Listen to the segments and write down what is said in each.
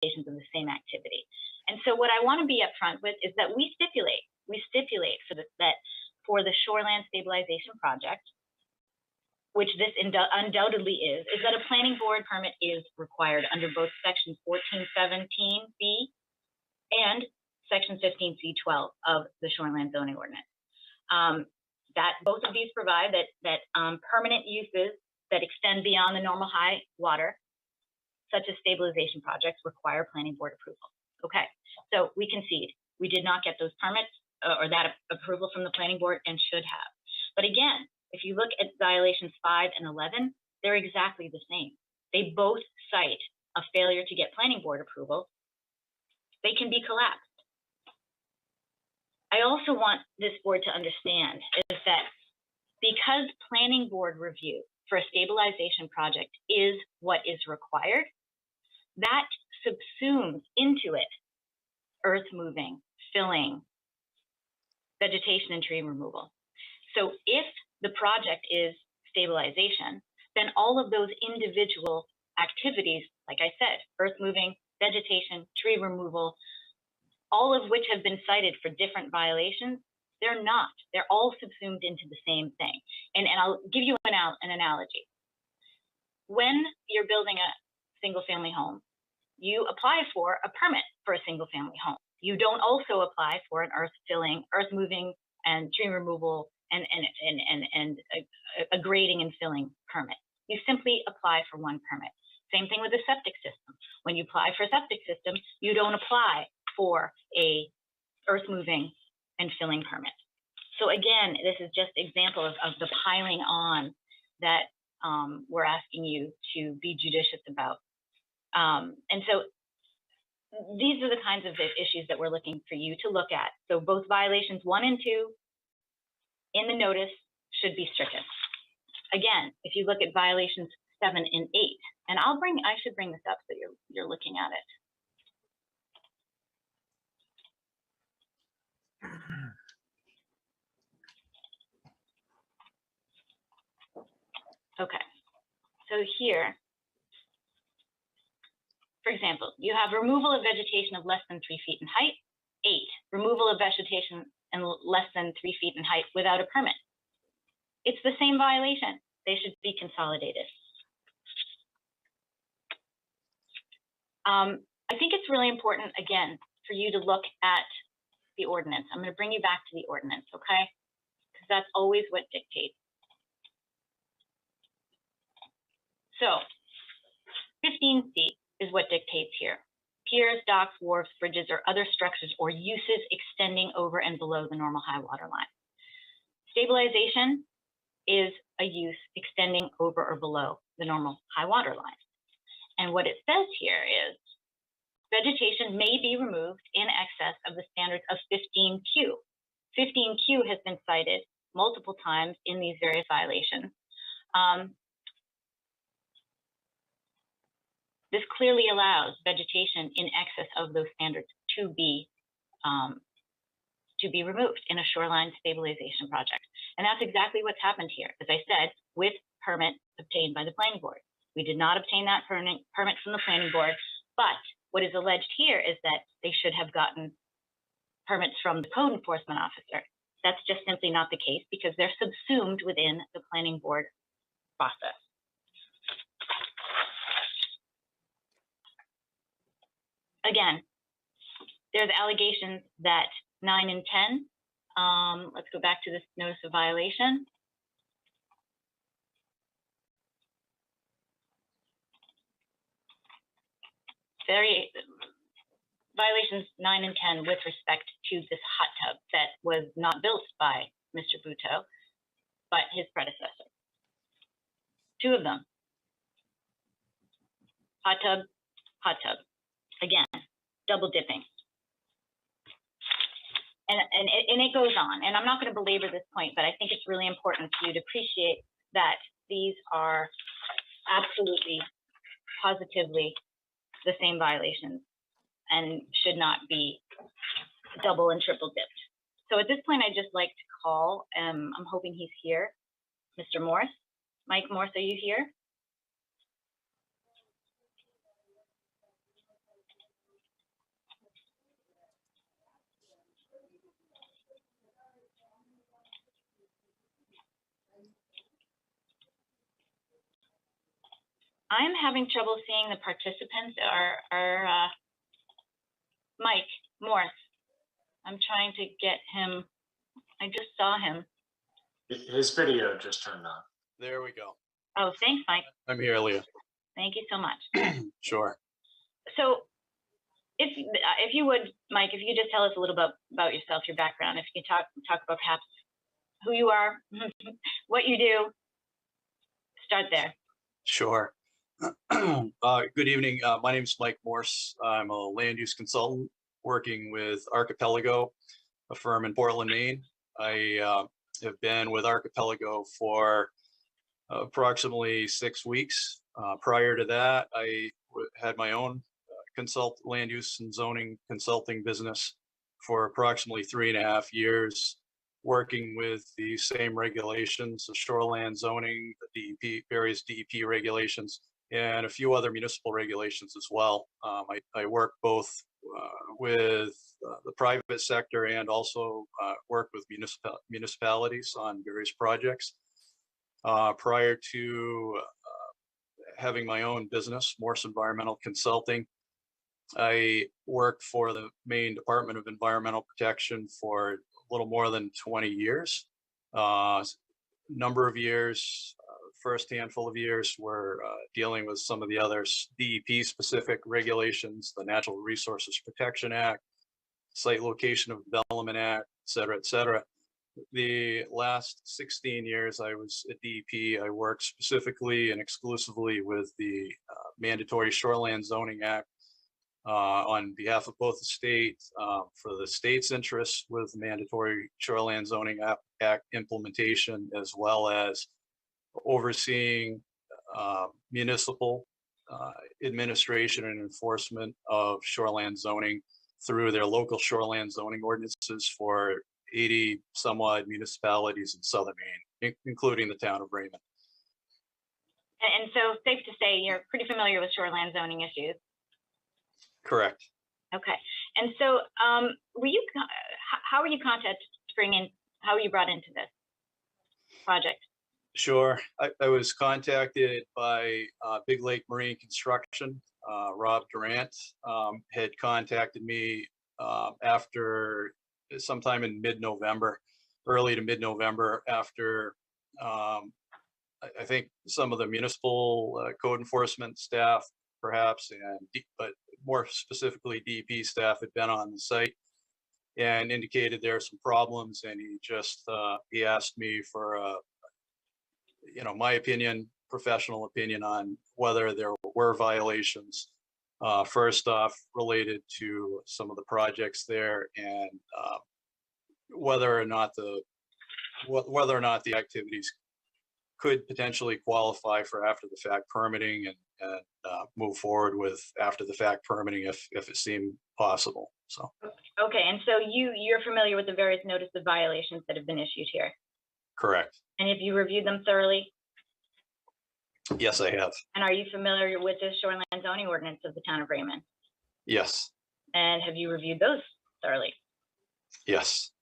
violations of the same activity. And so what I want to be upfront with is that we stipulate that for the Shoreline Stabilization project, which this undoubtedly is that a planning board permit is required under both section 1417B and section 15C12 of the Shoreline zoning ordinance. That both of these provide that permanent uses that extend beyond the normal high water, such as stabilization projects, require planning board approval. Okay, so we concede we did not get those permits or that approval from the planning board and should have. But again, if you look at violations 5 and 11, they're exactly the same. They both cite a failure to get planning board approval. They can be collapsed. I also want this board to understand is that because planning board review for a stabilization project is what is required, that subsumes into it earth moving, filling, vegetation and tree removal. So if the project is stabilization, then all of those individual activities, like I said, earth moving, vegetation, tree removal, all of which have been cited for different violations, they're not. They're all subsumed into the same thing. And I'll give you an analogy. When you're building a single family home, you apply for a permit for a single family home. You don't also apply for an earth filling, earth moving, and tree removal and a grading and filling permit. You simply apply for one permit. Same thing with a septic system. When you apply for a septic system, you don't apply for a earth moving and filling permit. So again, this is just an example of the piling on that we're asking you to be judicious about. And so these are the kinds of issues that we're looking for you to look at. So both violations 1 and 2 in the notice should be stricken. Again, if you look at violations 7 and 8, and I should bring this up so you're looking at it. Okay, so here, for example, you have removal of vegetation of less than 3 feet in height. 8, removal of vegetation and less than 3 feet in height without a permit. It's the same violation. They should be consolidated. I think it's really important, again, for you to look at the ordinance. I'm going to bring you back to the ordinance, okay? Because that's always what dictates. So 15C is what dictates here. Piers, docks, wharves, bridges, or other structures or uses extending over and below the normal high water line. Stabilization is a use extending over or below the normal high water line. And what it says here is vegetation may be removed in excess of the standards of 15Q. 15Q has been cited multiple times in these various violations. This clearly allows vegetation in excess of those standards to be removed in a shoreline stabilization project. And that's exactly what's happened here, as I said, with permit obtained by the planning board. We did not obtain that permit from the planning board, but what is alleged here is that they should have gotten permits from the code enforcement officer. That's just simply not the case because they're subsumed within the planning board process. Again, there's allegations that 9 and 10, let's go back to this notice of violation. Violations 9 and 10 with respect to this hot tub that was not built by Mr. Buteau, but his predecessor. 2 of them. Hot tub, hot tub. Again, double dipping. And it goes on. And I'm not going to belabor this point, but I think it's really important for you to appreciate that these are absolutely, positively the same violations and should not be double and triple dipped. So at this point, I'd just like to call, I'm hoping he's here, Mr. Morse. Mike Morse, are you here? I'm having trouble seeing the participants. Mike Morse. I'm trying to get him. I just saw him. His video just turned on. There we go. Oh, thanks, Mike. I'm here, Leah. Thank you so much. Sure. So, if you would, Mike, if you could just tell us a little bit about yourself, your background, if you could talk about perhaps who you are, what you do. Start there. Sure. Good evening. My name is Mike Morse. I'm a land use consultant working with Archipelago, a firm in Portland, Maine. I have been with Archipelago for approximately 6 weeks. Prior to that, I had my own land use and zoning consulting business for approximately 3.5 years, working with the same regulations, the shoreline zoning, the DEP, various DEP regulations, and a few other municipal regulations as well. I work both with the private sector and also work with municipalities on various projects. Prior to having my own business, Morse Environmental Consulting, I worked for the Maine Department of Environmental Protection for a little more than 20 years. Number of years, first handful of years were dealing with some of the other DEP specific regulations, the Natural Resources Protection Act, Site Location of Development Act, et cetera, et cetera. The last 16 years I was at DEP, I worked specifically and exclusively with the Mandatory Shoreline Zoning Act on behalf of both the state, for the state's interests with Mandatory Shoreline Zoning Act implementation, as well as overseeing municipal administration and enforcement of shoreline zoning through their local shoreline zoning ordinances for 80 some odd municipalities in southern Maine, including the town of Raymond. And so, safe to say, you're pretty familiar with shoreline zoning issues. Correct. Okay. And so, how were you contacted to bring in? How were you brought into this project? Sure. I was contacted by Big Lake Marine Construction. Rob Durant had contacted me after sometime in mid-November, early to mid-November, after I think some of the municipal code enforcement staff, perhaps, but more specifically DEP staff had been on the site and indicated there are some problems, and he asked me for my opinion, professional opinion, on whether there were violations, first off related to some of the projects there, and whether or not the activities could potentially qualify for after the fact permitting, and move forward with after the fact permitting if it seemed possible. So okay, and so you're familiar with the various notice of violations that have been issued here? Correct. And have you reviewed them thoroughly? Yes, I have. And are you familiar with the shoreline zoning ordinance of the town of Raymond? Yes. And have you reviewed those thoroughly? Yes.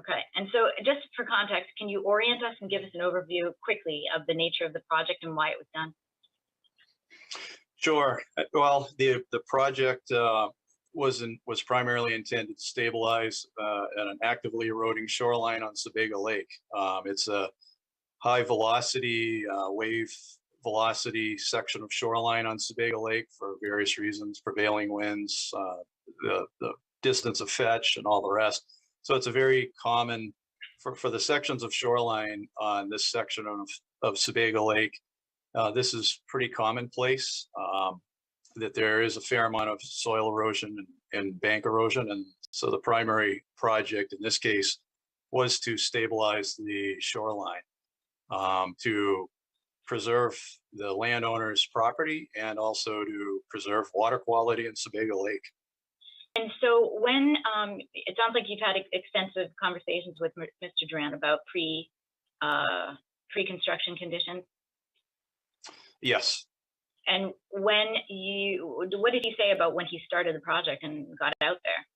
Okay, and so just for context, can you orient us and give us an overview quickly of the nature of the project and why it was done? Sure. Well, the project was primarily intended to stabilize an actively eroding shoreline on Sebago Lake. It's a high velocity, wave velocity section of shoreline on Sebago Lake for various reasons, prevailing winds, the distance of fetch, and all the rest. So it's a very common, for the sections of shoreline on this section of Sebago Lake, this is pretty commonplace, that there is a fair amount of soil erosion and bank erosion. And so the primary project in this case was to stabilize the shoreline, to preserve the landowner's property and also to preserve water quality in Sebago Lake. And so when, it sounds like you've had extensive conversations with Mr. Durant about pre-construction conditions. Yes. And what did he say about when he started the project and got it out there?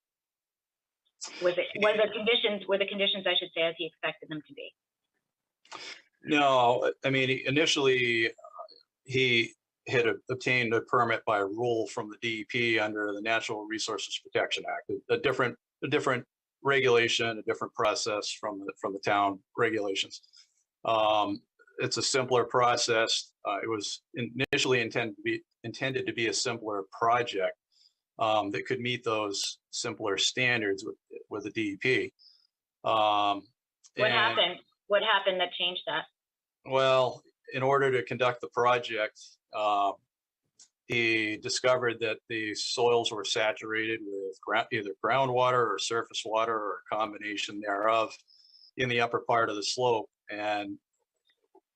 Were the conditions, I should say, as he expected them to be? No, I mean, initially he had obtained a permit by rule from the DEP under the Natural Resources Protection Act, a different regulation, a different process from the town regulations. It's a simpler process. It was initially intended to be a simpler project that could meet those simpler standards with the DEP. What happened? What happened that changed that? Well, in order to conduct the project, he discovered that the soils were saturated with either groundwater or surface water or a combination thereof in the upper part of the slope. And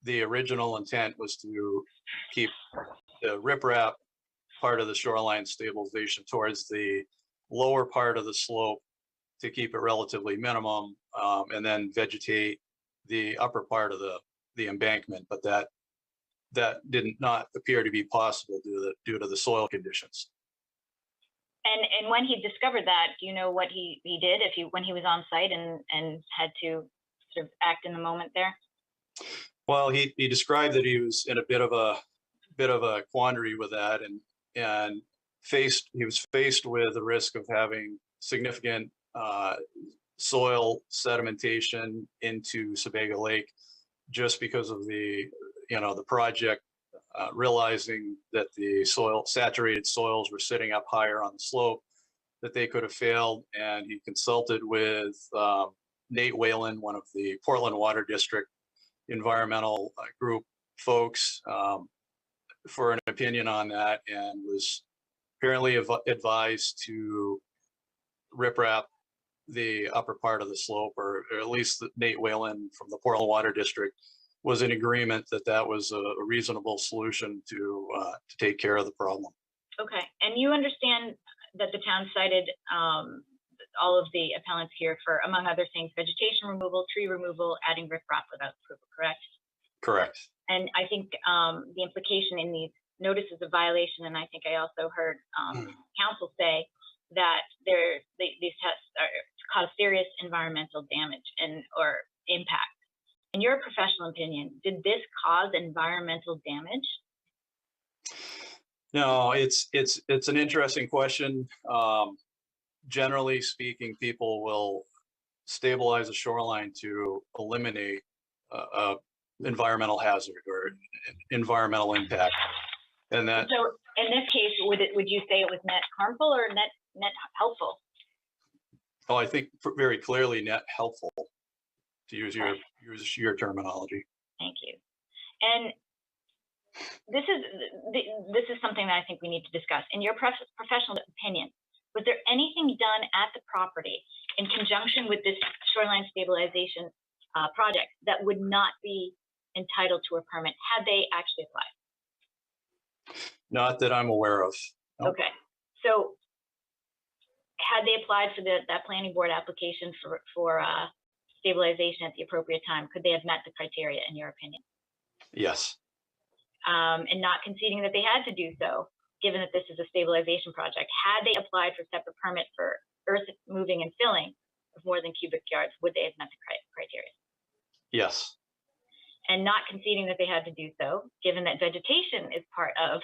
the original intent was to keep the riprap part of the shoreline stabilization towards the lower part of the slope to keep it relatively minimum, and then vegetate the upper part of the embankment. But that did not appear to be possible due to the soil conditions. And when he discovered that, do you know what he did when he was on site and had to sort of act in the moment there? Well, he described that he was in a bit of a quandary with that, and he was faced with the risk of having significant soil sedimentation into Sebago Lake just because of the project realizing that the saturated soils were sitting up higher on the slope, that they could have failed. And he consulted with Nate Whalen, one of the Portland Water District environmental group folks, for an opinion on that, and was apparently advised to riprap the upper part of the slope, or at least Nate Whalen from the Portland Water District was in agreement that was a reasonable solution to take care of the problem. Okay, and you understand that the town cited all of the appellants here for, among other things, vegetation removal, tree removal, adding riprap without approval, correct? Correct. And I think the implication in these notices of violation, and I think I also heard council say that these tests cause serious environmental damage or impact. In your professional opinion, did this cause environmental damage? No, it's an interesting question. Generally speaking, people will stabilize a shoreline to eliminate environmental hazard or environmental impact, and that. So, in this case, would you say it was net harmful or net helpful? Oh, I think very clearly net helpful, to use your terminology. Thank you. And this is something that I think we need to discuss. In your professional opinion, was there anything done at the property in conjunction with this shoreline stabilization project that would not be entitled to a permit had they actually applied? Not that I'm aware of. No. Okay. So had they applied for that planning board application for stabilization at the appropriate time, could they have met the criteria in your opinion? Yes. And not conceding that they had to do so, given that this is a stabilization project, had they applied for separate permit for earth moving and filling of more than cubic yards, would they have met the criteria? Yes. And not conceding that they had to do so, given that vegetation is part of,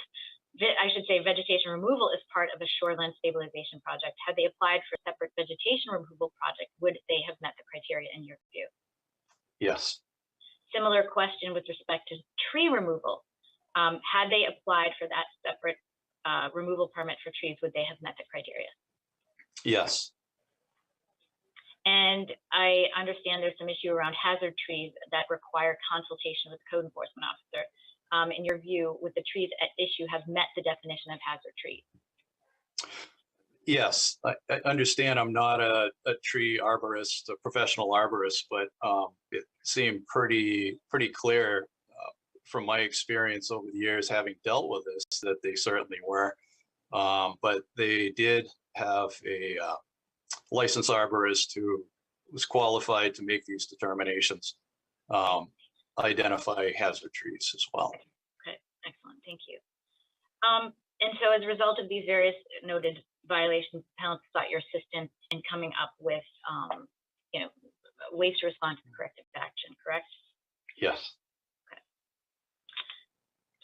I should say vegetation removal is part of a shoreline stabilization project. Had they applied for a separate vegetation removal project, would they have met the criteria in your view? Yes. Similar question with respect to tree removal. Had they applied for that separate removal permit for trees, would they have met the criteria? Yes. And I understand there's some issue around hazard trees that require consultation with the code enforcement officer. In your view, would the trees at issue have met the definition of hazard trees? Yes, I understand I'm not a tree arborist, a professional arborist, but it seemed pretty clear from my experience over the years having dealt with this that they certainly were. But they did have a licensed arborist who was qualified to make these determinations, identify hazard trees as well. Okay, excellent, thank you. And so as a result of these various noted violations, appellants sought your assistance in coming up with, ways to respond to corrective action, correct? Yes.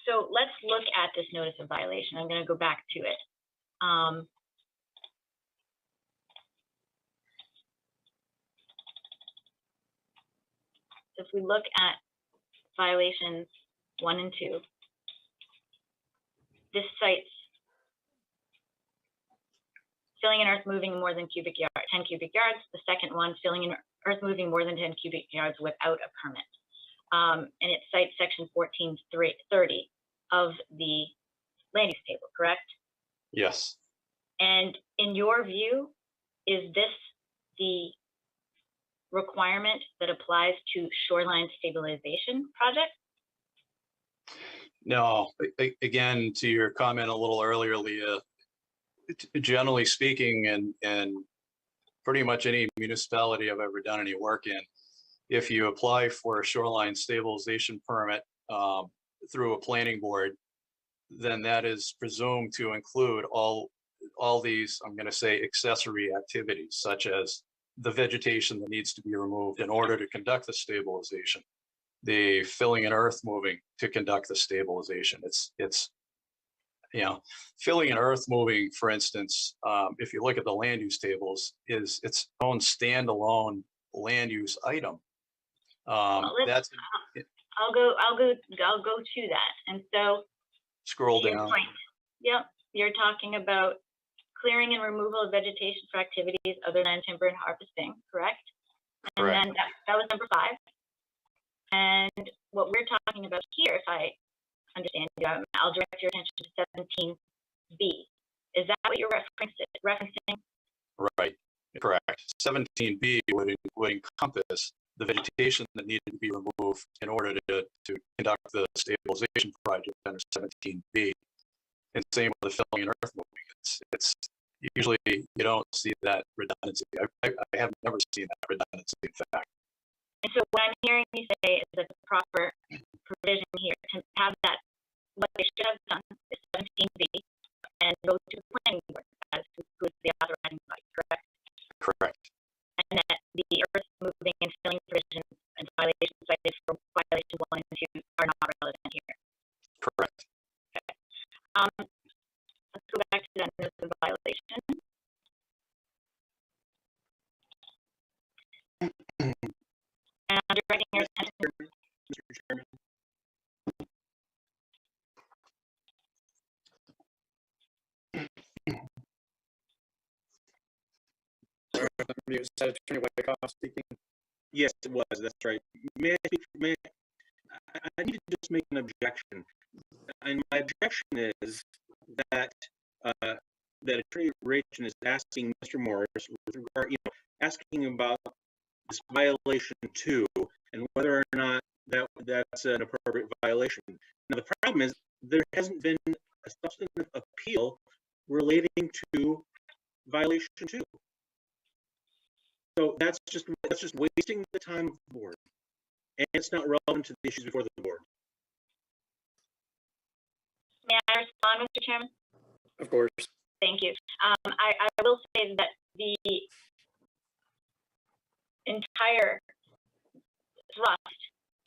So let's look at this notice of violation. I'm going to go back to it. If we look at violations 1 and 2, this cites filling in earth moving more than 10 cubic yards. The second one, filling in earth moving more than 10 cubic yards without a permit. And it cites section 1430 of the land use table, correct? Yes. And in your view, is this the requirement that applies to shoreline stabilization project? No, again, to your comment a little earlier, Leah, generally speaking, and pretty much any municipality I've ever done any work in, if you apply for a shoreline stabilization permit through a planning board, then that is presumed to include all these, I'm going to say, accessory activities, such as the vegetation that needs to be removed in order to conduct the stabilization, the filling and earth moving to conduct the stabilization. It's you know, filling and earth moving, for instance, if you look at the land use tables, is its own standalone land use item. Well, That's I'll go to that. And so scroll to your down. point, yep, you're talking about clearing and removal of vegetation for activities other than timber and harvesting, correct? Correct. And then that was number 5. And what we're talking about here, if I understand you, I'll direct your attention to 17B. Is that what you're referencing? Right, correct. 17B would encompass the vegetation that needed to be removed in order to conduct the stabilization project under 17B. And same with the filling and earth moving. It's usually you don't see that redundancy. I have never seen that redundancy, in fact. And so what I'm hearing you say is that the proper provision here to have that, what they should have done is 17B and go to the planning board as to who is the authorizing body, correct? Correct. And that the earth moving and filling provisions and violations cited for violation 1 and 2 are not relevant here. Correct. Okay. Let's go back to that notice of violation. And I'm directing your attention. Mr. Chairman. Is that Attorney Wyckoff speaking? Yes, it was. That's right. May I speak? I need to just make an objection, and my objection is that that Attorney Rachel is asking Mr. Morris with regard, asking about this violation 2 and whether or not that's an appropriate violation. Now the problem is there hasn't been a substantive appeal relating to violation 2. So that's just wasting the time of the board, and it's not relevant to the issues before the board. May I respond, Mr. Chairman? Of course. Thank you. I will say that the entire thrust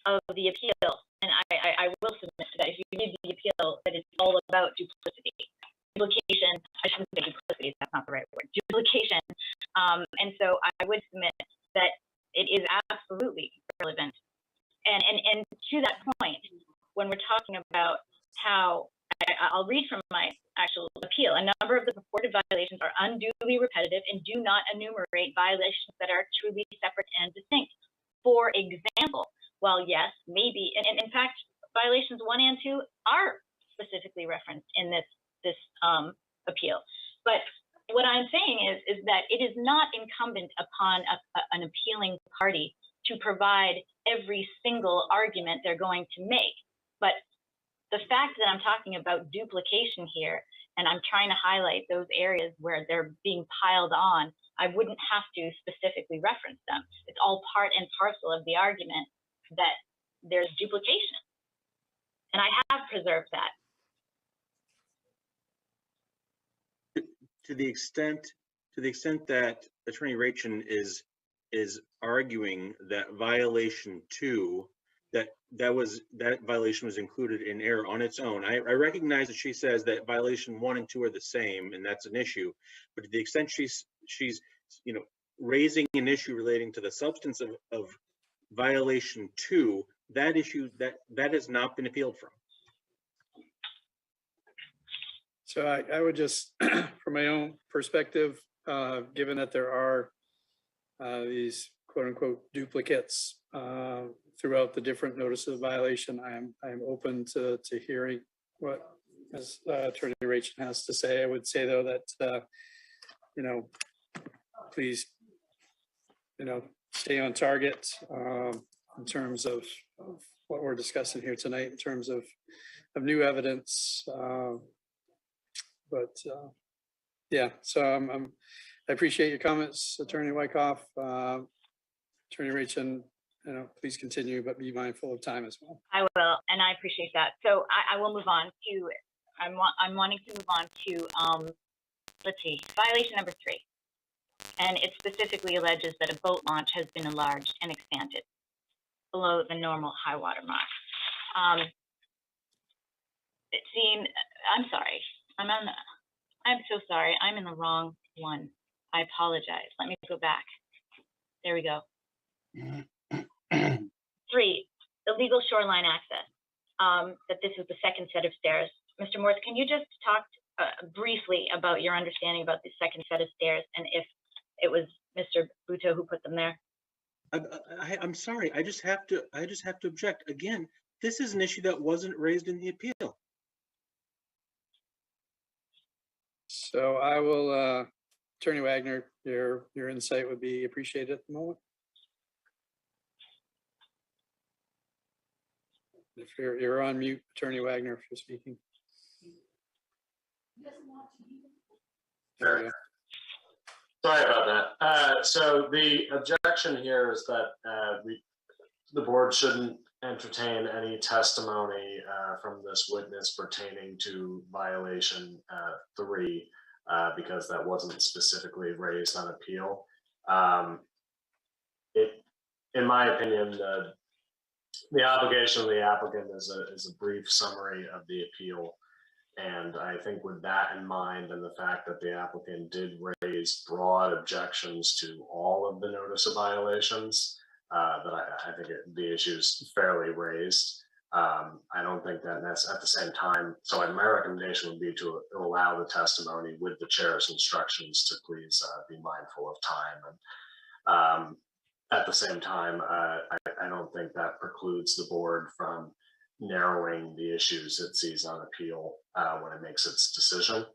of the appeal, and I will submit that if you read the appeal, that it's all about duplicity. Duplication, I shouldn't say duplicity, that's not the right word, duplication. And so I would submit that it is absolutely relevant. And to that point, when we're talking about how, I'll read from my actual appeal. A number of the purported violations are unduly repetitive and do not enumerate violations that are truly separate and distinct. For example, while yes, maybe, and in fact, violations 1 and 2 are specifically referenced in this appeal. But what I'm saying is that it is not incumbent upon an appealing party to provide every single argument they're going to make. But the fact that I'm talking about duplication here, and I'm trying to highlight those areas where they're being piled on, I wouldn't have to specifically reference them. It's all part and parcel of the argument that there's duplication. And I have preserved that. To the extent that Attorney Rachel is arguing that violation 2 that that violation was included in error on its own. I recognize that she says that violation 1 and 2 are the same, and that's an issue. But to the extent she's raising an issue relating to the substance of violation 2, that issue that has not been appealed from. So I would just, from my own perspective, given that there are these quote unquote duplicates throughout the different notices of violation, I am open to hearing what Attorney Rachel has to say. I would say though that, please, stay on target in terms of what we're discussing here tonight in terms of new evidence. Yeah, so I appreciate your comments, Attorney Wyckoff. Attorney Rachel, please continue, but be mindful of time as well. I will, and I appreciate that. So I will move on to, I'm wanting to move on to, let's see, violation number 3. And it specifically alleges that a boat launch has been enlarged and expanded below the normal high water mark. It seemed, I'm sorry, I'm so sorry, I'm in the wrong one. I apologize. Let me go back. There we go. 3, illegal shoreline access. That this is the second set of stairs. Mr. Morse, can you just talk briefly about your understanding about the second set of stairs and if it was Mr. Buto who put them there? I'm sorry. I just have to object. Again, this is an issue that wasn't raised in the appeal. So I will, Attorney Wagner, your insight would be appreciated at the moment. If you're on mute, Attorney Wagner, if you're speaking. There we go. Sorry about that. So the objection here is that the board shouldn't entertain any testimony from this witness pertaining to violation 3 because that wasn't specifically raised on appeal. In my opinion, the obligation of the applicant is a brief summary of the appeal. And I think with that in mind and the fact that the applicant did raise broad objections to all of the notice of violations, that I think the issue is fairly raised. I don't think that that's at the same time. So my recommendation would be to allow the testimony with the chair's instructions to please be mindful of time. And at the same time, I don't think that precludes the board from narrowing the issues it sees on appeal when it makes its decision.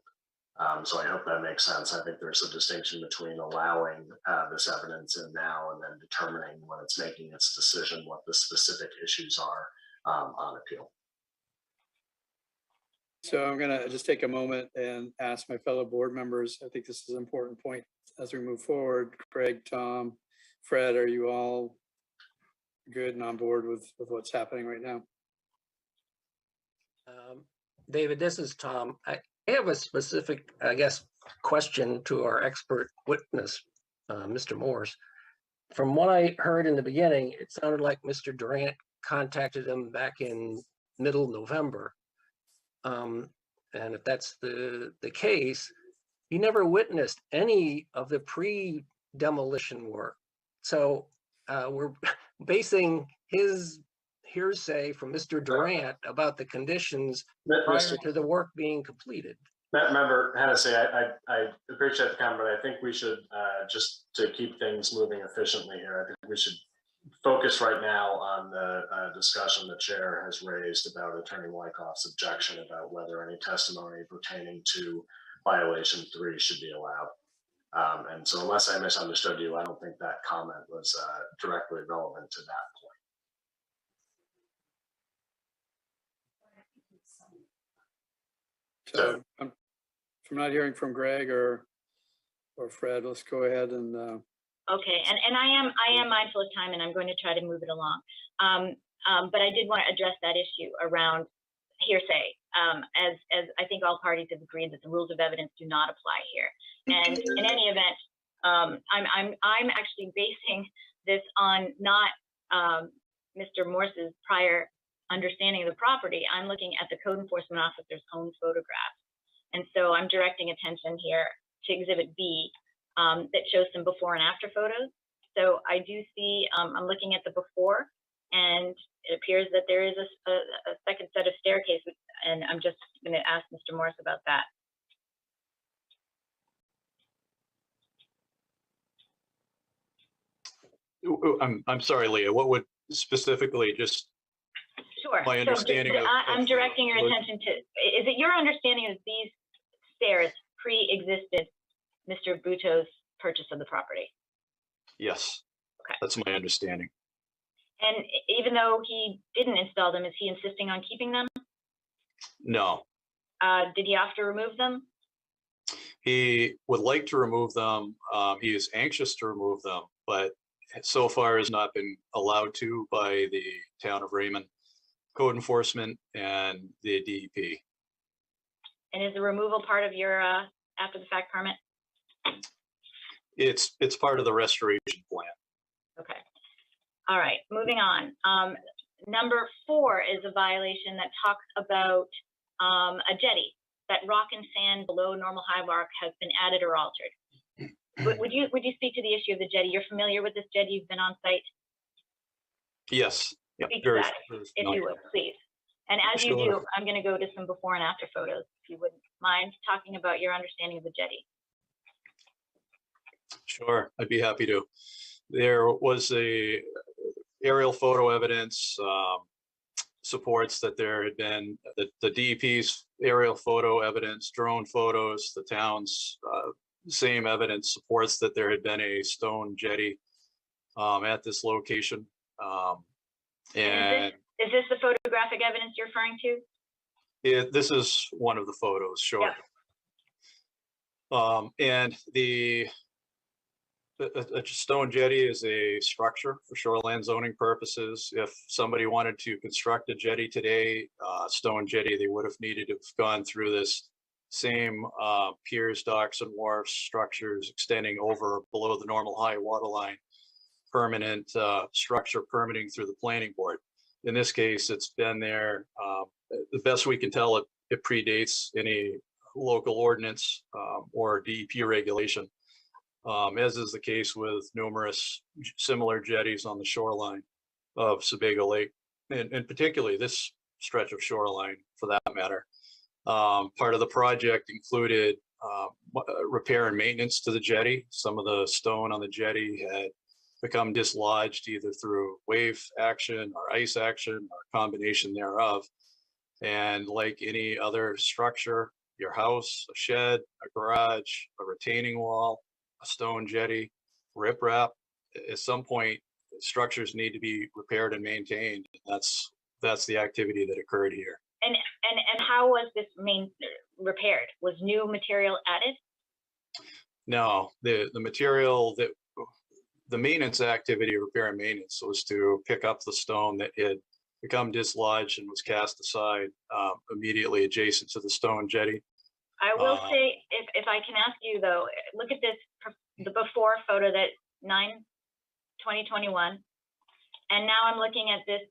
So I hope that makes sense. I think there's a distinction between allowing this evidence in now and then determining when it's making its decision what the specific issues are on appeal. So I'm going to just take a moment and ask my fellow board members. I think this is an important point as we move forward. Craig, Tom, Fred, are you all good and on board with what's happening right now? David, this is Tom. I have a specific, I guess, question to our expert witness, Mr. Morse. From what I heard in the beginning, it sounded like Mr. Durant contacted him back in middle November. And if that's the case, he never witnessed any of the pre-demolition work. So we're basing his hearsay from Mr. Durant about the conditions prior to the work being completed. Member Hennessy, I appreciate the comment, but I think we should just to keep things moving efficiently here, I think we should focus right now on the discussion the chair has raised about Attorney Wyckoff's objection about whether any testimony pertaining to violation 3 should be allowed. And so unless I misunderstood you, I don't think that comment was directly relevant to that point. So if I'm not hearing from Greg or Fred, let's go ahead and. Okay, and I am mindful of time, and I'm going to try to move it along. But I did want to address that issue around hearsay, as I think all parties have agreed that the rules of evidence do not apply here. And in any event, I'm actually basing this on not Mr. Morse's prior understanding of the property, I'm looking at the code enforcement officer's own photograph. And so I'm directing attention here to Exhibit B that shows some before and after photos. So I do see, I'm looking at the before, and it appears that there is a second set of staircases, and I'm just going to ask Mr. Morse about that. I'm sorry, Leah, what would specifically just Sure. my understanding so of I'm directing your what- attention to, is it your understanding that these stairs pre-existed Mr. Buto's purchase of the property? Yes, Okay. that's my understanding. And even though he didn't install them, is he insisting on keeping them? No, Did he have to remove them? he would like to remove them. He is anxious to remove them, but so far has not been allowed to by the town of Raymond code enforcement and the DEP. And is the removal part of your after the fact permit? It's part of the restoration plan. Okay. All right, moving on. Number 4 is a violation that talks about a jetty, that rock and sand below normal high mark has been added or altered. Would you speak to the issue of the jetty? You're familiar with this jetty, you've been on site? Yes. Yep, Speak to very- that, very if you familiar. would, please. And as you Sure. do, I'm going to go to some before and after photos, if you wouldn't mind talking about your understanding of the jetty. Sure, I'd be happy to. There was a aerial photo evidence supports that there had been the DEP's aerial photo evidence, drone photos, the town's same evidence supports that there had been a stone jetty at this location. And Is this the photographic evidence you're referring to? this is one of the photos, sure. And a stone jetty is a structure for shoreline zoning purposes. If somebody wanted to construct a jetty today, stone jetty, they would have needed to have gone through this same piers, docks, and wharfs structures extending over below the normal high water line, permanent structure permitting through the planning board. In this case, it's been there. The best we can tell, it predates any local ordinance or DEP regulation. As is the case with numerous similar jetties on the shoreline of Sebago Lake, and particularly this stretch of shoreline for that matter. Part of the project included repair and maintenance to the jetty. Some of the stone on the jetty had become dislodged either through wave action or ice action or a combination thereof. And like any other structure, your house, a shed, a garage, a retaining wall, a stone jetty, riprap, at some point, structures need to be repaired and maintained. That's the activity that occurred here. And how was this repaired? Was new material added? No, the material that the maintenance activity, repair and maintenance, was to pick up the stone that had become dislodged and was cast aside immediately adjacent to the stone jetty. I will say, if I can ask you though, look at this, the before photo, that 9/20/21, and now I'm looking at this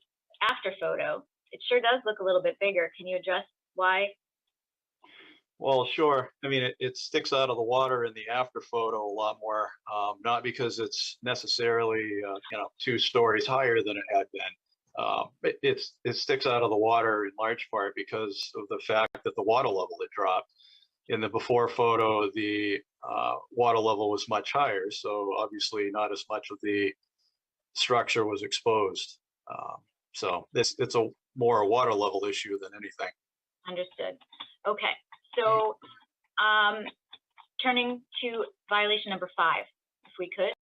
after photo. It sure does look a little bit bigger. Can you address why? Well, sure. I mean, it sticks out of the water in the after photo a lot more, not because it's necessarily 2 stories higher than it had been. It sticks out of the water in large part because of the fact that the water level had dropped. In the before photo, the water level was much higher, so obviously not as much of the structure was exposed. So it's a more a water level issue than anything. Understood. Okay, so turning to violation number 5, if we could.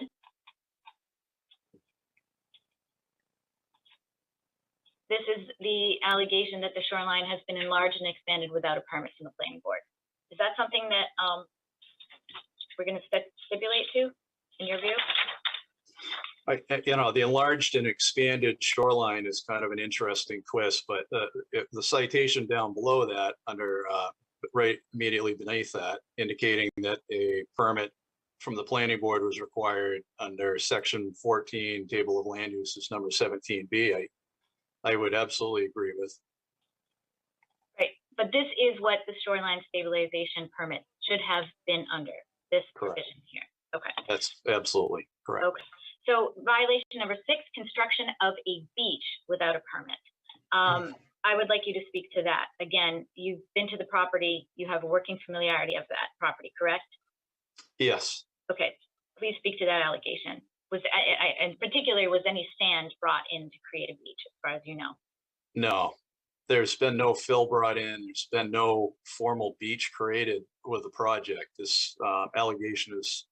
This is the allegation that the shoreline has been enlarged and expanded without a permit from the planning board. Is that something that we're going to stipulate to, in your view? The enlarged and expanded shoreline is kind of an interesting twist, but the citation down below that, under right immediately beneath that, indicating that a permit from the planning board was required under section 14, table of land uses number 17B, I would absolutely agree with. Right, but this is what the shoreline stabilization permit should have been under, this Correct. provision here. Okay. That's absolutely correct. Okay. So violation number 6, construction of a beach without a permit. I would like you to speak to that. Again, you've been to the property, you have a working familiarity of that property, correct? Yes. Okay, please speak to that allegation. Was, in particular, was any sand brought in to create a beach, as far as you know? No, there's been no fill brought in. There's been no formal beach created with the project. This allegation is,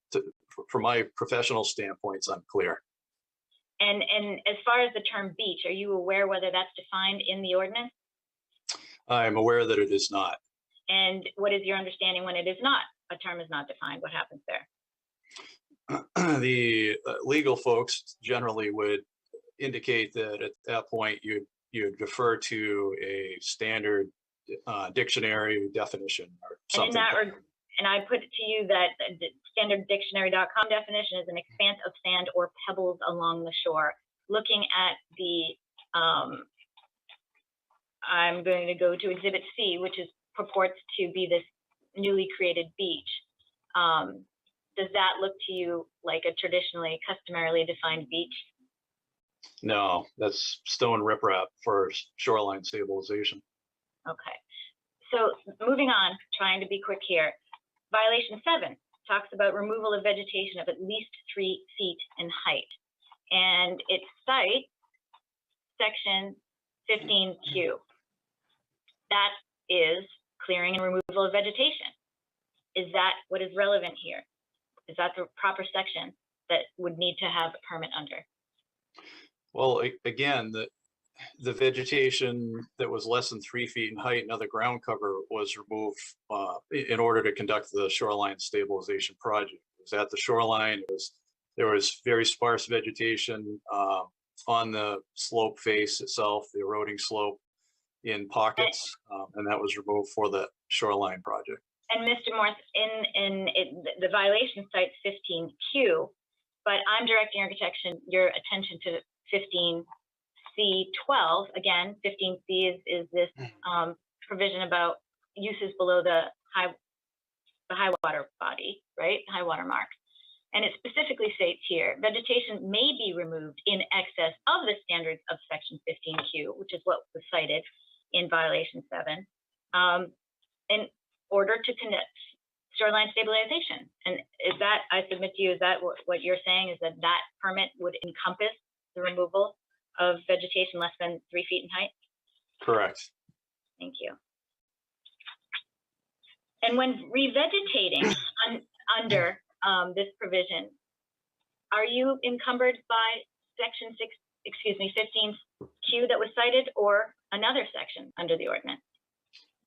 from my professional standpoint, it's unclear. And as far as the term beach, are you aware whether that's defined in the ordinance? I'm aware that it is not. And what is your understanding when it is not? A term is not defined. What happens there? The legal folks generally would indicate that at that point you defer to a standard dictionary definition or something. And I put it to you that the standarddictionary.com definition is an expanse of sand or pebbles along the shore. Looking at the, I'm going to go to Exhibit C, which purports to be this newly created beach. Does that look to you like a traditionally, customarily defined beach? No, that's stone riprap for shoreline stabilization. Okay. So moving on, trying to be quick here. Violation 7 talks about removal of vegetation of at least 3 feet in height. And it cites section 15Q. That is clearing and removal of vegetation. Is that what is relevant here? Is that the proper section that would need to have a permit under? Well, again, the vegetation that was less than 3 feet in height and other ground cover was removed in order to conduct the shoreline stabilization project. It was at the shoreline. There was very sparse vegetation on the slope face itself, the eroding slope in pockets, and that was removed for the shoreline project. And Mr. Morse, the violation cites 15Q, but I'm directing your attention to 15C12. Again, 15C is this provision about uses below the high water body, right? High water mark. And it specifically states here, vegetation may be removed in excess of the standards of section 15Q, which is what was cited in violation 7, in order to conduct shoreline stabilization. And is that, I submit to you, is that what you're saying, is that that permit would encompass the removal of vegetation less than 3 feet in height? Correct. Thank you. And when revegetating under this provision, are you encumbered by section 15Q that was cited, or another section under the ordinance?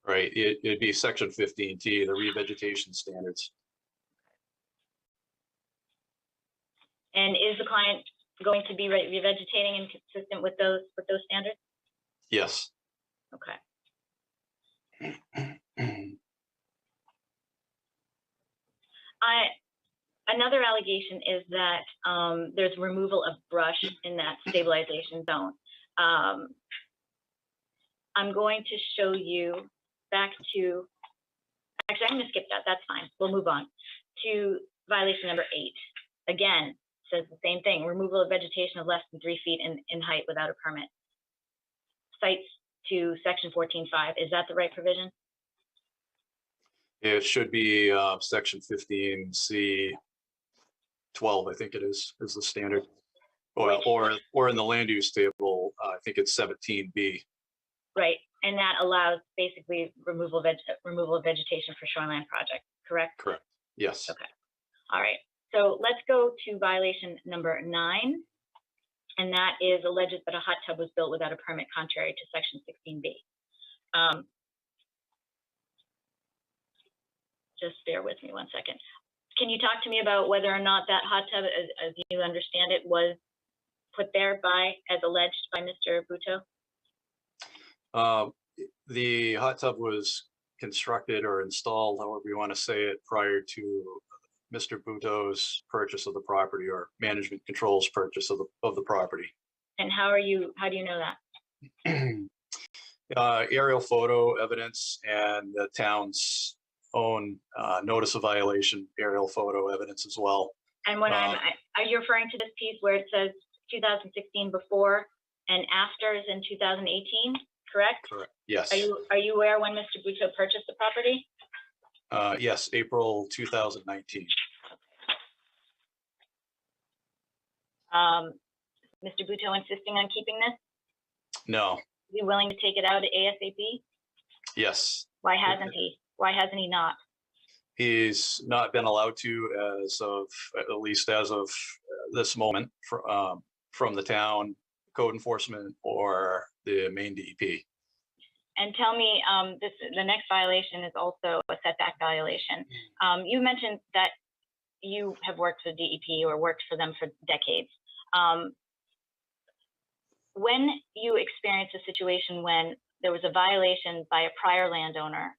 Right, it'd be section 15T, the revegetation standards. And is the client going to be revegetating and consistent with those standards? Yes. Okay. Another allegation is that there's removal of brush in that stabilization zone. I'm going to show you back to, actually, I'm going to skip that. That's fine. We'll move on to violation number 8. Again, says the same thing, removal of vegetation of less than 3 feet in height without a permit. Cites to section 14.5. Is that the right provision? It should be section 15C 12, I think it is the standard. Or in the land use table, I think it's 17B. Right, and that allows basically removal of vegetation for shoreline project, correct? Correct, yes. Okay, all right. So let's go to violation number 9, and that is alleges that a hot tub was built without a permit contrary to section 16B. Just bear with me 1 second. Can you talk to me about whether or not that hot tub, as you understand it, was put there as alleged by Mr. Buteau? The hot tub was constructed or installed, however you want to say it, prior to Mr. Buto's purchase of the property or management controls purchase of the property. And how do you know that? Aerial photo evidence and the town's own notice of violation aerial photo evidence as well. And when are you referring to this piece where it says 2016 before and after is in 2018, correct? Correct. Yes. Are you aware when Mr. Buto purchased the property? Yes, April 2019. Mr. Buto insisting on keeping this? No. Is he willing to take it out ASAP? Yes. Why hasn't he? Why hasn't he not? He's not been allowed to as of, at least as of this moment, from the town, code enforcement, or the Maine DEP. And tell me, the next violation is also a setback violation. You mentioned that you have worked for DEP or worked for them for decades. When you experienced a situation when there was a violation by a prior landowner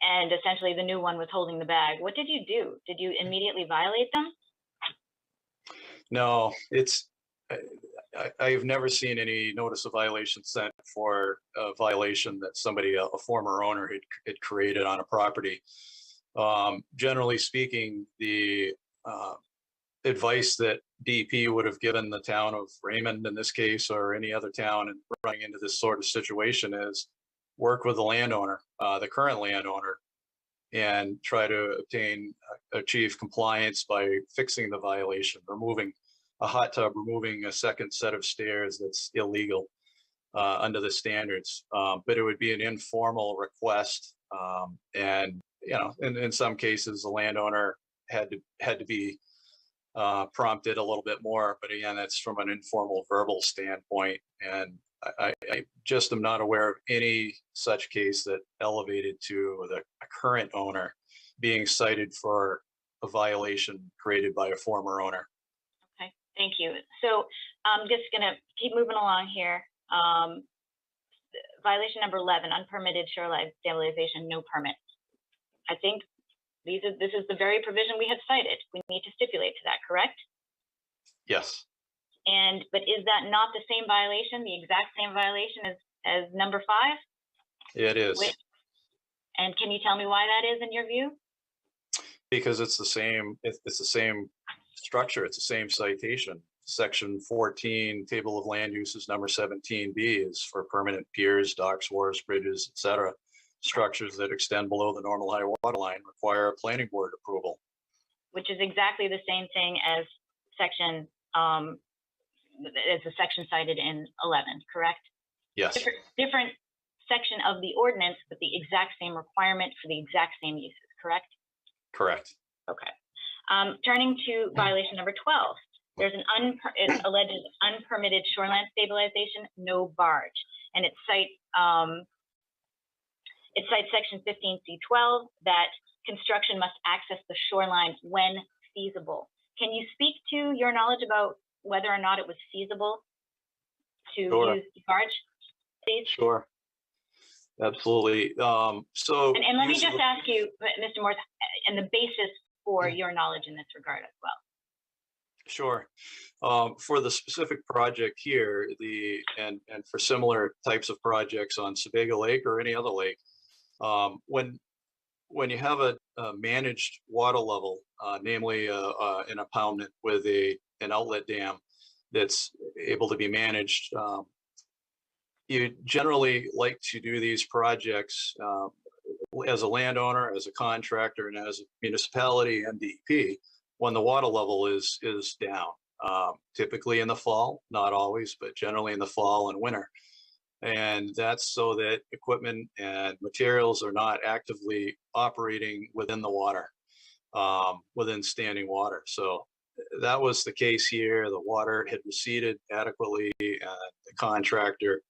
and essentially the new one was holding the bag, what did you do? Did you immediately violate them? No, I've never seen any notice of violation sent for a violation that somebody, a former owner, had created on a property. Generally speaking, the advice that DEP would have given the town of Raymond in this case, or any other town and running into this sort of situation, is work with the landowner, the current landowner, and try to achieve compliance by fixing the violation, removing a hot tub, removing a second set of stairs that's illegal under the standards. But it would be an informal request, and in some cases the landowner had to be prompted a little bit more. But again, that's from an informal verbal standpoint, and I just am not aware of any such case that elevated to the current owner being cited for a violation created by a former owner. Okay, thank you. So I'm just gonna keep moving along here. Violation number 11, unpermitted shoreline stabilization, no permit. I think this is the very provision we have cited. We need to stipulate to that, correct? Yes. But is that not the same violation, the exact same violation as number 5? It is. And can you tell me why that is in your view? Because it's the same. It's the same structure. It's the same citation. Section 14, table of land uses, number 17B is for permanent piers, docks, wharves, bridges, etc. Structures that extend below the normal high water line require a planning board approval. Which is exactly the same thing as section as the section cited in 11, correct? Yes. Different section of the ordinance, but the exact same requirement for the exact same uses, correct? Correct. Okay. Turning to violation number 12, there's it's alleged unpermitted shoreline stabilization, no barge, and it cites section 15C12 that construction must access the shoreline when feasible. Can you speak to your knowledge about whether or not it was feasible to use the barge, please? Sure. Absolutely. And let me just ask you, Mr. Morse, and the basis for your knowledge in this regard as well. Sure. For the specific project here, and for similar types of projects on Sebago Lake or any other lake, when you have a managed water level, namely an impoundment with an outlet dam that's able to be managed, you generally like to do these projects as a landowner, as a contractor, and as a municipality and DEP when the water level is down, typically in the fall, not always, but generally in the fall and winter. And that's so that equipment and materials are not actively operating within the water, within standing water. So that was the case here. The water had receded adequately, and the contractor,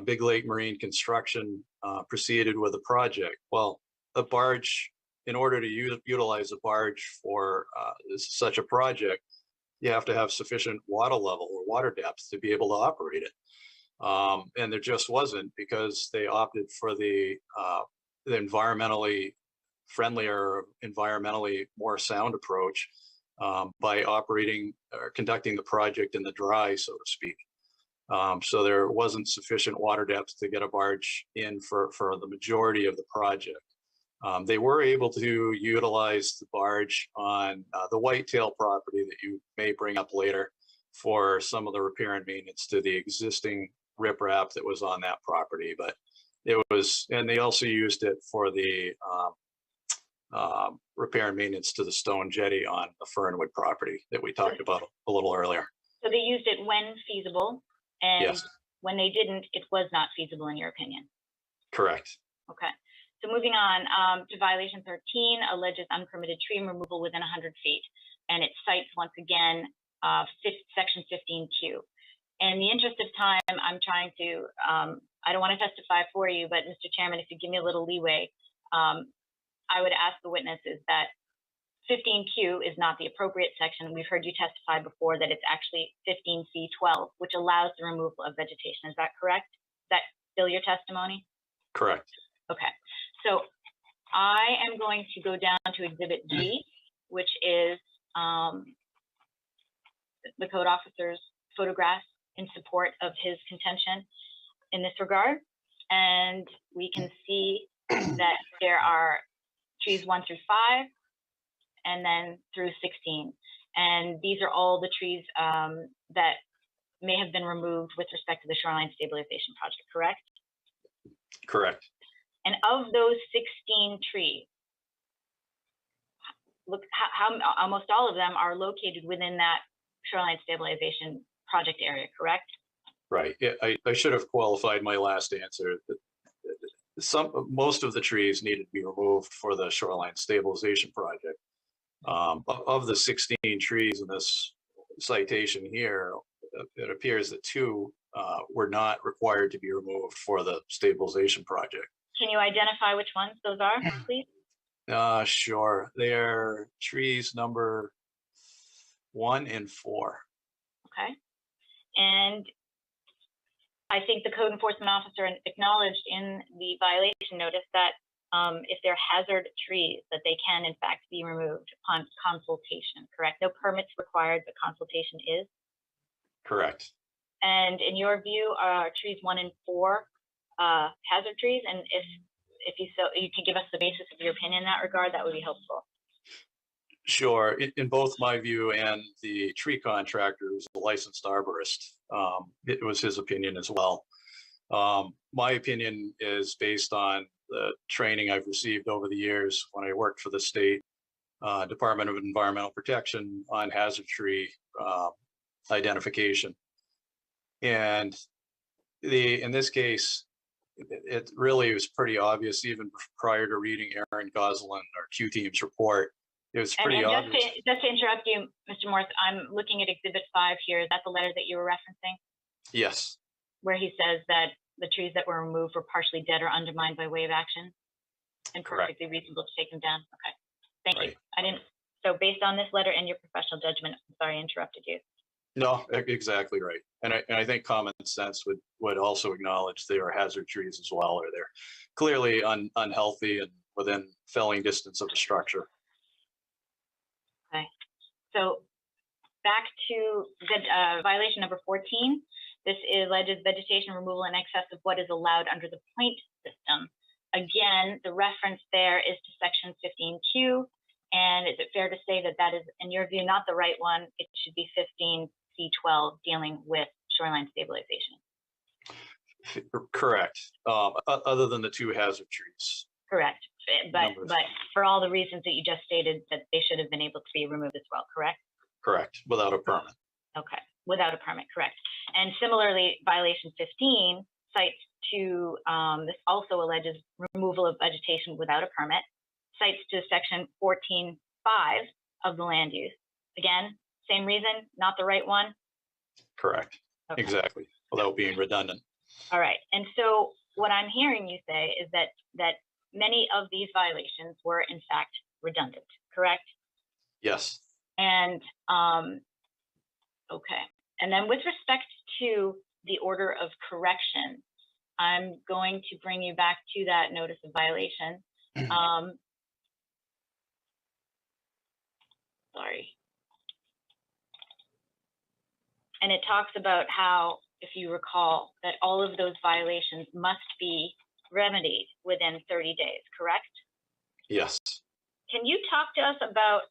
Big Lake Marine Construction, proceeded with the project. Well, a barge, in order to utilize a barge for such a project, you have to have sufficient water level or water depth to be able to operate it. And there just wasn't, because they opted for the environmentally friendlier, environmentally more sound approach by operating or conducting the project in the dry, so to speak. So there wasn't sufficient water depth to get a barge in for the majority of the project. They were able to utilize the barge on the Whitetail property that you may bring up later for some of the repair and maintenance to the existing riprap that was on that property. But it was, and they also used it for the repair and maintenance to the stone jetty on the Fernwood property that we talked about a little earlier. So they used it when feasible, and Yes. when they didn't, it was not feasible in your opinion. Correct. Okay. So moving on to violation 13, alleges unpermitted tree removal within 100 feet. And it cites once again, section 15Q. In the interest of time, I'm trying to, I don't want to testify for you, but Mr. Chairman, if you give me a little leeway, I would ask the witnesses that 15Q is not the appropriate section. We've heard you testify before that it's actually 15C12, which allows the removal of vegetation. Is that correct? Is that still your testimony? Correct. Okay. So I am going to go down to Exhibit G, which is the code officer's photographs in support of his contention in this regard. And we can see that there are trees 1 through 5, and then through 16. And these are all the trees that may have been removed with respect to the Shoreline Stabilization Project, correct? Correct. And of those 16 trees, look how almost all of them are located within that Shoreline Stabilization Project area, correct? Right. Yeah, I should have qualified my last answer. Most of the trees needed to be removed for the Shoreline Stabilization Project. Of the 16 trees in this citation here, it appears that 2 were not required to be removed for the stabilization project. Can you identify which ones those are, please? Sure. They're trees number 1 and 4. Okay. And I think the code enforcement officer acknowledged in the violation notice that if they're hazard trees, that they can in fact be removed upon consultation, correct? No permits required, but consultation is? Correct. And in your view, are trees 1 and 4 hazard trees? And if you can give us the basis of your opinion in that regard, that would be helpful. Sure. In both my view and the tree contractor, who's a licensed arborist, it was his opinion as well. My opinion is based on the training I've received over the years when I worked for the state Department of Environmental Protection on hazard tree identification. And in this case, it really was pretty obvious even prior to reading Aaron Goslin or Q-Team's report. It was pretty obvious. Just to interrupt you, Mr. Morris, I'm looking at Exhibit 5 here. Is that the letter that you were referencing? Yes. Where he says that the trees that were removed were partially dead or undermined by way of action and perfectly reasonable to take them down. Okay. Thank you. I didn't. So based on this letter and your professional judgment, I'm sorry I interrupted you. No, exactly right. And I think common sense would also acknowledge they are hazard trees as well, or they're clearly unhealthy and within felling distance of the structure. Okay. So back to violation number 14. This alleges vegetation removal in excess of what is allowed under the point system. Again, the reference there is to section 15Q. And is it fair to say that that is, in your view, not the right one? It should be 15C12 dealing with shoreline stabilization. Correct. Other than the 2 hazard trees. Correct. But for all the reasons that you just stated, that they should have been able to be removed as well, correct? Correct. Without a permit. Okay. Without a permit, correct. And similarly, violation 15 cites to, this also alleges removal of vegetation without a permit, cites to section 14.5 of the land use. Again, same reason, not the right one? Correct. Okay. Exactly. Without being redundant. All right. And so what I'm hearing you say is that many of these violations were in fact redundant, correct? Yes. And okay. And then with respect to the order of correction, I'm going to bring you back to that notice of violation. sorry. And it talks about how, if you recall, that all of those violations must be remedied within 30 days, correct? Yes. Can you talk to us about,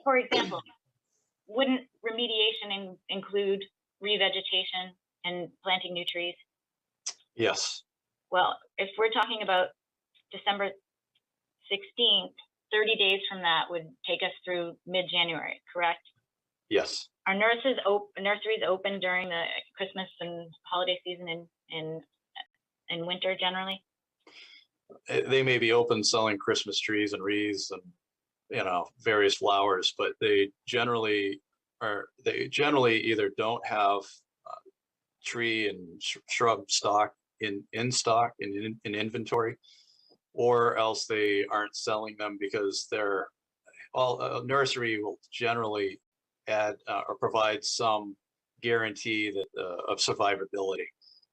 for example, wouldn't remediation include revegetation and planting new trees? Yes. Well, if we're talking about December 16th, 30 days from that would take us through mid-January, correct? Yes. Are nurseries open during the Christmas and holiday season in winter generally? They may be open selling Christmas trees and wreaths and, you know, various flowers, but they generally either don't have tree and shrub stock in inventory, or else they aren't selling them because they're all a nursery will generally add or provide some guarantee that of survivability.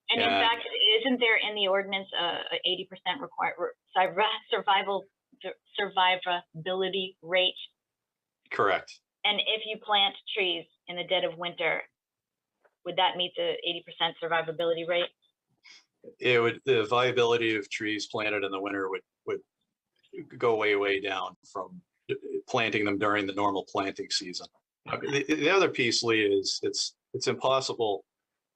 And in fact, isn't there in the ordinance 80% survivability rate? Correct. And if you plant trees in the dead of winter, would that meet the 80% survivability rate? It would. The viability of trees planted in the winter would go way down from planting them during the normal planting season. The other piece, Lee, is it's impossible.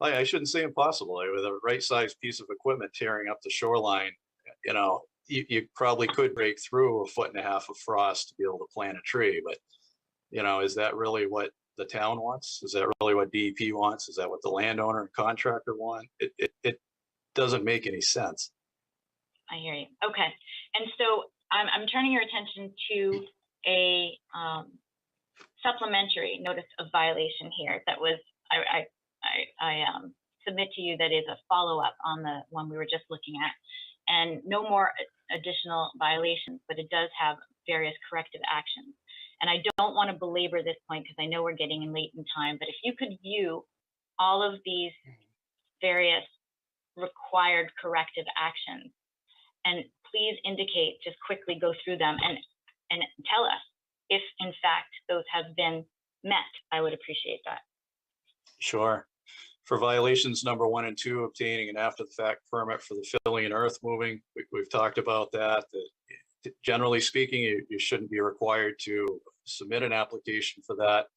I shouldn't say impossible. With a right-sized piece of equipment tearing up the shoreline, you know, you probably could break through 1.5 feet of frost to be able to plant a tree. But, you know, is that really what the town wants? Is that really what DEP wants? Is that what the landowner and contractor want? It doesn't make any sense. I hear you. Okay. And so I'm turning your attention to a supplementary notice of violation here that was, I submit to you that is a follow-up on the one we were just looking at, and no more additional violations, but it does have various corrective actions. And I don't want to belabor this point because I know we're getting in late in time, but if you could view all of these various required corrective actions, and please indicate, just quickly go through them and tell us if in fact those have been met. I would appreciate that. Sure. For violations number 1 and 2, obtaining an after-the-fact permit for the filling and earth moving, we've talked about that. Generally speaking, you shouldn't be required to submit an application for that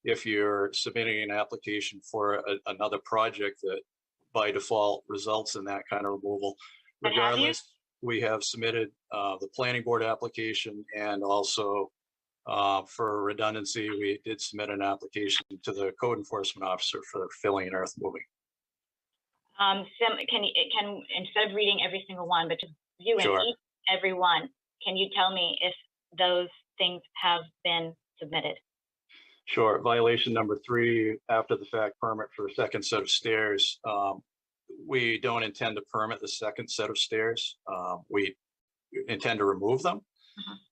if you're submitting an application for another project that by default results in that kind of removal. Regardless, we have submitted the planning board application, and also for redundancy, we did submit an application to the code enforcement officer for filling and earth moving. Can instead of reading every single one, but just viewing Sure. each every one, can you tell me if those things have been submitted? Sure. Violation number 3, after the fact permit for a second set of stairs. We don't intend to permit the second set of stairs. We intend to remove them.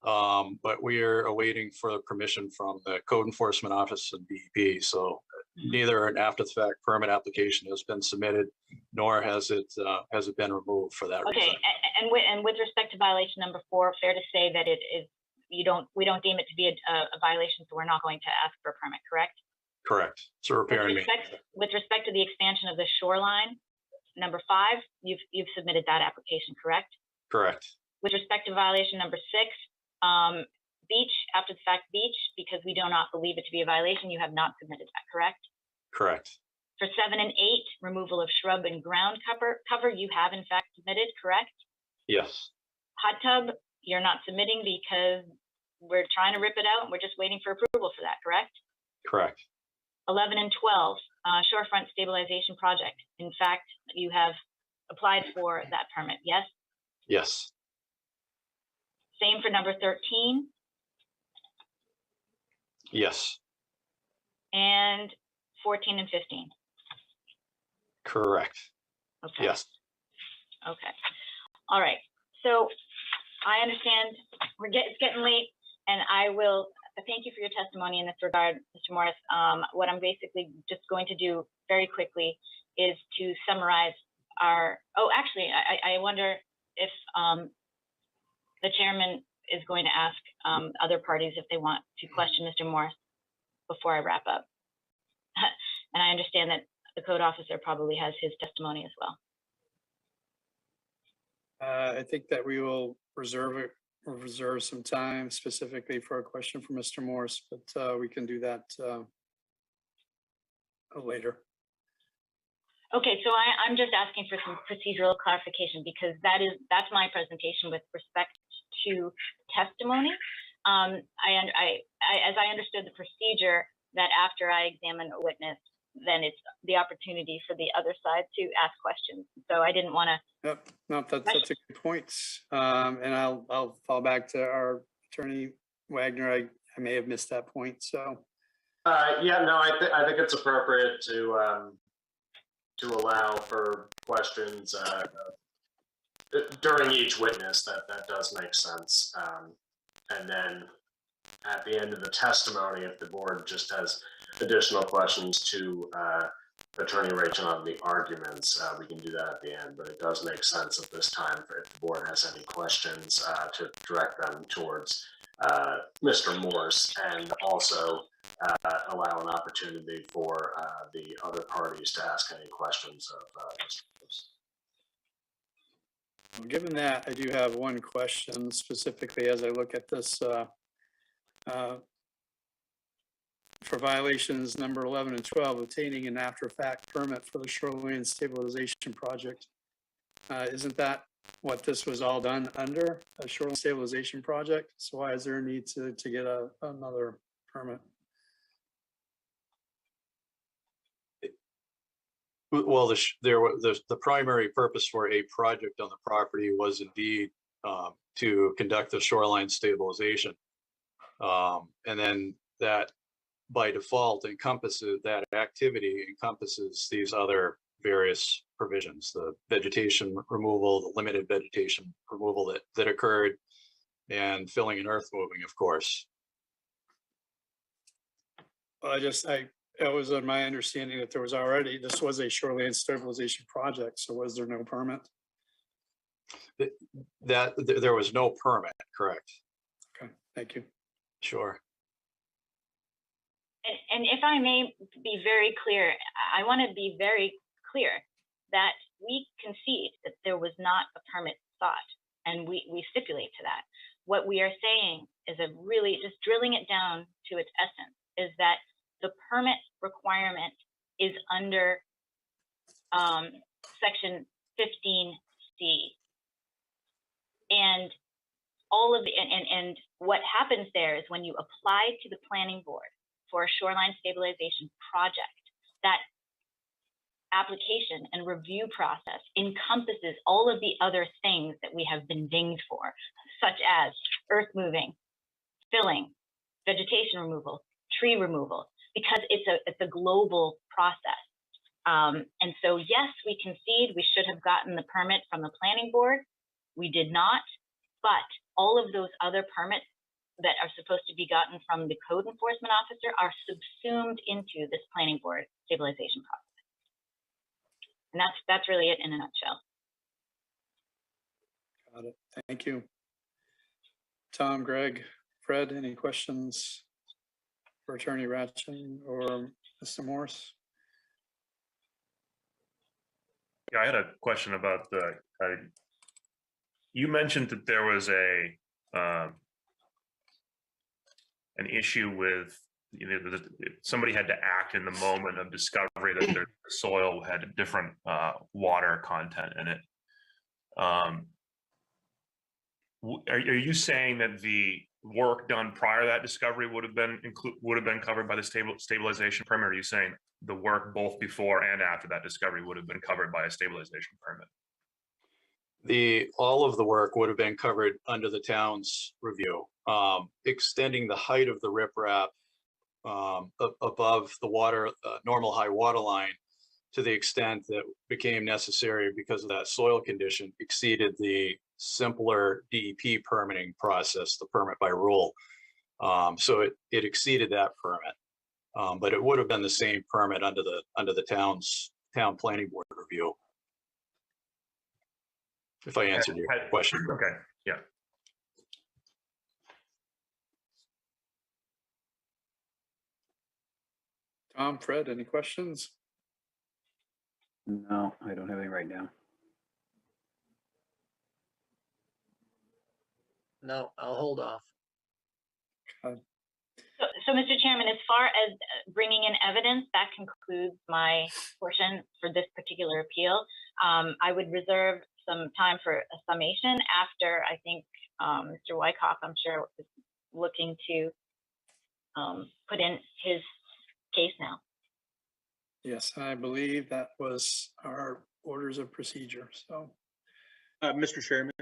But we are awaiting for permission from the code enforcement office and DEP. So neither an after the fact permit application has been submitted, nor has it been removed for that reason. Okay, and with respect to violation number 4, fair to say that it is we don't deem it to be a violation, so we're not going to ask for a permit, correct? Correct. So repair and maintenance. With respect to the expansion of the shoreline, number 5, you've submitted that application, correct? Correct. With respect to violation number 6, beach, after the fact beach, because we do not believe it to be a violation, you have not submitted that, correct? Correct. For 7 and 8, removal of shrub and ground cover, you have in fact submitted, correct? Yes. Hot tub, you're not submitting because we're trying to rip it out and we're just waiting for approval for that, correct? Correct. 11 and 12, shorefront stabilization project. In fact, you have applied for that permit, yes? Yes. Same for number 13. Yes. And 14 and 15. Correct. Okay. Yes. Okay. All right. So I understand it's getting late, and I will thank you for your testimony in this regard, Mr. Morris. What I'm basically just going to do very quickly is to summarize our, I wonder if the chairman is going to ask other parties if they want to question Mr. Morris before I wrap up. And I understand that the code officer probably has his testimony as well. I think that we will reserve some time specifically for a question from Mr. Morse, but we can do that later. Okay, so I'm just asking for some procedural clarification because that's my presentation with respect to testimony. As I understood the procedure, that after I examine a witness, then it's the opportunity for the other side to ask questions. So I didn't want to. Yep, no, that's a good point. And I'll fall back to our attorney Wagner. I may have missed that point. So. Yeah, no, I think it's appropriate to allow for questions during each witness. That does make sense. And then at the end of the testimony, if the board just has additional questions to Attorney Rachel on the arguments, we can do that at the end. But it does make sense at this time if the board has any questions to direct them towards Mr. Morse, and also allow an opportunity for the other parties to ask any questions of Mr. Morse. Well, given that, I do have one question specifically as I look at this for violations number 11 and 12, obtaining an after-fact permit for the Shoreline Stabilization project. Isn't that what this was all done under, a Shoreline Stabilization project? So why is there a need to get another permit? Well, the primary purpose for a project on the property was indeed to conduct the shoreline stabilization. And then that by default encompasses, that activity encompasses these other various provisions, the vegetation removal, the limited vegetation removal that occurred, and filling and earth moving, of course. Well, it was on my understanding that this was a shoreline stabilization project. So was there no permit? There was no permit, correct? Okay, thank you. Sure. And if I may be very clear, I want to be very clear that we concede that there was not a permit sought, and we stipulate to that. What we are saying is really just drilling it down to its essence is that the permit requirement is under section 15C. And and what happens there is when you apply to the planning board for a shoreline stabilization project, that application and review process encompasses all of the other things that we have been dinged for, such as earth moving, filling, vegetation removal, tree removal, because it's a global process. And so, yes, we concede we should have gotten the permit from the planning board. We did not, but all of those other permits that are supposed to be gotten from the code enforcement officer are subsumed into this planning board stabilization process. And that's really it in a nutshell. Got it. Thank you. Tom, Greg, Fred, any questions for Attorney Ratchin or Mr. Morse? Yeah, I had a question about you mentioned that there was an issue with, somebody had to act in the moment of discovery that their soil had a different water content in it. Are you saying that the work done prior to that discovery would have been covered by the stabilization permit? Or are you saying the work both before and after that discovery would have been covered by a stabilization permit? All of the work would have been covered under the town's review. Extending the height of the riprap above the water, normal high water line, to the extent that became necessary because of that soil condition, exceeded the simpler DEP permitting process, the permit by rule. So it exceeded that permit, but it would have been the same permit under the town planning board review. If I answered your question. Okay, yeah. Fred, any questions? No, I don't have any right now. No, I'll hold off. So, Mr. Chairman, as far as bringing in evidence, that concludes my portion for this particular appeal. I would reserve some time for a summation after I think Mr. Wyckoff, I'm sure, is looking to put in his case now. Yes, I believe that was our orders of procedure. So, Mr. Chairman,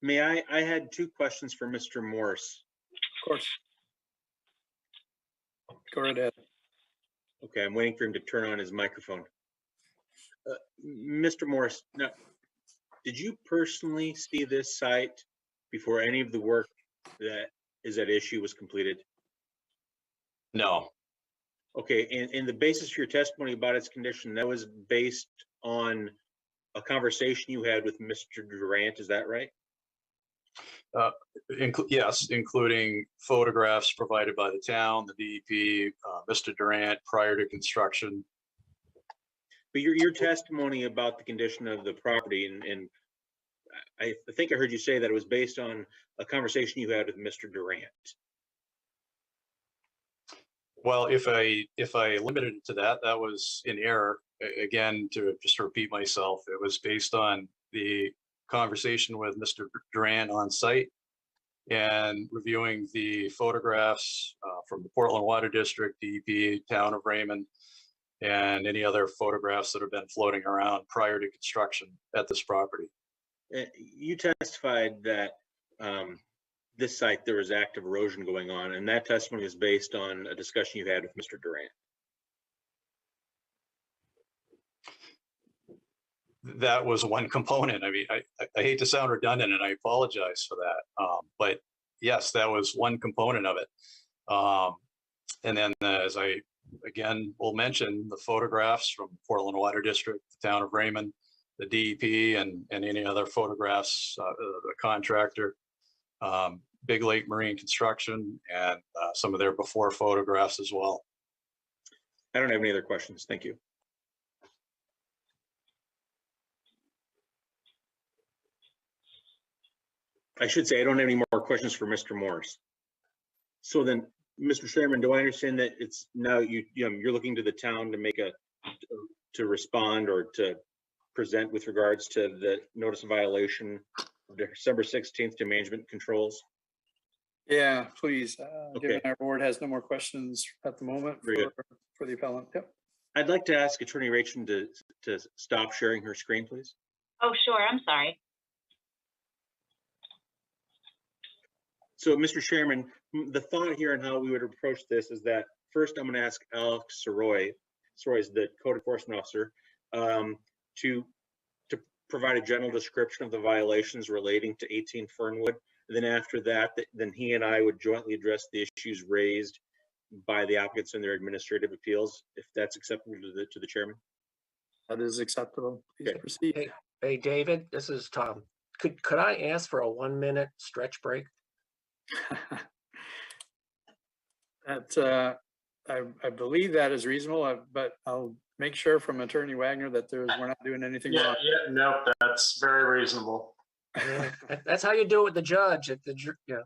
may I had two questions for Mr. Morse. of course. Go right ahead. Okay, I'm waiting for him to turn on his microphone. Mr. Morse, now, did you personally see this site before any of the work that is at issue was completed? No, Okay, and the basis for your testimony about its condition, that was based on a conversation you had with Mr. Durant, is that right? yes, including photographs provided by the town, the DEP, Mr. Durant prior to construction. But your testimony about the condition of the property, and I think I heard you say that it was based on a conversation you had with Mr. Durant. Well, if I limited it to that, that was in error. Again, to just repeat myself, it was based on the conversation with Mr. Durant on site and reviewing the photographs from the Portland Water District, DEP, Town of Raymond, and any other photographs that have been floating around prior to construction at this property. You testified that this site, there was active erosion going on, and that testimony is based on a discussion you had with Mr. Durant. That was one component. I mean, I hate to sound redundant, and I apologize for that. But yes, that was one component of it. And then as I, again, will mention the photographs from Portland Water District, the Town of Raymond, the DEP, and any other photographs, the contractor, Big Lake Marine Construction, and some of their before photographs as well. I don't have any other questions. Thank you. I should say I don't have any more questions for Mr. Morse. So then, Mr. Chairman, do I understand that it's now you're looking to the town to make to respond or to present with regards to the notice of violation of December 16th to management controls? Yeah, please. Okay. Given our board has no more questions at the moment for the appellant. Yep. I'd like to ask Attorney Rachel to stop sharing her screen, please. Oh, sure. I'm sorry. So, Mr. Chairman, the thought here and how we would approach this is that first I'm going to ask Alex Soroy is the code enforcement officer, to provide a general description of the violations relating to 18 Fernwood. And then after that, then he and I would jointly address the issues raised by the applicants in their administrative appeals, if that's acceptable to the chairman. That is acceptable. Please Okay. proceed. Hey, David, this is Tom. Could I ask for a 1-minute stretch break? That I believe that is reasonable, but I'll make sure from Attorney Wagner that we're not doing anything Yeah, wrong. yeah, no, that's very reasonable. That's how you do it with the judge at the yeah.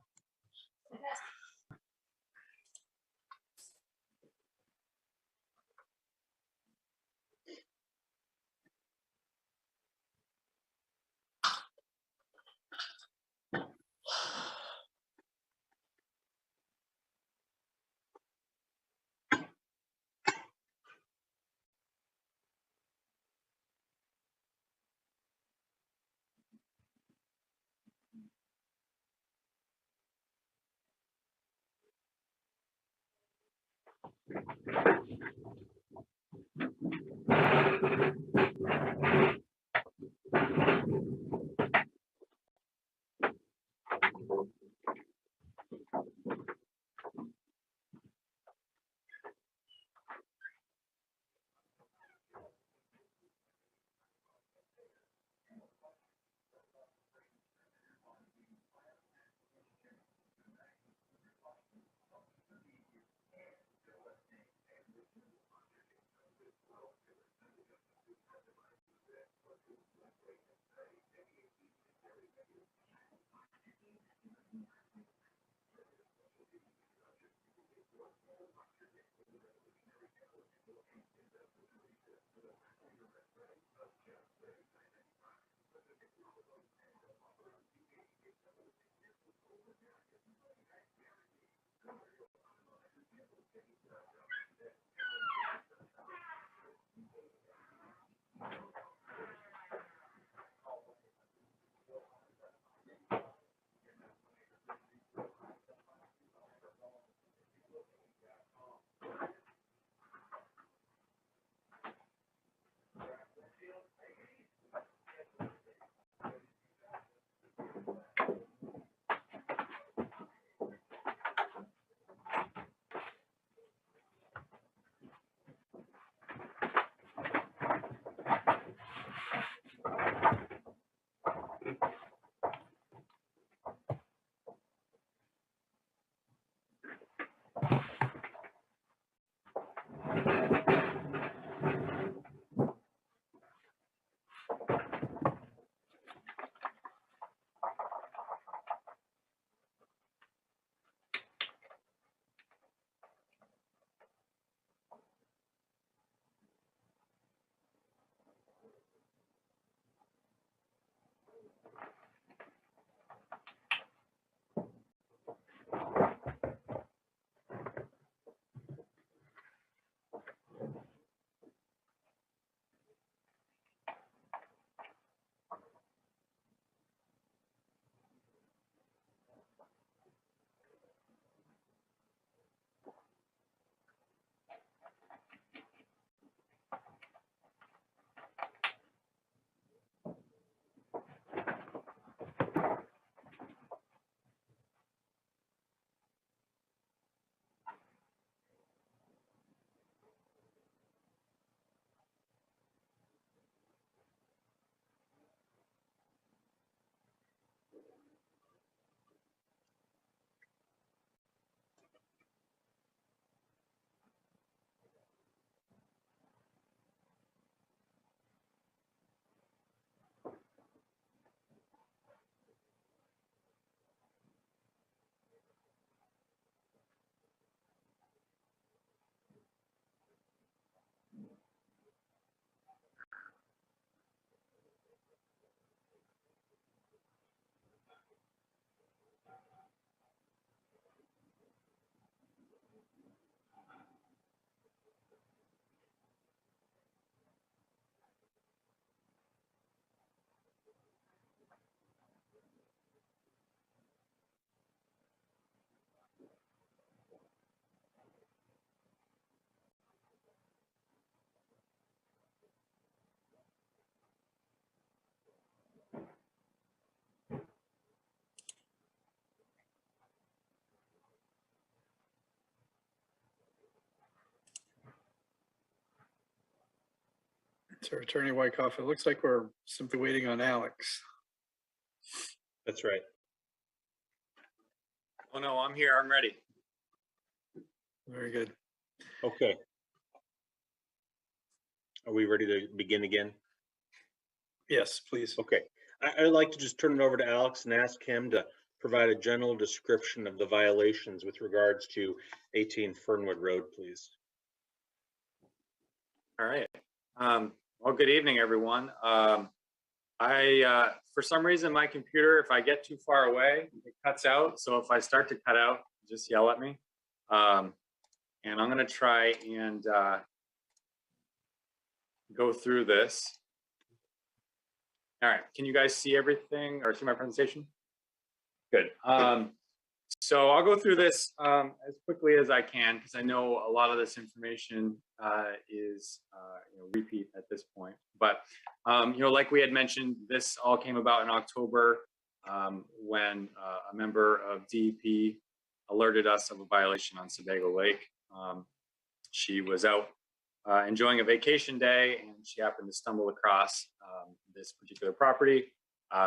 So Attorney Wyckoff, it looks like we're simply waiting on Alex. That's right. Oh, no, I'm here. I'm ready. Very good. Okay. Are we ready to begin again? Yes, please. Okay. I'd like to just turn it over to Alex and ask him to provide a general description of the violations with regards to 18 Fernwood Road, please. All right. Well, good evening, everyone. For some reason, my computer, if I get too far away, it cuts out. So if I start to cut out, just yell at me. And I'm going to try and go through this. All right. Can you guys see everything or see my presentation? Good. So I'll go through this as quickly as I can because I know a lot of this information is repeat at this point. But like we had mentioned, this all came about in October when a member of DEP alerted us of a violation on Sebago Lake. She was out enjoying a vacation day and she happened to stumble across this particular property.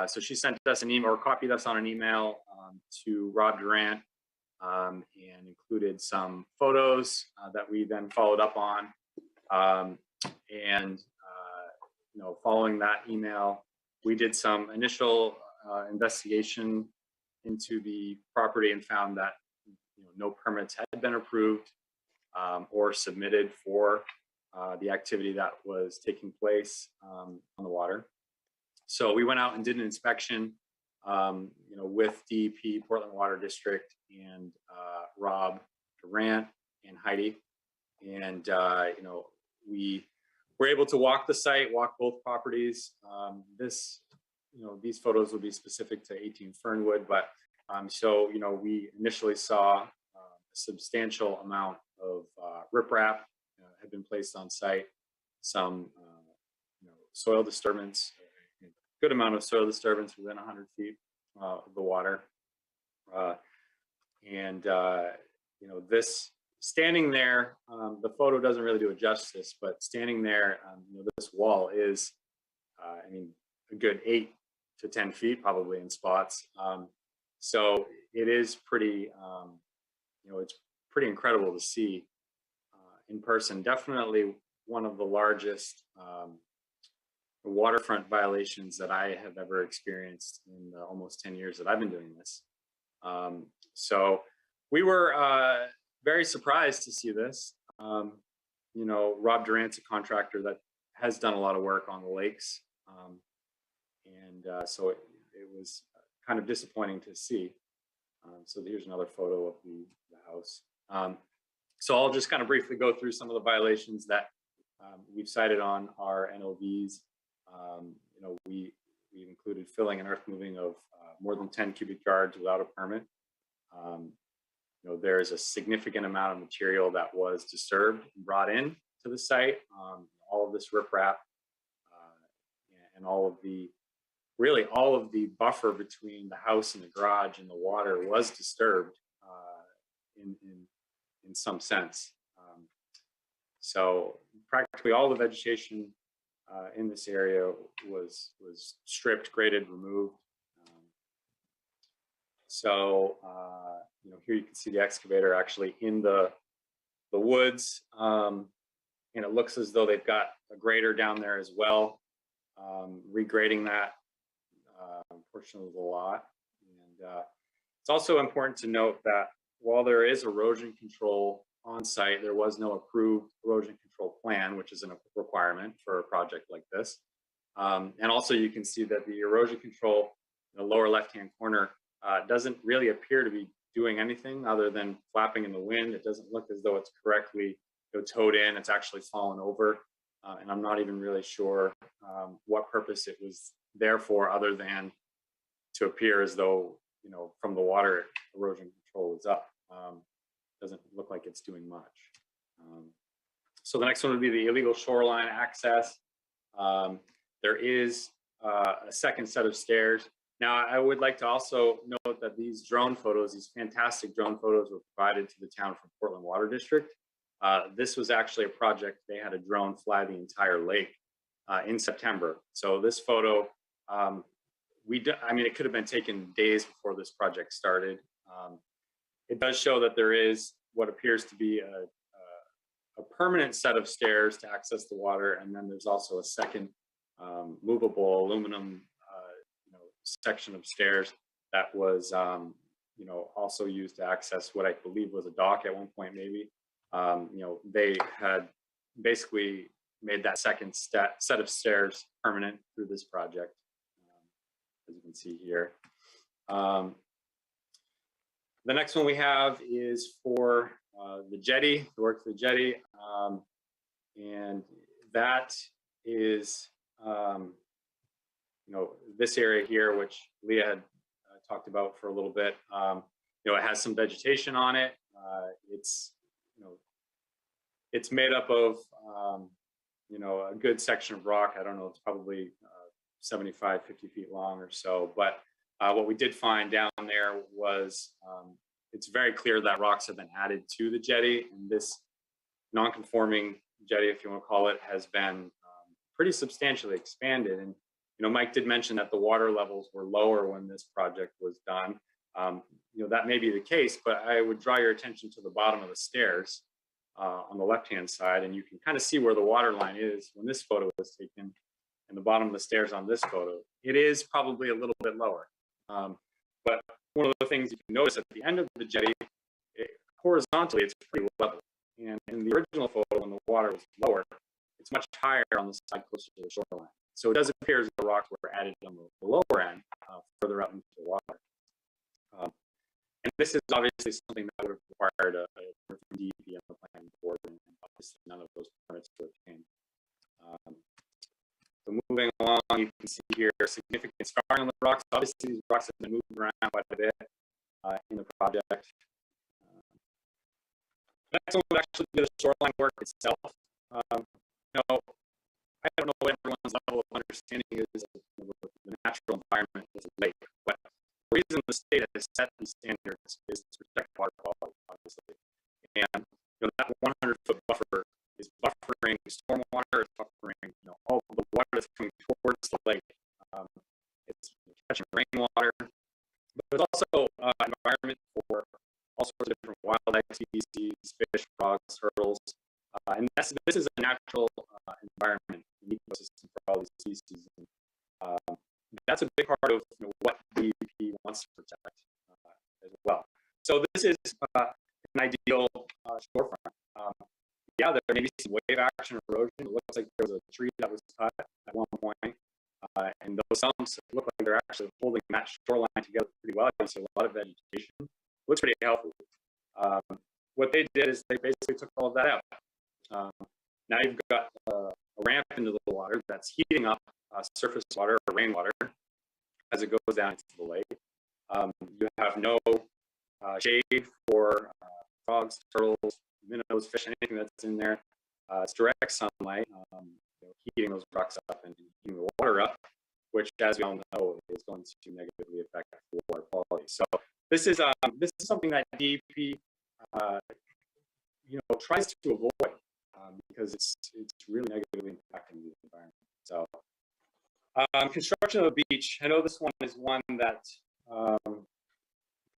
So she sent us an email or copied us on an email to Rob Durant and included some photos that we then followed up on. Following that email, we did some initial investigation into the property and found that no permits had been approved or submitted for the activity that was taking place on the water. So we went out and did an inspection, with DEP, Portland Water District, and Rob Durant and Heidi. And, we were able to walk the site, walk both properties. These photos will be specific to 18 Fernwood, but we initially saw a substantial amount of riprap had been placed on site, some soil disturbance, a good amount of soil disturbance within 100 feet of the water. This standing there, the photo doesn't really do it justice, but standing there, this wall is, a good 8 to 10 feet probably in spots. So it is pretty, it's pretty incredible to see in person. Definitely one of the largest waterfront violations that I have ever experienced in the almost 10 years that I've been doing this. So we were very surprised to see this. Rob Durant's a contractor that has done a lot of work on the lakes. So it was kind of disappointing to see. So here's another photo of the house. So I'll just kind of briefly go through some of the violations that we've cited on our NOVs. We've included filling and earth moving of more than 10 cubic yards without a permit. There is a significant amount of material that was disturbed and brought in to the site. All of this riprap and all of the buffer between the house and the garage and the water was disturbed in some sense. So practically all the vegetation in this area was stripped, graded, removed. Here you can see the excavator actually in the woods, and it looks as though they've got a grader down there as well, regrading that portion of the lot. And it's also important to note that while there is erosion control on site, there was no approved erosion control plan, which is a requirement for a project like this. And also you can see that the erosion control in the lower left-hand corner doesn't really appear to be doing anything other than flapping in the wind. It doesn't look as though it's correctly towed in. It's actually fallen over. And I'm not even really sure what purpose it was there for, other than to appear as though, from the water, erosion control is up. Doesn't look like it's doing much. So the next one would be the illegal shoreline access. There is a second set of stairs. Now, I would like to also note that these drone photos, these fantastic drone photos, were provided to the town from Portland Water District. This was actually a project. They had a drone fly the entire lake in September. So this photo, it could have been taken days before this project started. It does show that there is what appears to be a permanent set of stairs to access the water, and then there's also a second movable aluminum section of stairs that was also used to access what I believe was a dock at one point, maybe. They had basically made that second set of stairs permanent through this project, as you can see here. The next one we have is for the jetty, the work for the jetty. And that is, this area here, which Leah had talked about for a little bit. It has some vegetation on it. It's made up of, a good section of rock. I don't know, it's probably 75, 50 feet long or so. But what we did find down there was, it's very clear that rocks have been added to the jetty, and this non-conforming jetty, if you want to call it, has been pretty substantially expanded. And Mike did mention that the water levels were lower when this project was done. That may be the case, but I would draw your attention to the bottom of the stairs on the left-hand side, and you can kind of see where the water line is when this photo was taken, and the bottom of the stairs on this photo. It is probably a little bit lower. But one of the things you can notice at the end of the jetty, horizontally, it's pretty level. And in the original photo, when the water was lower, it's much higher on the side closer to the shoreline. So it does appear as though rocks were added on the lower end, further out into the water. And this is obviously something that would have required a from DEP on the planning board, and obviously none of those permits were obtained. So moving along, you can see here significant scarring on the rocks. Obviously, these rocks have been moved around quite a bit in the project. Next one would actually be the shoreline work itself. No, I don't know what everyone's level of understanding is of the natural environment of the lake, but the reason the state has set these standards is to protect water quality, obviously. And that 100-foot buffer is buffering stormwater, it's buffering all the water that's coming towards the lake. It's catching rainwater, but it's also an environment for all sorts of different wildlife species, fish, frogs, turtles. And this is a natural environment, an ecosystem for all these species. And, that's a big part of what DEP wants to protect as well. So this is an ideal shorefront. Yeah, there may be some wave action erosion. It looks like there was a tree that was cut at one point. And those stumps look like they're actually holding that shoreline together pretty well. You see a lot of vegetation. Looks pretty healthy. What they did is they basically took all of that out. Now you've got a ramp into the water that's heating up surface water or rainwater as it goes down into the lake. You have no shade for frogs, turtles, minnows, fish, anything that's in there. It's direct sunlight, heating those rocks up and heating the water up, which, as we all know, is going to negatively affect water quality. So this is something that DEP tries to avoid because it's really negatively impacting the environment. So construction of a beach. I know this one is one that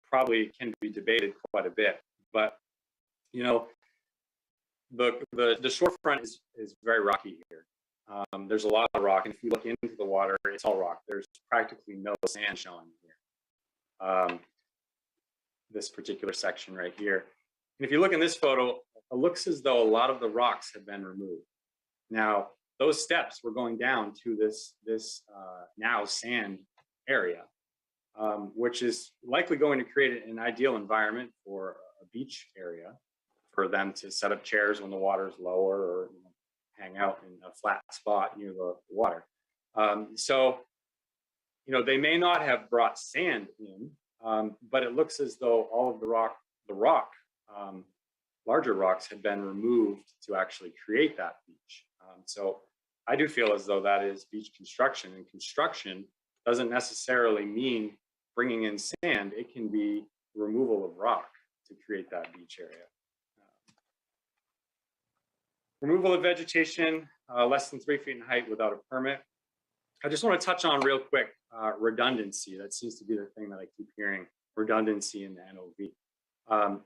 probably can be debated quite a bit, but the shorefront is very rocky here. There's a lot of rock, and if you look into the water, it's all rock. There's practically no sand showing here. This particular section right here. And if you look in this photo, it looks as though a lot of the rocks have been removed. Now, those steps were going down to this now sand area, which is likely going to create an ideal environment for a beach area for them to set up chairs when the water is lower, or hang out in a flat spot near the water. So, they may not have brought sand in, but it looks as though all of the larger rocks had been removed to actually create that beach. So I do feel as though that is beach construction, and construction doesn't necessarily mean bringing in sand. It can be removal of rock to create that beach area. Removal of vegetation less than 3 feet in height without a permit. I just want to touch on real quick redundancy. That seems to be the thing that I keep hearing, redundancy in the NOV.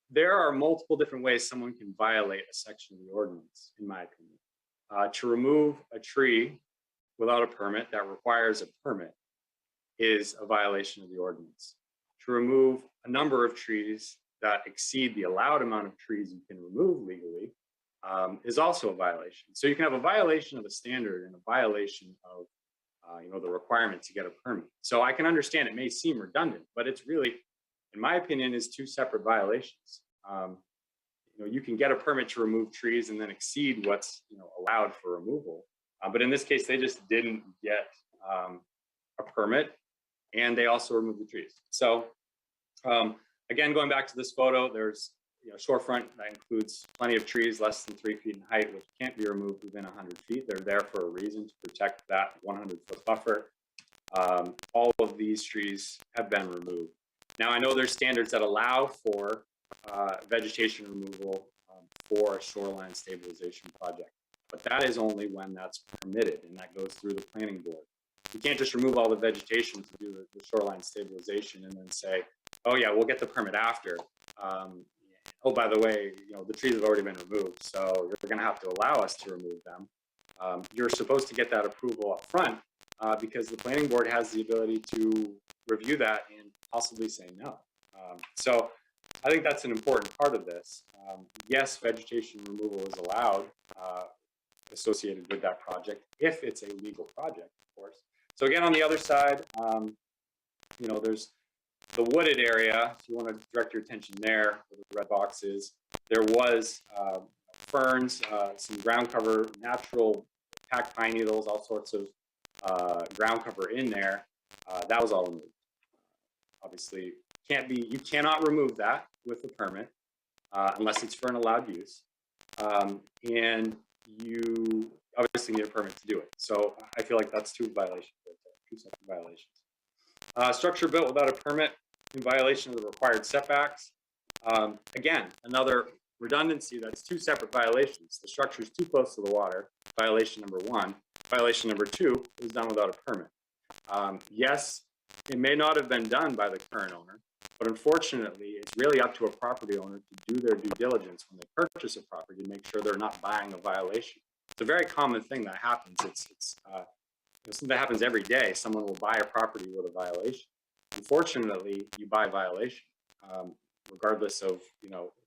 There are multiple different ways someone can violate a section of the ordinance, in my opinion. To remove a tree without a permit that requires a permit is a violation of the ordinance. To remove a number of trees that exceed the allowed amount of trees you can remove legally is also a violation. So you can have a violation of a standard and a violation of the requirement to get a permit. So I can understand it may seem redundant, but it's really, in my opinion, is two separate violations. You can get a permit to remove trees and then exceed what's allowed for removal. But in this case, they just didn't get a permit, and they also removed the trees. So again, going back to this photo, there's shorefront that includes plenty of trees less than 3 feet in height, which can't be removed within 100 feet. They're there for a reason, to protect that 100-foot buffer. All of these trees have been removed. Now, I know there's standards that allow for vegetation removal for a shoreline stabilization project, but that is only when that's permitted, and that goes through the planning board. You can't just remove all the vegetation to do the shoreline stabilization and then say, oh yeah, we'll get the permit after. Oh, by the way, the trees have already been removed, so you're going to have to allow us to remove them. You're supposed to get that approval up front because the planning board has the ability to review that and possibly say no. So I think that's an important part of this. Yes, vegetation removal is allowed associated with that project, if it's a legal project, of course. So again, on the other side, you know, there's the wooded area. If you want to direct your attention there, where the red box is, there was ferns, some ground cover, natural packed pine needles, all sorts of ground cover in there. That was all removed. Obviously, you cannot remove that with a permit unless it's for an allowed use. And you obviously need a permit to do it. So I feel like that's two violations, two separate violations. Structure built without a permit in violation of the required setbacks. Again, another redundancy, that's two separate violations. The structure is too close to the water, violation number one. Violation number two is done without a permit. Yes, it may not have been done by the current owner, but unfortunately, it's really up to a property owner to do their due diligence when they purchase a property to make sure they're not buying a violation. It's a very common thing that happens. It's something that happens every day. Someone will buy a property with a violation. Unfortunately, you buy a violation, regardless of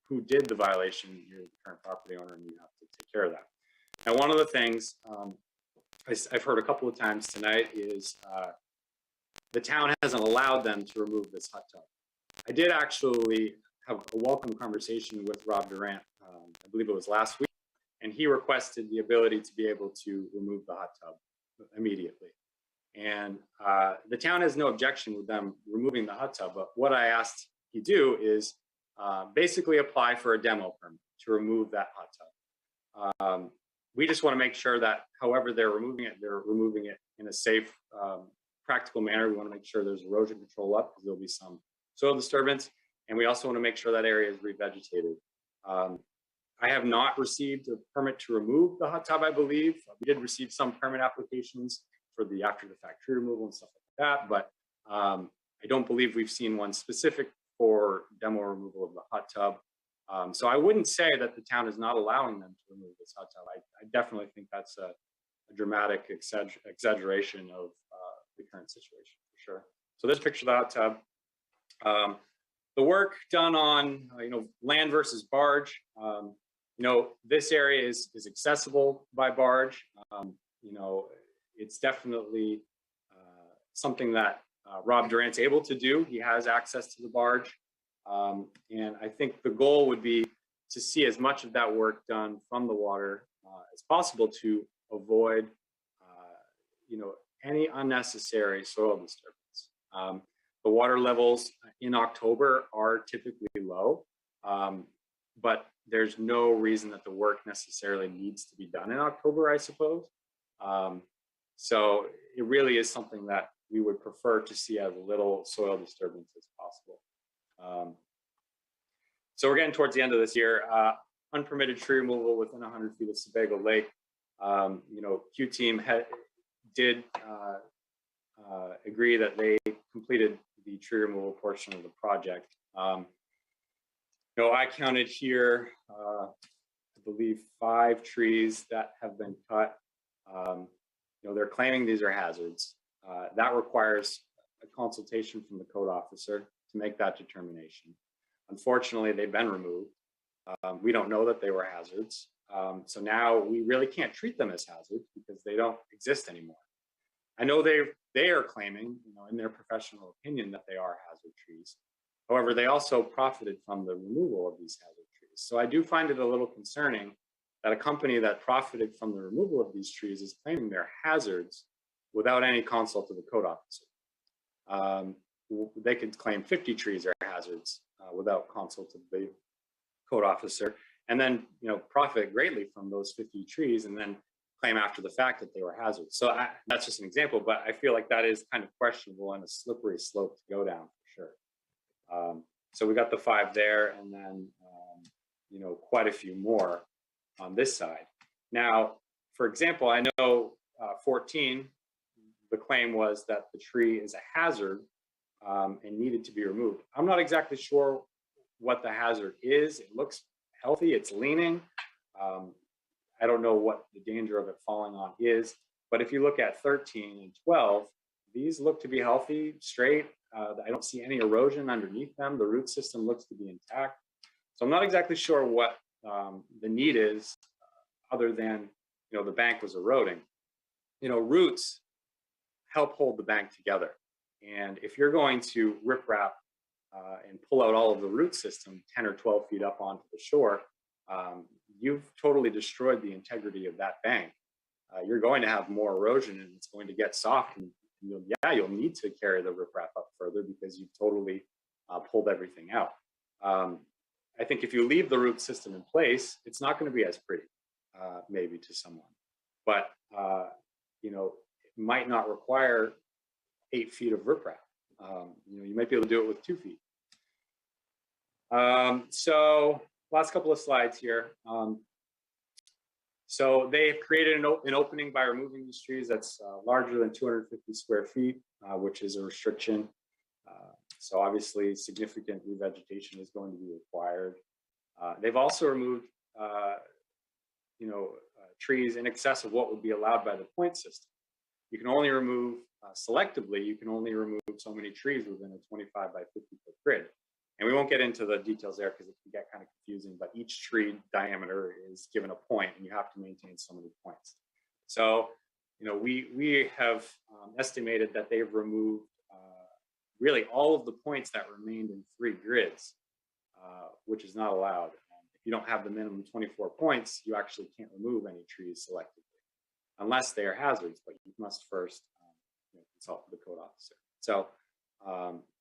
who did the violation. You're the current property owner, and you have to take care of that. Now, one of the things I've heard a couple of times tonight is the town hasn't allowed them to remove this hot tub. I did actually have a welcome conversation with Rob Durant, I believe it was last week, and he requested the ability to be able to remove the hot tub immediately. And the town has no objection with them removing the hot tub, but what I asked he do is basically apply for a demo permit to remove that hot tub. We just want to make sure that however they're removing it in a safe, practical manner. We want to make sure there's erosion control up because there'll be some soil disturbance. And we also want to make sure that area is revegetated. I have not received a permit to remove the hot tub, I believe. We did receive some permit applications for the after the fact tree removal and stuff like that, but I don't believe we've seen one specific for demo removal of the hot tub. So I wouldn't say that the town is not allowing them to remove this hot tub. I definitely think that's a dramatic exaggeration of the current situation, for sure. So this picture of the hot tub. The work done on land versus barge. This area is accessible by barge. It's definitely something that Rob Durant's able to do. He has access to the barge. And I think the goal would be to see as much of that work done from the water as possible to avoid, any unnecessary soil disturbance. The water levels in October are typically low, but there's no reason that the work necessarily needs to be done in October, I suppose. So it really is something that we would prefer to see as little soil disturbance as possible. So we're getting towards the end of this year. Unpermitted tree removal within 100 feet of Sebago Lake. Q team did agree that they completed the tree removal portion of the project. I counted here, I believe 5 trees that have been cut. They're claiming these are hazards. That requires a consultation from the code officer to make that determination. Unfortunately, they've been removed. We don't know that they were hazards. So now we really can't treat them as hazards because they don't exist anymore. I know they are claiming, in their professional opinion, that they are hazard trees. However, they also profited from the removal of these hazard trees. So I do find it a little concerning that a company that profited from the removal of these trees is claiming they're hazards without any consult to the code officer. They could claim 50 trees are hazards without consult of the code officer, and then profit greatly from those 50 trees, and then claim after the fact that they were hazards. So that's just an example, but I feel like that is kind of questionable and a slippery slope to go down for sure. So we got the 5 there, and then quite a few more on this side. Now, for example, I know 14, the claim was that the tree is a hazard and needed to be removed. I'm not exactly sure what the hazard is. It looks healthy, it's leaning. I don't know what the danger of it falling on is, but if you look at 13 and 12, these look to be healthy, straight. I don't see any erosion underneath them. The root system looks to be intact. So I'm not exactly sure what the need is other than the bank was eroding. Roots help hold the bank together. And if you're going to riprap and pull out all of the root system 10 or 12 feet up onto the shore, you've totally destroyed the integrity of that bank. You're going to have more erosion, and it's going to get soft, and you'll need to carry the riprap up further because you've totally pulled everything out. I think if you leave the root system in place, it's not going to be as pretty, maybe to someone, but it might not require 8 feet of riprap. You might be able to do it with 2 feet. So last couple of slides here. So they've created an opening by removing these trees that's larger than 250 square feet, which is a restriction. So obviously significant revegetation is going to be required. They've also removed, trees in excess of what would be allowed by the point system. You can only remove, selectively, you can only remove so many trees within a 25 by 50 foot grid. And we won't get into the details there because it can get kind of confusing, but each tree diameter is given a point and you have to maintain so many points. So, we have estimated that they've removed really all of the points that remained in 3 grids, which is not allowed. If you don't have the minimum 24 points, you actually can't remove any trees selectively, unless they are hazards, but you must first consult with the code officer. So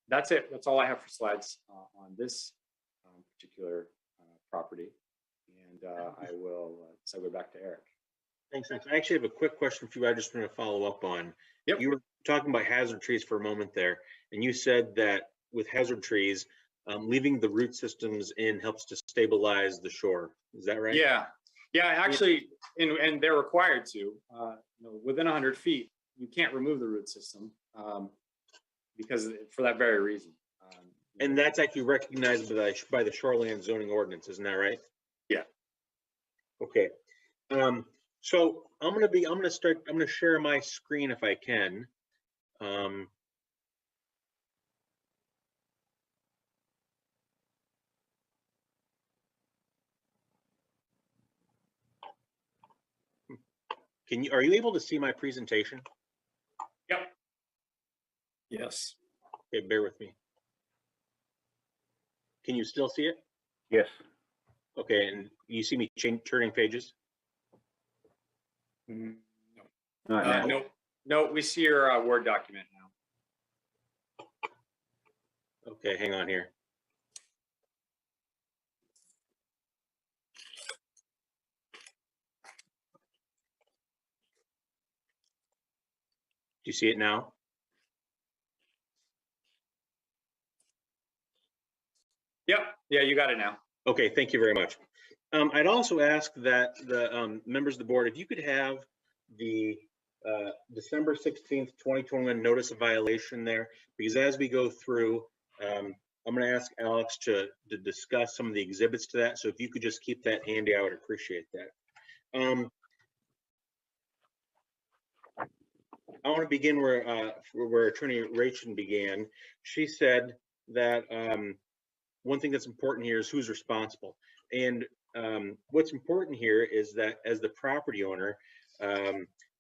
that's it. That's all I have for slides on this particular property. And I will segue back to Eric. Thanks. I actually have a quick question for you. I just want to follow up on. Yep. You were talking about hazard trees for a moment there, and you said that with hazard trees, leaving the root systems in helps to stabilize the shore. Is that right? Yeah. Actually, and they're required to. Within 100 feet, you can't remove the root system because for that very reason. And that's actually recognized by the Shoreline zoning ordinance, isn't that right? Yeah. Okay. So I'm gonna share my screen if I can. Are you able to see my presentation? Yep. Yes. Okay, bear with me. Can you still see it? Yes. Okay, and you see me turning pages? No. Not now. No, we see your Word document now. Okay, hang on here. Do you see it now? Yep. Yeah, you got it now. Okay, thank you very much. I'd also ask that the members of the board, if you could have the December 16th, 2021 notice of violation there, because as we go through, I'm going to ask Alex to discuss some of the exhibits to that. So if you could just keep that handy, I would appreciate that. I want to begin where Attorney Rachel began. She said that one thing that's important here is who's responsible. And what's important here is that as the property owner,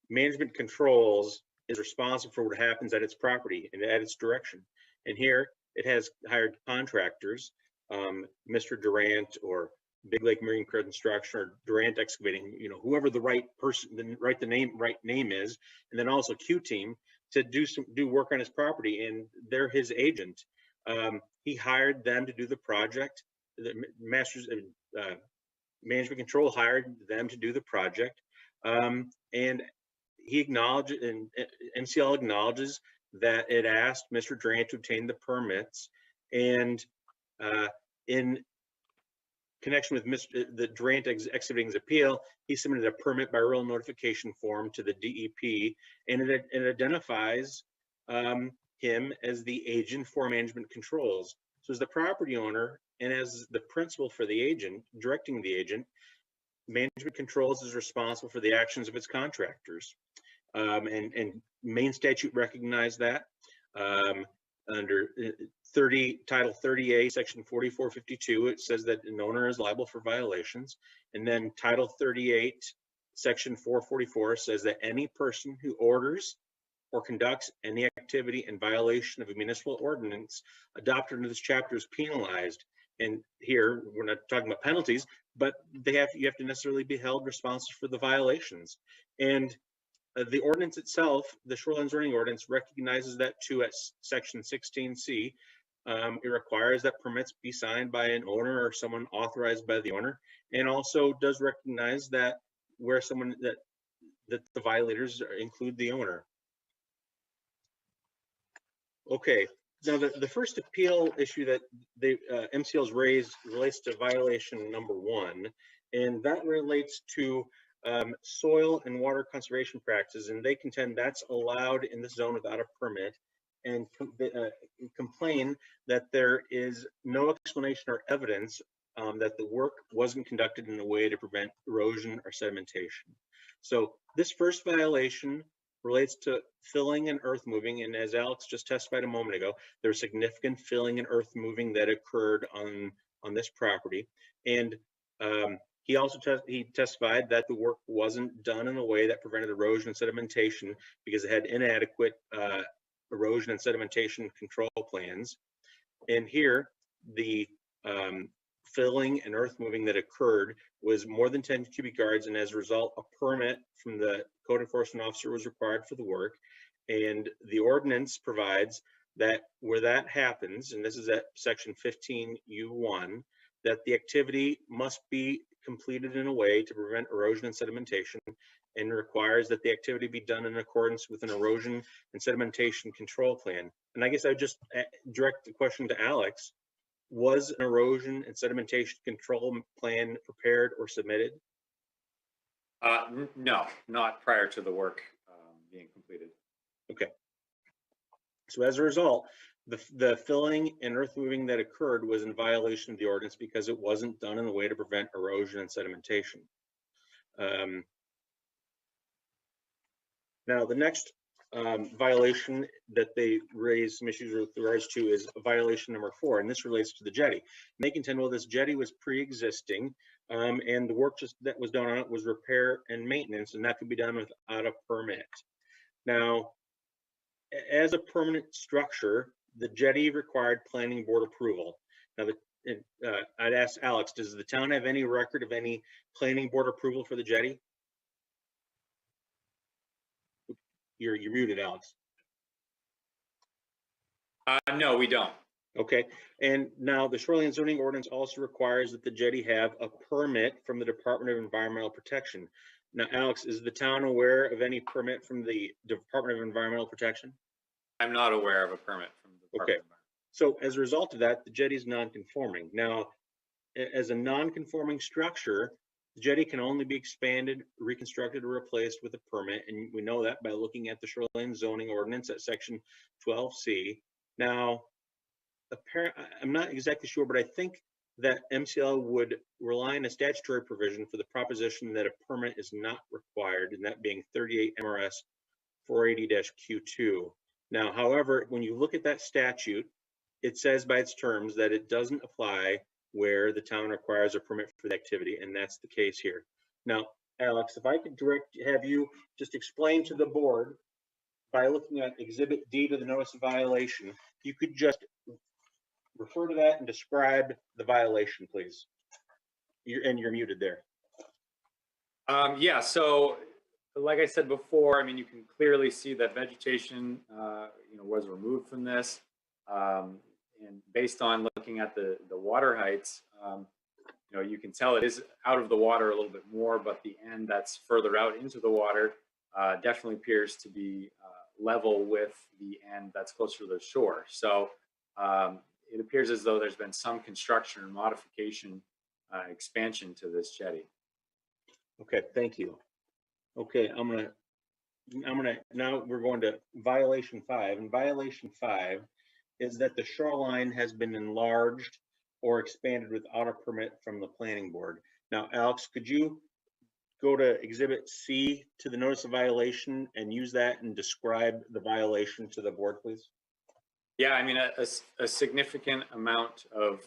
management controls is responsible for what happens at its property and at its direction. And here it has hired contractors, Mr. Durant or Big Lake Marine Construction or Durant Excavating, whoever the right person, the right name is, and then also Q Team to do work on his property, and they're his agent. He hired them to do the project. The management control hired them to do the project, and he acknowledged, and MCL acknowledges that it asked Mr. Durant to obtain the permits, and in connection with the Durant Excavating's appeal, he submitted a permit by oral notification form to the DEP, and it identifies him as the agent for management controls. So as the property owner and as the principal for the agent, directing the agent, management controls is responsible for the actions of its contractors. And Maine statute recognized that under Title 30A, Section 4452, it says that an owner is liable for violations. And then Title 38, section 444 says that any person who orders or conducts any activity in violation of a municipal ordinance adopted under this chapter is penalized. And here, we're not talking about penalties, but you have to necessarily be held responsible for the violations. And the ordinance itself, the Shoreline zoning ordinance, recognizes that too at section 16C. It requires that permits be signed by an owner or someone authorized by the owner, and also does recognize that where someone that the violators include the owner. Okay, now the first appeal issue that the MCL's raised relates to violation number 1, and that relates to soil and water conservation practices, and they contend that's allowed in this zone without a permit, and complain that there is no explanation or evidence that the work wasn't conducted in a way to prevent erosion or sedimentation. So this first violation relates to filling and earth moving, and as Alex just testified a moment ago, there's significant filling and earth moving that occurred on this property, and he also testified that the work wasn't done in a way that prevented erosion and sedimentation because it had inadequate erosion and sedimentation control plans. And here, the filling and earth moving that occurred was more than 10 cubic yards, and as a result, a permit from the code enforcement officer was required for the work. And the ordinance provides that where that happens, and this is at section 15U1, that the activity must be completed in a way to prevent erosion and sedimentation, and requires that the activity be done in accordance with an erosion and sedimentation control plan. And I guess I would just direct the question to Alex. Was an erosion and sedimentation control plan prepared or submitted? No, not prior to the work being completed. Okay. So as a result, the filling and earth moving that occurred was in violation of the ordinance because it wasn't done in a way to prevent erosion and sedimentation. Now, the next violation that they raised some issues with regards to is violation number 4, and this relates to the jetty. And they contend, well, this jetty was pre-existing, and the work that was done on it was repair and maintenance, and that could be done without a permit. Now, as a permanent structure, the jetty required planning board approval. Now, I'd ask Alex, does the town have any record of any planning board approval for the jetty? You're muted, Alex. No, we don't. Okay, and now the Shoreline zoning ordinance also requires that the jetty have a permit from the Department of Environmental Protection. Now, Alex, is the town aware of any permit from the Department of Environmental Protection? I'm not aware of a permit from the Department of Environmental. So as a result of that, the jetty is non-conforming. Now, as a non-conforming structure, the jetty can only be expanded, reconstructed, or replaced with a permit, and we know that by looking at the Shoreline zoning ordinance at section 12C. Now, I'm not exactly sure, but I think that MCL would rely on a statutory provision for the proposition that a permit is not required, and that being 38 MRS 480-Q2. Now, however, when you look at that statute, it says by its terms that it doesn't apply where the town requires a permit for the activity, and that's the case here. Now, Alex, if I could have you just explain to the board by looking at Exhibit D to the notice of violation, you could just refer to that and describe the violation, please. You're muted there. Yeah, so like I said before, I mean, you can clearly see that vegetation, was removed from this. And based on looking at the water heights, you can tell it is out of the water a little bit more, but the end that's further out into the water definitely appears to be level with the end that's closer to the shore. So it appears as though there's been some construction or modification, expansion to this jetty. Okay, thank you. Okay, now we're going to violation 5, and violation 5 is that the shoreline has been enlarged or expanded without a permit from the planning board. Now, Alex, could you go to Exhibit C to the notice of violation and use that and describe the violation to the board, please? Yeah, I mean, a significant amount of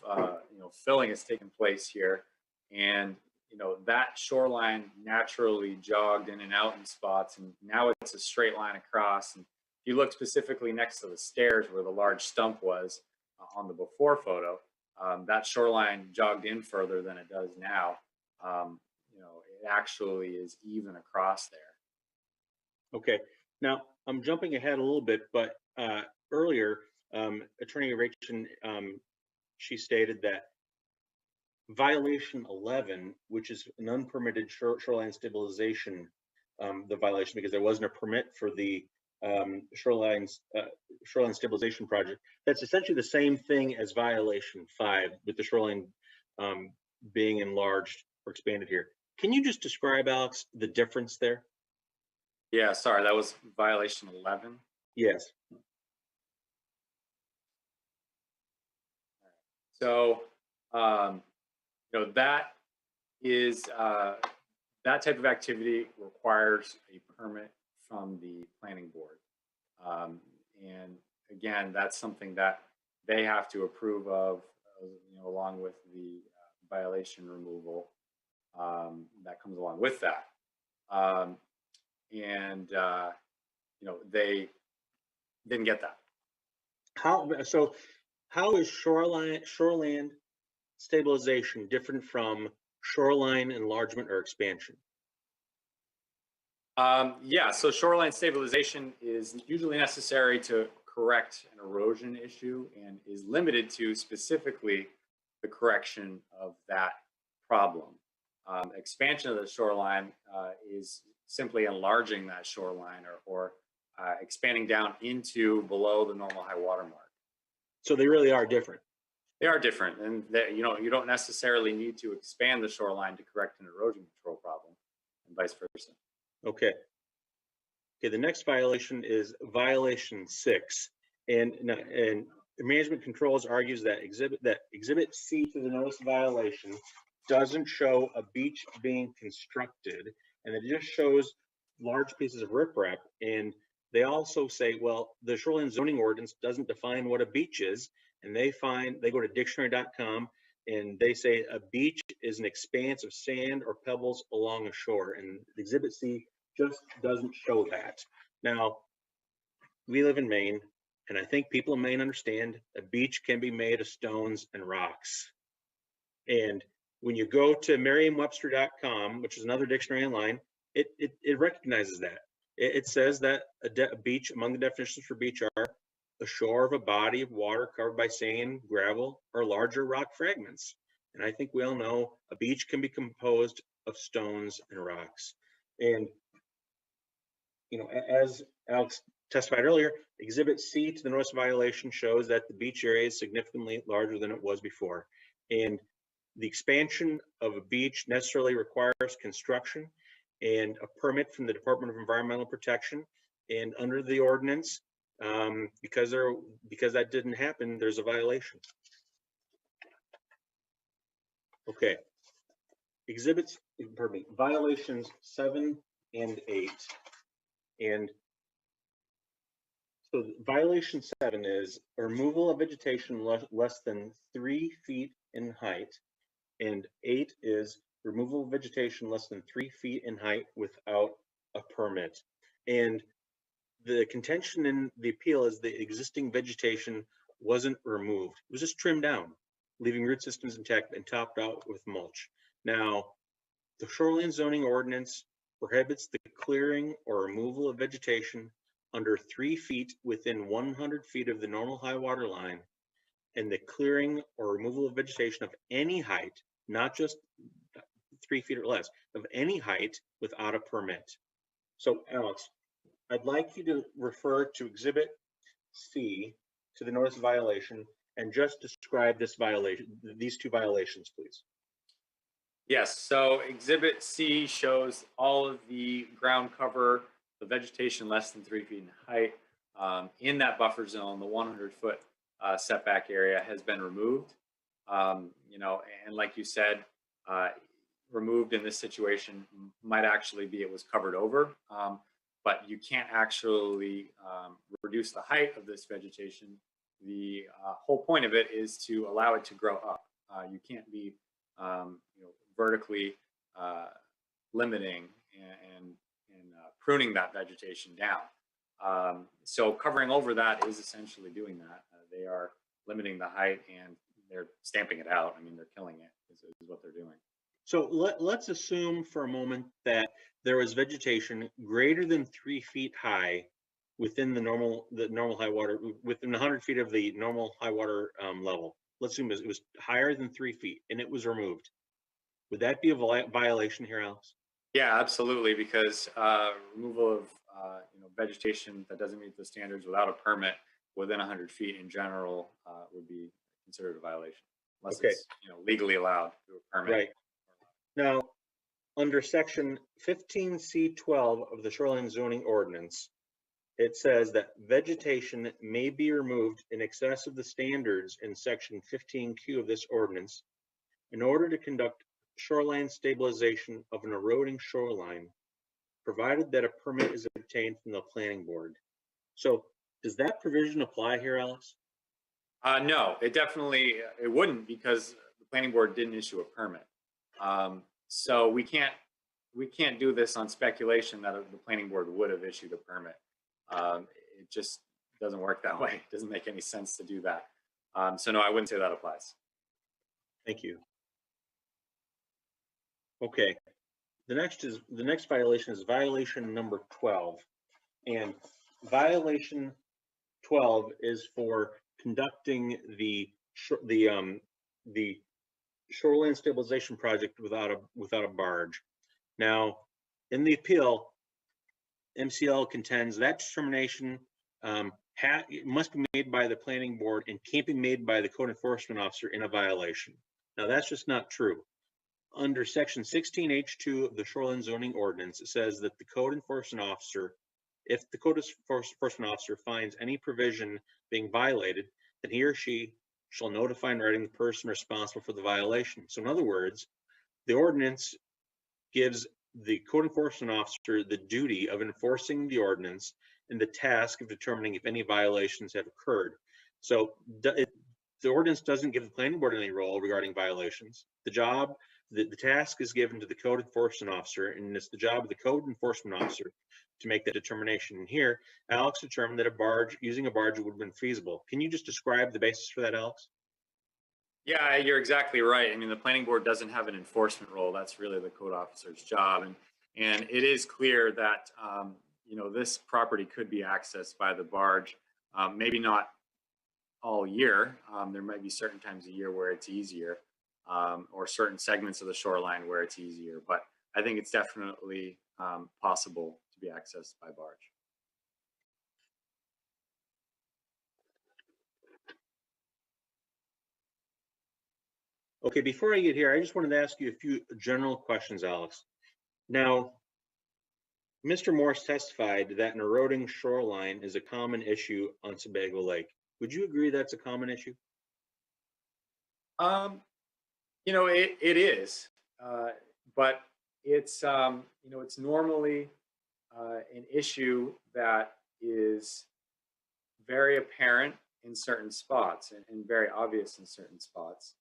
filling has taken place here, and you know, that shoreline naturally jogged in and out in spots, and now it's a straight line across. And if you look specifically next to the stairs where the large stump was on the before photo, that shoreline jogged in further than it does now. You know, it actually is even across there. Okay, now I'm jumping ahead a little bit, but earlier, Attorney Rachel, she stated that violation 11, which is an unpermitted shoreline stabilization, the violation because there wasn't a permit for the shoreline stabilization project. That's essentially the same thing as violation 5, with the shoreline being enlarged or expanded here. Can you just describe, Alex, the difference there? Yeah, sorry, that was violation 11. Yes. So, you know, that is that type of activity requires a permit from the planning board, and again, that's something that they have to approve of, you know, along with the violation removal that comes along with that. And you know, they didn't get that. How is shoreline stabilization different from shoreline enlargement or expansion? Yeah, so shoreline stabilization is usually necessary to correct an erosion issue and is limited to specifically the correction of that problem. Expansion of the shoreline is simply enlarging that shoreline or expanding down into below the normal high water mark. So they really are different. They are different, and that, you know, you don't necessarily need to expand the shoreline to correct an erosion control problem, and vice versa. Okay. Okay. The next violation is violation 6, and management controls argues that exhibit C to the notice of violation doesn't show a beach being constructed, and it just shows large pieces of riprap. And they also say, well, the shoreline zoning ordinance doesn't define what a beach is, and they go to dictionary.com and they say a beach is an expanse of sand or pebbles along a shore, and exhibit C just doesn't show that. Now, we live in Maine, and I think people in Maine understand a beach can be made of stones and rocks. And when you go to merriam-webster.com, which is another dictionary online, it recognizes that. It says that a beach, among the definitions for beach, are the shore of a body of water covered by sand, gravel, or larger rock fragments. And I think we all know a beach can be composed of stones and rocks. And, you know, as Alex testified earlier, exhibit C to the notice of violation shows that the beach area is significantly larger than it was before. And the expansion of a beach necessarily requires construction and a permit from the Department of Environmental Protection. And under the ordinance, because that didn't happen, there's a violation. Okay. Violations 7 and 8. And so violation 7 is a removal of vegetation less than 3 feet in height, and 8 is removal of vegetation less than 3 feet in height without a permit. And the contention in the appeal is the existing vegetation wasn't removed. It was just trimmed down, leaving root systems intact and topped out with mulch. Now, the shoreline zoning ordinance prohibits the clearing or removal of vegetation under 3 feet within 100 feet of the normal high water line, and the clearing or removal of vegetation of any height, not just 3 feet or less, of any height without a permit. So, Alex, I'd like you to refer to exhibit C to the notice of violation and just describe this violation, these two violations, please. Yes, so exhibit C shows all of the ground cover, the vegetation less than 3 feet in height in that buffer zone. The 100-foot setback area has been removed. You know, and like you said, removed in this situation might actually be it was covered over, but you can't actually reduce the height of this vegetation. The whole point of it is to allow it to grow up. You can't be, you know, vertically limiting and pruning that vegetation down. So covering over that is essentially doing that. They are limiting the height and they're stamping it out. I mean, they're killing it is what they're doing. So let's assume for a moment that there was vegetation greater than 3 feet high within the normal high water, within 100 feet of the normal high water level. Let's assume it was higher than 3 feet and it was removed. Would that be a violation here, Alex? Yeah, absolutely, because removal of vegetation that doesn't meet the standards without a permit within 100 feet in general would be considered a violation, unless it's legally allowed through a permit. Right. Now, under section 15C12 of the Shoreline zoning ordinance, it says that vegetation may be removed in excess of the standards in section 15Q of this ordinance in order to conduct shoreline stabilization of an eroding shoreline, provided that a permit is obtained from the planning board. So does that provision apply here, Alex? No, it wouldn't, because the planning board didn't issue a permit. So we can't do this on speculation that the planning board would have issued a permit. It just doesn't work that way. It doesn't make any sense to do that. So no, I wouldn't say that applies. Thank you. Okay. The next violation is violation number 12, and violation 12 is for conducting the shoreline stabilization project without a barge. Now, in the appeal, MCL contends that determination must be made by the planning board and can't be made by the code enforcement officer in a violation. Now, that's just not true. Under section 16H2 of the Shoreline zoning ordinance, it says that the code enforcement officer, if the code enforcement officer finds any provision being violated, then he or she shall notify in writing the person responsible for the violation. So in other words, the ordinance gives the code enforcement officer the duty of enforcing the ordinance and the task of determining if any violations have occurred. So the ordinance doesn't give the planning board any role regarding violations. The task is given to the code enforcement officer, and it's the job of the code enforcement officer to make that determination. And here, Alex determined that using a barge would have been feasible. Can you just describe the basis for that, Alex? Yeah, you're exactly right. I mean, the planning board doesn't have an enforcement role. That's really the code officer's job. And it is clear that, this property could be accessed by the barge, maybe not all year. There might be certain times a year where it's easier, or certain segments of the shoreline where it's easier. But I think it's definitely possible to be accessed by barge. Okay, before I get here, I just wanted to ask you a few general questions, Alex. Now, Mr. Morse testified that an eroding shoreline is a common issue on Sebago Lake. Would you agree that's a common issue? It is, but it's it's normally an issue that is very apparent in certain spots and very obvious in certain spots.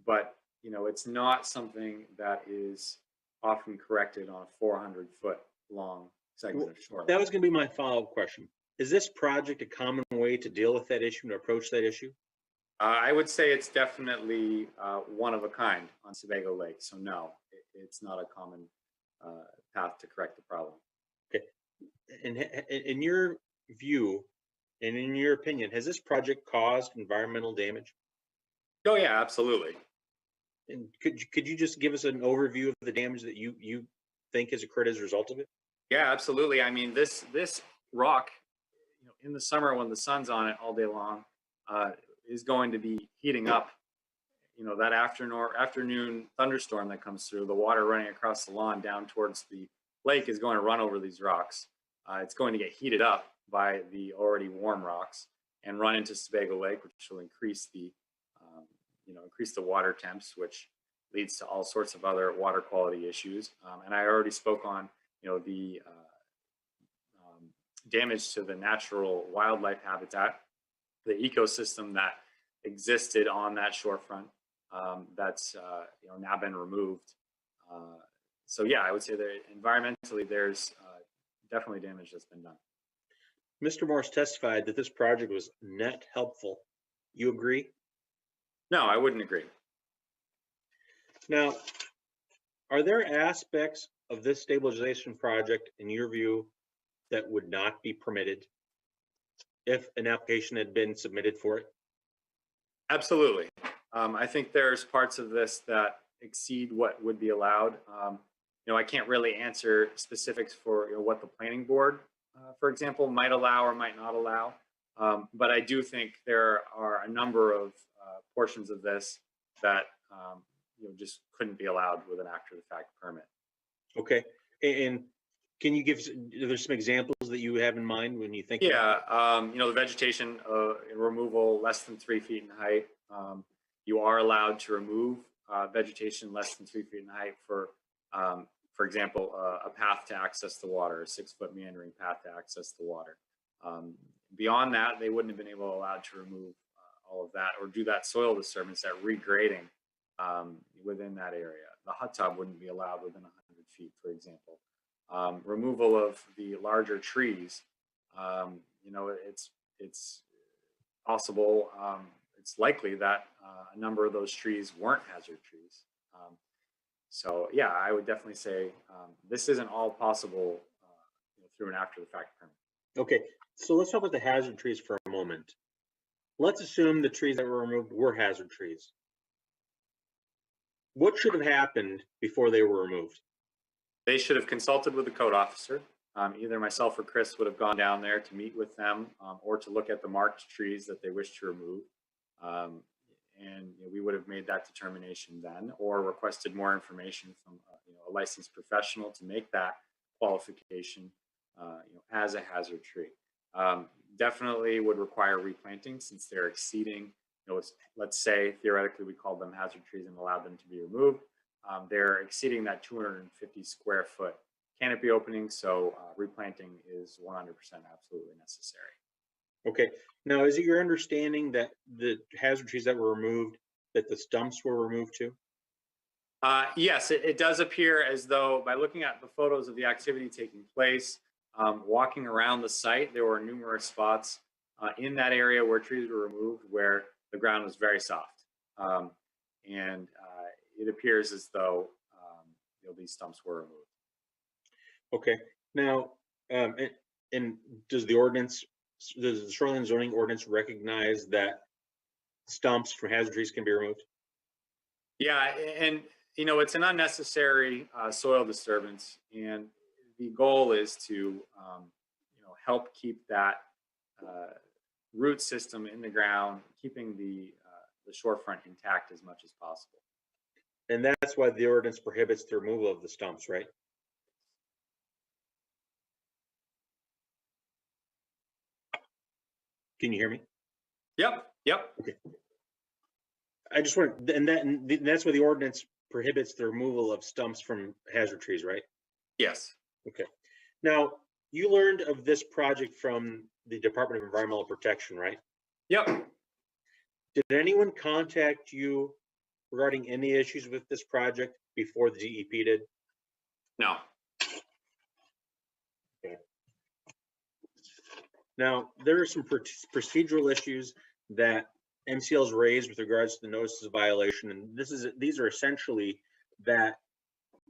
But it's not something that is often corrected on a 400-foot long segment of shoreline. That was going to be my follow-up question. Is this project a common way to deal with that issue and approach that issue? I would say it's definitely one of a kind on Sebago Lake. So no, it's not a common path to correct the problem. Okay. And in your view, and in your opinion, has this project caused environmental damage? Oh yeah, absolutely. And could you just give us an overview of the damage that you think has occurred as a result of it? Yeah, absolutely. I mean, this rock, in the summer when the sun's on it all day long, is going to be heating up. That afternoon thunderstorm that comes through, the water running across the lawn down towards the lake is going to run over these rocks. It's going to get heated up by the already warm rocks and run into Sebago Lake, which will increase the water temps, which leads to all sorts of other water quality issues. And I already spoke on, the damage to the natural wildlife habitat, the ecosystem that existed on that shorefront. that's now been removed. So yeah, I would say that environmentally, there's definitely damage that's been done. Mr. Morse testified that this project was net helpful. You agree? No, I wouldn't agree. Now, are there aspects of this stabilization project, in your view, that would not be permitted if an application had been submitted for it? Absolutely. I think there's parts of this that exceed what would be allowed. I can't really answer specifics for what the planning board, for example, might allow or might not allow. But I do think there are a number of portions of this that just couldn't be allowed with an after-the-fact permit. Okay, and can you give? There's some examples that you have in mind when you think. Yeah, the vegetation removal less than 3 feet in height. You are allowed to remove vegetation less than 3 feet in height for example, a path to access the water, a 6-foot meandering path to access the water. Beyond that, they wouldn't have been allowed to remove all of that or do that soil disturbance, that regrading within that area. The hot tub wouldn't be allowed within 100 feet, for example. Removal of the larger trees, it's possible, it's likely that a number of those trees weren't hazard trees. So yeah, I would definitely say this isn't all possible through an after-the-fact permit. Okay, so let's talk about the hazard trees for a moment. Let's assume the trees that were removed were hazard trees. What should have happened before they were removed? They should have consulted with the code officer. Either myself or Chris would have gone down there to meet with them or to look at the marked trees that they wish to remove. And we would have made that determination then, or requested more information from a licensed professional to make that qualification as a hazard tree. Definitely would require replanting since they're exceeding, let's say theoretically we called them hazard trees and allowed them to be removed. They're exceeding that 250 square foot canopy opening, so replanting is 100% absolutely necessary. Okay, now is it your understanding that the hazard trees that were removed, that the stumps were removed too? Yes, it does appear as though by looking at the photos of the activity taking place, walking around the site, there were numerous spots in that area where trees were removed where the ground was very soft. And it appears as though these stumps were removed. Okay, now, and does the Shoreline zoning ordinance recognize that stumps from hazard trees can be removed? Yeah, and it's an unnecessary soil disturbance, and the goal is to help keep that root system in the ground, keeping the shorefront intact as much as possible. And that's why the ordinance prohibits the removal of the stumps, right? Can you hear me? Yep. Okay. I just want, and that's why the ordinance prohibits the removal of stumps from hazard trees, right? Yes. Okay. Now, you learned of this project from the Department of Environmental Protection, right? Yep. Did anyone contact you regarding any issues with this project before the DEP did? No. Okay. Now, there are some procedural issues that MCL's raised with regards to the notices of violation, and these are essentially that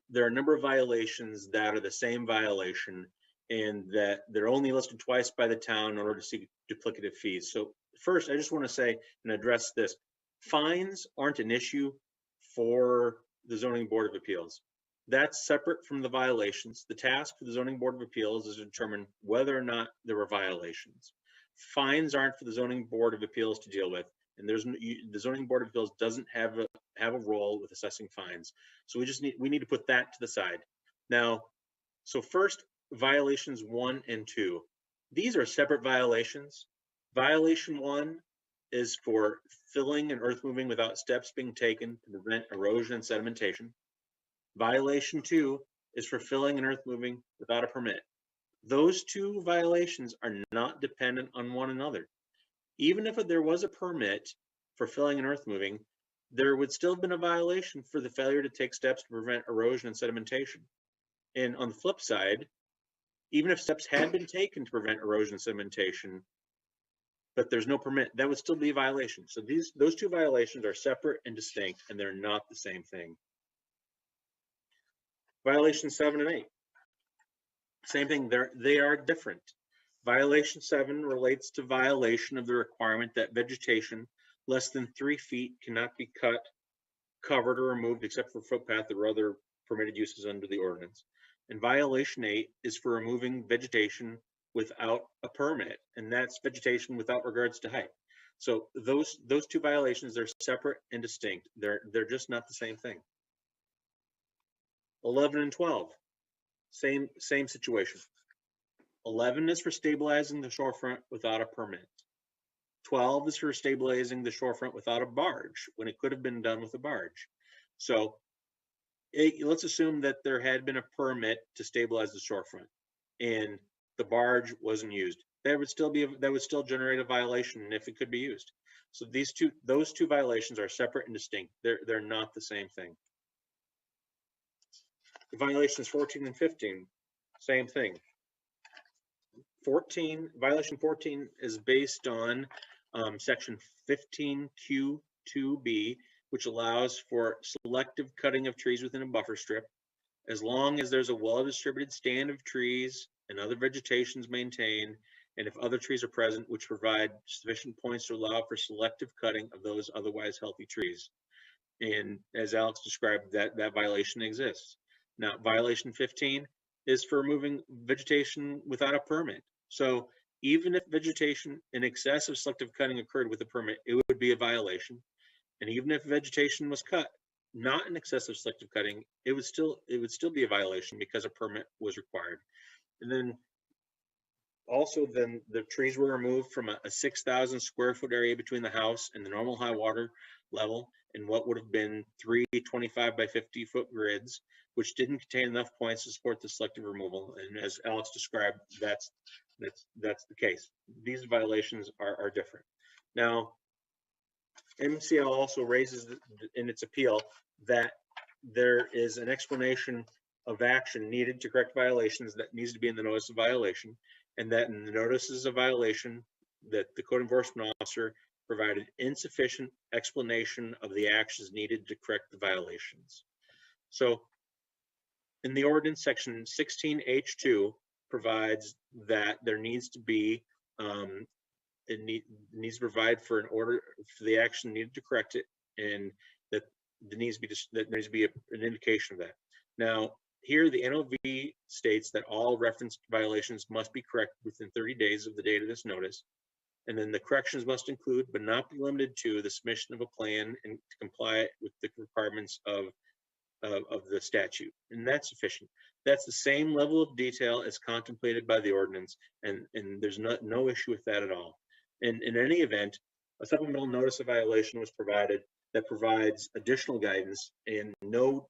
there are a number of violations that are the same violation and that they're only listed twice by the town in order to seek duplicative fees. So first, I just want to say and address this. Fines aren't an issue for the Zoning Board of Appeals. That's separate from the violations. The task for the Zoning Board of Appeals is to determine whether or not there were violations. Fines aren't for the Zoning Board of Appeals to deal with, and the Zoning Board of Appeals doesn't have a role with assessing fines. So we need to put that to the side. Now, so first, violations 1 and 2. These are separate violations. Violation 1 is for filling and earth moving without steps being taken to prevent erosion and sedimentation. Violation 2 is for filling and earth moving without a permit. Those two violations are not dependent on one another. Even if there was a permit for filling and earth moving, there would still have been a violation for the failure to take steps to prevent erosion and sedimentation. And on the flip side, even if steps had been taken to prevent erosion and sedimentation, but there's no permit, that would still be a violation. So those two violations are separate and distinct, and they're not the same thing. Violation 7 and 8. Same thing, they are different. Violation 7 relates to violation of the requirement that vegetation less than 3 feet cannot be cut, covered, or removed except for footpath or other permitted uses under the ordinance. And violation 8 is for removing vegetation without a permit, and that's vegetation without regards to height. So those two violations, they're separate and distinct. They're just not the same thing. 11 and 12, same situation. 11 is for stabilizing the shorefront without a permit. 12 is for stabilizing the shorefront without a barge, when it could have been done with a barge. So let's assume that there had been a permit to stabilize the shorefront and the barge wasn't used. That would still generate a violation if it could be used. So those two violations are separate and distinct. They're not the same thing. The violations 14 and 15, same thing. Violation 14 is based on section 15Q2B, which allows for selective cutting of trees within a buffer strip, as long as there's a well-distributed stand of trees and other vegetations maintained, and if other trees are present, which provide sufficient points to allow for selective cutting of those otherwise healthy trees. And as Alex described, that violation exists. Now, violation 15 is for removing vegetation without a permit. So even if vegetation in excess of selective cutting occurred with a permit, it would be a violation. And even if vegetation was cut not in excess of selective cutting, it would still be a violation because a permit was required. And then also the trees were removed from a 6,000 square foot area between the house and the normal high water level in what would have been 3 25 by 50 foot grids, which didn't contain enough points to support the selective removal. And as Alex described, that's the case. These violations are different. Now, MCL also raises in its appeal that there is an explanation of action needed to correct violations that needs to be in the notice of violation, and that in the notices of violation that the code enforcement officer provided insufficient explanation of the actions needed to correct the violations. So in the ordinance, section 16H2 provides that there needs to be it needs to provide for an order for the action needed to correct it, and that there needs to be an indication of that. Now, here the NOV states that all referenced violations must be corrected within 30 days of the date of this notice, and then the corrections must include, but not be limited to, the submission of a plan and to comply with the requirements of the statute, and that's sufficient. That's the same level of detail as contemplated by the ordinance, and there's no issue with that at all. And in any event, a supplemental notice of violation was provided that provides additional guidance, and no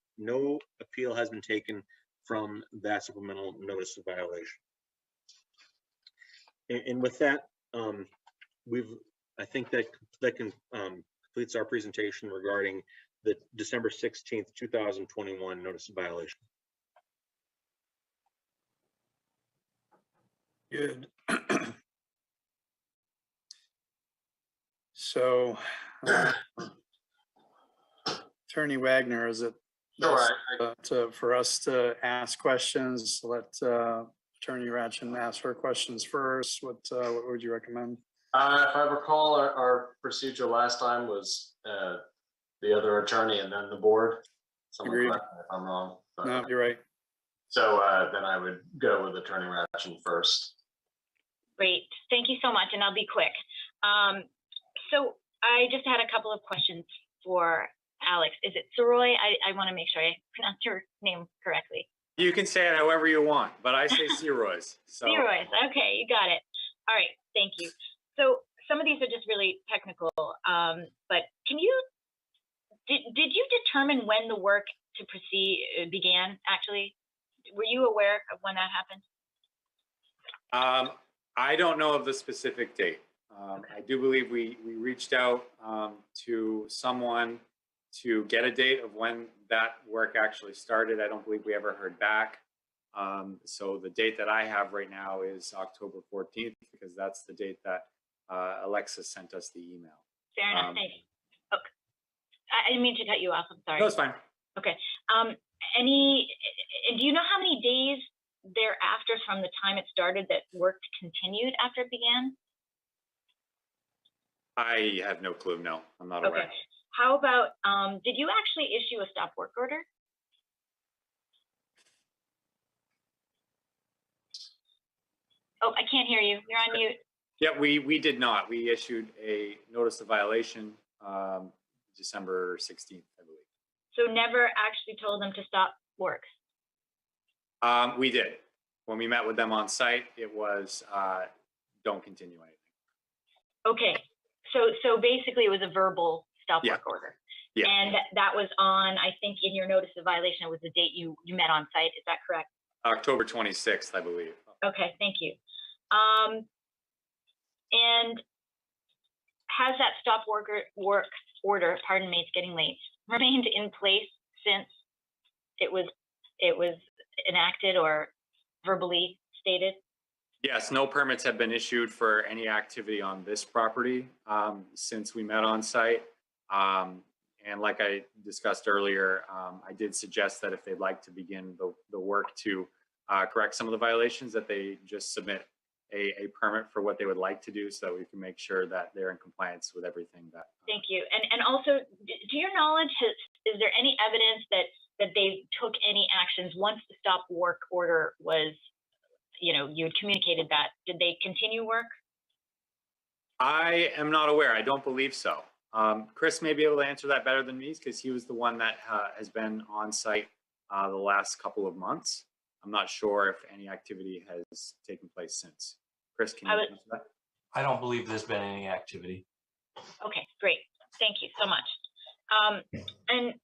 appeal has been taken from that supplemental notice of violation. And with that, I think that completes our presentation regarding the December 16th, 2021 notice of violation. Good. So, Attorney Wagner, is it for us to ask questions? Let Attorney Ratchin ask her questions first. What would you recommend? If I recall, our procedure last time was the other attorney and then the board. Someone Agreed. correct me if I'm wrong. But, No, you're right. so then I would go with Attorney Ratchin first. Great, thank you so much, and I'll be quick. So I just had a couple of questions for Alex. Is it Soroy? I want to make sure I pronounce your name correctly. You can say it however you want, but I say Searoy's. So. Searoy's, okay, you got it. All right, thank you. So some of these are just really technical, but did you determine when the work to proceed began, actually? Were you aware of when that happened? I don't know of the specific date. I do believe we reached out to someone to get a date of when that work actually started. I don't believe we ever heard back. So the date that I have right now is October 14th, because that's the date that Alexis sent us the email. Fair enough, thanks. Okay. I didn't mean to cut you off, I'm sorry. No, it's fine. Okay. Do you know how many days thereafter from the time it started that work continued after it began? I have no clue. No, I'm not aware. Okay. How about, did you actually issue a stop work order? Oh, I can't hear you. You're on mute. Yeah, we did not. We issued a notice of violation December 16th, I believe. So never actually told them to stop work? We did. When we met with them on site, it was don't continue anything. Okay. So basically it was a verbal stop work order. Yeah. And that was on, I think in your notice of violation, it was the date you met on site. Is that correct? October 26th, I believe. Okay, thank you. And has that stop work order, pardon me, it's getting late, remained in place since it was enacted or verbally stated? Yes, no permits have been issued for any activity on this property since we met on site. And like I discussed earlier, I did suggest that if they'd like to begin the work to correct some of the violations, that they just submit a permit for what they would like to do, so that we can make sure that they're in compliance with everything that. Thank you. And also, to your knowledge, is there any evidence that they took any actions once the stop work order was, you had communicated that? Did they continue work? I am not aware. I don't believe so. Chris may be able to answer that better than me, because he was the one that has been on site the last couple of months. I'm not sure if any activity has taken place since. Chris, can you answer that? I don't believe there's been any activity. Okay, great. Thank you so much. And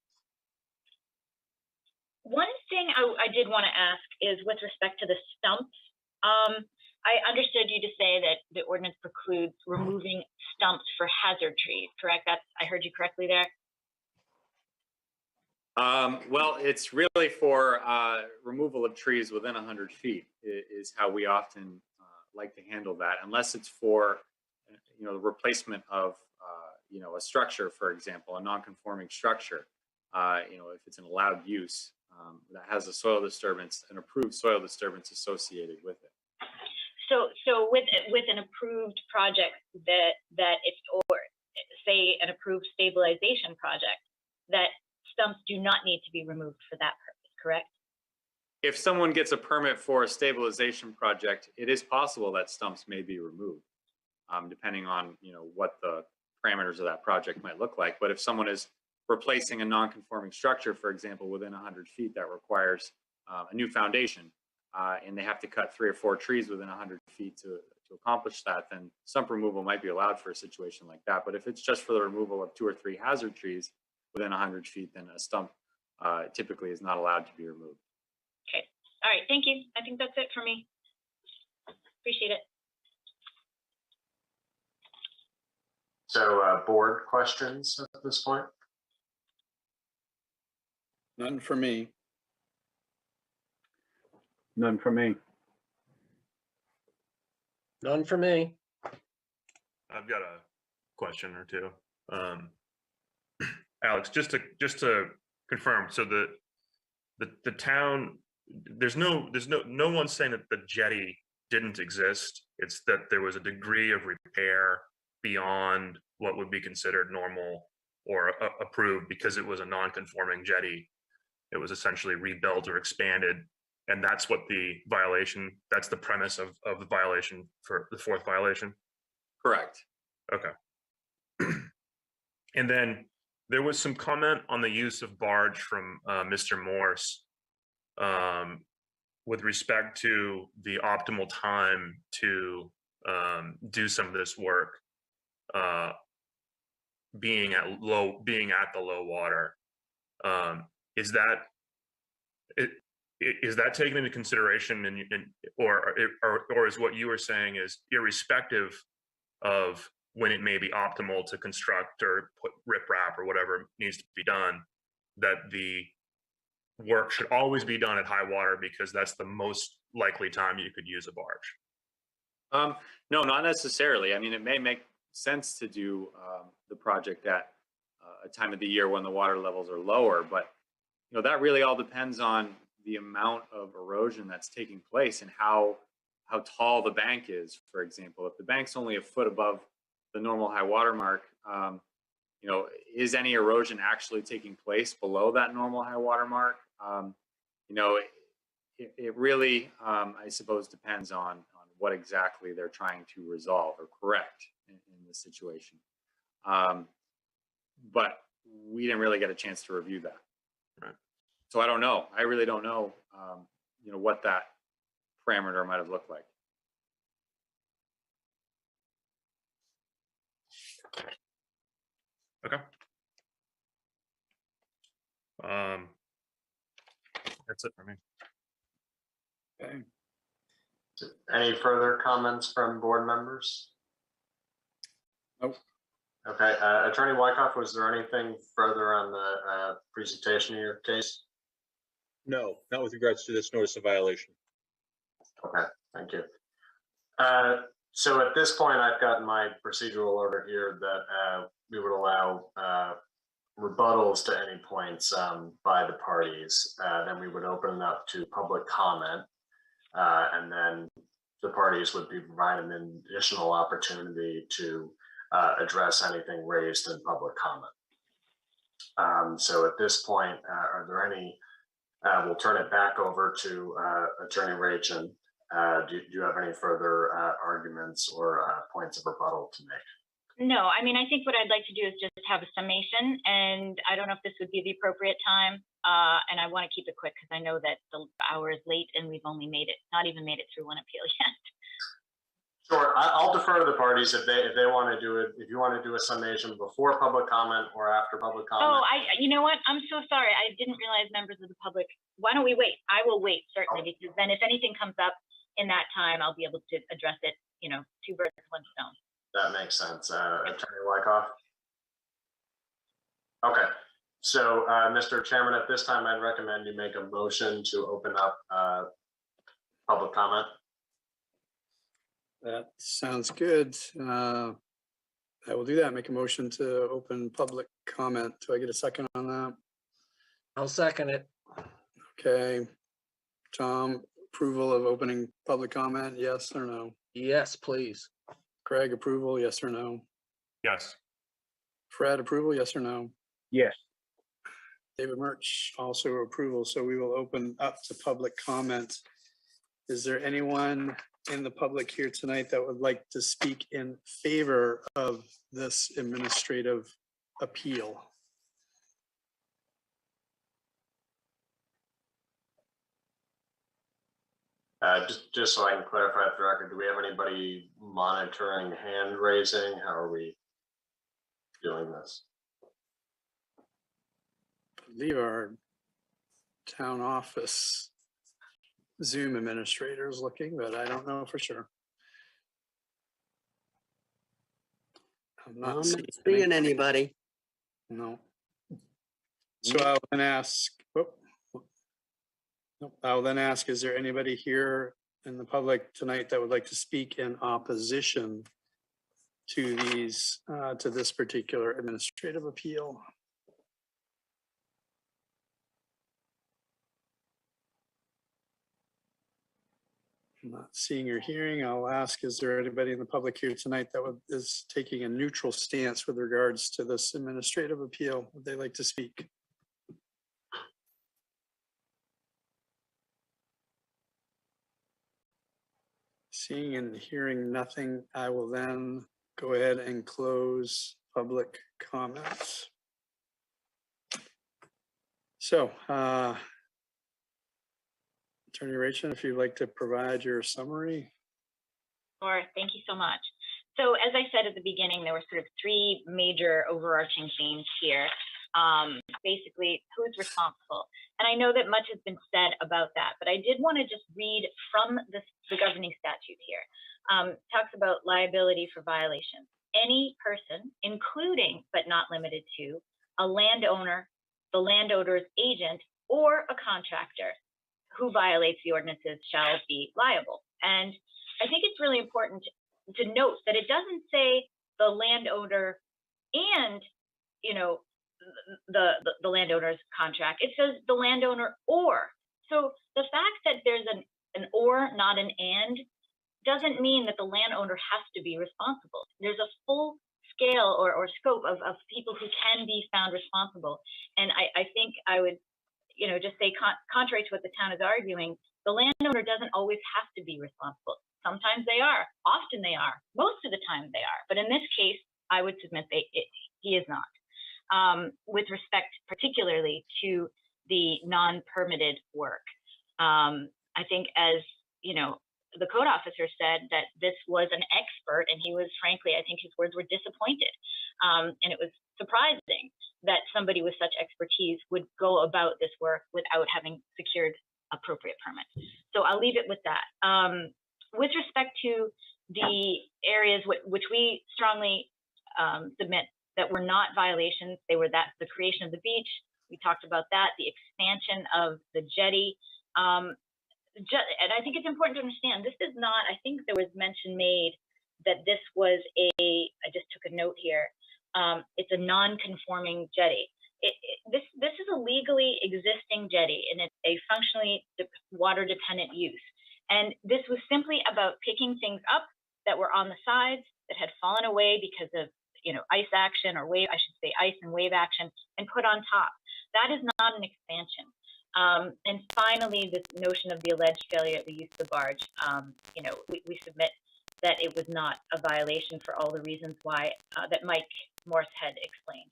one thing I did want to ask is with respect to the stumps. I understood you to say that the ordinance precludes removing stumps for hazard trees, correct? I heard you correctly there? Well, it's really for removal of trees within 100 feet is how we often like to handle that, unless it's for, the replacement of, a structure, for example, a non-conforming structure, if it's an allowed use that has a soil disturbance, an approved soil disturbance associated with it. So with an approved project that it's, or say an approved stabilization project, that stumps do not need to be removed for that purpose, correct? If someone gets a permit for a stabilization project, it is possible that stumps may be removed, depending on what the parameters of that project might look like. But if someone is replacing a non-conforming structure, for example, within 100 feet that requires a new foundation, and they have to cut 3 or 4 trees within 100 feet to accomplish that, then stump removal might be allowed for a situation like that. But if it's just for the removal of 2 or 3 hazard trees within 100 feet, then a stump typically is not allowed to be removed. Okay. All right. Thank you. I think that's it for me. Appreciate it. So board questions at this point? None for me. None for me. None for me. I've got a question or two. Alex, just to confirm, so the town, there's no one saying that the jetty didn't exist. It's that there was a degree of repair beyond what would be considered normal or approved because it was a non-conforming jetty. It was essentially rebuilt or expanded, and that's what the violation. That's the premise of the violation for the 4th violation. Correct. Okay. And then there was some comment on the use of barge from Mr. Morse with respect to the optimal time to do some of this work being at the low water. Is that taken into consideration or is what you were saying is irrespective of when it may be optimal to construct or put riprap or whatever needs to be done, that the work should always be done at high water because that's the most likely time you could use a barge. No, not necessarily. I mean, it may make sense to do the project at a time of the year when the water levels are lower, but that really all depends on the amount of erosion that's taking place and how tall the bank is. For example, if the bank's only a foot above the normal high water mark, is any erosion actually taking place below that normal high water mark? It really, I suppose, depends on what exactly they're trying to resolve or correct in this situation. But we didn't really get a chance to review that. Right. So I don't know. I really don't know, what that parameter might have looked like. Okay. That's it for me. Okay. Any further comments from board members? Nope. Okay, Attorney Wyckoff, was there anything further on the presentation of your case? No, not with regards to this notice of violation. Okay, thank you. So at this point, I've got my procedural order here that we would allow rebuttals to any points by the parties. Then we would open it up to public comment, and then the parties would be provided an additional opportunity to address anything raised in public comment. So at this point, are there any, we'll turn it back over to Attorney Rachin. Do you have any further arguments or points of rebuttal to make? No, I mean, I think what I'd like to do is just have a summation, and I don't know if this would be the appropriate time, and I want to keep it quick because I know that the hour is late and we've only not even made it through one appeal yet. Sure, I'll defer to the parties if they want to do it. If you want to do a summation before public comment or after public comment. Oh, you know what? I'm so sorry. I didn't realize members of the public. Why don't we wait? I will wait, certainly, because then if anything comes up in that time, I'll be able to address it, two birds with one stone. That makes sense. Attorney Wyckoff? Okay, so Mr. Chairman, at this time, I'd recommend you make a motion to open up public comment. That sounds good. I will do that. Make a motion to open public comment. Do I get a second on that? I'll second it. Okay. Tom, approval of opening public comment, yes or no? Yes, please. Craig, approval, yes or no? Yes. Fred, approval, yes or no? Yes. David Murch, also approval. So we will open up to public comment. Is there anyone in the public here tonight that would like to speak in favor of this administrative appeal? Just so I can clarify for the record, do we have anybody monitoring hand raising? How are we doing this? I believe our town office Zoom administrator is looking, but I don't know for sure. I'm not seeing anybody. No. So I'll then ask, is there anybody here in the public tonight that would like to speak in opposition to these, to this particular administrative appeal? I'm not seeing or hearing. I'll ask, is there anybody in the public here tonight that is taking a neutral stance with regards to this administrative appeal? Would they like to speak? Seeing and hearing nothing, I will then go ahead and close public comments. So, Attorney Rachin, if you'd like to provide your summary. Sure, thank you so much. So as I said at the beginning, there were sort of three major overarching themes here. Basically, who's responsible? And I know that much has been said about that, but I did want to just read from the governing statute here. Talks about liability for violations. any person, including but not limited to a landowner, the landowner's agent, or a contractor who violates the ordinances shall be liable. And I think it's really important to note that it doesn't say the landowner and, you know, the landowner's contract. It says the landowner or. So the fact that there's an or, not an and, doesn't mean that the landowner has to be responsible. There's a full scale or scope of people who can be found responsible. And I think I would, you know, just say contrary to what the town is arguing, the landowner doesn't always have to be responsible. Sometimes they are, often they are, most of the time they are. But in this case, I would submit he is not. With respect particularly to the non-permitted work. I think, as you know, the code officer said that this was an expert, and he was, frankly, I think his words were disappointed. And it was surprising that somebody with such expertise would go about this work without having secured appropriate permits. So I'll leave it with that. With respect to the areas which we strongly submit that were not violations, they were the creation of the beach. We talked about that, the expansion of the jetty. And I think it's important to understand, this is not, I think there was mention made that this was I just took a note here, it's a non-conforming jetty. This is a legally existing jetty, and it's a functionally water-dependent use. And this was simply about picking things up that were on the sides that had fallen away because of, you know, ice action or wave, I should say ice and wave action, and put on top. That is not an expansion. And finally, this notion of the alleged failure of the use of the barge, you know, we submit that it was not a violation for all the reasons why that Mike Morse had explained.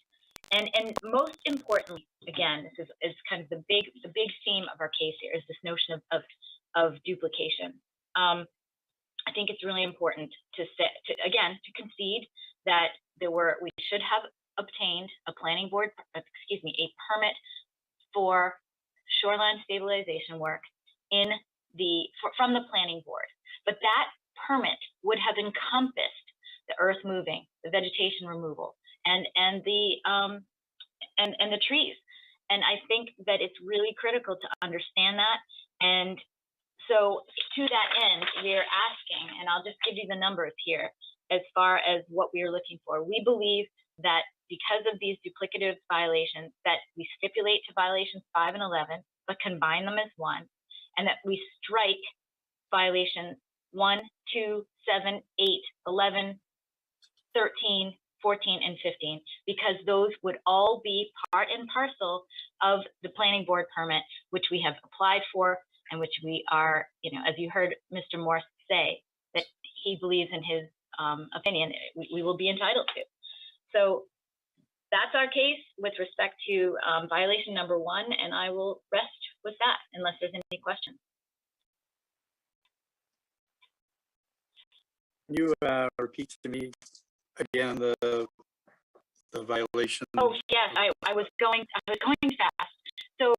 And most importantly, again, this is kind of the big theme of our case here, is this notion of duplication. I think it's really important to concede that we should have obtained a planning board, a permit for shoreline stabilization work from the planning board. But that permit would have encompassed the earth moving, the vegetation removal, and the trees. And I think that it's really critical to understand that. And so to that end, we're asking, and I'll just give you the numbers here as far as what we are looking for. We believe that because of these duplicative violations, that we stipulate to violations 5 and 11, but combine them as one, and that we strike violations 1, 2, 7, 8, 11, 13, 14, and 15, because those would all be part and parcel of the planning board permit, which we have applied for, and which we are, you know, as you heard Mr. Morse say, that he believes in his opinion, we will be entitled to. So that's our case with respect to violation number 1, and I will rest with that unless there's any questions. Can you repeat to me again the violation? Oh yes, I was going fast. So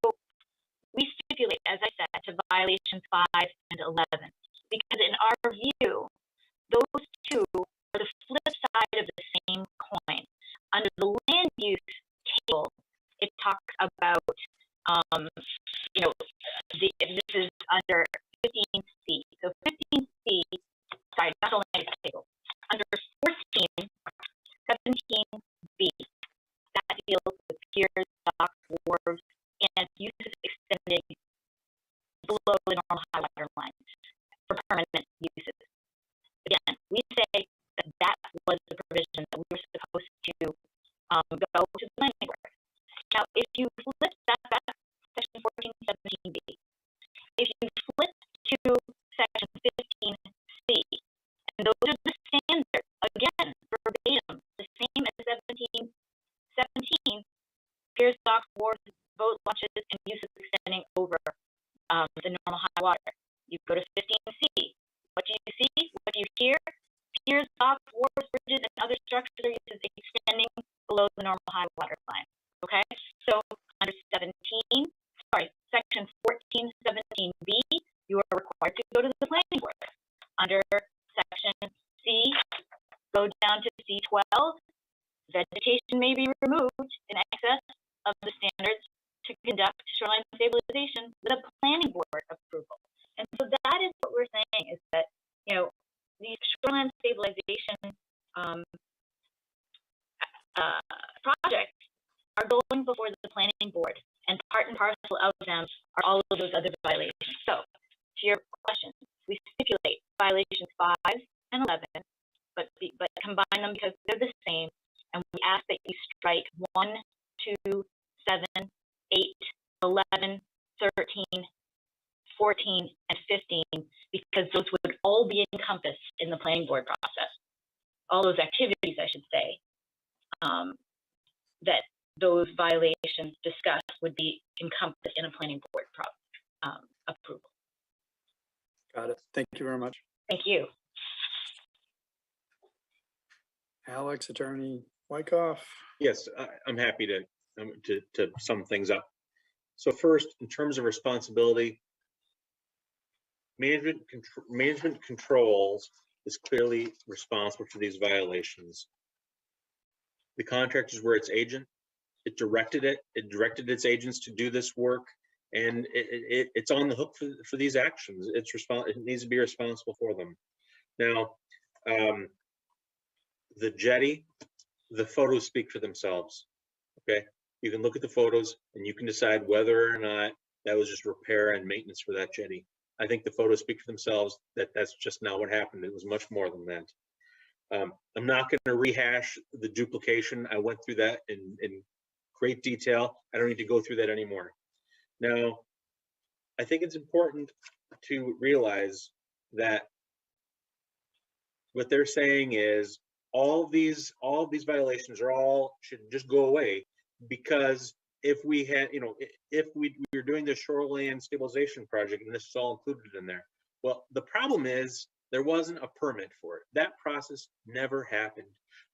we stipulate, as I said, to violations 5 and 11, because in our view, those two are the flip side of the same coin. Under the land use table, it talks about, you know, this is under 15C. So 15C, sorry, not the land use table. Under 14, 17B, that deals with piers, docks, wharves, and uses extending below the normal high water line for permanent uses. Again, we say that was the provision that we were supposed to go to the planning board. Now, if you flip that back to section 1417B, if you flip to section 15C, and those are the standards, again, verbatim, the same as 1717, piers, docks, wharves, boat launches, and uses extending over the normal high water. You go to 15C. What do you see? What do you hear? Piers, docks, wharves, bridges, and other structural uses extending below the normal high water line. Okay? So under section 1417B, you are required to go to the planning board. Under section C, go down to C12, violations. So to your question, we stipulate violations 5 and 11, but combine them because they're the same. And we ask that you strike 1, 2, 7, 8, 11, 13, 14, and 15, because those would all be encompassed in the planning board process. All those activities, I should say, that those violations discussed would be encompassed in a planning board approval. Got it. Thank you very much. Thank you. Alex, Attorney Wyckoff. Yes, I'm happy to sum things up. So first, in terms of responsibility, management controls is clearly responsible for these violations. The contractors were its agent. It directed its agents to do this work, and it's on the hook for these actions. It needs to be responsible for them. Now, the jetty, the photos speak for themselves. Okay, you can look at the photos and you can decide whether or not that was just repair and maintenance for that jetty. I think the photos speak for themselves. That's just not what happened. It was much more than that. I'm not going to rehash the duplication. I went through that in great detail. I don't need to go through that anymore. Now, I think it's important to realize that what they're saying is all of these violations should just go away, because if we had, if we were doing the Shoreline Stabilization project and this is all included in there, well, the problem is there wasn't a permit for it. That process never happened.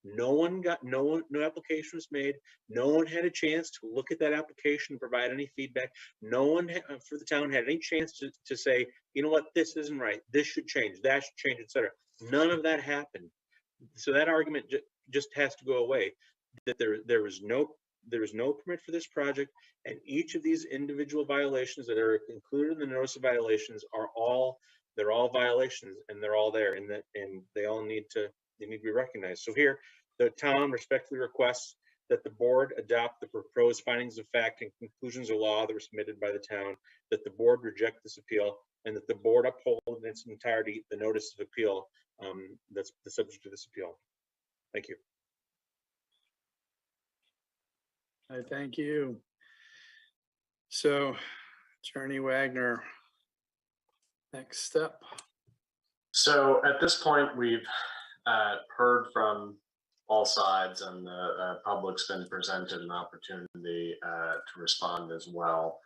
No application was made. No one had a chance to look at that application and provide any feedback. No one for the town had any chance to say, you know what, this isn't right. This should change. That should change, etc. None of that happened. So that argument just has to go away. That there was no permit for this project, and each of these individual violations that are included in the notice of violations they're all violations, and they're all there, and they all need to be recognized. So here, the town respectfully requests that the board adopt the proposed findings of fact and conclusions of law that were submitted by the town, that the board reject this appeal, and that the board uphold in its entirety the notice of appeal that's the subject of this appeal. Thank you. I thank you. So, Attorney Wagner, next step. So at this point, we've heard from all sides, and the public's been presented an opportunity to respond as well.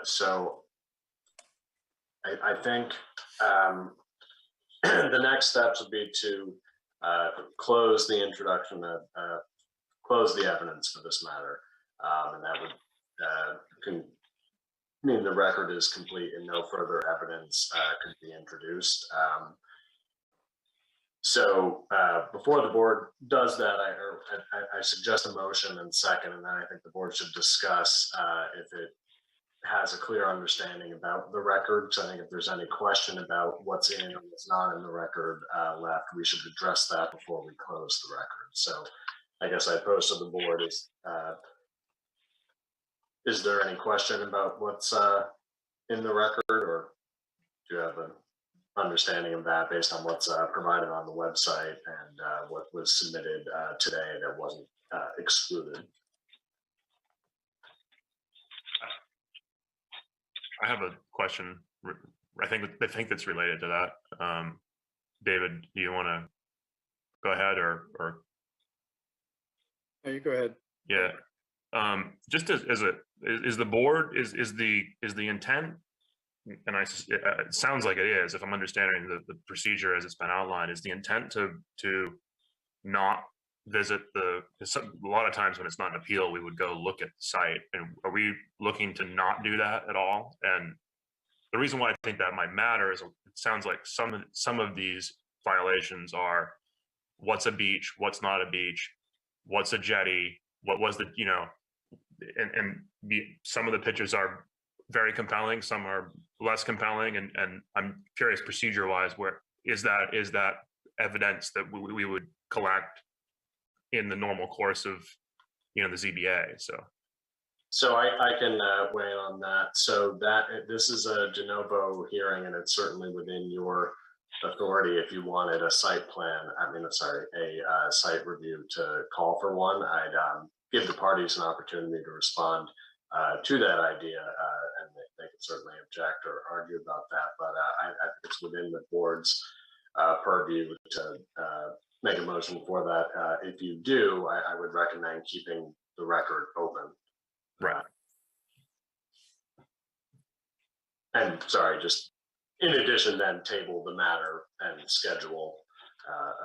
So I think the next steps would be to close the introduction, close the evidence for this matter, and that would mean the record is complete and no further evidence could be introduced. So before the board does that, I suggest a motion and second, and then I think the board should discuss if it has a clear understanding about the record. So I think if there's any question about what's in and what's not in the record left, we should address that before we close the record. So I guess I pose to the board is there any question about what's in the record, or do you have an understanding of that based on what's provided on the website and what was submitted today that wasn't excluded? I have a question. I think that's related to that. David, do you want to go ahead or? No, you go ahead. Yeah. Just is the board is the intent, and it sounds like it is, if I'm understanding the procedure as it's been outlined, is the intent to not visit a lot of times when it's not an appeal, we would go look at the site, and are we looking to not do that at all? And the reason why I think that might matter is it sounds like some of these violations are what's a beach, what's not a beach, what's a jetty, what was the, some of the pictures are very compelling, some are less compelling, and I'm curious procedure wise, where is that evidence that we would collect in the normal course of the ZBA? So So I can weigh in on that. So this is a de novo hearing, and it's certainly within your authority if you wanted a site plan. A site review to call for one. I'd give the parties an opportunity to respond to that idea, and they can certainly object or argue about that. But I think it's within the board's purview to make a motion for that. If you do, I would recommend keeping the record open. Right. And sorry, just in addition, then table the matter and schedule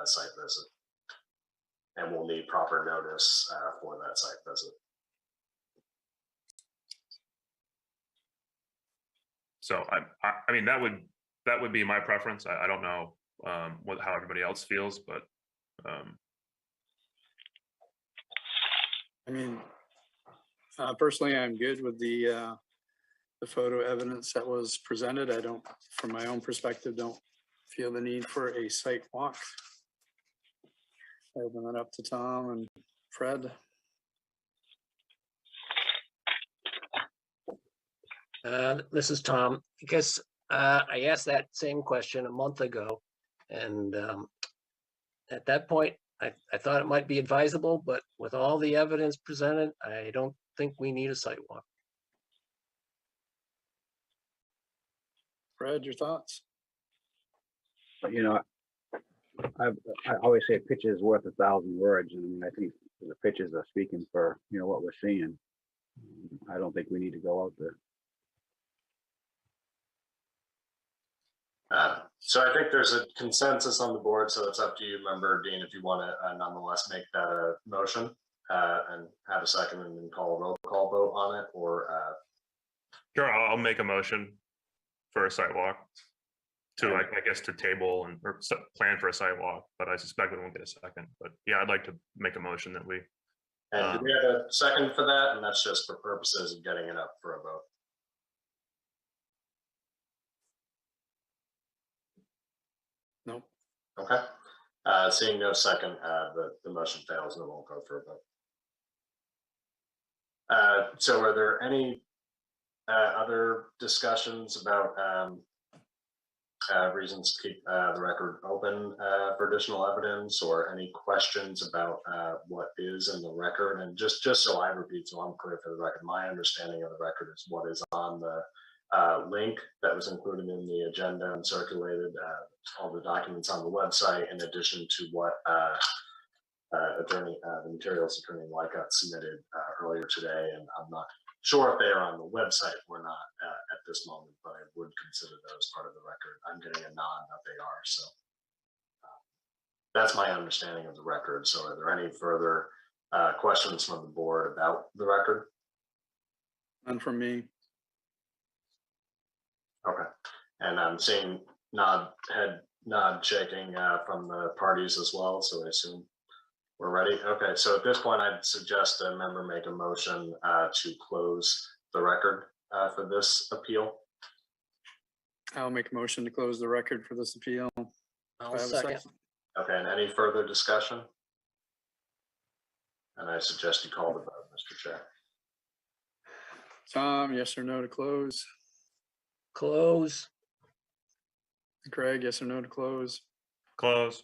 a site visit. And we'll need proper notice for that site visit. So I mean, that would be my preference. I don't know how everybody else feels, but I mean, personally, I'm good with the photo evidence that was presented. I don't, from my own perspective, don't feel the need for a site walk. I open that up to Tom and Fred. This is Tom. I guess I asked that same question a month ago, and at that point, I thought it might be advisable, but with all the evidence presented, I don't think we need a site walk. Fred, your thoughts? You know, I always say a picture is worth 1,000 words, and I think the pictures are speaking for what we're seeing. I don't think we need to go out there. So I think there's a consensus on the board, so it's up to you, Member Dean, if you want to nonetheless make that a motion and have a second and then call a roll call vote on it, or sure, I'll make a motion for a site walk to, I guess, to table or plan for a site walk, but I suspect we won't get a second. But yeah, I'd like to make a motion that we. And do we have a second for that? And that's just for purposes of getting it up for a vote. Nope. Okay. Seeing no second, the motion fails and it won't go for a vote. So are there any other discussions about reasons to keep the record open for additional evidence, or any questions about what is in the record? And just so I repeat, so I'm clear for the record, my understanding of the record is what is on the link that was included in the agenda and circulated, all the documents on the website, in addition to what the materials Attorney Wycott submitted earlier today. And I'm not sure if they are on the website or not at this moment, but I would consider those part of the record. I'm getting a nod that they are. So that's my understanding of the record. So are there any further questions from the board about the record? None from me. Okay. And I'm seeing head nod shaking from the parties as well. So I assume we're ready. Okay. So at this point, I'd suggest a member make a motion to close the record for this appeal. I'll make a motion to close the record for this appeal. I'll second. Okay. And any further discussion? And I suggest you call the vote, Mr. Chair. Tom, yes or no to close? Close. Greg, yes or no to close? Close.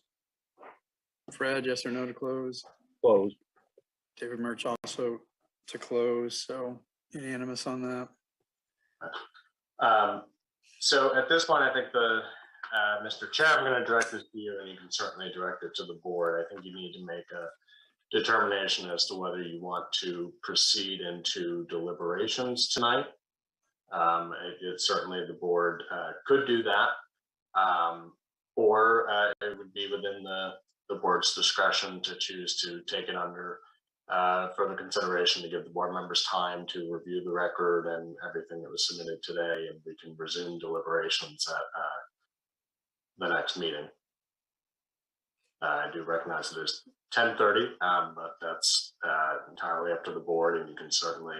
Fred, yes or no to close? Close. David Murch also to close, so unanimous on that. So at this point, I think Mr. Chair, I'm going to direct this to you, and you can certainly direct it to the board. I think you need to make a determination as to whether you want to proceed into deliberations tonight. Certainly the board could do that, or it would be within the board's discretion to choose to take it under further consideration, to give the board members time to review the record and everything that was submitted today, and we can resume deliberations at the next meeting. I do recognize that it's 10:30, but that's entirely up to the board, and you can certainly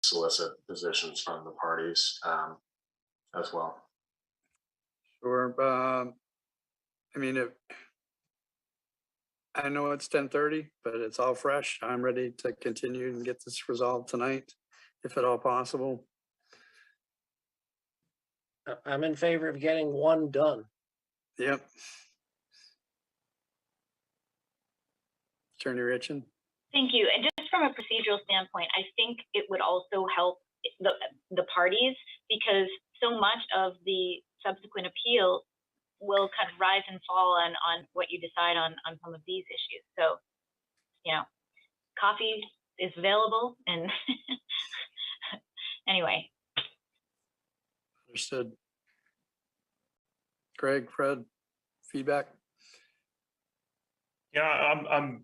solicit positions from the parties as well. Sure. I mean, I know it's 10:30, but it's all fresh. I'm ready to continue and get this resolved tonight. if at all possible. I'm in favor of getting one done. Yep. Attorney Richen? Thank you. And just from a procedural standpoint, I think it would also help the parties, because so much of the subsequent appeal will kind of rise and fall on what you decide on some of these issues. So, you know, coffee is available, and anyway. Understood. Greg, Fred, feedback? Yeah, I'm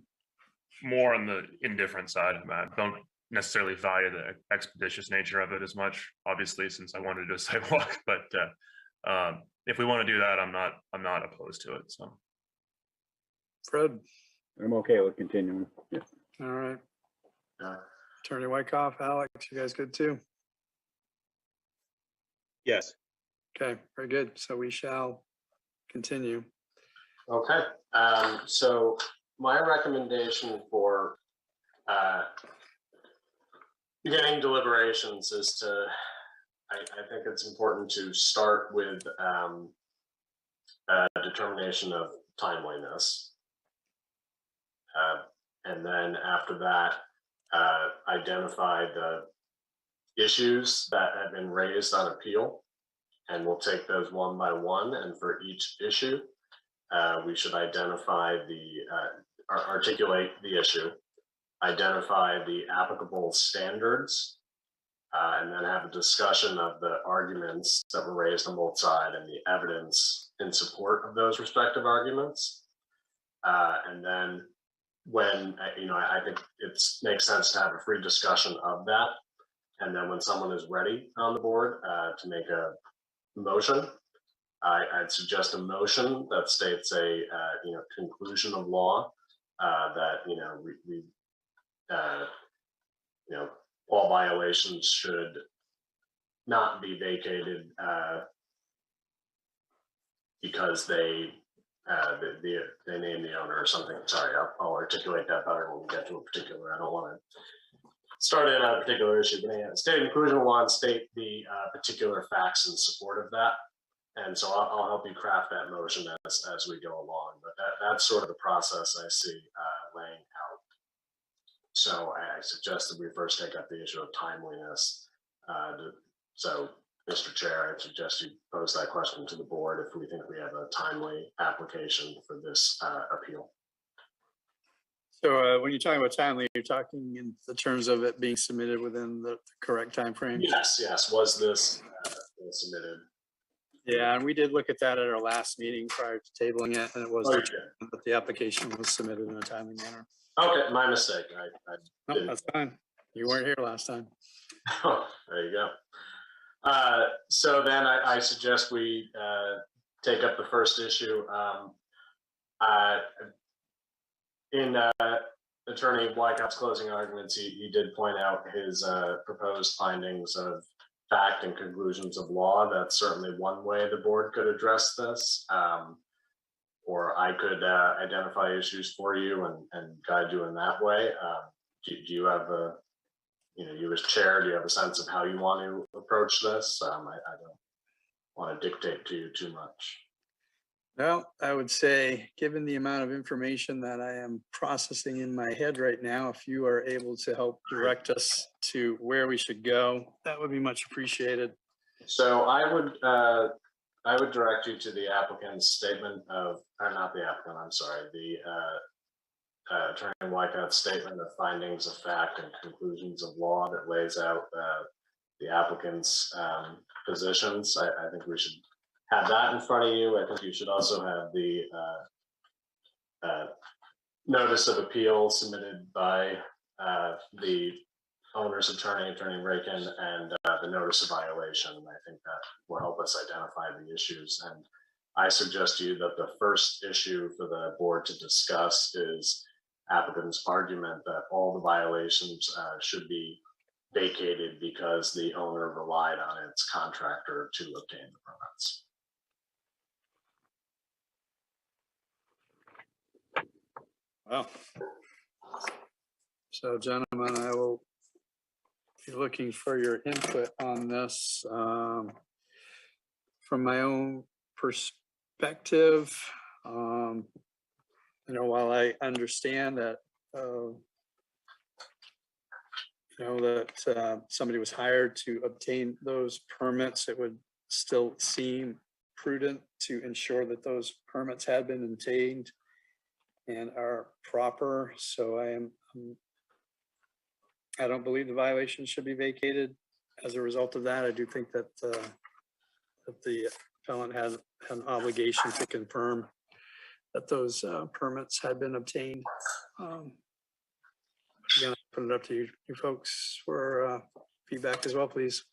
more on the indifferent side. I don't necessarily value the expeditious nature of it as much, obviously, since I wanted to do a sidewalk. But if we want to do that, I'm not opposed to it. So, Fred? I'm okay with continuing. Yeah. All right. Yeah. Attorney Wyckoff, Alex, you guys good too? Yes. Okay, very good. So we shall continue. Okay, so my recommendation for beginning deliberations is to, I think it's important to start with a determination of timeliness. And then after that, identify the issues that have been raised on appeal. And we'll take those one by one. And for each issue, we should identify articulate the issue, identify the applicable standards, and then have a discussion of the arguments that were raised on both sides and the evidence in support of those respective arguments. And then when, I think it makes sense to have a free discussion of that. And then when someone is ready on the board to make a motion, I'd suggest a motion that states a conclusion of law that we all violations should not be vacated because they name the owner or something. Sorry, I'll articulate that better when we get to a particular. I don't want to start in on a particular issue, but yeah, state inclusion law and state the particular facts in support of that. And so I'll help you craft that motion as we go along. But that's sort of the process I see laying out. So I suggest that we first take up the issue of timeliness. So, Mr. Chair, I suggest you pose that question to the board if we think we have a timely application for this appeal. So when you're talking about timely, you're talking in the terms of it being submitted within the correct time frame? Yes. Was this submitted? Yeah, and we did look at that at our last meeting prior to tabling it, and it was Okay. that the application was submitted in a timely manner. Okay, my mistake. No, that's fine. You weren't here last time. Oh, there you go. So then I suggest we take up the first issue. In Attorney Wyckoff's closing arguments, he did point out his proposed findings of fact and conclusions of law. That's certainly one way the board could address this. Or I could identify issues for you and guide you in that way. Do you have you as chair, do you have a sense of how you want to approach this? I don't want to dictate to you too much. Well, I would say, given the amount of information that I am processing in my head right now, if you are able to help direct us to where we should go, that would be much appreciated. So I would direct you to the applicant's statement of, or not the applicant, I'm sorry, the Attorney Wyckoff's statement of findings of fact and conclusions of law that lays out the applicant's positions. I think we should have that in front of you. I think you should also have the notice of appeal submitted by the owner's attorney, Attorney Rakin, and the notice of violation. I think that will help us identify the issues. And I suggest to you that the first issue for the board to discuss is applicant's argument that all the violations should be vacated because the owner relied on its contractor to obtain the permits. Wow. So, gentlemen, I will be looking for your input on this. From my own perspective, while I understand that, that somebody was hired to obtain those permits, it would still seem prudent to ensure that those permits had been obtained and are proper. So I don't believe the violation should be vacated as a result of that. I do think that that the appellant has an obligation to confirm that those permits had been obtained. Again, I'll put it up to you folks for feedback as well, please.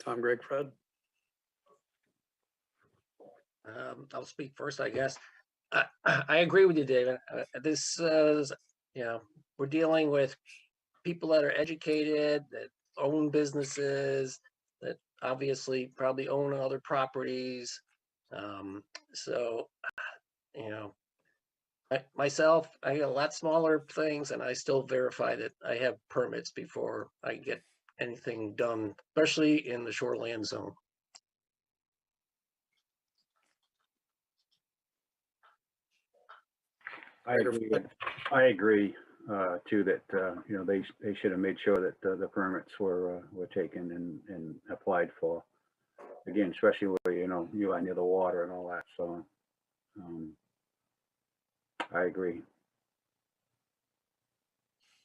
Tom, Greg, Fred. I'll speak first, I guess. I agree with you, David. This is, we're dealing with people that are educated, that own businesses, that obviously probably own other properties. Myself, I got a lot smaller things and I still verify that I have permits before I get anything done, especially in the shoreline zone. I agree too that they should have made sure that the permits were taken and applied for. Again, especially where you are near the water and all that. So I agree.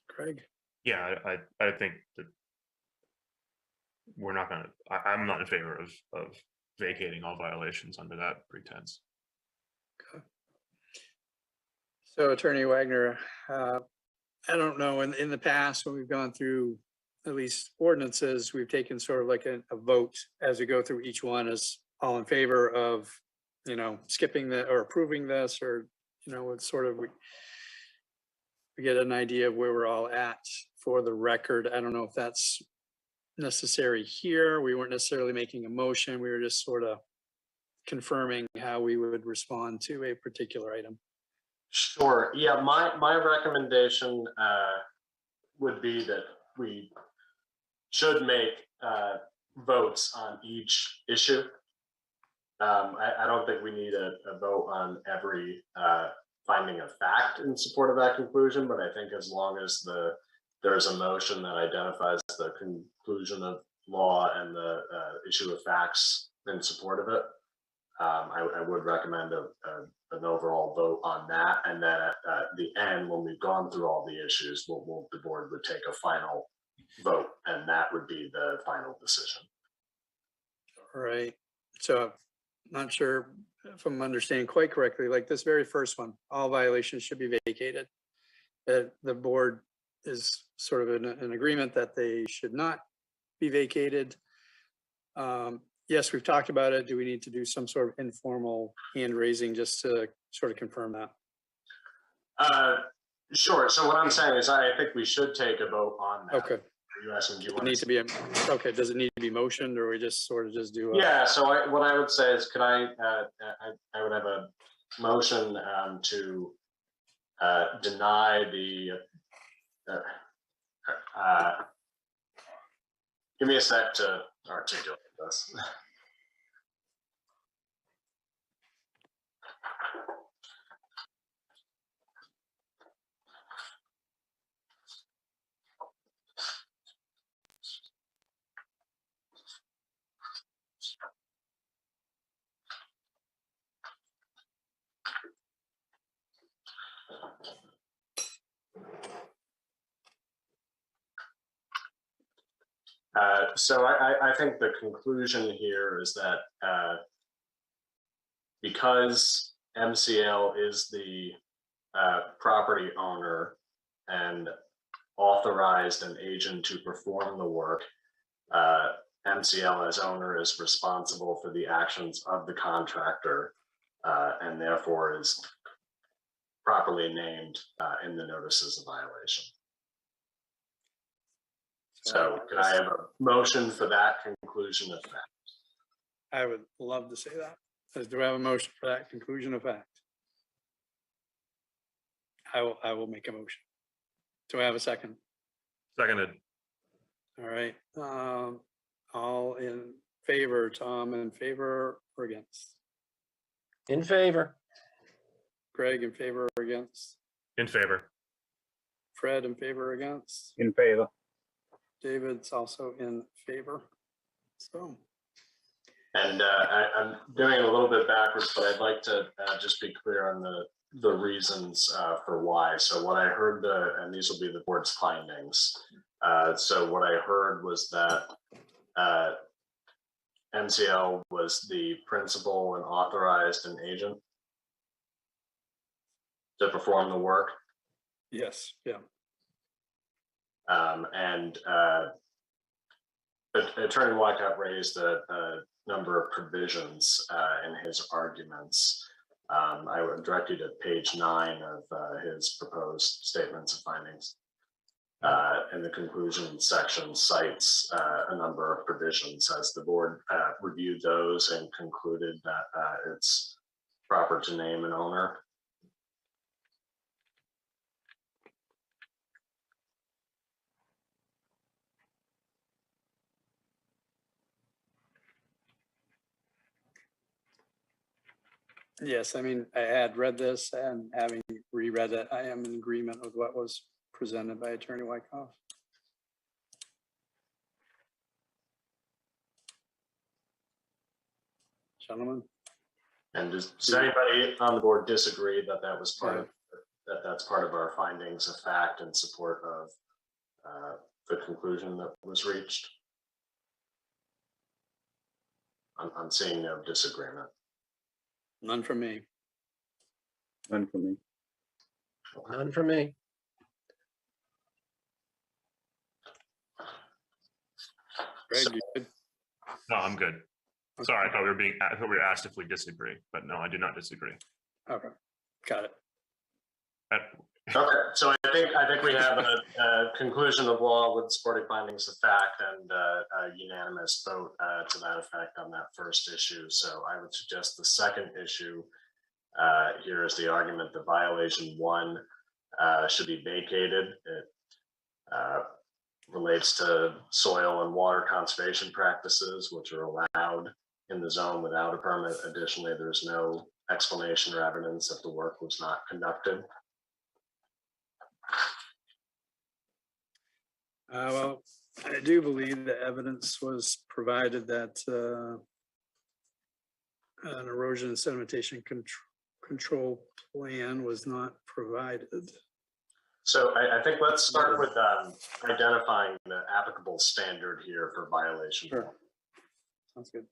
Craig. Yeah, I think that we're not gonna. I'm not in favor of vacating all violations under that pretense. Okay. So Attorney Wagner, I don't know, in the past, when we've gone through at least ordinances, we've taken sort of like a vote as we go through each one as all in favor of, skipping that or approving this, or, it's sort of, we get an idea of where we're all at for the record. I don't know if that's necessary here. We weren't necessarily making a motion. We were just sort of confirming how we would respond to a particular item. Sure. Yeah, my recommendation would be that we should make votes on each issue. I don't think we need a vote on every finding of fact in support of that conclusion, but I think as long as there's a motion that identifies the conclusion of law and the issue of facts in support of it, I would recommend an overall vote on that. And then at the end, when we've gone through all the issues, the board would take a final vote, and that would be the final decision. All right. So not sure if I'm understanding quite correctly, like this very first one, all violations should be vacated. The board is sort of in an agreement that they should not be vacated. Yes, we've talked about it. Do we need to do some sort of informal hand raising just to sort of confirm that? Sure. So what I'm saying is I think we should take a vote on that. Okay. Are you asking, do you want need to be okay? Does it need to be motioned, or we just sort of just do? Yeah. So what I would say is, could I would have a motion to deny the. Give me a sec to articulate this. So I think the conclusion here is that because MCL is the property owner and authorized an agent to perform the work, MCL as owner is responsible for the actions of the contractor and therefore is properly named in the notices of violation. So can I have a motion for that conclusion of fact? I would love to say that. Do I have a motion for that conclusion of fact? I will make a motion. Do I have a second? Seconded. All right, all in favor, Tom, in favor or against? In favor. Greg, in favor or against? In favor. Fred, in favor or against? In favor. David's also in favor. So, And I'm doing it a little bit backwards, but I'd like to just be clear on the reasons for why. So what I heard, and these will be the board's findings. So what I heard was that MCL was the principal and authorized an agent to perform the work. yes, yeah. And Attorney Wyckoff raised a number of provisions in his arguments. I would direct you to page 9 of his proposed statements of findings. And the conclusion section cites a number of provisions as the board reviewed those and concluded that it's proper to name an owner. Yes, I mean, I had read this and having reread it, I am in agreement with what was presented by Attorney Wyckoff. Gentlemen, And does anybody on the board disagree that that was part of, that's part of our findings of fact in support of the conclusion that was reached? I'm seeing no disagreement. none from me. None for me. None for me. Greg, you good? No, I'm good. Sorry, I thought we were asked if we disagree, but no, I do not disagree. Okay, got it. Okay, so I think we have a conclusion of law with supporting findings of fact and a unanimous vote to that effect on that first issue. So I would suggest the second issue here is the argument that violation 1 should be vacated. It relates to soil and water conservation practices, which are allowed in the zone without a permit. Additionally, there's no explanation or evidence that the work was not conducted. Well, I do believe the evidence was provided that an erosion and sedimentation control plan was not provided. So I think let's start with identifying the applicable standard here for violation. Sure. Sounds good.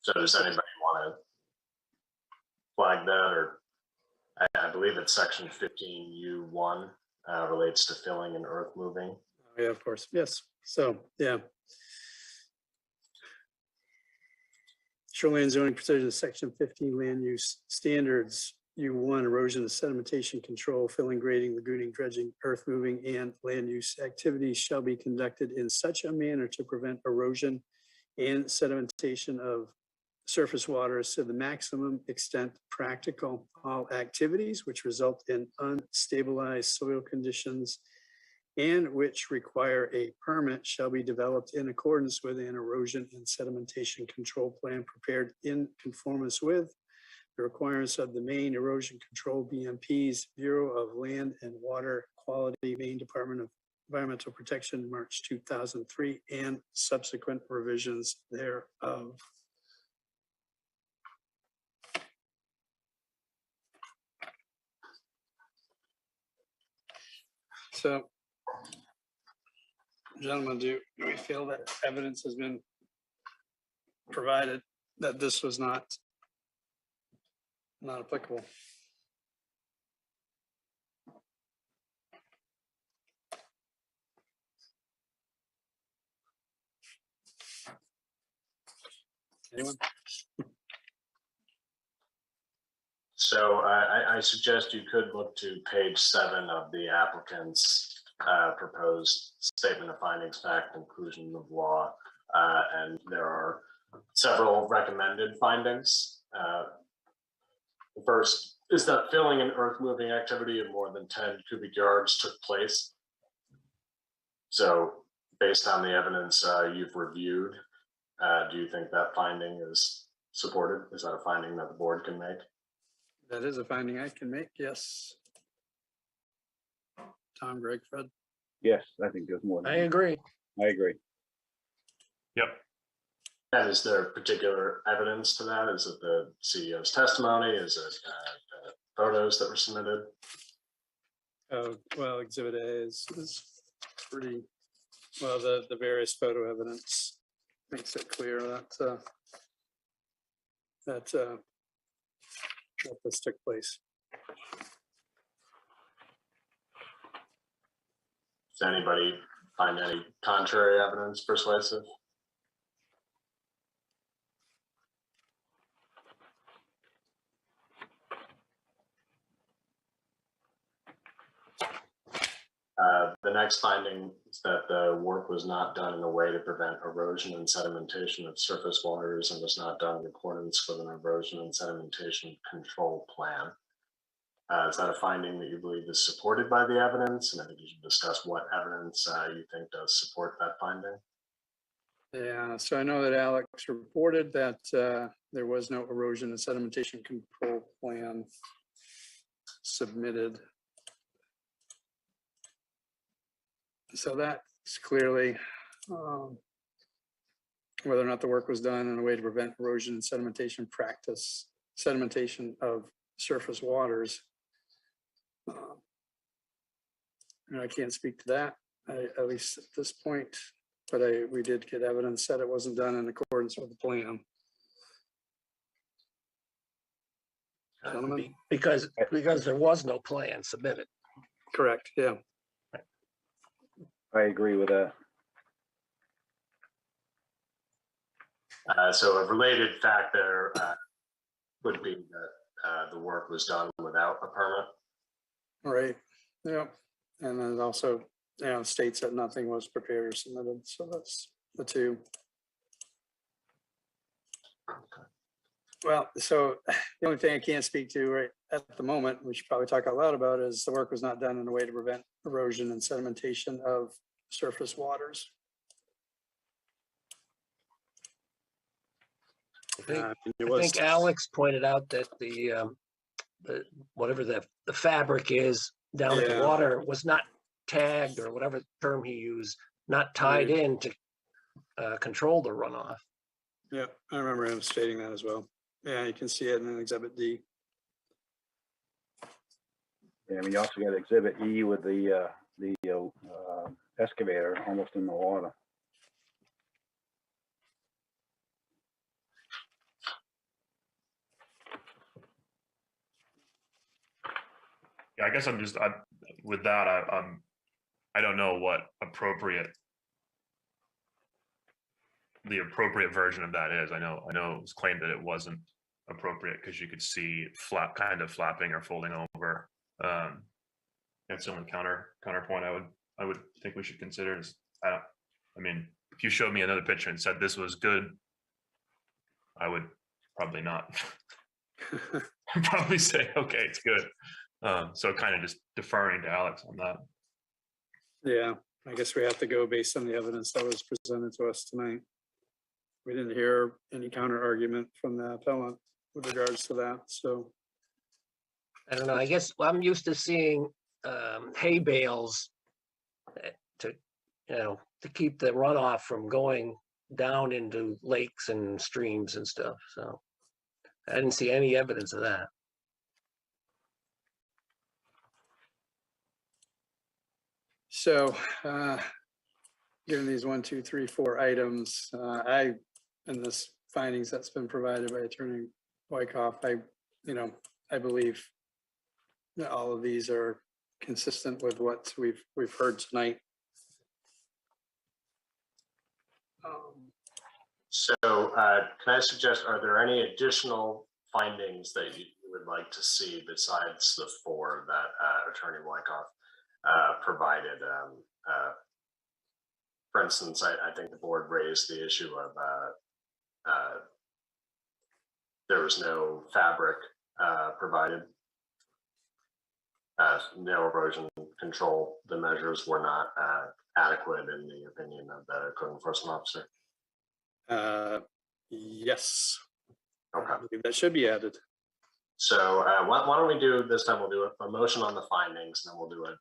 So does anybody want to flag that, or I believe it's section 15U1 relates to filling and earth moving. Yeah, of course. Yes. So, yeah. Shoreline zoning procedures, section 15 land use standards, U1 erosion and sedimentation control, filling, grading, lagooning, dredging, earth moving, and land use activities shall be conducted in such a manner to prevent erosion and sedimentation of surface waters to the maximum extent practical. All activities which result in unstabilized soil conditions and which require a permit shall be developed in accordance with an erosion and sedimentation control plan prepared in conformance with the requirements of the Maine Erosion Control BMP's Bureau of Land and Water Quality, Maine Department of Environmental Protection, March 2003, and subsequent revisions thereof. So, gentlemen, do we feel that evidence has been provided that this was not applicable? Anyone? So I suggest you could look to page 7 of the applicant's proposed statement of findings, fact, conclusion of law, and there are several recommended findings. The first is that filling and earth moving activity of more than 10 cubic yards took place. So based on the evidence you've reviewed, do you think that finding is supported? Is that a finding that the board can make? That is a finding I can make, yes. Tom, Greg, Fred? Yes, I think there's more. I agree. I agree. Yep. And is there particular evidence to that? Is it the CEO's testimony? Is it photos that were submitted? Well, Exhibit A is pretty, well, the various photo evidence makes it clear that that this took place. Does anybody find any contrary evidence persuasive? The next finding is that the work was not done in a way to prevent erosion and sedimentation of surface waters and was not done in accordance with an erosion and sedimentation control plan. Is that a finding that you believe is supported by the evidence? And I think you should discuss what evidence you think does support that finding. Yeah, so I know that Alex reported that there was no erosion and sedimentation control plan submitted. So that's clearly whether or not the work was done in a way to prevent erosion and sedimentation of surface waters. And I can't speak to that, at least at this point, but we did get evidence that it wasn't done in accordance with the plan. Gentlemen? Because there was no plan submitted. Correct, yeah. I agree with that. So a related fact there would be that the work was done without a permit. Right, yeah. And then it also, states that nothing was prepared or submitted. So that's the two. Well, so the only thing I can't speak to right at the moment, we should probably talk out loud about, is the work was not done in a way to prevent erosion and sedimentation of surface waters. I think Alex pointed out that whatever the fabric is down at the water was not tagged, or whatever term he used, not tied in to control the runoff. Yeah, I remember him stating that as well. Yeah, you can see it in Exhibit D. Yeah, I mean, you also got Exhibit E with the excavator almost in the water. Yeah, I guess with that, I don't know what the appropriate version of that is. I know it was claimed that it wasn't appropriate because you could see kind of flapping or folding over. That's the only counterpoint I would think we should consider is, I mean, if you showed me another picture and said this was good, I would probably not. Probably say, okay, it's good. So kind of just deferring to Alex on that. Yeah, I guess we have to go based on the evidence that was presented to us tonight. We didn't hear any counter argument from the appellant with regards to that, so. I don't know, I guess I'm used to seeing hay bales to keep the runoff from going down into lakes and streams and stuff. So I didn't see any evidence of that. So, given these 1, 2, 3, 4 items, in this findings that's been provided by Attorney Wyckoff, I believe that all of these are consistent with what we've heard tonight. So can I suggest, are there any additional findings that you would like to see besides the 4 that Attorney Wyckoff provided. For instance, I think the board raised the issue of there was no fabric provided. No erosion control. The measures were not adequate in the opinion of the code enforcement officer. Yes. Okay. I believe that should be added. So why don't we do this time? We'll do a motion on the findings, and then we'll do a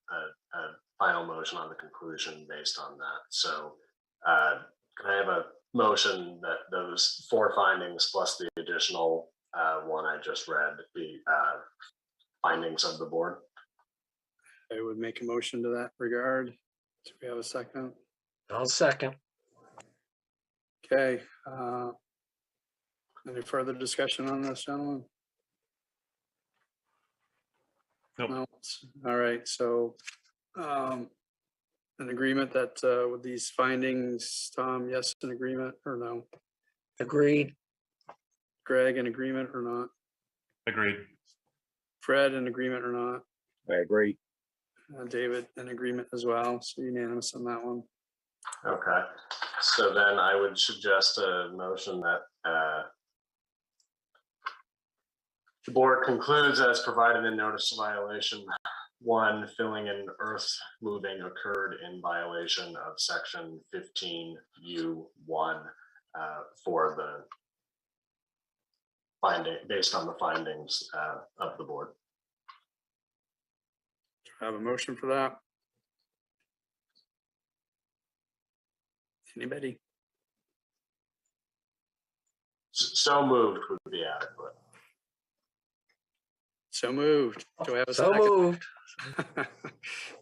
final motion on the conclusion based on that. So can I have a motion that those 4 findings plus the additional one I just read be findings of the board? I would make a motion to that regard. Do we have a second? I'll second. Okay. Any further discussion on this, gentlemen? Nope. No. All right, so an agreement that with these findings, Tom, yes, an agreement or no? Agreed. Greg, an agreement or not? Agreed. Fred, an agreement or not? I agree. David, an agreement as well, so unanimous on that one. Okay. So then I would suggest a motion that the board concludes as provided in notice of violation. 1, filling and earth moving occurred in violation of section 15U1 for the finding based on the findings of the board. Do I have a motion for that? Anybody? So moved would be adequate. So moved. Do I have a So second? moved.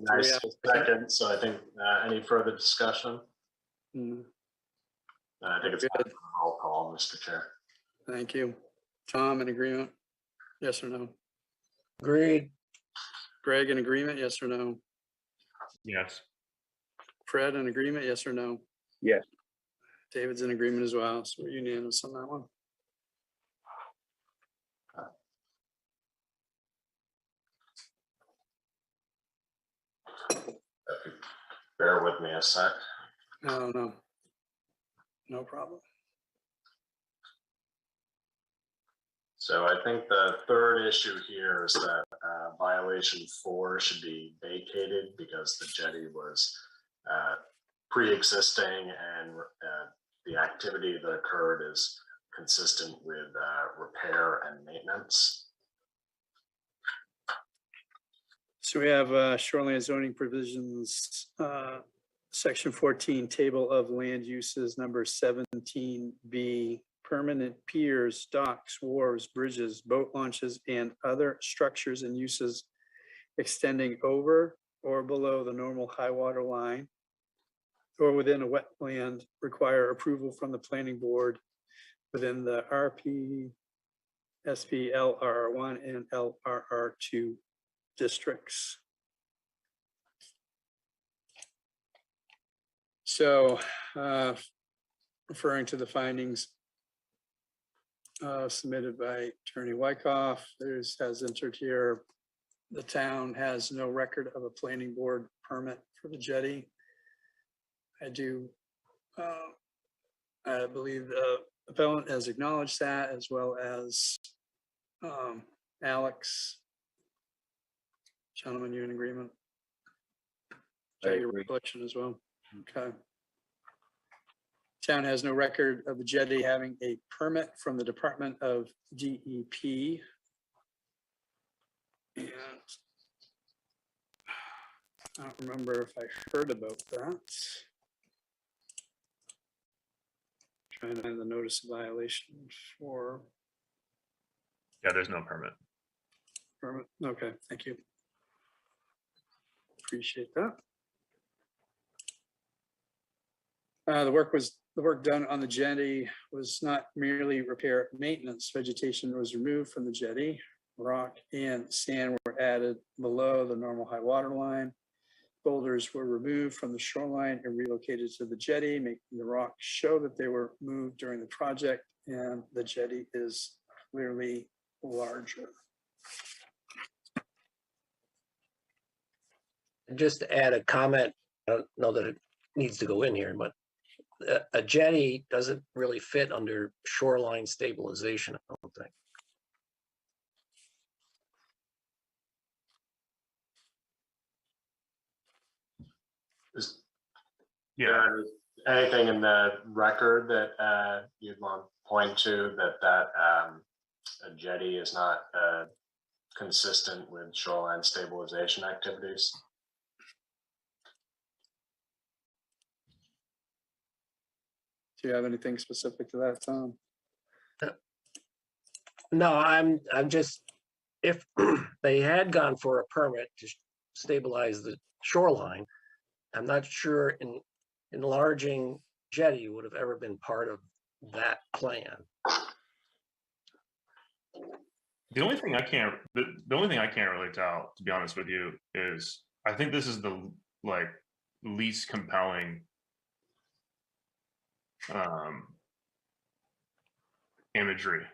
Nice have a second. So I think any further discussion? Mm, I think it's Good. time for a roll call, Mr. Chair. Thank you. Tom, in agreement? Yes or no? Agreed. Greg, in agreement? Yes or no? Yes. Fred, in agreement? Yes or no? Yes. David's in agreement as well, so we're unanimous on that one. Bear with me a sec. No. No problem. So I think the third issue here is that violation 4 should be vacated because the jetty was pre-existing and the activity that occurred is consistent with repair and maintenance. So we have shoreline zoning provisions, section 14, table of land uses, number 17B, permanent piers, docks, wharves, bridges, boat launches, and other structures and uses extending over or below the normal high water line or within a wetland require approval from the planning board within the RP, SP, LRR1, and LRR2 districts. So referring to the findings submitted by Attorney Wyckoff, has entered here, the town has no record of a planning board permit for the jetty. I believe the appellant has acknowledged that, as well as Alex. Gentlemen, you in agreement? I Your agree. recollection as well. Okay. Town has no record of the jetty having a permit from the Department of DEP. And I don't remember if I heard about that. Trying to find the notice of violation for Yeah, there's no permit. permit. Okay, thank you. Appreciate that. The work done on the jetty was not merely repair maintenance. Vegetation was removed from the jetty. Rock and sand were added below the normal high water line. Boulders were removed from the shoreline and relocated to the jetty, making the rock show that they were moved during the project, and the jetty is clearly larger. just to add a comment, I don't know that it needs to go in here, but a jetty doesn't really fit under shoreline stabilization, I don't think. Is Yeah, there anything in the record that you'd want to point to that a jetty is not consistent with shoreline stabilization activities? Do you have anything specific to that, Tom? No, I'm just, if they had gone for a permit to stabilize the shoreline, I'm not sure enlarging jetty would have ever been part of that plan. the only thing I can't really tell, to be honest with you, is I think this is the least compelling imagery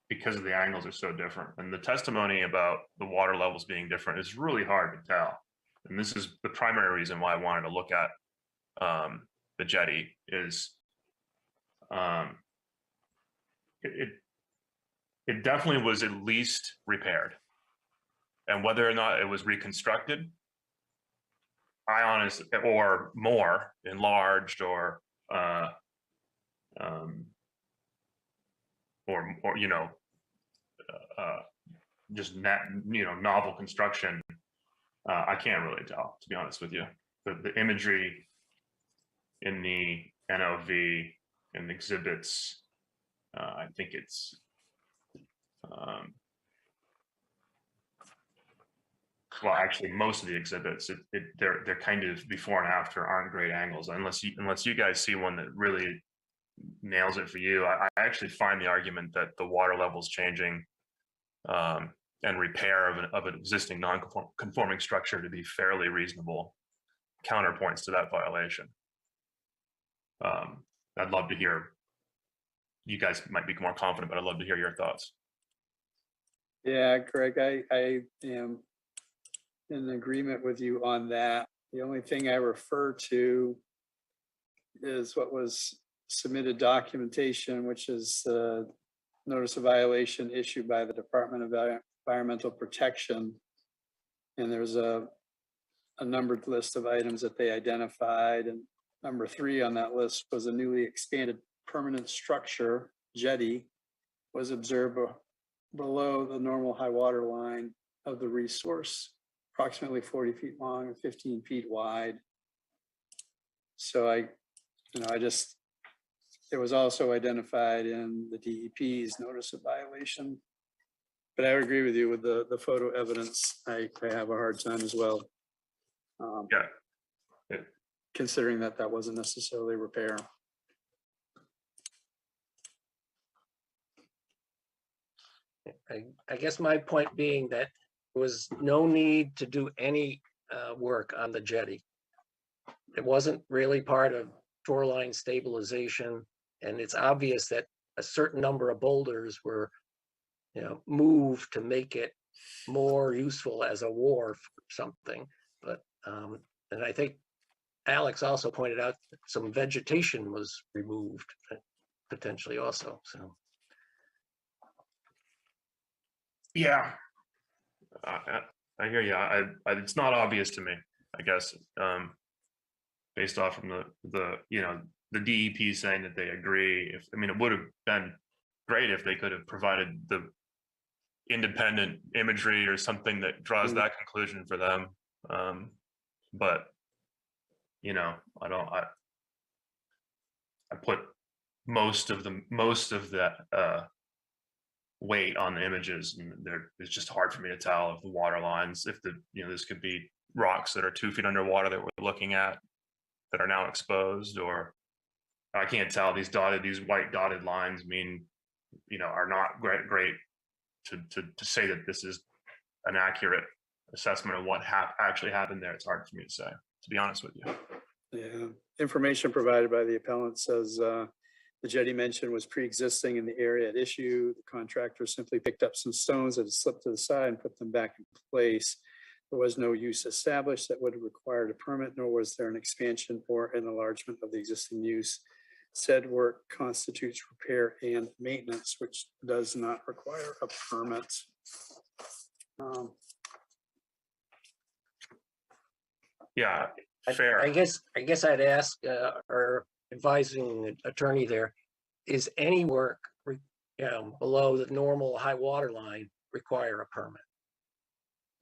because of the angles are so different, and the testimony about the water levels being different is really hard to tell. And this is the primary reason why I wanted to look at the jetty is it definitely was at least repaired, and whether or not it was reconstructed, I honestly, or more enlarged, or you know, just novel construction. I can't really tell, to be honest with you. The imagery in the NOV and exhibits, I think it's well, actually, most of the exhibits, they're kind of before and after aren't great angles, unless you guys see one that really nails it for you. I actually find the argument that the water levels changing and repair of an existing non-conforming structure to be fairly reasonable counterpoints to that violation. I'd love to hear, you guys might be more confident, but I'd love to hear your thoughts. Yeah, Craig, I am in agreement with you on that. The only thing I refer to is what was submitted documentation, which is the notice of violation issued by the Department of Environmental Protection. And there's a numbered list of items that they identified. And number 3 on that list was a newly expanded permanent structure, jetty, was observed below the normal high water line of the resource, approximately 40 feet long and 15 feet wide. So it was also identified in the DEP's notice of violation. But I would agree with you with the photo evidence. I have a hard time as well. Yeah. Considering that wasn't necessarily repair. I guess my point being that there was no need to do any work on the jetty. It wasn't really part of shoreline stabilization, and it's obvious that a certain number of boulders were, moved to make it more useful as a wharf or something. But and I think Alex also pointed out that some vegetation was removed potentially also. So. Yeah, I hear you. It's not obvious to me, I guess, based off from the DEP saying that they agree. It would have been great if they could have provided the independent imagery or something that draws that conclusion for them. But I put most of that weight on the images, and it's just hard for me to tell if the water lines, if this could be rocks that are 2 feet underwater that we're looking at that are now exposed, or I can't tell. These white dotted lines are not great to say that this is an accurate assessment of what actually happened there. It's hard for me to say, to be honest with you. Yeah, information provided by the appellant says the jetty mentioned was pre-existing in the area at issue. The contractor simply picked up some stones that had slipped to the side and put them back in place. There was no use established that would have required a permit, nor was there an expansion or an enlargement of the existing use. Said work constitutes repair and maintenance, which does not require a permit. Yeah, I fair. guess I'd ask our advising attorney there, is any work below the normal high water line require a permit,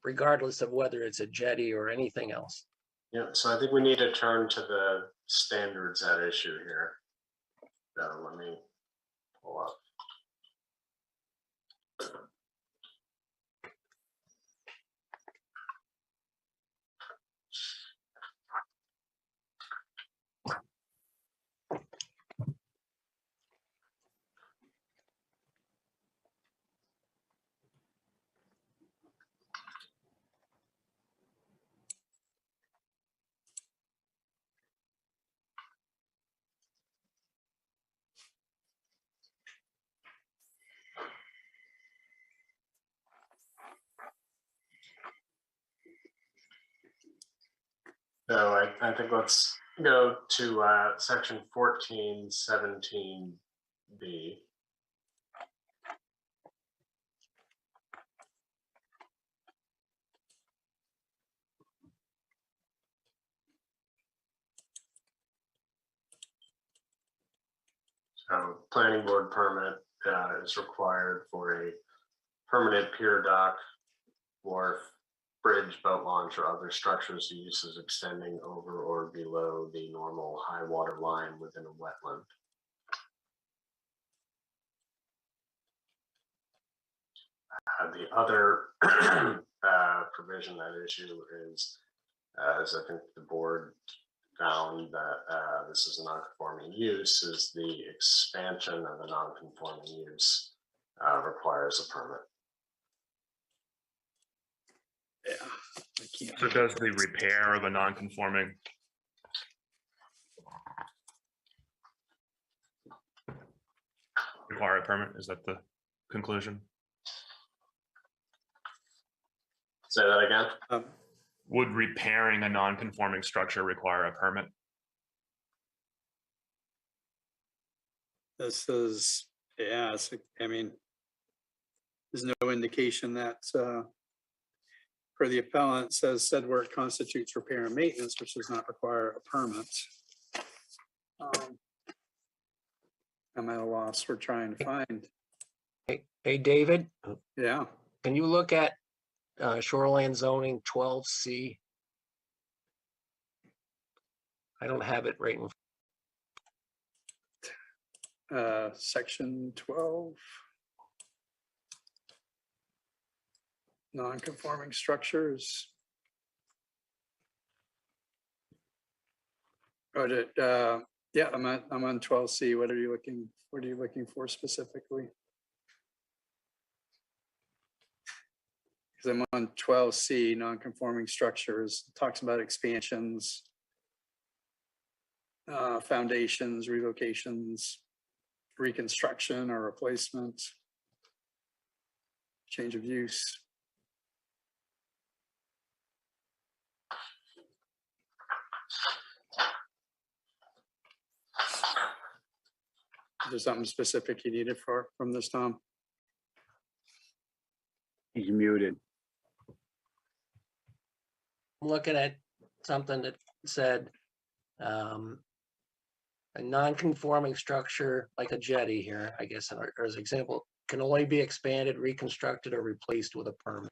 regardless of whether it's a jetty or anything else? Yeah, so I think we need to turn to the standards at issue here. So let me pull up. So I think let's go to section 1417B. So planning board permit is required for a permanent pier, dock, wharf, bridge, boat launch, or other structures or uses extending over or below the normal high water line within a wetland. The other provision at issue is, as I think the board found that this is a non-conforming use, is the expansion of a non-conforming use requires a permit. Yeah, I can't. So does the repair of a non-conforming require a permit? Is that the conclusion? Say that again. Would repairing a non-conforming structure require a permit? This is, yeah, I mean, there's no indication that for the appellant says said work constitutes repair and maintenance, which does not require a permit. I'm at a loss. We're trying to find. Hey, David, Yeah. can you look at shoreline zoning 12C? I don't have it right in. Section 12. Non-conforming structures. Yeah, I'm on 12C. What are you looking for specifically? Because I'm on 12C, non-conforming structures. It talks about expansions, foundations, relocations, reconstruction or replacement, change of use. Is there something specific you needed from this, Tom? He's muted. I'm looking at something that said a non-conforming structure like a jetty here, I guess, or as an example, can only be expanded, reconstructed, or replaced with a permit.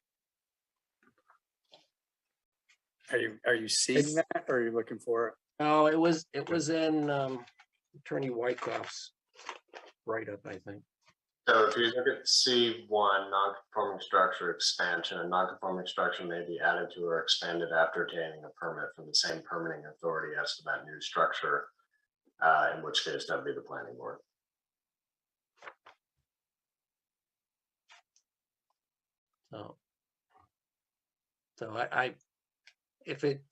Are you seeing that, or are you looking for it? No, it was in Attorney Wyckoff's write-up, I think. So if you look at C1, non-conforming structure expansion, a non-conforming structure may be added to or expanded after obtaining a permit from the same permitting authority as to that new structure, in which case that would be the planning board. So I if it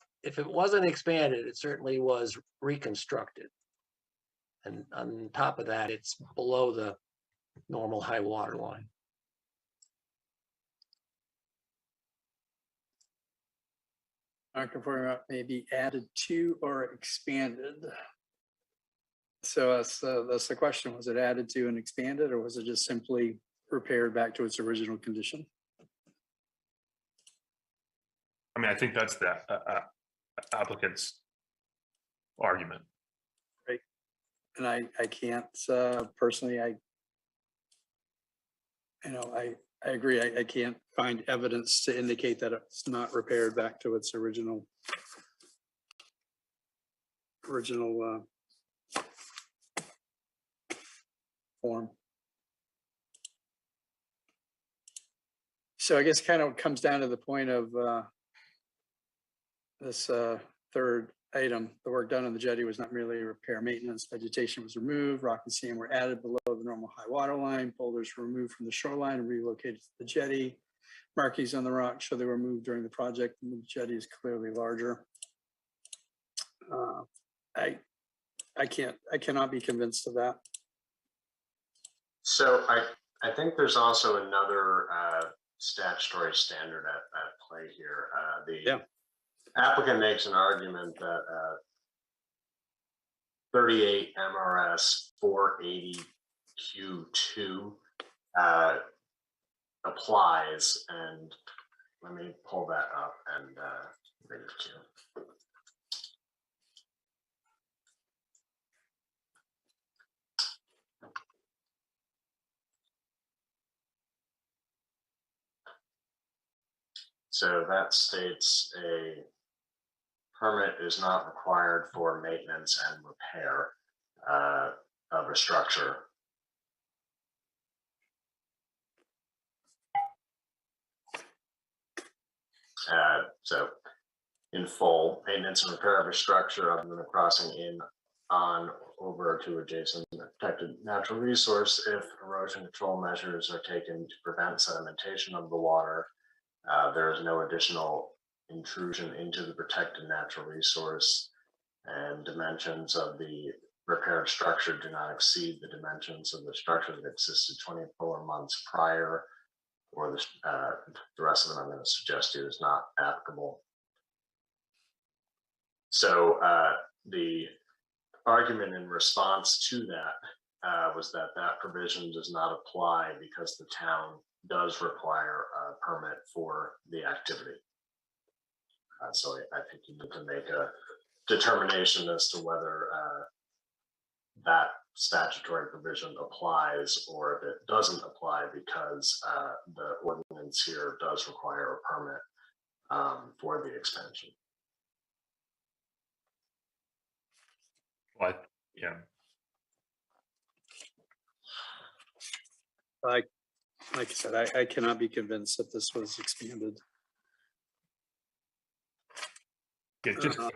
wasn't expanded, it certainly was reconstructed. And on top of that, it's below the normal high water line. Non-conforming lot may be added to or expanded. So that's the question. Was it added to and expanded, or was it just simply repaired back to its original condition? I mean, I think that's the applicant's argument. And I can't, personally, I agree. I can't find evidence to indicate that it's not repaired back to its original form. So I guess kind of comes down to the point of this third item. The work done on the jetty was not merely repair maintenance. Vegetation was removed, rock and sand were added below the normal high water line, boulders were removed from the shoreline and relocated to the jetty. Markings on the rock show they were moved during the project, and the jetty is clearly larger. I cannot be convinced of that. So I think there's also another statutory standard at play here. The applicant makes an argument that 38 MRS 480 Q2 applies, and let me pull that up and read it to you. So that states a permit is not required for maintenance and repair of a structure. So in full, maintenance and repair of a structure other than a crossing in, on, over to adjacent protected natural resource if erosion control measures are taken to prevent sedimentation of the water. There is no additional intrusion into the protected natural resource, and dimensions of the repaired structure do not exceed the dimensions of the structure that existed 24 months prior, or the rest of it I'm going to suggest to you is not applicable. So the argument in response to that was that that provision does not apply because the town does require a permit for the activity. So I think you need to make a determination as to whether that statutory provision applies or if it doesn't apply, because the ordinance here does require a permit for the expansion. But yeah, Like I said, I cannot be convinced that this was expanded. yeah, just the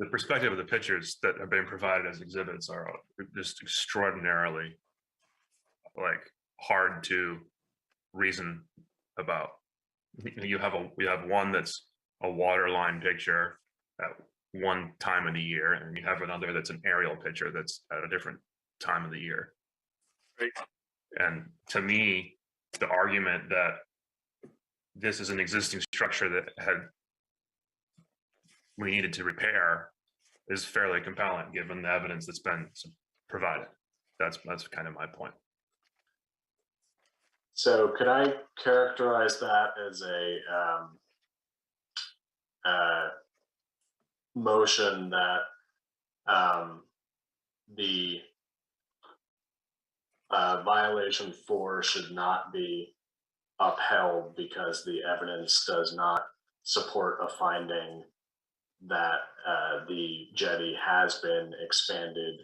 perspective of the pictures that have been provided as exhibits are just extraordinarily like hard to reason about. We have one that's a water line picture at one time of the year, and you have another that's an aerial picture that's at a different time of the year. Right. And to me, the argument that this is an existing structure that we needed to repair is fairly compelling given the evidence that's been provided. That's kind of my point. So could I characterize that as a motion that the violation 4 should not be upheld because the evidence does not support a finding that the jetty has been expanded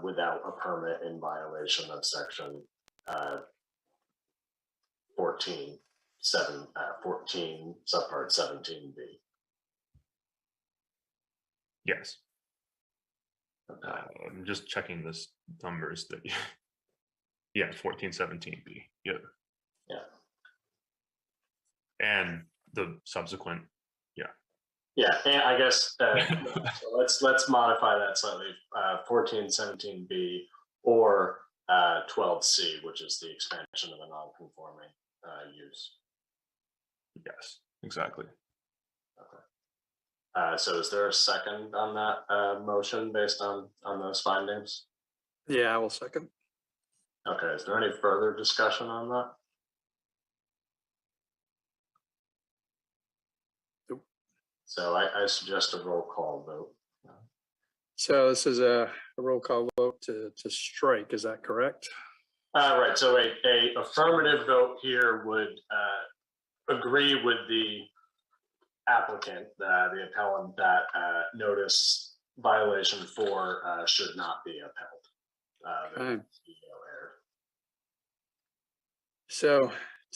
without a permit in violation of section 14 subpart 17b. Yes. I'm just checking this numbers that yeah, 1417b. Yeah. Yeah. And the subsequent, yeah, and I guess so let's modify that slightly. 1417b or 12c, which is the expansion of a non-conforming use. yes, exactly. Okay. So is there a second on that motion based on those findings? Yeah, I will second. Okay, is there any further discussion on that? Nope. So I suggest a roll call vote. So this is a roll call vote to strike, is that correct? Right, so a affirmative vote here would agree with the applicant, the appellant, that notice violation 4 should not be upheld. The Okay. CEO error. So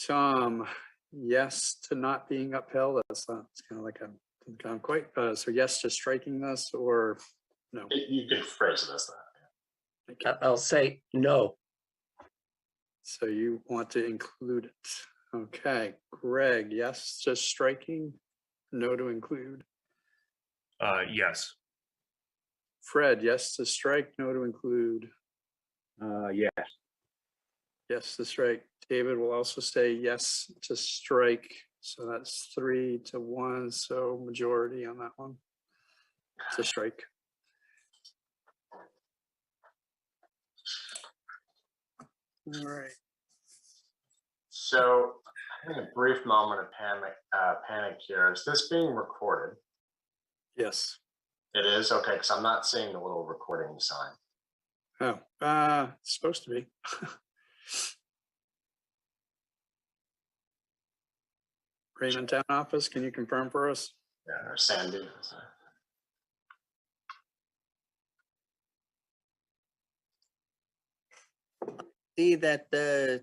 Tom, yes to not being upheld. That's not, it's kind of like I'm quite, so yes to striking this or no? You could phrase it as that. I'll say no. So you want to include it. Okay, Greg, yes to striking, no to include. Yes. Fred, yes to strike, no to include. Yes. Yes to strike. David will also say yes to strike. So that's 3-1, so majority on that one. To strike. All right. So having a brief moment of panic here. Is this being recorded? Yes. It is? Okay, because I'm not seeing the little recording sign. Oh, it's supposed to be. Raymond Town Office, can you confirm for us? Yeah, or Sandy. See that the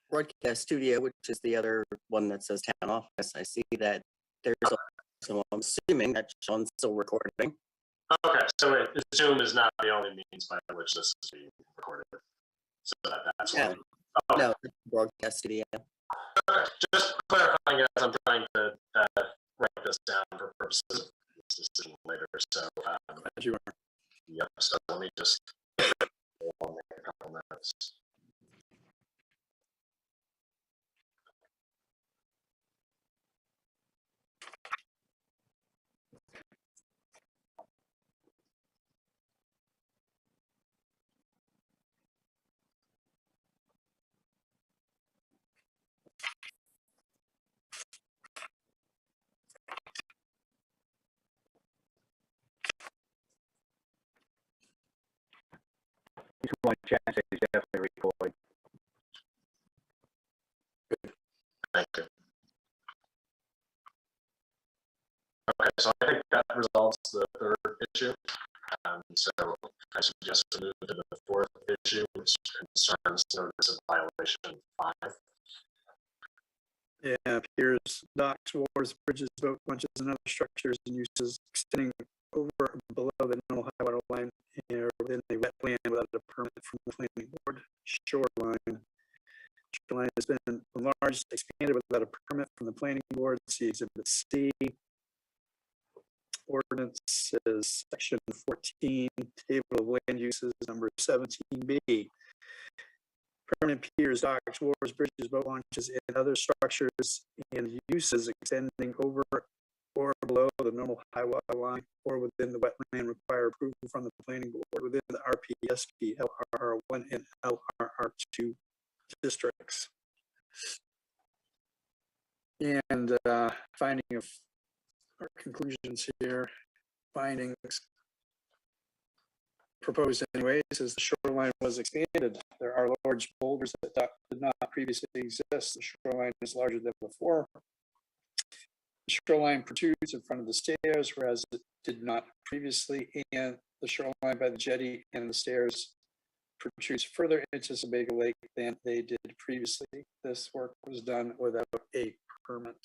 broadcast studio, which is the other one that says town office, I see that there's a, so I'm assuming that Sean's still recording. Okay, so Zoom is not the only means by which this is being recorded. So that's Yeah. what. Oh, No, the broadcast studio. okay. Just clarifying as I'm trying to write this down for purposes of this decision later. So, As you are. yep. So let me just make a couple notes. Just want to chat, say it's definitely recorded. Thank you. Okay, so I think that resolves the third issue. So I suggest we move to the fourth issue, which concerns notice of violation 5. Yeah, appears docks, wharves, bridges, boat launches, and other structures and uses extending over or below the normal high water line or within a wetland without a permit from the planning board. Shoreline. Shoreline has been enlarged, expanded without a permit from the planning board. See Exhibit C. Ordinance is section 14, table of land uses, number 17B. Permanent piers, docks, wharves, bridges, boat launches, and other structures and uses extending over or below the normal high water line or within the wetland require approval from the planning board within the RPSP, LRR1, and LRR2 districts. And finding of our conclusions here, findings proposed anyways, as the shoreline was expanded. There are large boulders that did not previously exist. The shoreline is larger than before. The shoreline protrudes in front of the stairs, whereas it did not previously, and the shoreline by the jetty and the stairs protrudes further into Sebago Lake than they did previously. This work was done without a permit.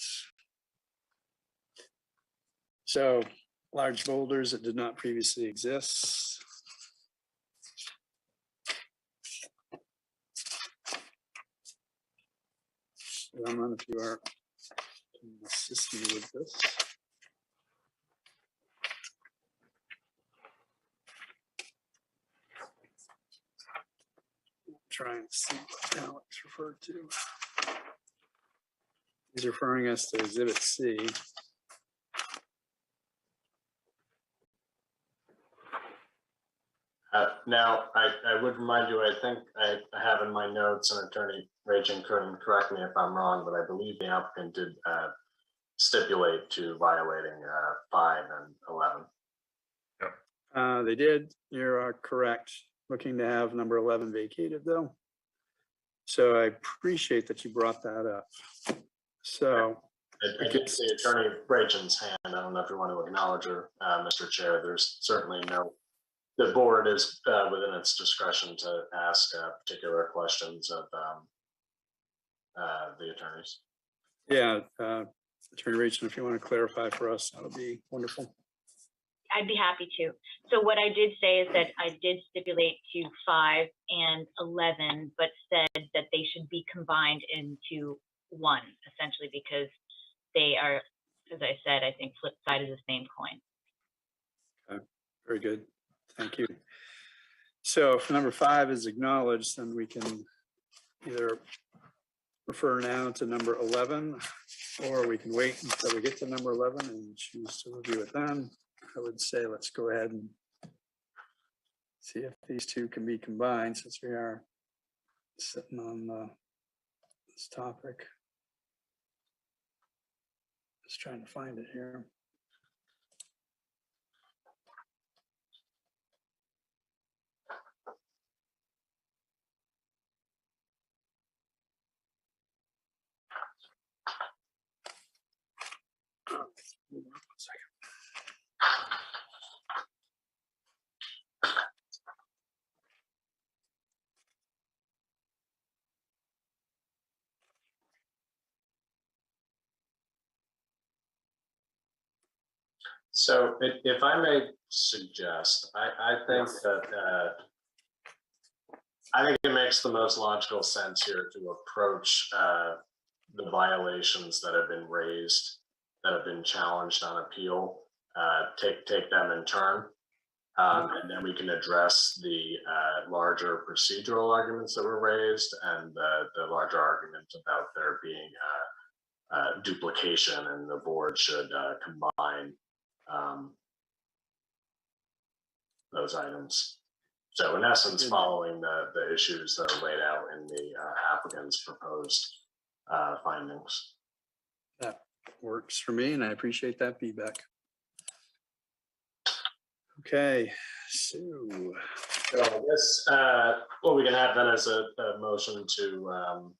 So large boulders that did not previously exist. Roman, if you are can assist me with this. Try and see what Alex referred to. He's referring us to Exhibit C. Now, I would remind you, I think I have in my notes, and Attorney Rachel couldn't correct me if I'm wrong, but I believe the applicant did stipulate to violating 5 and 11. They did, you're correct. Looking to have number 11 vacated though. So I appreciate that you brought that up. So. I did see Attorney Rachen's hand. I don't know if you want to acknowledge her, Mr. Chair. There's certainly no, the board is within its discretion to ask particular questions of the attorneys. Yeah, Attorney Rachen, if you want to clarify for us, that would be wonderful. I'd be happy to. So what I did say is that I did stipulate to 5 and 11, but said that they should be combined into one, essentially, because they are, as I said, I think flip side of the same coin. Okay, very good. Thank you. So if number 5 is acknowledged, then we can either refer now to number 11, or we can wait until we get to number 11 and choose to review it then. I would say let's go ahead and see if these two can be combined, since we are sitting on this topic. Just trying to find it here. Hold on 1 second. So if I may suggest, I think that I think it makes the most logical sense here to approach the violations that have been raised, that have been challenged on appeal, take them in turn. And then we can address the larger procedural arguments that were raised and the larger argument about there being duplication, and the board should combine those items. So in essence, following the issues that are laid out in the applicant's proposed findings. That works for me, and I appreciate that feedback. Okay, so I guess what we can have then is a motion to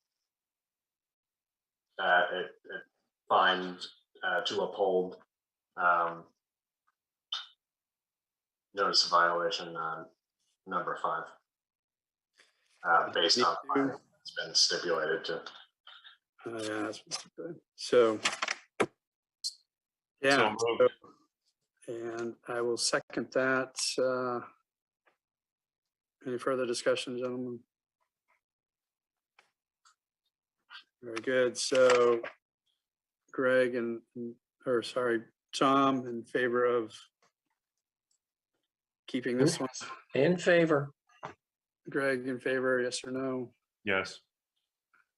find to uphold notice of violation on number 5 based on it's been stipulated to. yeah, that's good. So yeah, So and I will second that. Any further discussion, gentlemen? Very good. So Greg or sorry, Tom, in favor of keeping this one? In favor. Greg, in favor, yes or no? yes.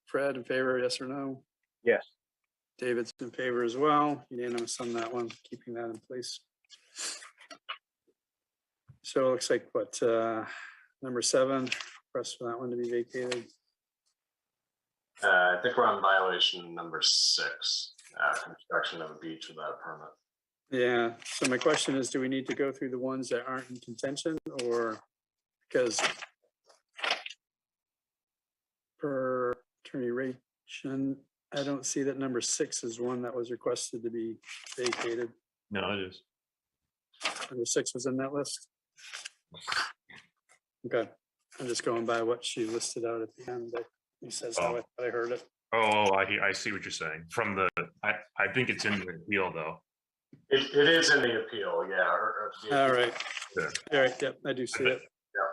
Fred, in favor, yes or no? Yes. David's in favor as well. Unanimous on that one, keeping that in place. So it looks like what, number 7, request for that one to be vacated. I think we're on violation number 6, construction of a beach without a permit. Yeah, so my question is, do we need to go through the ones that aren't in contention, or because per Attorney Rachen, I don't see that number 6 is one that was requested to be vacated. No, it is. Number 6 was in that list? Okay, I'm just going by what she listed out at the end, but he says how I heard it. Oh, I see what you're saying. From the, I think it's in the appeal though. It is in the appeal, yeah. All right, Yeah. all right, yep, I do see it.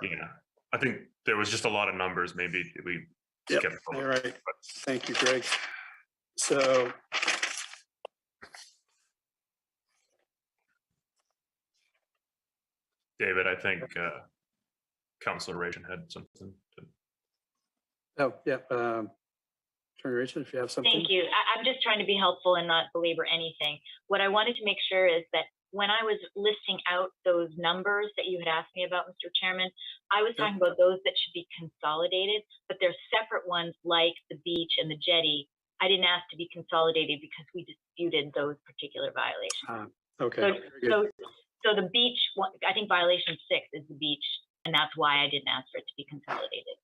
Yeah, I think there was just a lot of numbers. Maybe we Yep, skipped all over. right, thank you, Greg. So David, I think Councilor Rachen had something to. oh, yeah, Attorney Rachel, if you have something. Thank you. I'm just trying to be helpful and not belabor anything. What I wanted to make sure is that when I was listing out those numbers that you had asked me about, Mr. Chairman, I was talking about those that should be consolidated, but there's separate ones like the beach and the jetty. I didn't ask to be consolidated because we disputed those particular violations. Okay. So the beach, I think violation 6 is the beach, and that's why I didn't ask for it to be consolidated.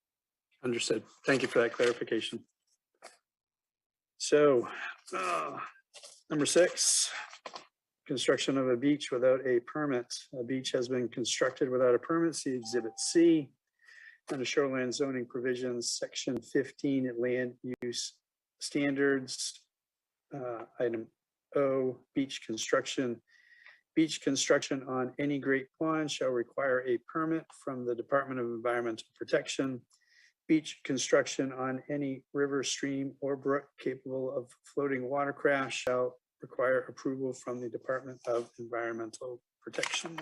Understood. Thank you for that clarification. So, number 6, construction of a beach without a permit. A beach has been constructed without a permit. See Exhibit C. Under Shoreline zoning provisions, Section 15 at land use standards, item O, beach construction. Beach construction on any Great Pond shall require a permit from the Department of Environmental Protection. Beach construction on any river, stream, or brook capable of floating watercraft shall require approval from the Department of Environmental Protection.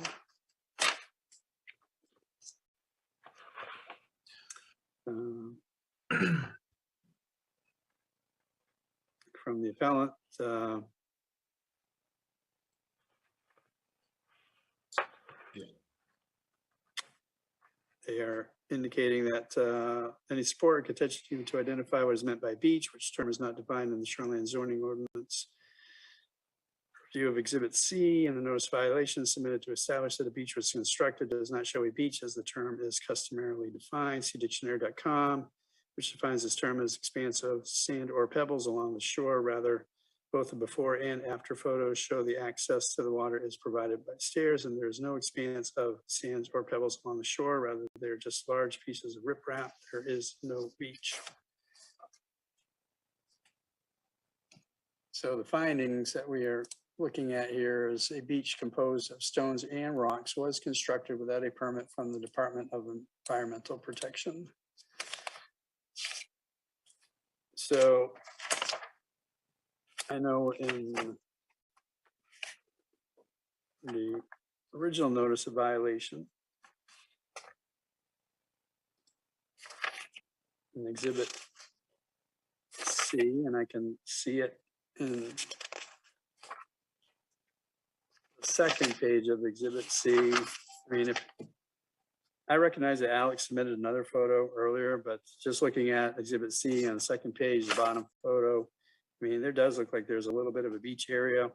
From the appellant, they are indicating that any support or contention to identify what is meant by beach, which term is not defined in the Shoreline zoning ordinance. Review of Exhibit C and the notice of violation submitted to establish that a beach was constructed does not show a beach as the term is customarily defined. See dictionary.com, which defines this term as expanse of sand or pebbles along the shore. Rather, both the before and after photos show the access to the water is provided by stairs, and there's no expanse of sands or pebbles along the shore. Rather, they're just large pieces of riprap. There is no beach. So the findings that we are looking at here is a beach composed of stones and rocks was constructed without a permit from the Department of Environmental Protection. So I know in the original notice of violation, in Exhibit C, and I can see it in the second page of Exhibit C. I mean, if I recognize that Alex submitted another photo earlier, but just looking at Exhibit C on the second page, the bottom photo, I mean, there does look like there's a little bit of a beach area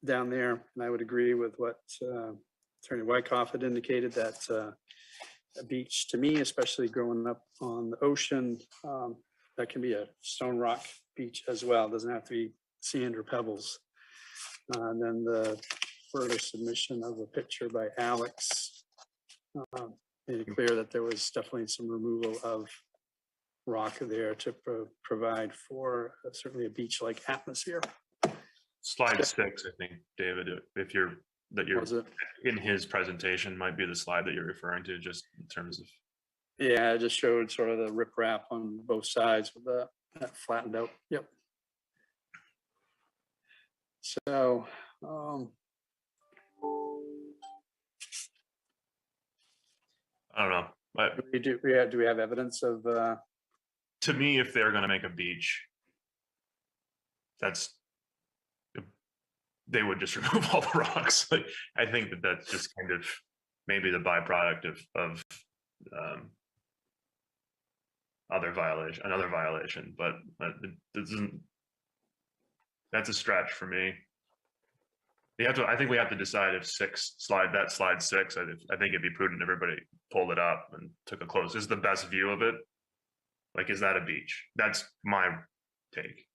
down there. And I would agree with what Attorney Wyckoff had indicated, that a beach to me, especially growing up on the ocean, that can be a stone rock beach as well. It doesn't have to be sand or pebbles. And then the further submission of a picture by Alex made it clear that there was definitely some removal of rock there to provide for certainly a beach-like atmosphere. Slide 6, I think, David, if you're Was it? in his presentation might be the slide that you're referring to, just in terms of. Yeah, I just showed sort of the riprap on both sides with that flattened out. Yep. So, I don't know, but do we have evidence of? to me, if they're going to make a beach, they would just remove all the rocks. Like, I think that's just kind of maybe the byproduct of another violation, but that's a stretch for me. I think we have to decide if slide 6. I think it'd be prudent if everybody pulled it up and took a close. Is the best view of it? Like, is that a beach? That's my take.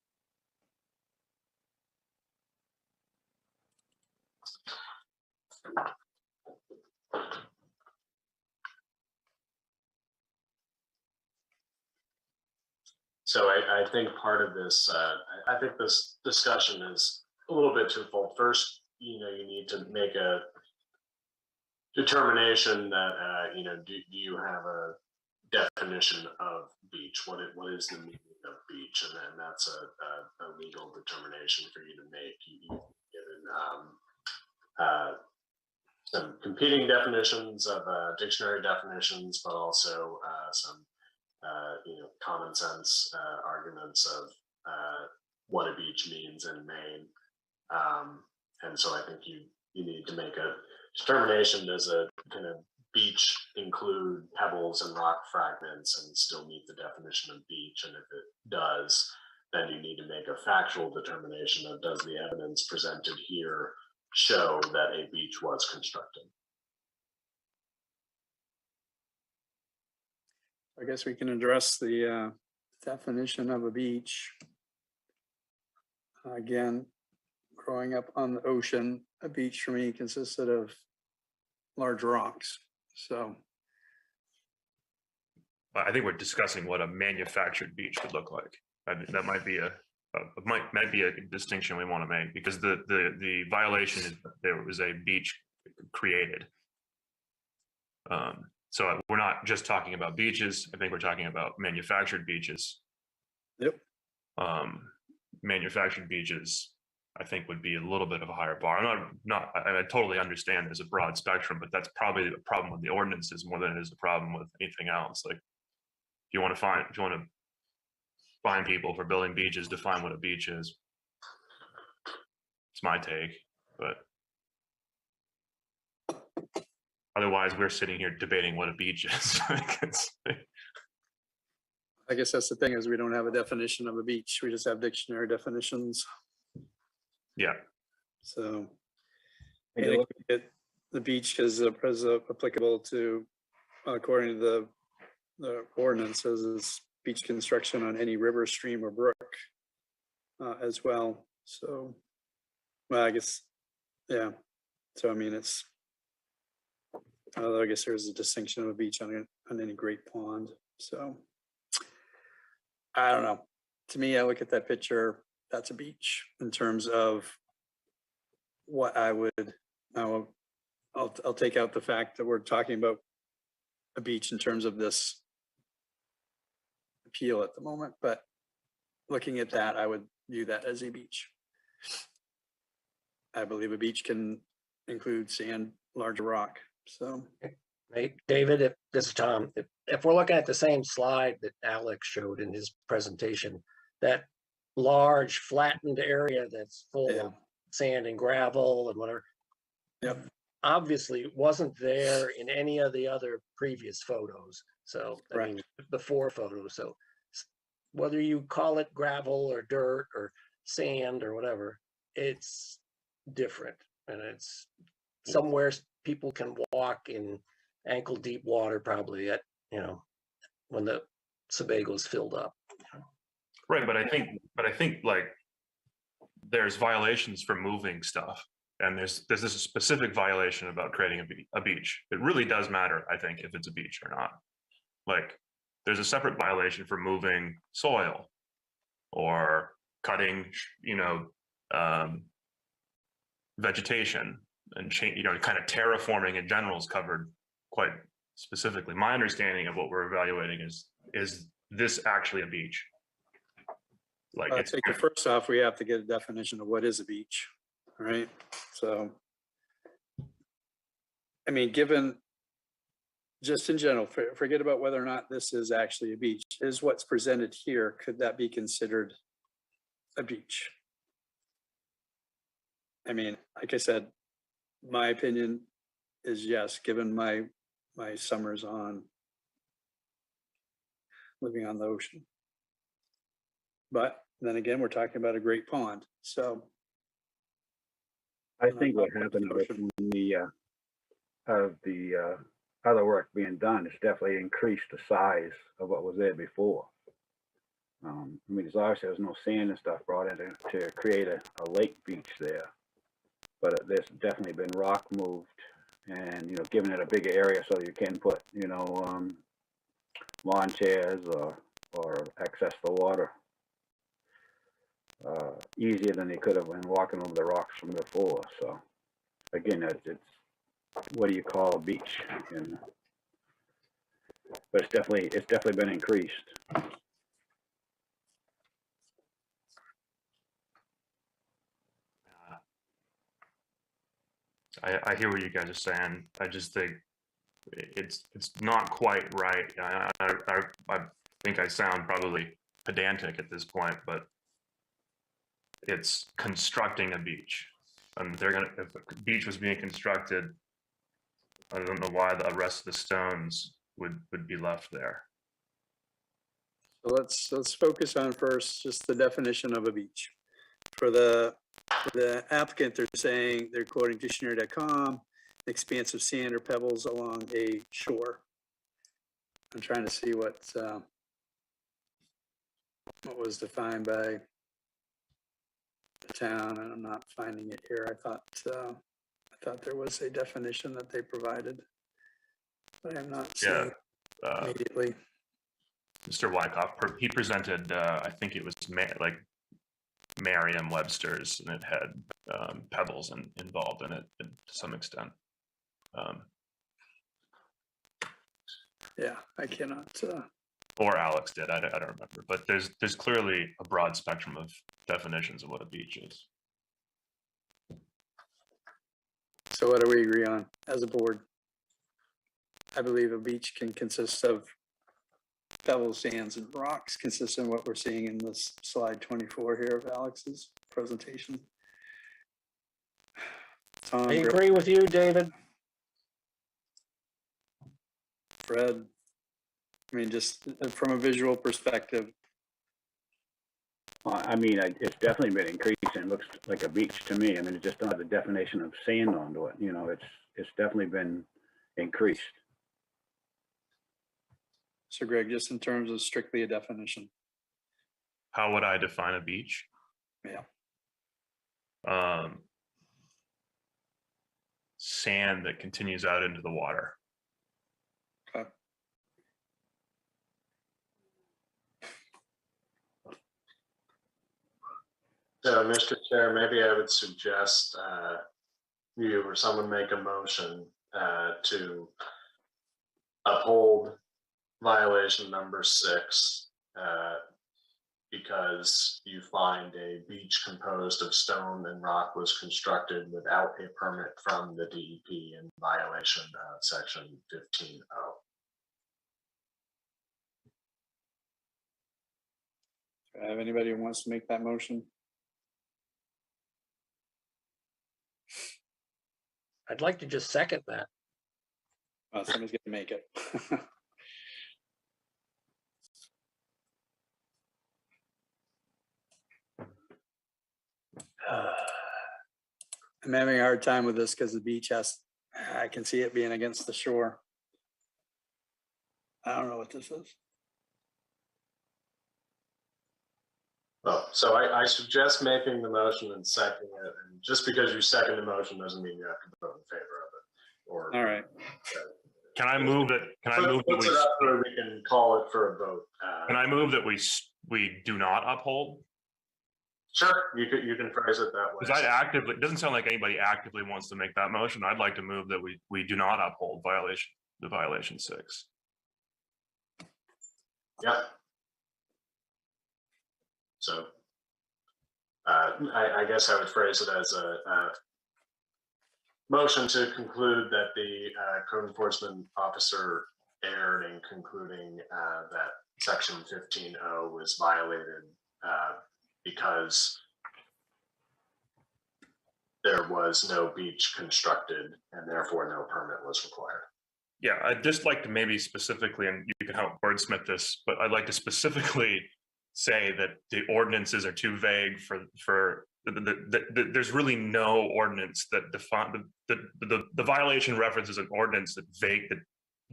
So I think part of this, I think this discussion is a little bit twofold. First, you need to make a determination that, do you have a definition of beach? What is the meaning of beach? And then that's a legal determination for you to make. You've given some competing definitions of dictionary definitions, but also some common sense arguments of what a beach means in Maine. And so I think you need to make a determination, does a kind of beach include pebbles and rock fragments and still meet the definition of beach? And if it does, then you need to make a factual determination of, does the evidence presented here show that a beach was constructed? I guess we can address the definition of a beach. Again, growing up on the ocean, a beach for me consisted of large rocks. So I think we're discussing what a manufactured beach would look like. I mean, that might be might be a distinction we want to make, because the violation is that there was a beach created. So we're not just talking about beaches. I think we're talking about manufactured beaches. Yep. Manufactured beaches, I think, would be a little bit of a higher bar. I totally understand there's a broad spectrum, but that's probably the problem with the ordinances more than it is a problem with anything else. Like, if you want to find people for building beaches, define what a beach is. It's my take, but otherwise we're sitting here debating what a beach is. I guess that's the thing, is we don't have a definition of a beach. We just have dictionary definitions. Yeah. So Hey, I think look, the beach is applicable to, according to the ordinances, is beach construction on any river, stream, or brook as well. So, well, I guess, yeah. So, I mean, it's, I guess there's a distinction of a beach on any great pond. So, I don't know. To me, I look at that picture, that's a beach in terms of what I'll take out the fact that we're talking about a beach in terms of this appeal at the moment, but looking at that, I would view that as a beach. I believe a beach can include sand, larger rock. So, Hey, David, this is Tom. If we're looking at the same slide that Alex showed in his presentation, that large flattened area that's full of sand and gravel and whatever, yep, obviously wasn't there in any of the other previous photos. So, I mean, before photos. So whether you call it gravel or dirt or sand or whatever, it's different. And it's somewhere people can walk in ankle deep water, probably at, when the Sebago's filled up. Right, but I think like there's violations for moving stuff, and there's this specific violation about creating a beach. It really does matter, I think, if it's a beach or not. Like, there's a separate violation for moving soil or cutting, vegetation and kind of terraforming in general is covered quite specifically. My understanding of what we're evaluating is this actually a beach? Like, I think first off, we have to get a definition of what is a beach, right? So, I mean, given just in general, forget about whether or not this is actually a beach. Is what's presented here, could that be considered a beach? I mean, like I said, my opinion is yes, given my summers on living on the ocean. But then again, we're talking about a great pond. So I think what happened with the other work being done is definitely increased the size of what was there before. I mean, there's obviously there's no sand and stuff brought in to create a lake beach there, but there's definitely been rock moved and, giving it a bigger area so you can put, lawn chairs or access the water easier than they could have when walking over the rocks from before. So again, it's what do you call a beach? But it's definitely been increased. I hear what you guys are saying. I just think it's not quite right. I think I sound probably pedantic at this point, but it's constructing a beach. and they're gonna, if a beach was being constructed, I don't know why the rest of the stones would be left there. So let's focus on first just the definition of a beach. For the applicant, they're saying, they're quoting dictionary.com, expanse of sand or pebbles along a shore. I'm trying to see what was defined by the town, and I'm not finding it here. I thought there was a definition that they provided, but I'm not seeing immediately. Mr. Wyckoff, he presented, I think it was like Merriam-Webster's, and it had pebbles involved in it to some extent. Yeah, I cannot. Or Alex did, I don't remember, but there's clearly a broad spectrum of definitions of what a beach is. So what do we agree on as a board? I believe a beach can consist of pebbles, sands, and rocks, consistent with what we're seeing in this slide 24 here of Alex's presentation. Tom, I agree with you, David. Fred, I mean, just from a visual perspective. I mean, it's definitely been increasing. It looks like a beach to me. I mean, it just don't have the definition of sand onto it. You know, it's definitely been increased. So Greg, just in terms of strictly a definition. How would I define a beach? Yeah. Sand that continues out into the water. Okay. So, Mr. Chair, maybe I would suggest you or someone make a motion to uphold violation number 6 because you find a beach composed of stone and rock was constructed without a permit from the DEP in violation of section 15.0. Do I have anybody who wants to make that motion? I'd like to just second that. Somebody's going to make it. I'm having a hard time with this because the beach I can see it being against the shore. I don't know what this is. Well, so I suggest making the motion and seconding it. And just because you second the motion doesn't mean you have to vote in favor of it. Or all right. Can I move it? Can I move puts it up where we can call it for a vote? Can I move that we do not uphold? Sure, you can phrase it that way. Because it doesn't sound like anybody actively wants to make that motion. I'd like to move that we do not uphold violation 6. Yep. So I guess I would phrase it as a motion to conclude that the code enforcement officer erred in concluding that section 15.0 was violated because there was no beach constructed and therefore no permit was required. Yeah, I'd just like to maybe specifically, and you can help wordsmith this, but I'd like to specifically say that the ordinances are too vague for there's really no ordinance that define the violation references an ordinance that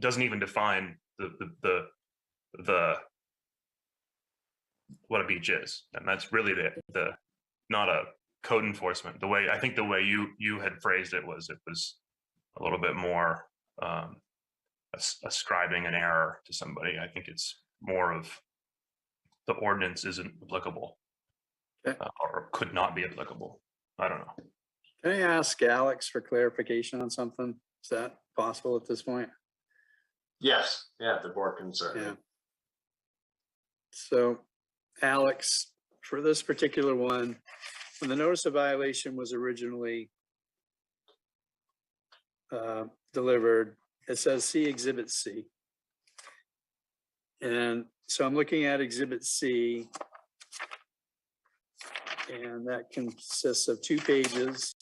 doesn't even define the what a beach is, and that's really the not a code enforcement. I think the way you had phrased it was a little bit more ascribing an error to somebody. I think it's more of the ordinance isn't applicable. Okay. Or could not be applicable. I don't know. Can I ask Alex for clarification on something? Is that possible at this point? Yes, yeah, the board can certainly. Yeah. So, Alex, for this particular one, when the notice of violation was originally delivered, it says see Exhibit C. And so I'm looking at Exhibit C, and that consists of 2 pages.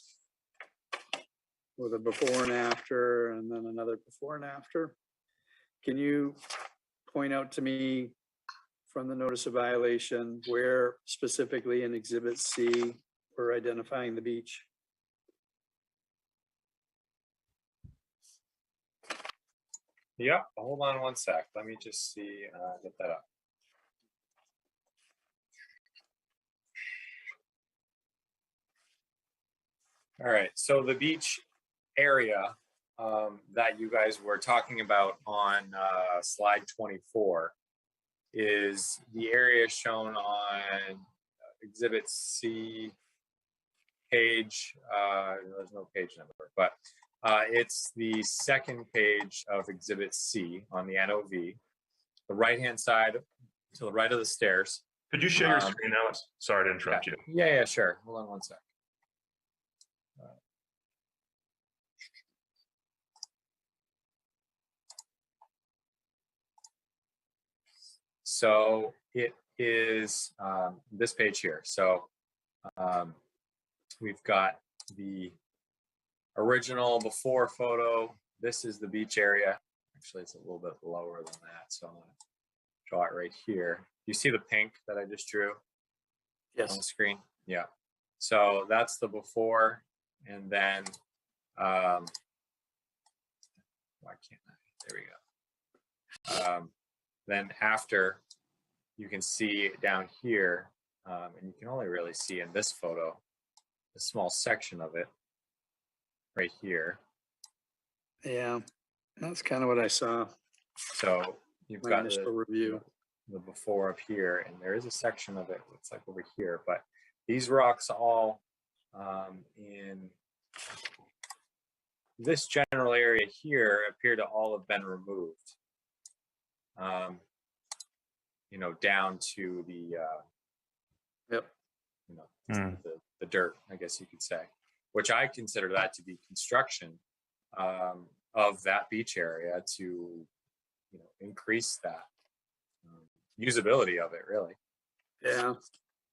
with a before and after, and then another before and after. Can you point out to me from the notice of violation where specifically in Exhibit C we're identifying the beach? Yeah, hold on one sec. Let me just see, get that up. All right, so the beach area that you guys were talking about on slide 24 is the area shown on Exhibit C page. There's no page number, but it's the second page of Exhibit C on the NOV. The right-hand side to the right of the stairs. Could you share your screen, Alex? Sorry to interrupt you. Yeah, sure. Hold on one sec. So it is this page here. So we've got the original before photo. This is the beach area. Actually, it's a little bit lower than that. So I'm going to draw it right here. You see the pink that I just drew? Yes. On the screen? Yeah. So that's the before. And then, why can't I? There we go. Then after, you can see down here, and you can only really see in this photo, a small section of it right here. Yeah, that's kind of what I saw. So you've got initial review. The before up here, and there is a section of it, looks like over here, but these rocks all in this general area here appear to all have been removed. You know, down to the Yep. You know, the dirt, I guess you could say, which I consider that to be construction of that beach area to, you know, increase that usability of it, really. Yeah,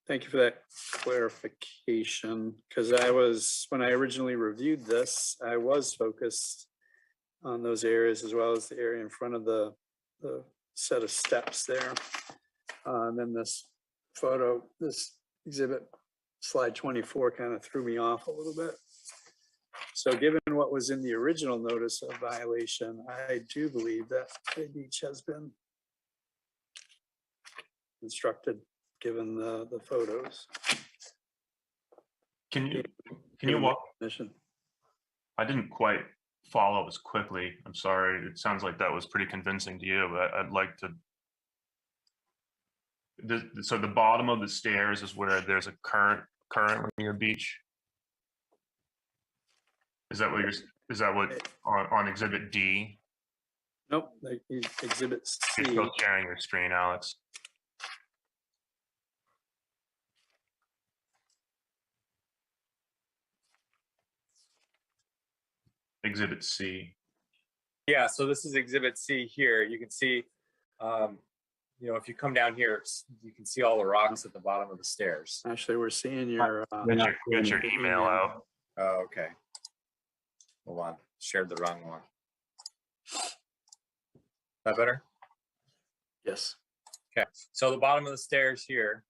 thank you for that clarification, because I was, when I originally reviewed this, I was focused on those areas as well as the area in front of the set of steps there. And then this photo, this exhibit, slide 24, kind of threw me off a little bit. So given what was in the original notice of violation, I do believe that the beach has been constructed, given the photos. Can you walk? Mission. I didn't quite follow as quickly. I'm sorry. It sounds like that was pretty convincing to you, but I'd like to. So the bottom of the stairs is where there's a currently a beach. Is that what on Exhibit D? Nope, Exhibit C. You're still sharing your screen, Alex. Exhibit C. Yeah, so this is Exhibit C here. You can see, you know, if you come down here, you can see all the rocks at the bottom of the stairs. Actually, we're seeing your. Get your email out. Oh, okay. Hold on, shared the wrong one. That better? Yes. Okay, so the bottom of the stairs here,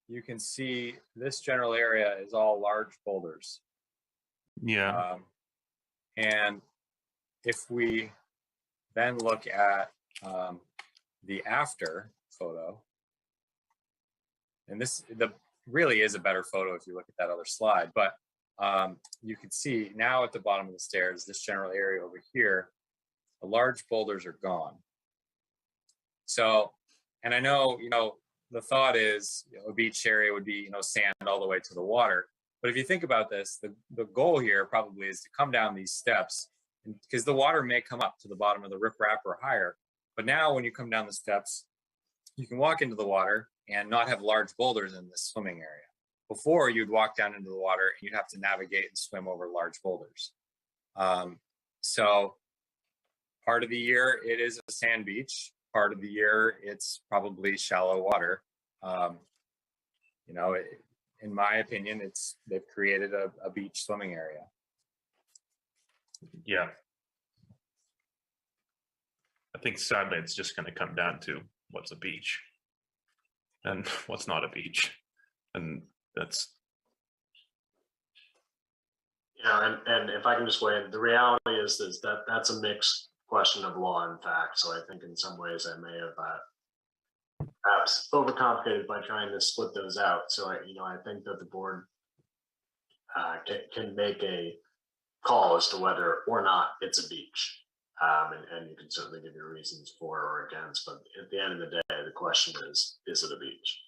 you can see this general area is all large boulders. Yeah. And if we then look at the after photo, and this really is a better photo if you look at that other slide, but you can see now at the bottom of the stairs, this general area over here, the large boulders are gone. So, and I know, you know, the thought is, you know, a beach area would be, you know, sand all the way to the water. But if you think about this, the goal here probably is to come down these steps, because the water may come up to the bottom of the riprap or higher. But now when you come down the steps, you can walk into the water and not have large boulders in this swimming area. Before, you'd walk down into the water and you'd have to navigate and swim over large boulders. So part of the year, it is a sand beach. Part of the year, it's probably shallow water. You know, in my opinion, they've created a beach swimming area. Yeah. I think sadly it's just going to come down to what's a beach and what's not a beach. And that's. Yeah, and if I can just weigh in, the reality is that that's a mixed question of law and fact. So I think in some ways I may have perhaps overcomplicated by trying to split those out. So I think that the board can make a call as to whether or not it's a beach. And you can certainly give your reasons for or against, but at the end of the day, the question is it a beach?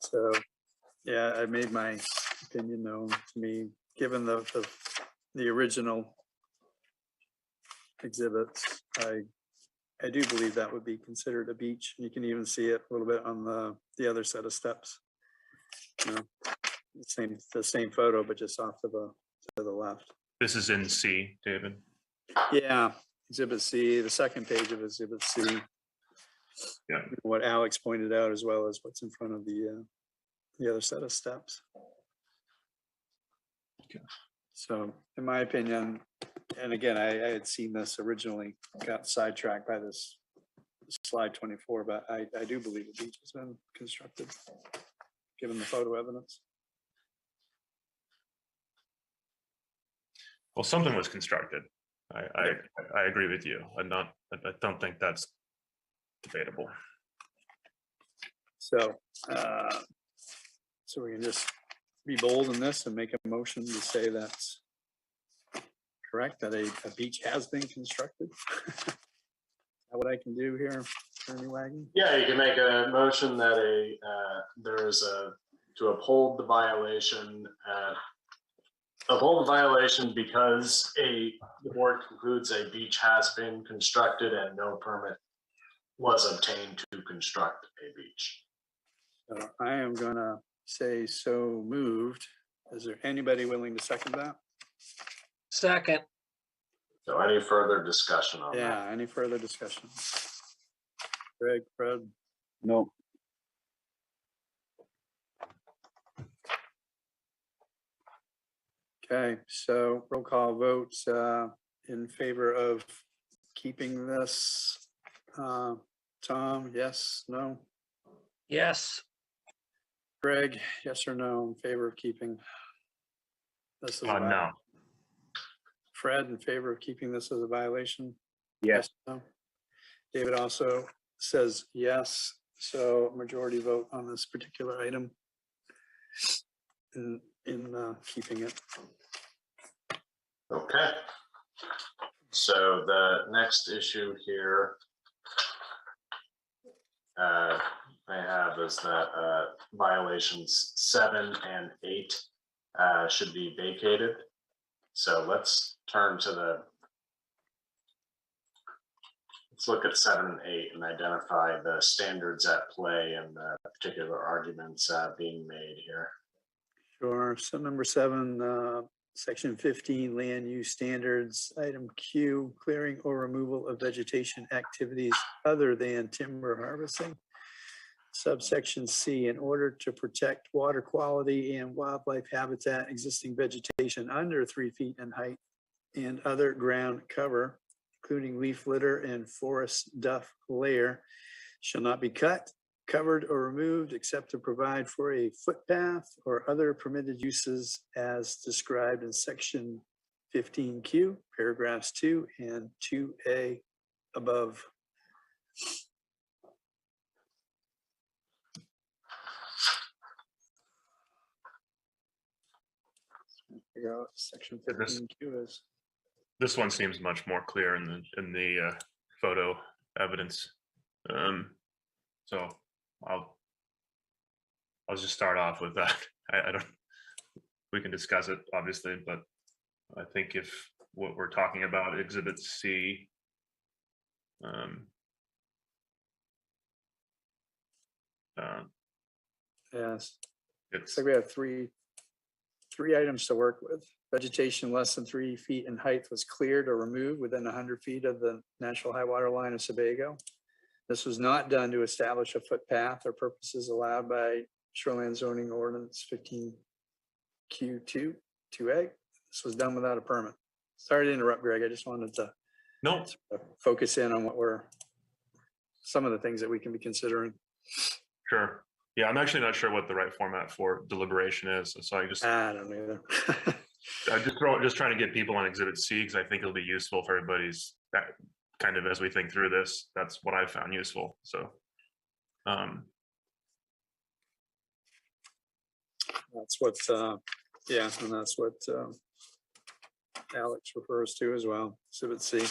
So, yeah, I made my opinion known to me, given the original exhibits. I do believe that would be considered a beach. You can even see it a little bit on the other set of steps. You know, the same photo, but just off to the left. This is in C, David. Yeah, Exhibit C, the second page of Exhibit C. Yeah. What Alex pointed out, as well as what's in front of the other set of steps. Okay. So, in my opinion, and again, I had seen this originally, got sidetracked by this slide 24, but I do believe the beach has been constructed, given the photo evidence. Well, something was constructed. I agree with you. I don't think that's debatable. So, so we can just be bold in this and make a motion to say that's correct, that a beach has been constructed. Is that what I can do here, Attorney Wagner? Yeah, you can make a motion that to uphold the violation. Uphold the violation because the board concludes a beach has been constructed and no permit was obtained to construct a beach. So I am gonna say so moved. Is there anybody willing to second that? Second. So any further discussion on that? Yeah, any further discussion? Greg, Fred? No, Okay, so roll call votes in favor of keeping this. Tom, yes, no? Yes. Greg, yes or no in favor of keeping this as a No. violation? Fred, in favor of keeping this as a violation? yes, No? David also says yes, so majority vote on this particular item in keeping it. Okay. So the next issue here I have is that violations 7 and 8 should be vacated. So let's look at 7 and 8 and identify the standards at play and the particular arguments being made here. Sure. So number 7, section 15, land use standards, item Q, clearing or removal of vegetation activities other than timber harvesting. Subsection C, in order to protect water quality and wildlife habitat, existing vegetation under 3 feet in height and other ground cover, including leaf litter and forest duff layer, shall not be cut, covered, or removed except to provide for a footpath or other permitted uses as described in section 15Q, paragraphs 2 and 2A above. Figure out what section 15Q is. This one seems much more clear in the photo evidence. So I'll just start off with that. I don't. We can discuss it obviously, but I think if what we're talking about Exhibit C. Yes. It's So we have three items to work with. Vegetation less than 3 feet in height was cleared or removed within 100 feet of the natural high water line of Sebago. This was not done to establish a footpath or purposes allowed by Shoreline zoning ordinance 15 Q2, 2A. This was done without a permit. Sorry to interrupt, Greg. I just wanted to No, focus in on some of the things that we can be considering. sure. Yeah, I'm actually not sure what the right format for deliberation is. So I don't either. just trying to get people on Exhibit C because I think it'll be useful for everybody's kind of as we think through this. That's what I found useful. So, That's what, yeah, and that's what Alex refers to as well, Exhibit C.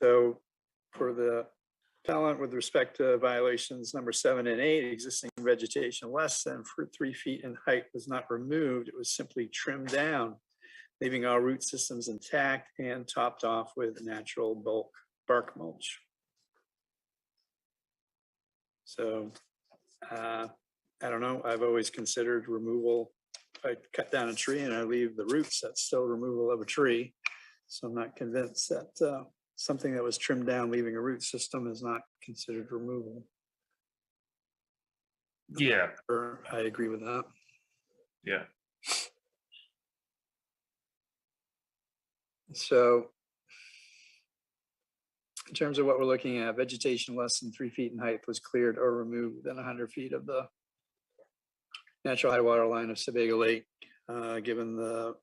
So for the appellant with respect to violations number 7 and 8, existing vegetation less than 3 feet in height was not removed. It was simply trimmed down, leaving all root systems intact and topped off with natural bulk bark mulch. So I don't know, I've always considered removal. If I cut down a tree and I leave the roots, that's still removal of a tree. So I'm not convinced that something that was trimmed down, leaving a root system is not considered removal. yeah, Or I agree with that. yeah. So in terms of what we're looking at, vegetation less than 3 feet in height was cleared or removed within 100 feet of the natural high water line of Sebago Lake, given the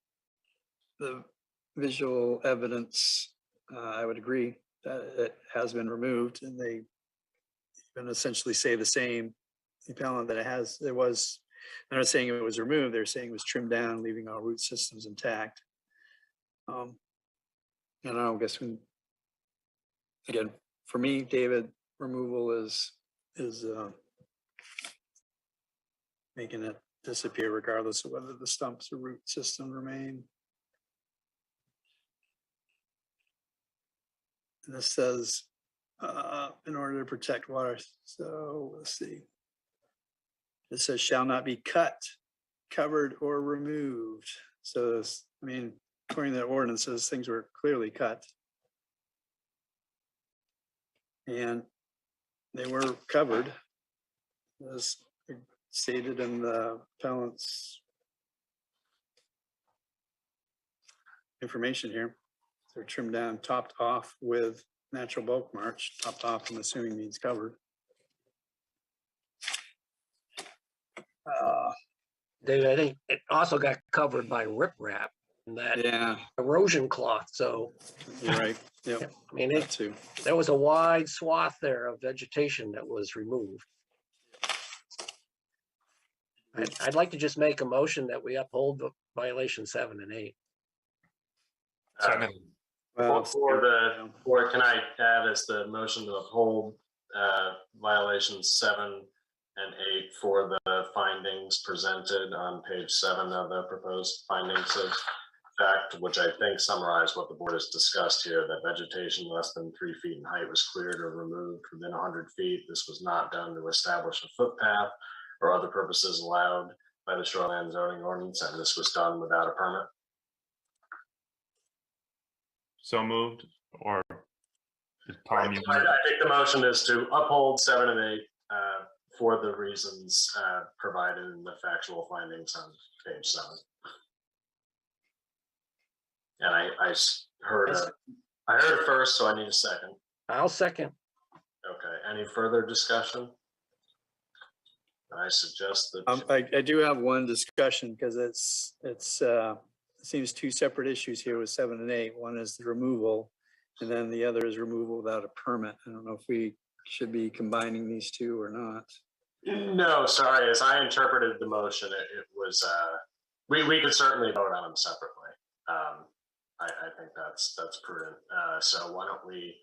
visual evidence. I would agree that it has been removed, and they can essentially say the same. The appellant that it was, they're not saying it was removed, they're saying it was trimmed down, leaving all root systems intact. And I guess again, for me, David, removal is making it disappear regardless of whether the stumps or root system remain. And this says, in order to protect water. So let's see. It says shall not be cut, covered, or removed. So this, I mean, according to the ordinances, things were clearly cut. And they were covered, as stated in the appellant's information here. They're trimmed down, topped off with natural bulk mulch. Topped off, I'm assuming means covered. David, I think it also got covered by riprap and that Yeah, erosion cloth. So, you're right. Yep, I mean, that too. there was a wide swath there of vegetation that was removed. I'd like to just make a motion that we uphold the violation 7 and 8. Second. Well, Or can I add as the motion to uphold violations 7 and 8 for the findings presented on page 7 of the proposed findings of fact, which I think summarize what the board has discussed here, that vegetation less than 3 feet in height was cleared or removed within 100 feet. This was not done to establish a footpath or other purposes allowed by the shoreline zoning ordinance, and this was done without a permit. So moved, or Tom, Right. I think the motion is to uphold 7 and 8 for the reasons provided in the factual findings on page 7. And I heard it first, so I need a second. I'll second. Okay, any further discussion? I suggest that. I do have one discussion because it seems 2 separate issues here with 7 and 8. One is the removal, and then the other is removal without a permit. I don't know if we should be combining these 2 or not. No, sorry, as I interpreted the motion, it was, we could certainly vote on them separately. I think that's prudent. So why don't we,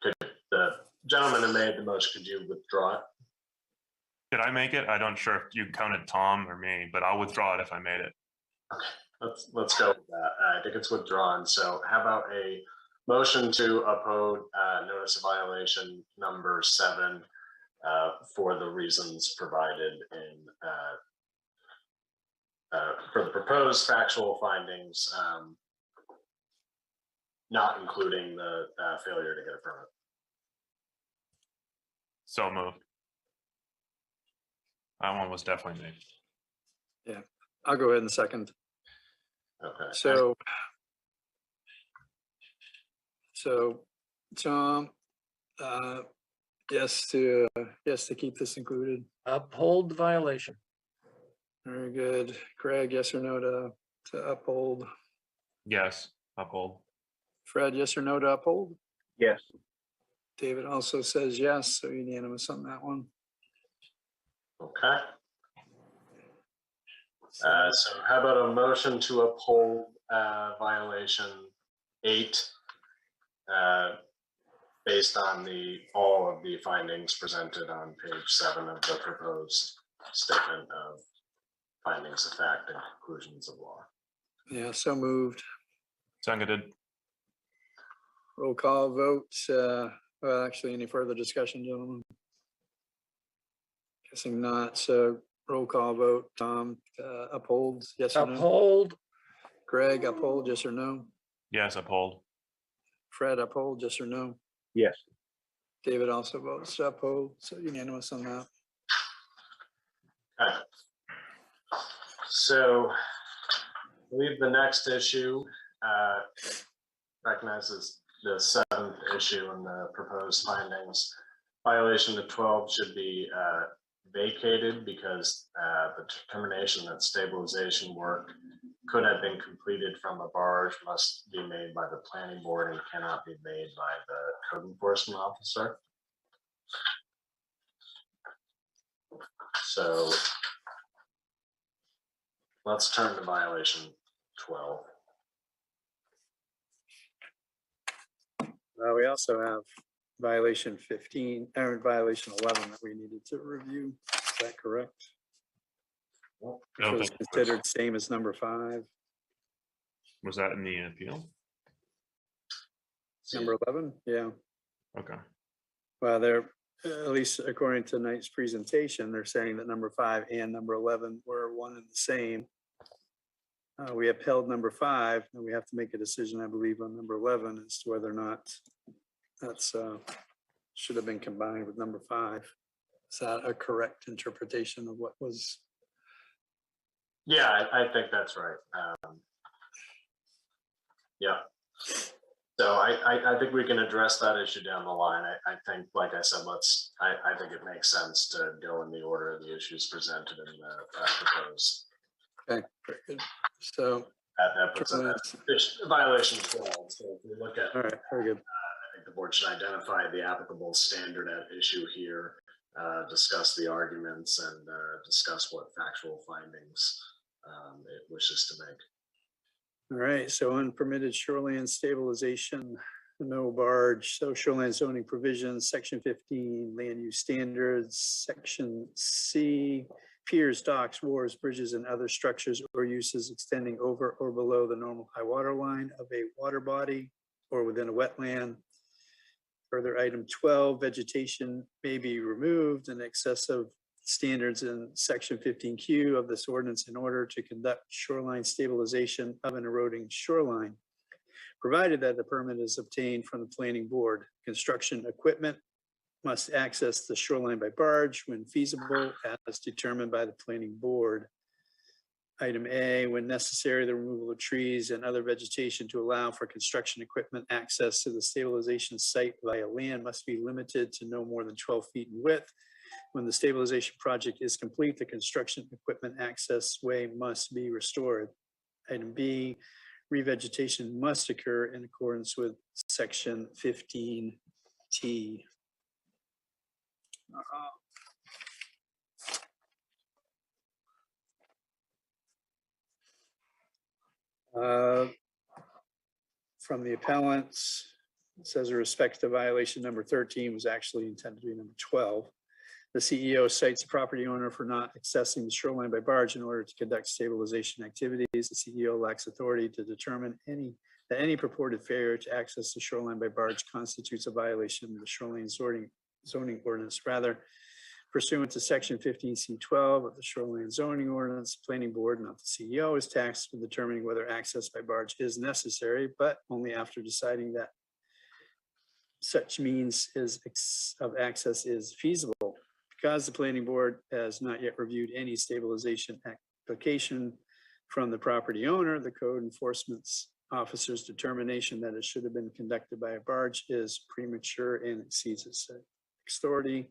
could the gentleman who made the motion, could you withdraw it? Did I make it? I'm not sure if you counted Tom or me, but I'll withdraw it if I made it. Okay, let's go with that. I think it's withdrawn. So how about a motion to uphold notice of violation number 7 for the reasons provided in for the proposed factual findings, not including the failure to get a permit. So moved. That one was definitely me. I'll go ahead and second. Okay. So Tom, yes to keep this included. Uphold the violation. Very good. Craig, yes or no to uphold? Yes, uphold. Fred, yes or no to uphold? Yes. David also says yes, so unanimous on that one. Okay. So how about a motion to uphold violation 8 based on all of the findings presented on page 7 of the proposed statement of findings of fact and conclusions of law. Yeah, so moved. Seconded. Roll call vote. Well, actually, any further discussion, gentlemen? Guessing not. So roll call vote. Tom, uphold, yes or no? Uphold. Greg, uphold, yes or no? Yes, uphold. Fred, uphold, yes or no? Yes. David also votes to uphold, so unanimous on that. Okay. So I believe the next issue recognizes the 7th issue in the proposed findings. Violation of 12 should be vacated because the determination that stabilization work could have been completed from a barge must be made by the planning board and cannot be made by the code enforcement officer. So let's turn to violation 12. We also have violation 15, or violation 11 that we needed to review. Is that correct? Which Okay. was considered same as number 5. Was that in the appeal? Number 11, yeah. Okay. Well, they're, at least according to tonight's presentation, they're saying that number 5 and number 11 were one and the same. We upheld number 5, and we have to make a decision, I believe, on number 11 as to whether or not that's should have been combined with number 5. Is that a correct interpretation of what was? Yeah, I think that's right. Yeah. So I think we can address that issue down the line. I think, like I said, I think it makes sense to go in the order of the issues presented in the proposed. Okay, very good. So That puts a violation of 12. So if we look at, all right, very good. I think the board should identify the applicable standard at issue here, discuss the arguments, and discuss what factual findings it wishes to make. All right, so unpermitted shoreline stabilization, no barge, so shoreline zoning provisions, section 15, land use standards, section C, piers, docks, wharves, bridges, and other structures or uses extending over or below the normal high water line of a water body or within a wetland. Further, item 12, vegetation may be removed in excess of standards in section 15Q of this ordinance in order to conduct shoreline stabilization of an eroding shoreline, provided that the permit is obtained from the planning board. Construction equipment must access the shoreline by barge when feasible as determined by the planning board. Item A, when necessary, the removal of trees and other vegetation to allow for construction equipment access to the stabilization site via land must be limited to no more than 12 feet in width. When the stabilization project is complete, the construction equipment access way must be restored. Item B, revegetation must occur in accordance with section 15T. From the appellants, it says with respect to violation number 13 was actually intended to be number 12. The CEO cites the property owner for not accessing the shoreline by barge in order to conduct stabilization activities. The CEO lacks authority to determine that any purported failure to access the shoreline by barge constitutes a violation of the shoreline zoning ordinance. Rather, pursuant to section 15C12 of the shoreline zoning ordinance, planning board, not the CEO, is tasked with determining whether access by barge is necessary, but only after deciding that such means of access is feasible. Because the planning board has not yet reviewed any stabilization application from the property owner, the code enforcement officer's determination that it should have been conducted by a barge is premature and exceeds its authority.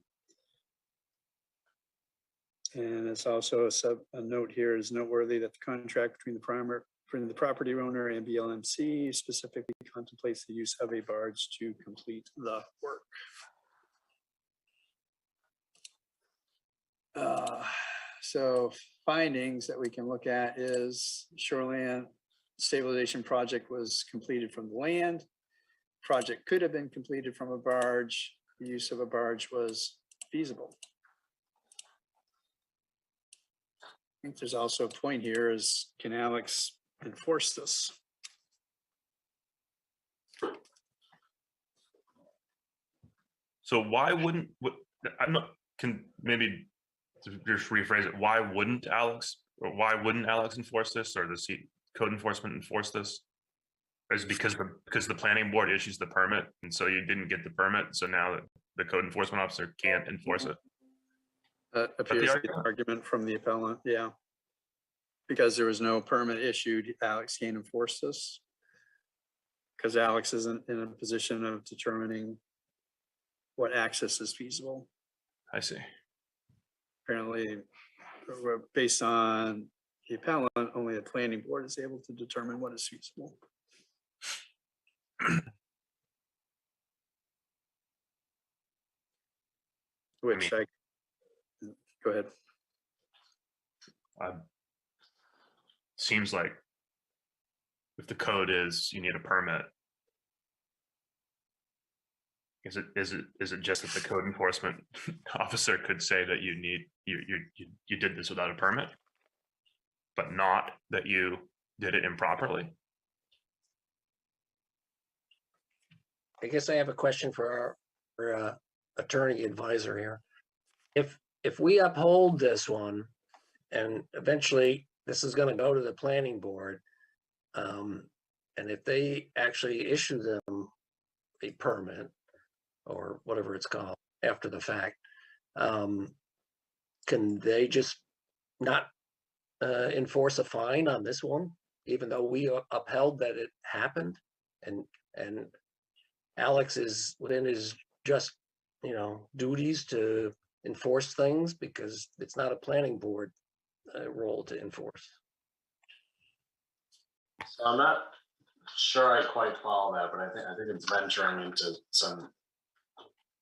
And it's also a note here is noteworthy that the contract between the property owner and BLMC specifically contemplates the use of a barge to complete the work. So findings that we can look at is shoreline stabilization project was completed from the land. Project could have been completed from a barge. The use of a barge was feasible. I think there's also a point here is, can Alex enforce this? So why wouldn't, I'm not, can maybe just rephrase it, why wouldn't Alex enforce this, or the code enforcement enforce this? Is it because the planning board issues the permit, and so you didn't get the permit, so now the code enforcement officer can't enforce it? Appears to be the argument from the appellant, yeah. Because there was no permit issued, Alex can't enforce this. Because Alex isn't in a position of determining what access is feasible. I see. Apparently, based on the appellant, only the planning board is able to determine what is feasible. Which go ahead. Seems like if the code is you need a permit, is it just that the code enforcement officer could say that you did this without a permit, but not that you did it improperly? I guess I have a question for our attorney advisor here. If we uphold this one, and eventually this is going to go to the planning board, and if they actually issue them a permit or whatever it's called after the fact, can they just not enforce a fine on this one, even though we upheld that it happened, and Alex is within his just duties to enforce things because it's not a planning board role to enforce? So I'm not sure I quite follow that, but I think it's venturing into some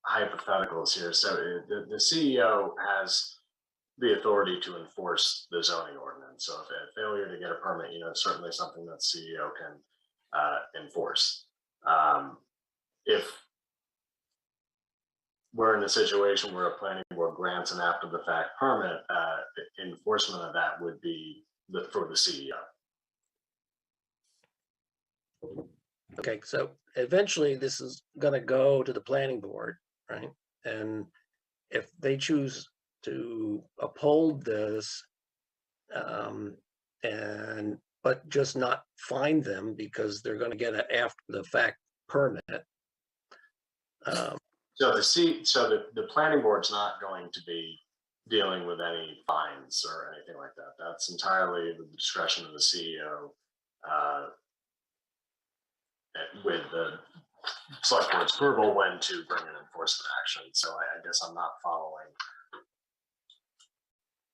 hypotheticals here. So the CEO has the authority to enforce the zoning ordinance. So if a failure to get a permit, it's certainly something that CEO can enforce. If we're in a situation where a planning board grants an after the fact permit, enforcement of that would be for the CEO. Okay, so eventually this is going to go to the planning board, right? And if they choose to uphold this, but just not fine them because they're going to get an after the fact permit. So the planning board's not going to be dealing with any fines or anything like that. That's entirely the discretion of the CEO with the select board's approval when to bring an enforcement action. So I guess I'm not following.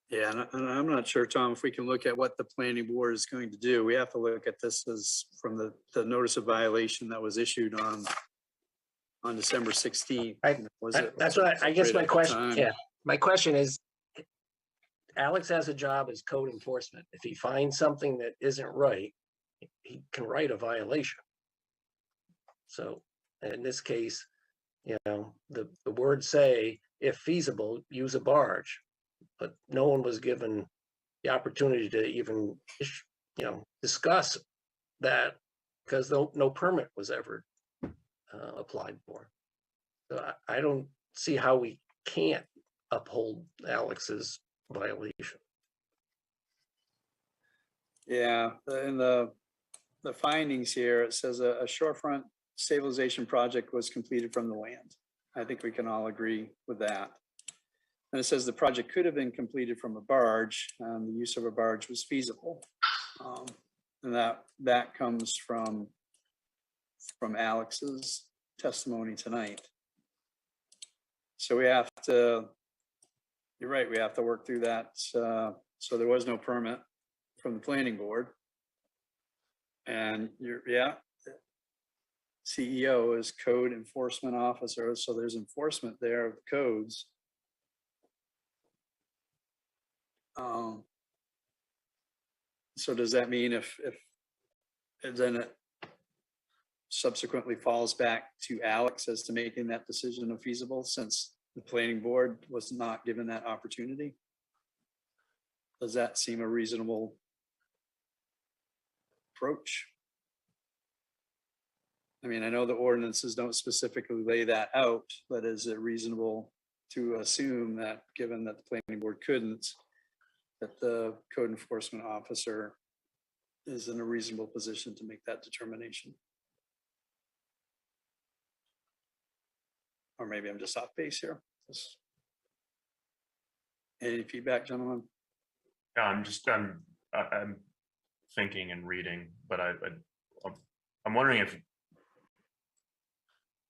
Yeah, and I'm not sure, Tom, if we can look at what the planning board is going to do. We have to look at this as from the notice of violation that was issued on December 16th. That's what I guess my question. Yeah, my question is, Alex has a job as code enforcement. If he finds something that isn't right, he can write a violation. So in this case, the words say, if feasible, use a barge, but no one was given the opportunity to even, discuss that because no permit was ever applied for. So I don't see how we can't uphold Alex's violation. Yeah, in the findings here, it says a shorefront stabilization project was completed from the land. I think we can all agree with that. And it says the project could have been completed from a barge, the use of a barge was feasible. And that comes from Alex's testimony tonight. So we have to, you're right, we have to work through that. So there was no permit from the planning board. And CEO is code enforcement officer, so there's enforcement there of the codes. So does that mean if then it subsequently falls back to Alex as to making that decision of feasible, since the planning board was not given that opportunity? Does that seem a reasonable approach? I mean, I know the ordinances don't specifically lay that out, but is it reasonable to assume that, given that the planning board couldn't, that the code enforcement officer is in a reasonable position to make that determination? Or maybe I'm just off base here. Any feedback, gentlemen? Yeah, I'm thinking and reading, but I'm wondering if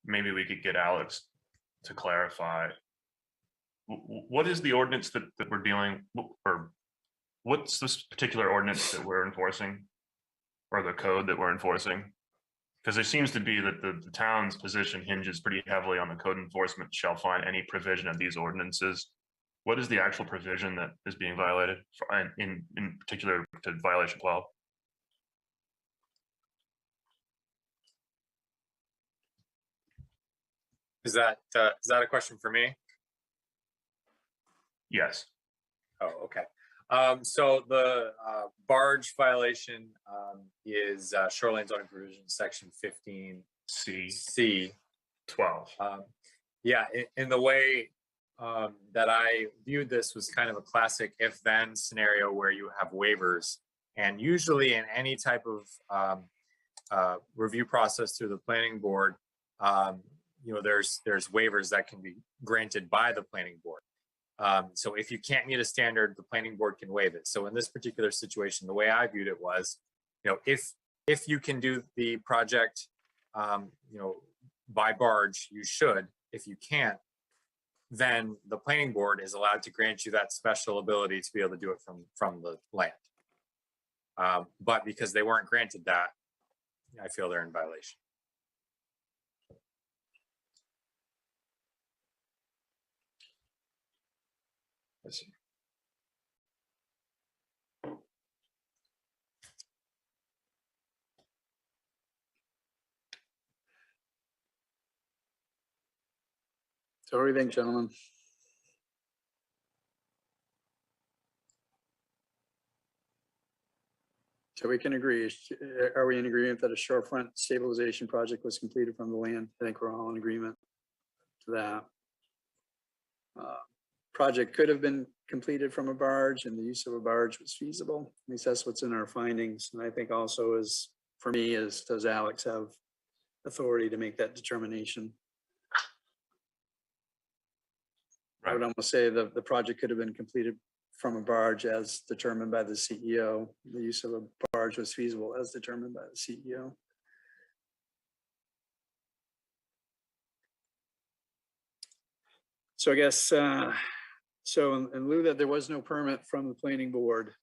maybe we could get Alex to clarify what is the ordinance that we're dealing, or what's this particular ordinance that we're enforcing, or the code that we're enforcing? Because it seems to be that the town's position hinges pretty heavily on the code enforcement shall find any provision of these ordinances. What is the actual provision that is being violated, in particular to violation 12? Is that a question for me? Yes. Oh, okay. So the barge violation is shoreline zoning provision section 15C 12. Yeah, in the way that I viewed this was kind of a classic if-then scenario where you have waivers, and usually in any type of review process through the planning board, there's waivers that can be granted by the planning board. So if you can't meet a standard, the planning board can waive it. So in this particular situation, the way I viewed it was, if you can do the project, by barge, you should. If you can't, then the planning board is allowed to grant you that special ability to be able to do it from the land. But because they weren't granted that, I feel they're in violation. Let's see. So what do you think, gentlemen? So we can agree, are we in agreement that a shorefront stabilization project was completed from the land? I think we're all in agreement to that. Project could have been completed from a barge and the use of a barge was feasible. At least that's what's in our findings. And I think also is, for me, is does Alex have authority to make that determination? I would almost say the project could have been completed from a barge as determined by the CEO. The use of a barge was feasible as determined by the CEO. So I guess, so in lieu that there was no permit from the planning board,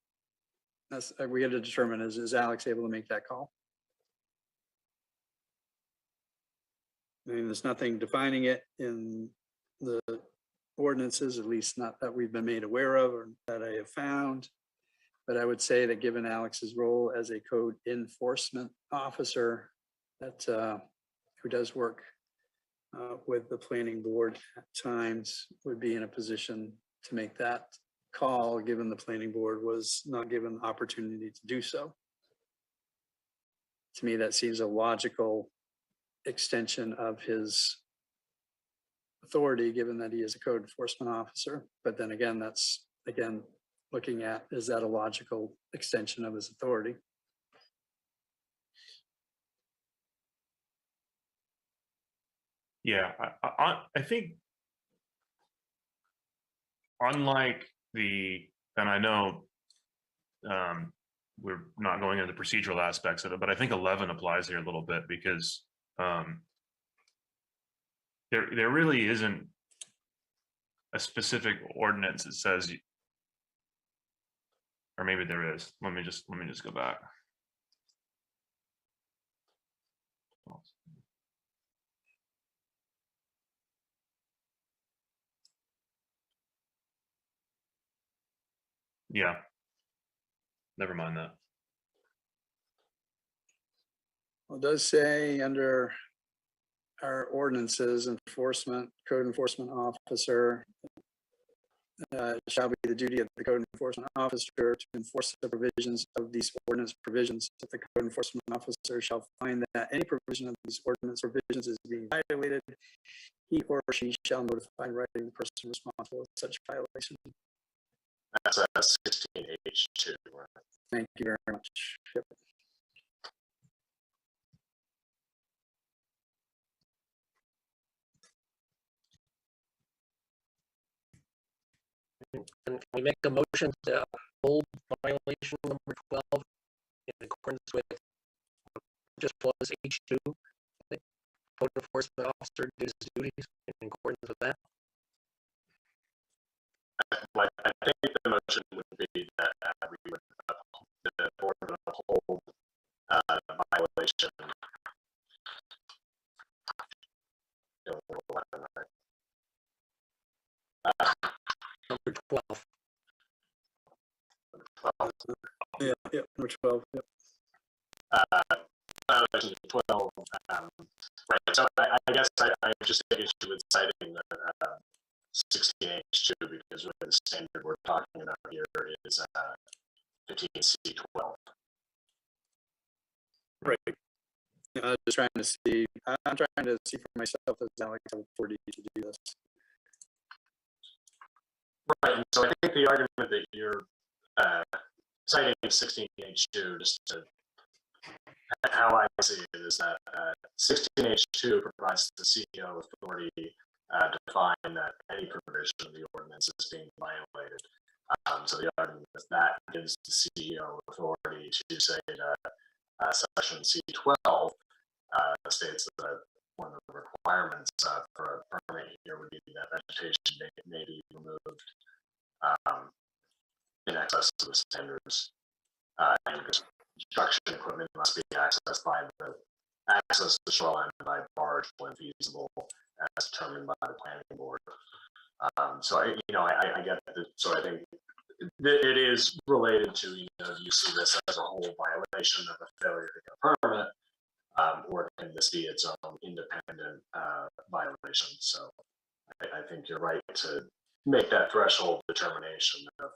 that's, we had to determine, is Alex able to make that call? I mean, there's nothing defining it in the ordinances, at least not that we've been made aware of or that I have found. But I would say that given Alex's role as a code enforcement officer, that who does work with the planning board at times, would be in a position to make that call, given the planning board was not given the opportunity to do so. To me, that seems a logical extension of his authority, given that he is a code enforcement officer. But then again, that's again looking at, is that a logical extension of his authority? Yeah, I think unlike and I know we're not going into the procedural aspects of it, but I think 11 applies here a little bit because there really isn't a specific ordinance that says, or maybe there is. Let me just go back. Yeah, never mind that. Well, it does say under our ordinances, code enforcement officer shall be the duty of the code enforcement officer to enforce the provisions of these ordinance provisions. If the code enforcement officer shall find that any provision of these ordinance provisions is being violated, he or she shall notify in writing the person responsible for such violation. That's 16H2. Right? Thank you very much. Yep. Can we make a motion to hold violation number 12 in accordance with just was H2? The code enforcement officer does his duties in accordance with that. I think the motion would be that we would the board would uphold violation. Number 12. Yeah, number 12. Yep. Violation 12. Right. So I guess I just take issue with citing the 16H2 because really the standard we're talking about here is 15C12. Right. I'm just trying to see. I'm trying to see for myself as Alex authority to do this. Right. And so I think the argument that you're citing 16H2, just to how I see it is that 16H2 provides the CEO authority to find that any provision of the ordinance is being violated. So the argument is that gives the CEO authority to say that section C12 states that one of the requirements for a permit here would be that vegetation may be removed in excess of the standards, and construction equipment must be accessed the shoreline by barge when feasible, as determined by the planning board. So I get that. So I think it is related to, do you see this as a whole violation of a failure to get a permit, or can this be its own independent violation? So I think you're right to make that threshold determination of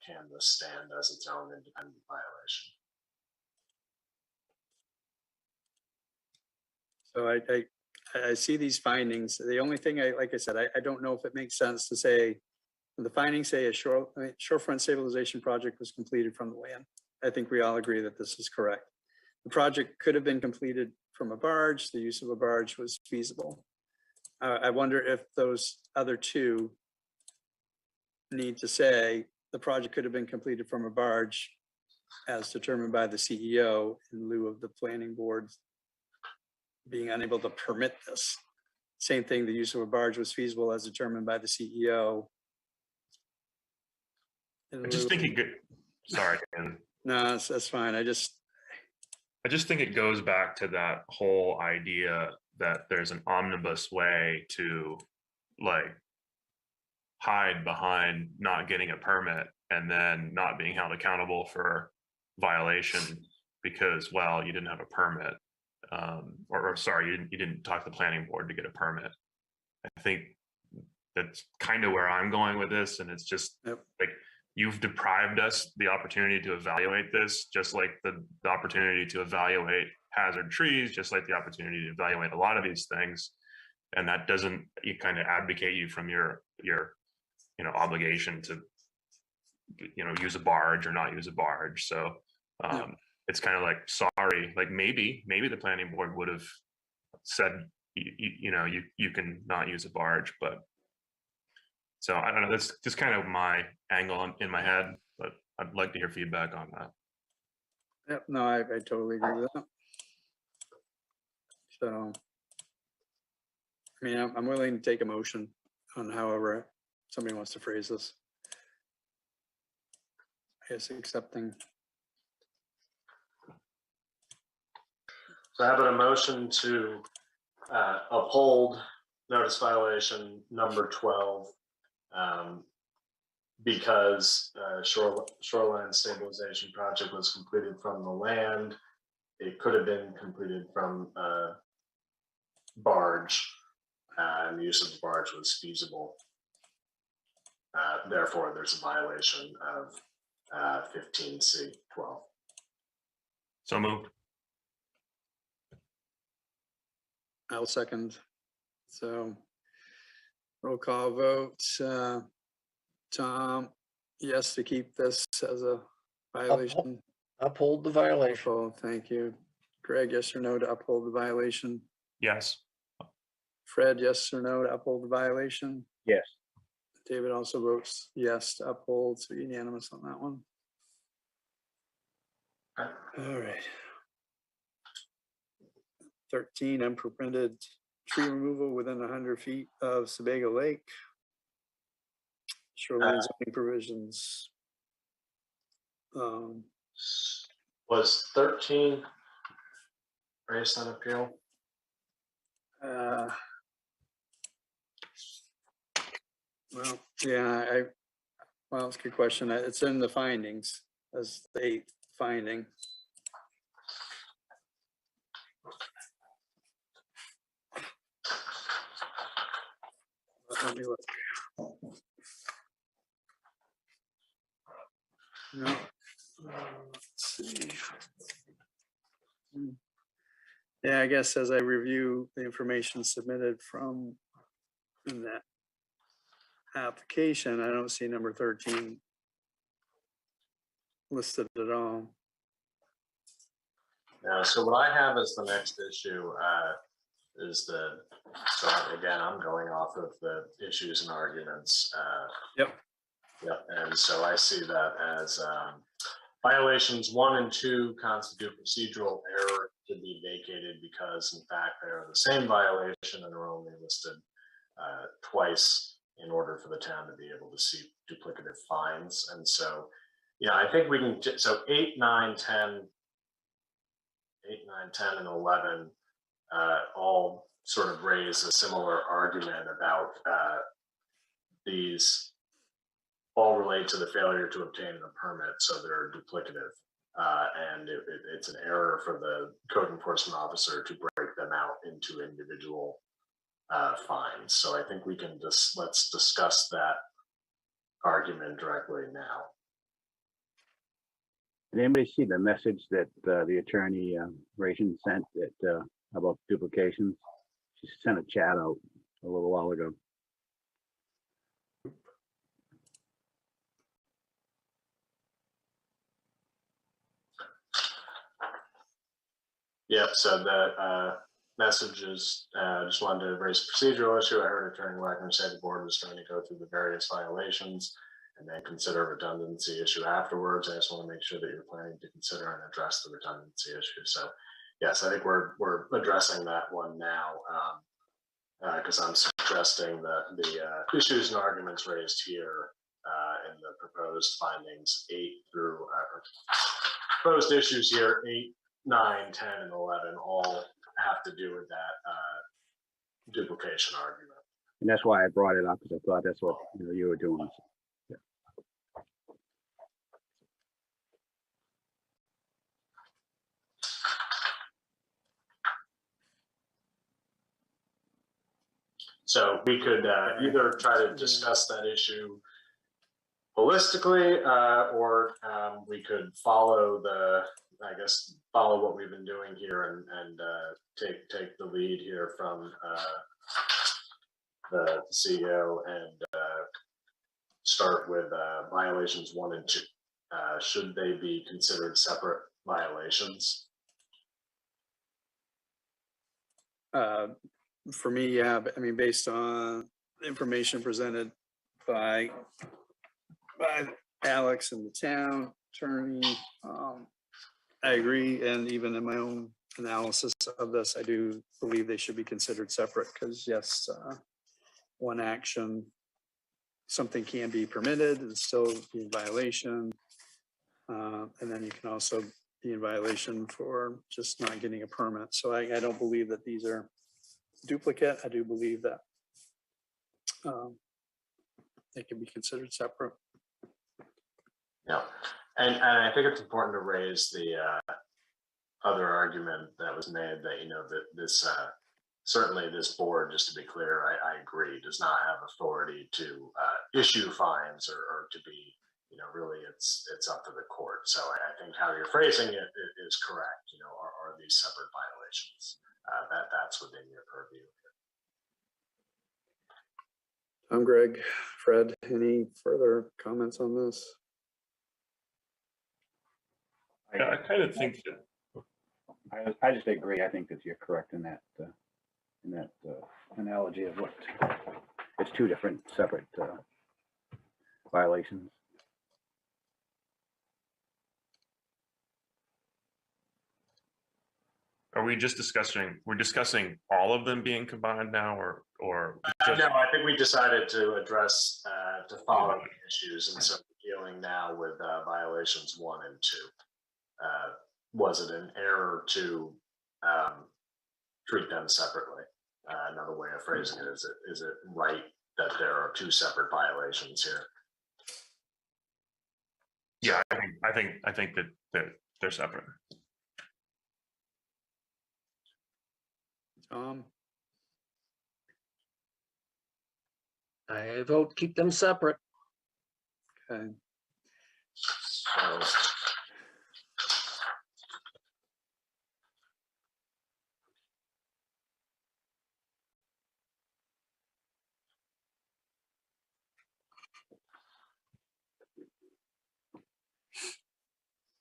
can this stand as its own independent violation. So I see these findings. The only thing like I said, I don't know if it makes sense to say the findings say a shorefront stabilization project was completed from the land. I think we all agree that this is correct. The project could have been completed from a barge. The use of a barge was feasible. I wonder if those other two need to say the project could have been completed from a barge as determined by the CEO in lieu of the planning board being unable to permit this. Same thing, the use of a barge was feasible as determined by the CEO. I just think it good. Sorry, man. No, that's fine. I just think it goes back to that whole idea that there's an omnibus way to like hide behind not getting a permit and then not being held accountable for violation because, well, you didn't have a permit. Or sorry, you didn't talk to the planning board to get a permit. I think that's kind of where I'm going with this. And it's just like, you've deprived us the opportunity to evaluate this, just like the opportunity to evaluate hazard trees, just like the opportunity to evaluate a lot of these things. And that doesn't kind of abdicate you from your obligation to, use a barge or not use a barge. So it's kind of like, sorry, like maybe the planning board would have said you can not use a barge, but so I don't know, that's just kind of my angle in my head, but I'd like to hear feedback on that. Yep, no, I totally agree with that. So, I mean, I'm willing to take a motion on however somebody wants to phrase this. I guess accepting. So I have a motion to uphold notice violation number 12 because shoreline stabilization project was completed from the land. It could have been completed from barge, and the use of the barge was feasible. Therefore, there's a violation of 15C12. So moved. I'll second. So roll call vote. Tom, yes to keep this as a violation. Uphold the violation. Uphold, thank you. Greg, yes or no to uphold the violation? Yes. Fred, yes or no to uphold the violation? Yes. David also votes yes to uphold, so unanimous on that one. All right. 13, unpermitted tree removal within 100 feet of Sebago Lake. Shoreline zoning provisions. Was 13 raised on appeal? Well, yeah, well, it's a good question. It's in the findings as the 8th finding. Let me look. No. Let's see. Yeah, I guess as I review the information submitted from in that application, I don't see number 13 listed at all. Yeah, so what I have as the next issue is so again, I'm going off of the issues and arguments. Yep. Yep, and so I see that as violations 1 and 2 constitute procedural error to be vacated because in fact they are the same violation and are only listed twice in order for the town to be able to see duplicative fines. And so, yeah, I think we can, so 8, 9, 10, and 11 all sort of raise a similar argument about these all relate to the failure to obtain a permit, so they're duplicative. And it's an error for the code enforcement officer to break them out into individual fines. So I think we can just, let's discuss that argument directly now. Did anybody see the message that the attorney Raymond sent about duplications? She sent a chat out a little while ago. Yep, so the message is, just wanted to raise a procedural issue. I heard Attorney Wagner say the board was trying to go through the various violations and then consider a redundancy issue afterwards. I just want to make sure that you're planning to consider and address the redundancy issue. So yes, I think we're addressing that one now because I'm suggesting that the issues and arguments raised here in the proposed findings 8 through proposed issues here 8, 9, 10, and 11 all have to do with that duplication argument. And that's why I brought it up, because I thought that's what you were doing. Yeah. So we could either try to discuss that issue holistically, or we could follow follow what we've been doing here and take the lead here from the CEO and start with violations 1 and 2. Should they be considered separate violations? for me, yeah, but I mean, based on information presented by Alex and the town attorney, I agree, and even in my own analysis of this, I do believe they should be considered separate, because yes, one action, something can be permitted and still be in violation. And then you can also be in violation for just not getting a permit. So I don't believe that these are duplicate. I do believe that they can be considered separate. Yeah, and I think it's important to raise the other argument that was made that, you know, that this certainly this board, just to be clear, I agree, does not have authority to issue fines or to be, you know, really it's up to the court. So I think how you're phrasing it is correct. You know, are these separate violations? That's within your purview. Greg, Fred, any further comments on this? Yeah, I kind of think that I just agree. I think that you're correct in that analogy of what it's two different separate violations. are we just discussing, we're discussing all of them being combined now, or just, No, I think we decided to address the following issues, and so we're dealing now with violations 1 and 2. Was it an error to treat them separately? Another way of phrasing it is it right that there are 2 separate violations here? yeah, I think that they're separate. I vote keep them separate. Okay.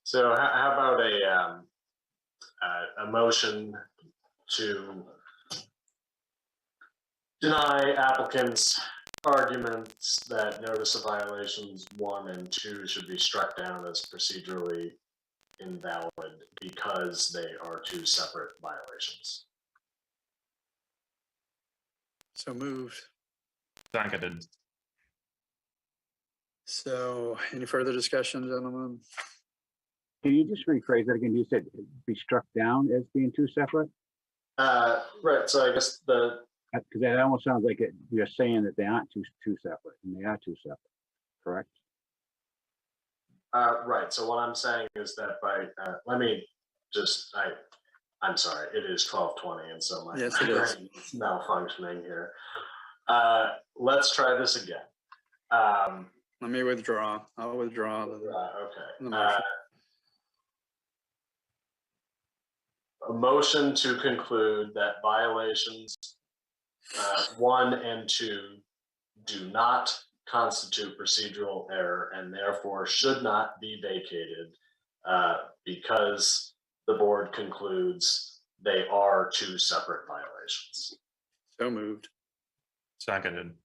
So how about a motion to deny applicants' arguments that notice of violations 1 and 2 should be struck down as procedurally invalid because they are 2 separate violations? So moved. Seconded. So any further discussion, gentlemen? Can you just rephrase that again? You said be struck down as being 2 separate? Right. So I guess Because that almost sounds like you're saying that they aren't two separate, and they are 2 separate, correct? right. So what I'm saying is that by let me just I'm sorry. It is 12:20, and so my Yes, it is. brain is malfunctioning here. Let's try this again. Let me withdraw. I'll withdraw. Okay. A motion to conclude that violations 1 and 2 do not constitute procedural error and therefore should not be vacated because the board concludes they are 2 separate violations. So moved. Seconded.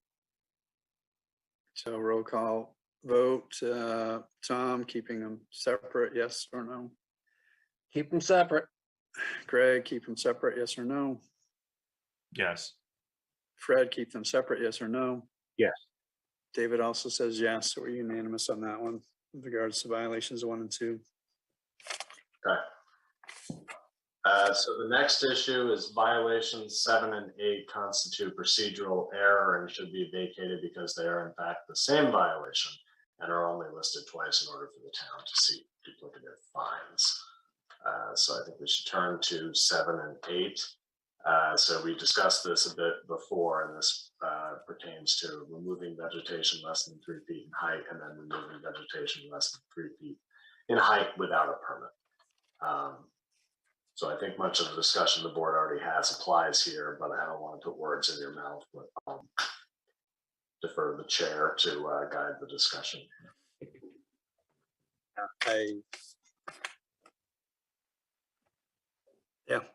So roll call vote. Tom, keeping them separate, yes or no? Keep them separate. Greg, keep them separate, yes or no? Yes. Fred, keep them separate, yes or no? Yes. David also says yes, so we're unanimous on that one with regards to violations 1 and 2. Okay. So the next issue is violations 7 and 8 constitute procedural error and should be vacated because they are in fact the same violation and are only listed twice in order for the town to seek duplicative fines. So I think we should turn to 7 and 8. So we discussed this a bit before, and this pertains to removing vegetation less than 3 feet in height and then removing vegetation less than 3 feet in height without a permit. So I think much of the discussion the board already has applies here, but I don't want to put words in your mouth, but defer the chair to guide the discussion.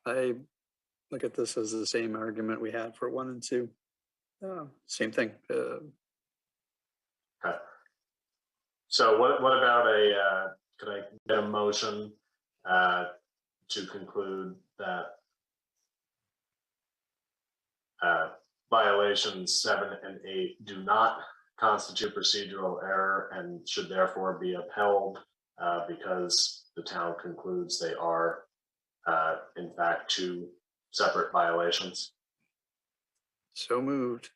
I look at this as the same argument we had for 1 and 2. Same thing. Okay. So what about could I get a motion to conclude that violations 7 and 8 do not constitute procedural error and should therefore be upheld because the town concludes they are in fact 2 separate violations? So moved.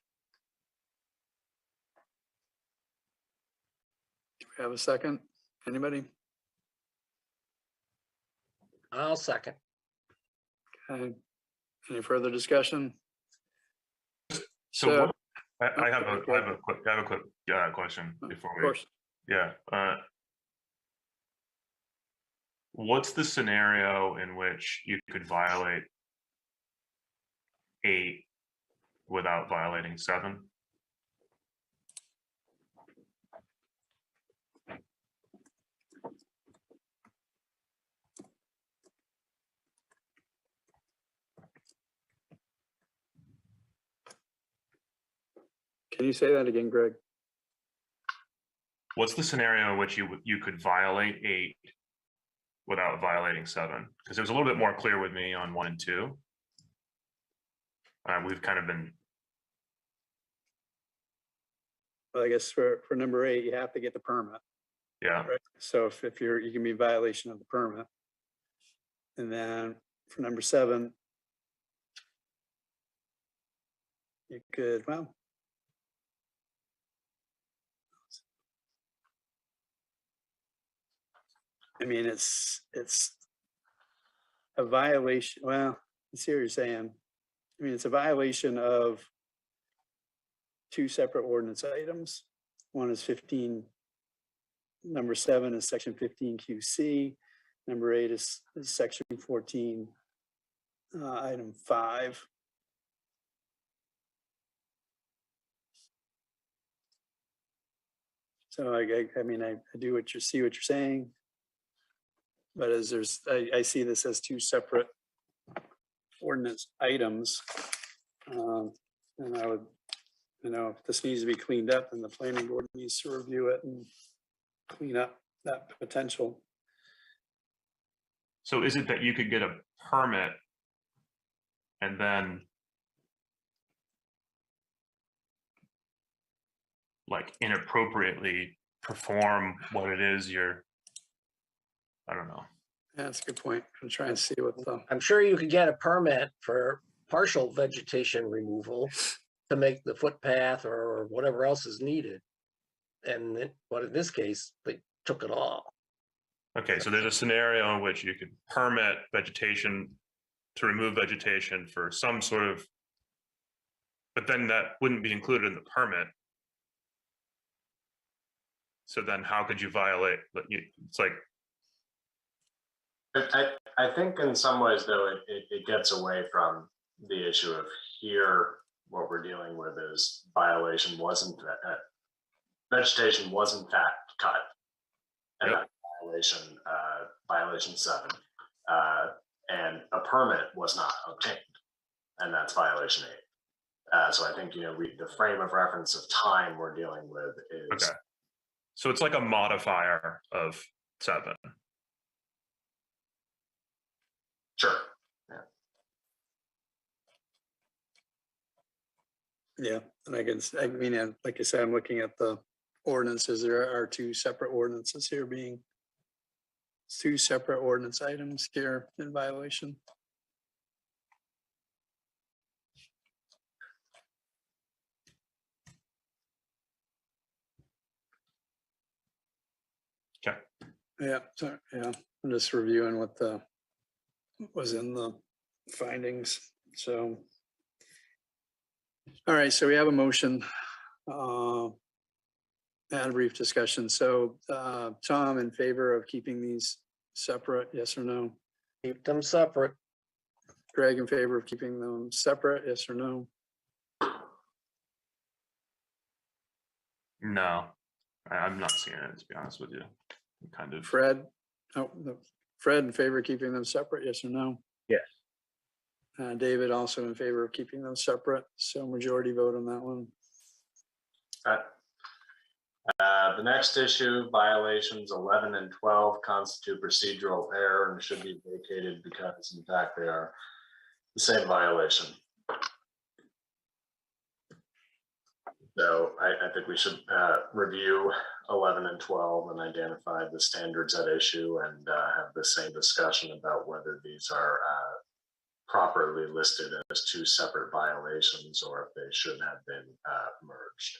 Do we have a second? Anybody? I'll second. Okay. Any further discussion? So I have a quick question before Of we. course. Yeah. What's the scenario in which you could violate 8 without violating 7? Can you say that again, Greg? What's the scenario in which you could violate 8 without violating 7? Because it was a little bit more clear with me on 1 and 2. We've kind of been. Well, I guess for number 8, you have to get the permit. Yeah. Right? So if you can be in violation of the permit. And then for number 7, you could, well, I mean, it's a violation. Well, I see what you're saying. I mean, it's a violation of 2 separate ordinance items. One is 15, number 7 is section 15 QC. Number 8 is section 14, item 5. So I mean, I do see what you're saying. But as I see this as 2 separate ordinance items. And I would, if this needs to be cleaned up, then the planning board needs to review it and clean up that potential. So is it that you could get a permit and then like inappropriately perform what it is I don't know. Yeah, that's a good point. I'm trying to see what I'm sure you could get a permit for partial vegetation removal to make the footpath or whatever else is needed. But in this case, they took it all. Okay, so there's a scenario in which you could permit vegetation to remove vegetation for some sort of, but then that wouldn't be included in the permit. So then how could you violate? It's like. I think in some ways, though, it gets away from the issue of here, what we're dealing with is vegetation was in fact cut. And Yep. violation 7, and a permit was not obtained, and that's violation 8. So I think the frame of reference of time we're dealing with is Okay. So it's like a modifier of 7. Sure. Yeah, and I mean, like I said, I'm looking at the ordinances. There are 2 separate ordinances here being 2 separate ordinance items here in violation. Okay. Yeah, so yeah, I'm just reviewing what was in the findings. So, all right, so we have a motion and a brief discussion. So, Tom, in favor of keeping these separate, yes or no? Keep them separate. Greg, in favor of keeping them separate, yes or no? No, I'm not seeing it, to be honest with you. I'm kind of. Fred, oh, no. Fred, in favor of keeping them separate, yes or no? Yes. David also in favor of keeping them separate, so majority vote on that one. The next issue, violations 11 and 12 constitute procedural error and should be vacated because in fact they are the same violation. So I think we should review 11 and 12 and identify the standards at issue and have the same discussion about whether these are properly listed as two separate violations or if they should have been merged.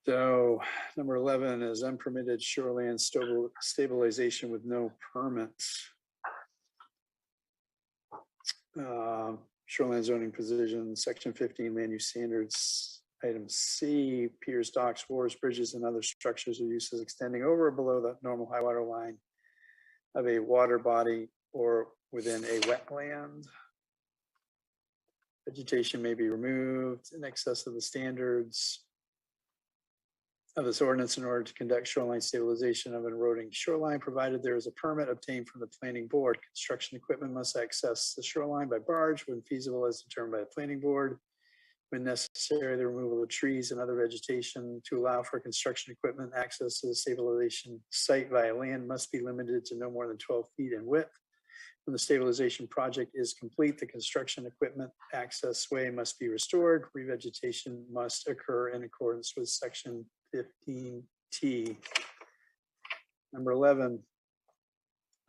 So number 11 is unpermitted shoreline stabilization with no permits. Shoreline zoning provision, section 15, land use standards, item C, piers, docks, wharves, bridges, and other structures or uses extending over or below the normal high water line of a water body or within a wetland. Vegetation may be removed in excess of the standards of this ordinance in order to conduct shoreline stabilization of an eroding shoreline, provided there is a permit obtained from the planning board. Construction equipment must access the shoreline by barge when feasible as determined by the planning board. When necessary, the removal of trees and other vegetation to allow for construction equipment access to the stabilization site via land must be limited to no more than 12 feet in width. When the stabilization project is complete, the construction equipment access way must be restored. Revegetation must occur in accordance with section 15T. Number 11,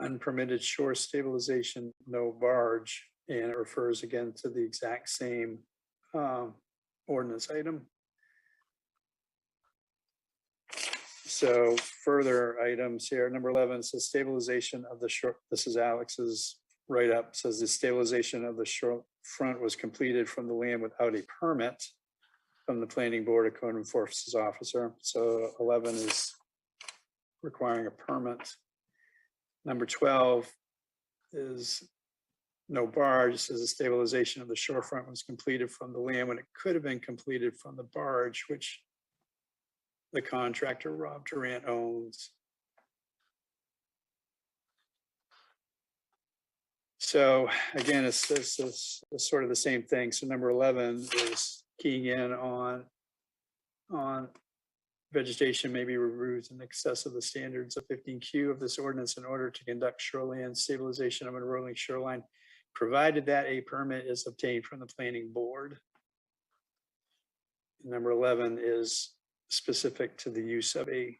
unpermitted shore stabilization, no barge, and it refers again to the exact same ordinance item. So further items here, number 11 says stabilization of the shore. This is Alex's write-up, says the stabilization of the shore front was completed from the land without a permit from the planning board or code enforcement officer. So 11 is requiring a permit. Number 12 is no barge. Says the stabilization of the shorefront was completed from the land when it could have been completed from the barge, which the contractor Rob Durant owns. So again, it's sort of the same thing. So number 11 is keying in on vegetation may be removed in excess of the standards of 15Q of this ordinance in order to conduct shoreline stabilization of an eroding shoreline, provided that a permit is obtained from the planning board. Number 11 is specific to the use of a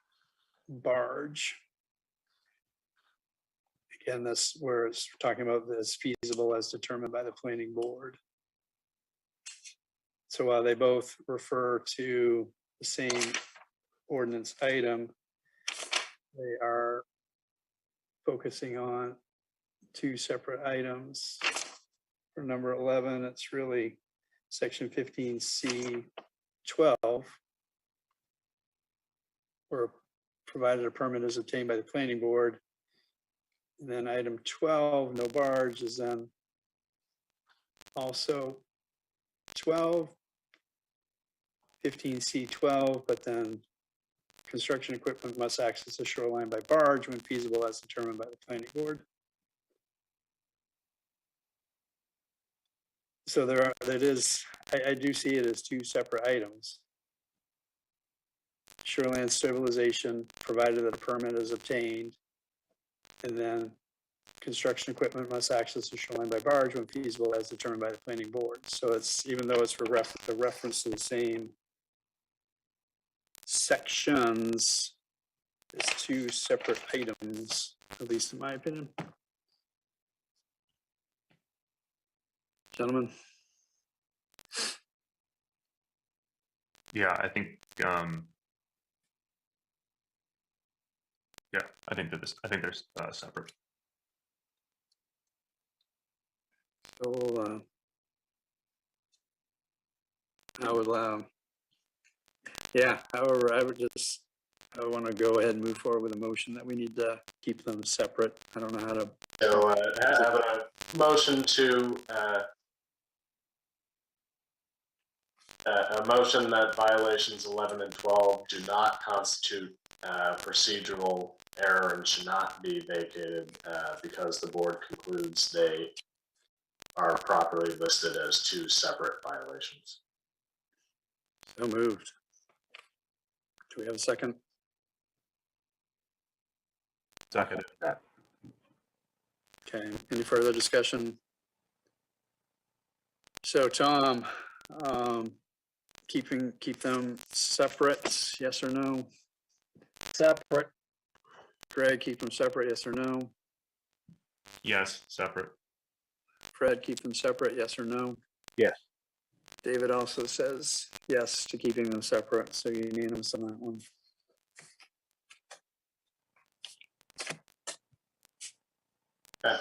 barge. Again, that's where it's talking about this feasible as determined by the planning board. So while they both refer to the same ordinance item, they are focusing on two separate items. For number 11, it's really section 15C 12, where provided a permit is obtained by the planning board. And then item 12, no barge, is then also 12, 15C 12, but then construction equipment must access the shoreline by barge when feasible as determined by the planning board. So I do see it as two separate items. Shoreline stabilization, provided that a permit is obtained, and then construction equipment must access the shoreline by barge when feasible as determined by the planning board. So it's, even though it's the reference to the same sections, it's two separate items, at least in my opinion. Gentlemen. Yeah, I think, yeah, I think they're separate. So however, I want to go ahead and move forward with a motion that we need to keep them separate. I don't know how to. So have a motion to a motion that violations 11 and 12 do not constitute procedural error and should not be vacated because the board concludes they are properly listed as two separate violations. So moved. Do we have a second? Second. Okay, any further discussion? So Tom, keep them separate, yes or no? Separate. Greg, keep them separate, yes or no? Yes, separate. Fred, keep them separate, yes or no? Yes. David also says yes to keeping them separate, so unanimous on that one. Okay.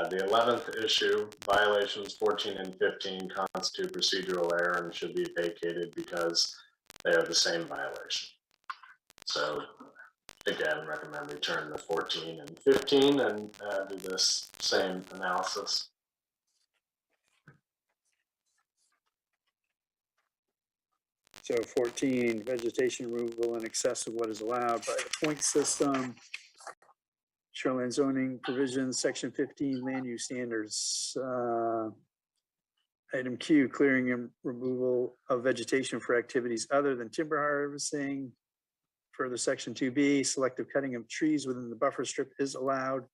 The 11th issue, violations 14 and 15 constitute procedural error and should be vacated because they are the same violation. So again, recommend return to 14 and 15 and do this same analysis. So 14, vegetation removal in excess of what is allowed by the point system. Shoreline zoning provisions, section 15, land use standards. Item Q, clearing and removal of vegetation for activities other than timber harvesting. Further, section 2B, selective cutting of trees within the buffer strip is allowed,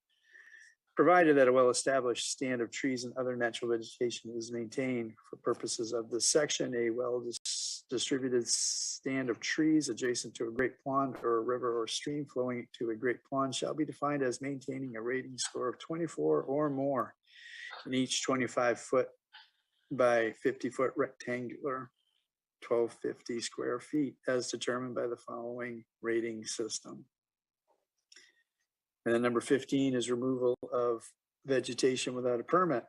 provided that a well-established stand of trees and other natural vegetation is maintained. For purposes of this section, a well-distributed stand of trees adjacent to a great pond or a river or stream flowing to a great pond shall be defined as maintaining a rating score of 24 or more in each 25-foot by 50-foot rectangular 1250 square feet as determined by the following rating system. And then number 15 is removal of vegetation without a permit.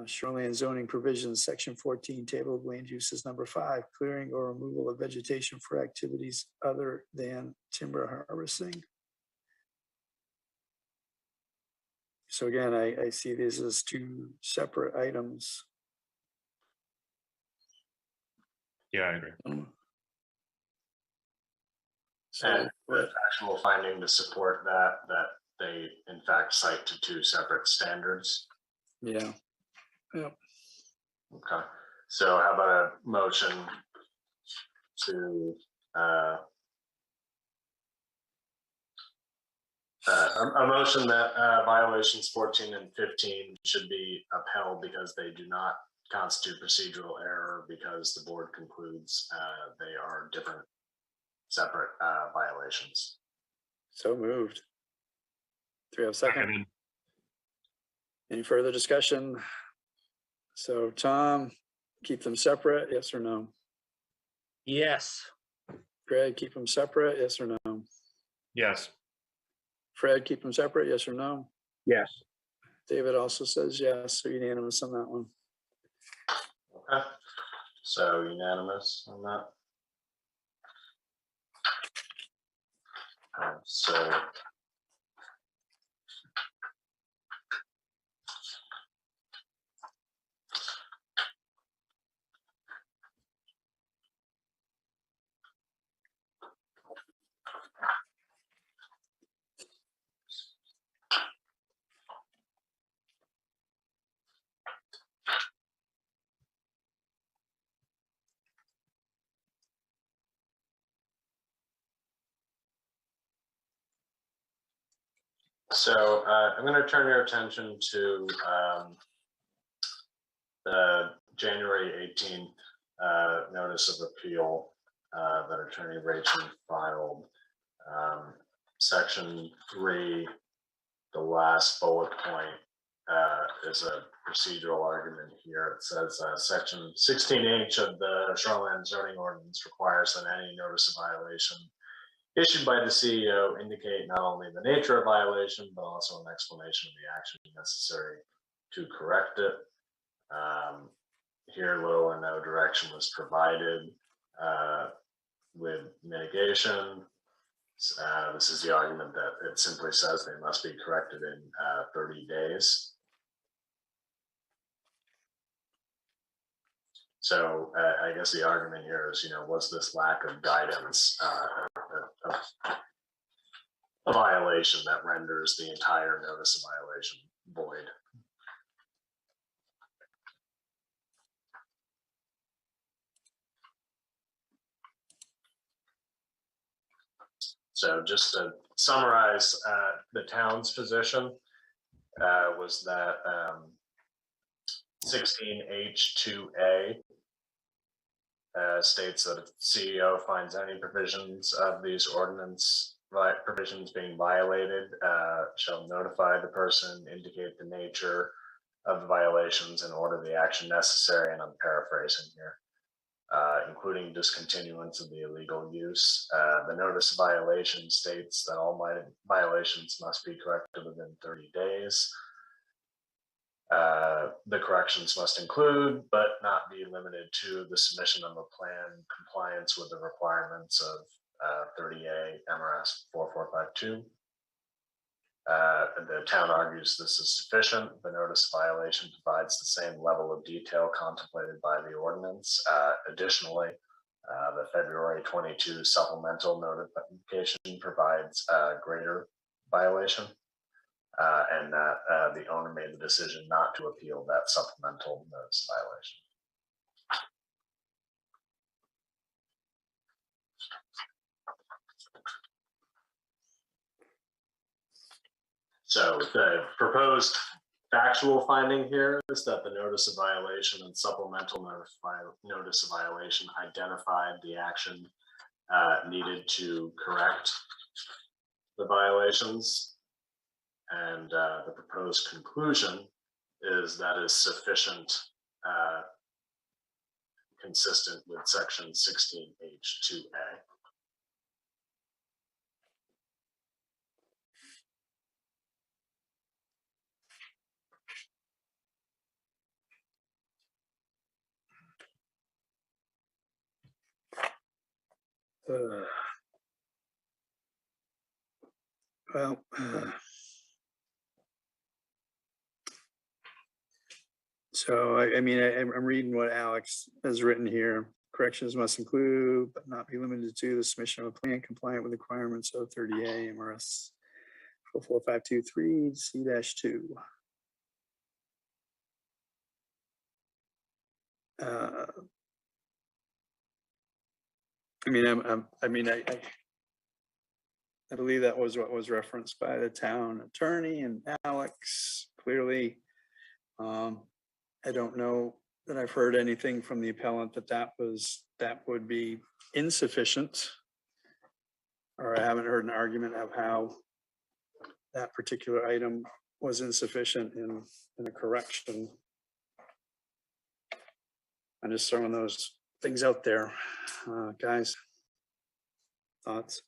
Shoreline zoning provisions, section 14, table of land uses, number 5, clearing or removal of vegetation for activities other than timber harvesting. So again, I see these as two separate items. Yeah, I agree. So, And the actual finding to support that they in fact cite to two separate standards. yeah. Yeah. Okay, so how about a motion to a motion that violations 14 and 15 should be upheld because they do not constitute procedural error because the board concludes they are different, separate violations. So moved. Do we have a second? Seconded. Any further discussion? So Tom, keep them separate, yes or no? Yes. Greg, keep them separate, yes or no? Yes. Fred, keep them separate, yes or no? Yes. David also says yes, so unanimous on that one. Okay, so unanimous on that. So I'm going to turn your attention to the January 18th notice of appeal that Attorney Rachel filed. Section 3, the last bullet point is a procedural argument here. It says section 16H of the Shoreline zoning ordinance requires that any notice of violation issued by the CEO indicate not only the nature of violation, but also an explanation of the action necessary to correct it. Here, little or no direction was provided with mitigation. This is the argument that it simply says they must be corrected in 30 days. So I guess the argument here is, was this lack of guidance a violation that renders the entire notice of violation void? So just to summarize, the town's position was that 16H2A states that if CEO finds any provisions of these ordinance provisions being violated, shall notify the person, indicate the nature of the violations, and order the action necessary. And I'm paraphrasing here. Including discontinuance of the illegal use. The notice of violation states that all violations must be corrected within 30 days. The corrections must include, but not be limited to, the submission of a plan compliance with the requirements of 30A MRS 4452. The town argues this is sufficient. The notice of violation provides the same level of detail contemplated by the ordinance. Additionally, the February 22 supplemental notification provides greater violation, and that the owner made the decision not to appeal that supplemental notice of violation. So the proposed factual finding here is that the notice of violation and supplemental notice of violation identified the action needed to correct the violations. And the proposed conclusion is that is sufficient, consistent with section 16H2A. Well, so I mean, I'm reading what Alex has written here. Corrections must include, but not be limited to, the submission of a plan compliant with requirements of 30A MRS 44523 C-2. I believe that was what was referenced by the town attorney and Alex. Clearly, I don't know that I've heard anything from the appellant that would be insufficient, or I haven't heard an argument of how that particular item was insufficient in a correction. I'm just throwing those things out there, guys. Thoughts?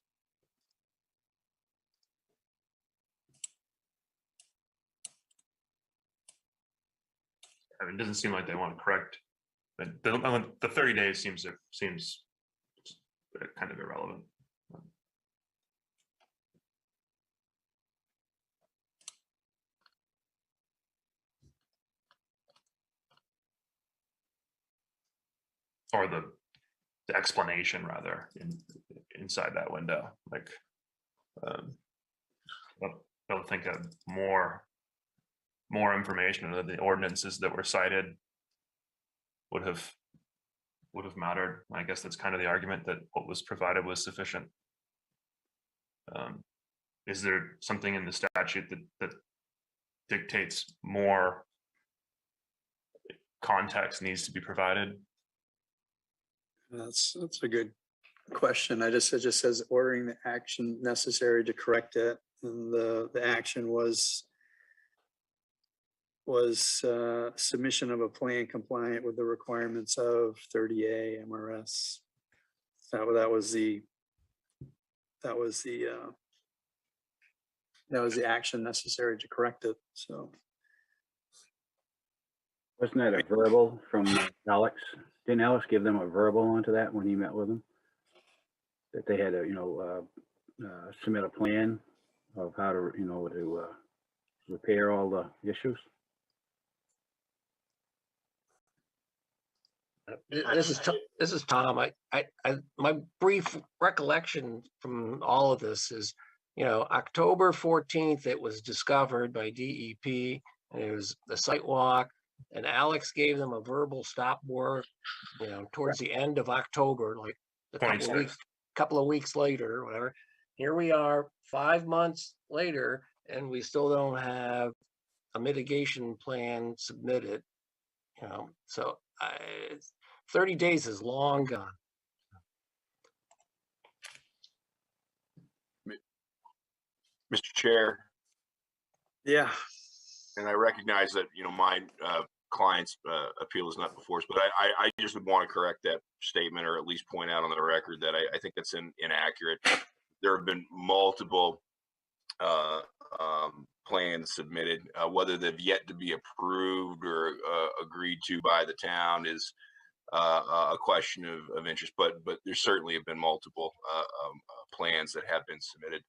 I mean, it doesn't seem like they want to correct, but the 30 days seems kind of irrelevant. Or the explanation rather inside that window. Like, I don't think more information of the ordinances that were cited would have mattered. I guess that's kind of the argument, that what was provided was sufficient. Is there something in the statute that dictates more context needs to be provided? That's a good question. It just says ordering the action necessary to correct it, and the action was submission of a plan compliant with the requirements of 30A MRS. That was the action necessary to correct it. So wasn't that a verbal from Alex? Didn't Alex give them a verbal onto that when he met with them? That they had to, submit a plan of how to, to repair all the issues? This is Tom. My brief recollection from all of this is, October 14th, it was discovered by DEP, and it was the site walk, and Alex gave them a verbal stop work, towards the end of October, like a couple of weeks later, or whatever. Here we are 5 months later, and we still don't have a mitigation plan submitted. So 30 days is long gone. Mr. Chair, Yeah, and I recognize that, my client's appeal is not before us, but I just would want to correct that statement, or at least point out on the record that I think that's inaccurate. There have been multiple plans submitted. Whether they've yet to be approved or agreed to by the town is a question of interest, but there certainly have been multiple plans that have been submitted.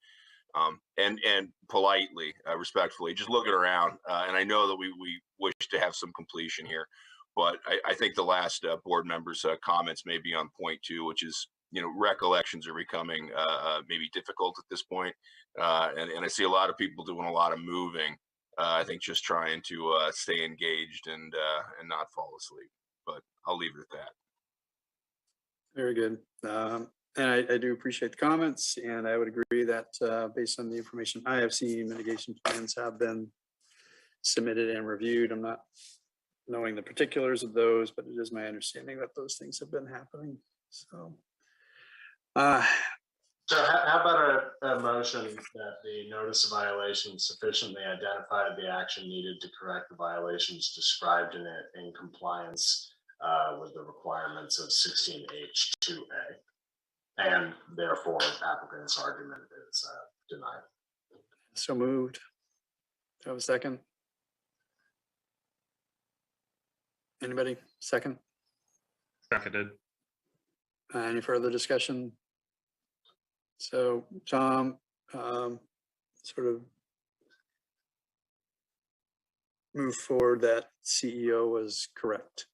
And politely, respectfully, just looking around, and I know that we wish to have some completion here, but I think the last board members' comments may be on point too, which is, recollections are becoming maybe difficult at this point, and I see a lot of people doing a lot of moving. I think just trying to stay engaged and not fall asleep. But I'll leave it at that. very good. And I do appreciate the comments, and I would agree that based on the information I have seen, mitigation plans have been submitted and reviewed. I'm not knowing the particulars of those, but it is my understanding that those things have been happening. So how about a motion that the notice of violation sufficiently identified the action needed to correct the violations described in it in compliance with the requirements of 16H2A, and therefore applicant's argument is denied. So moved. Do I have a second? Anybody? Second? Seconded. Any further discussion? So Tom, sort of move forward that CEO was correct.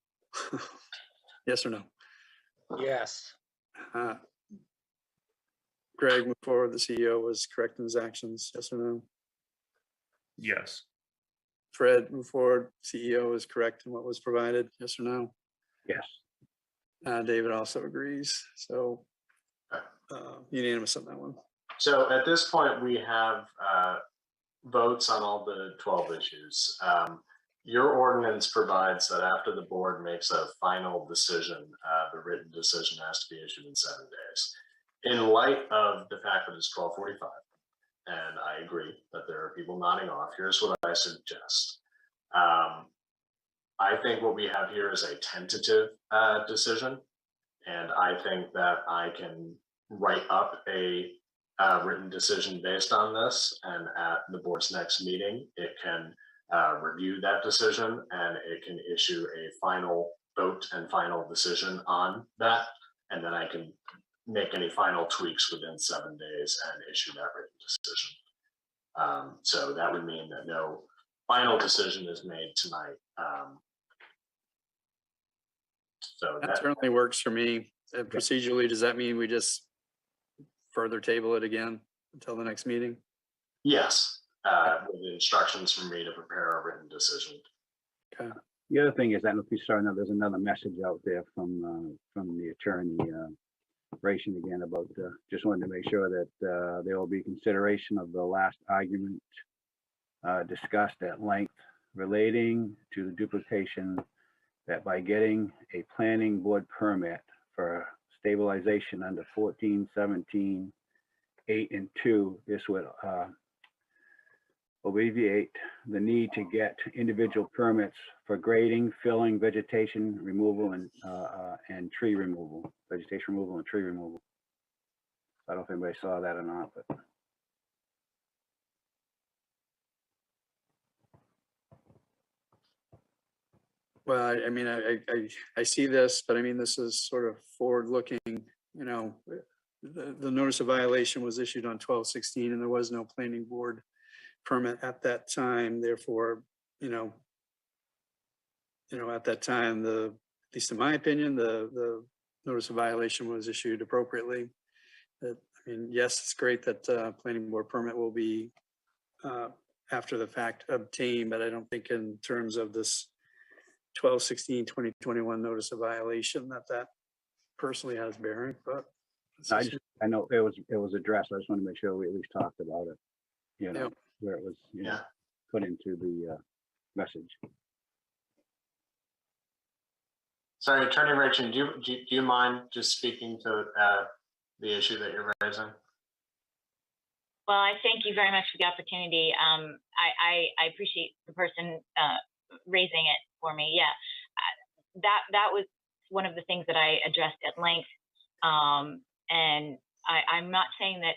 Yes or no? Yes. Greg, move forward, the CEO was correct in his actions. Yes or no? Yes. Fred, move forward, CEO is correct in what was provided. Yes or no? Yes. David also agrees. So unanimous on that one. So at this point, we have votes on all the 12 issues. Your ordinance provides that after the board makes a final decision, the written decision has to be issued in 7 days. In light of the fact that it's 12:45, and I agree that there are people nodding off, here's what I suggest. I think what we have here is a tentative decision, and I think that I can write up a written decision based on this, and at the board's next meeting, it can review that decision, and it can issue a final vote and final decision on that, and then I can make any final tweaks within 7 days and issue that written decision. So that would mean that no final decision is made tonight. So That certainly works for me. Procedurally, does that mean we just further table it again until the next meeting? Yes, with the instructions from me to prepare a written decision. Okay. The other thing is, I don't know if you saw, there's another message out there from the attorney, Ration again, about just wanted to make sure that there will be consideration of the last argument discussed at length relating to the duplication, that by getting a planning board permit for stabilization under 1417 8 and 2, this would alleviate the need to get individual permits for grading, filling, vegetation removal, and tree removal, vegetation removal and tree removal. I don't know if anybody saw that or not, but. Well, I mean, I see this, but I mean, this is sort of forward-looking, the notice of violation was issued on 12/16, and there was no planning board permit at that time. Therefore, at that time, the least in my opinion, the notice of violation was issued appropriately. That, I mean, yes, it's great that planning board permit will be after the fact obtained, but I don't think in terms of this 12/16/2021 notice of violation that personally has bearing, but. I know it was addressed. I just want to make sure we at least talked about it, you know, Yep. where it was, you know, put into the message. Sorry, Attorney Rachel, do you mind just speaking to the issue that you're raising? Well, I thank you very much for the opportunity. I appreciate the person raising it for me. Yeah, that was one of the things that I addressed at length. And I'm not saying that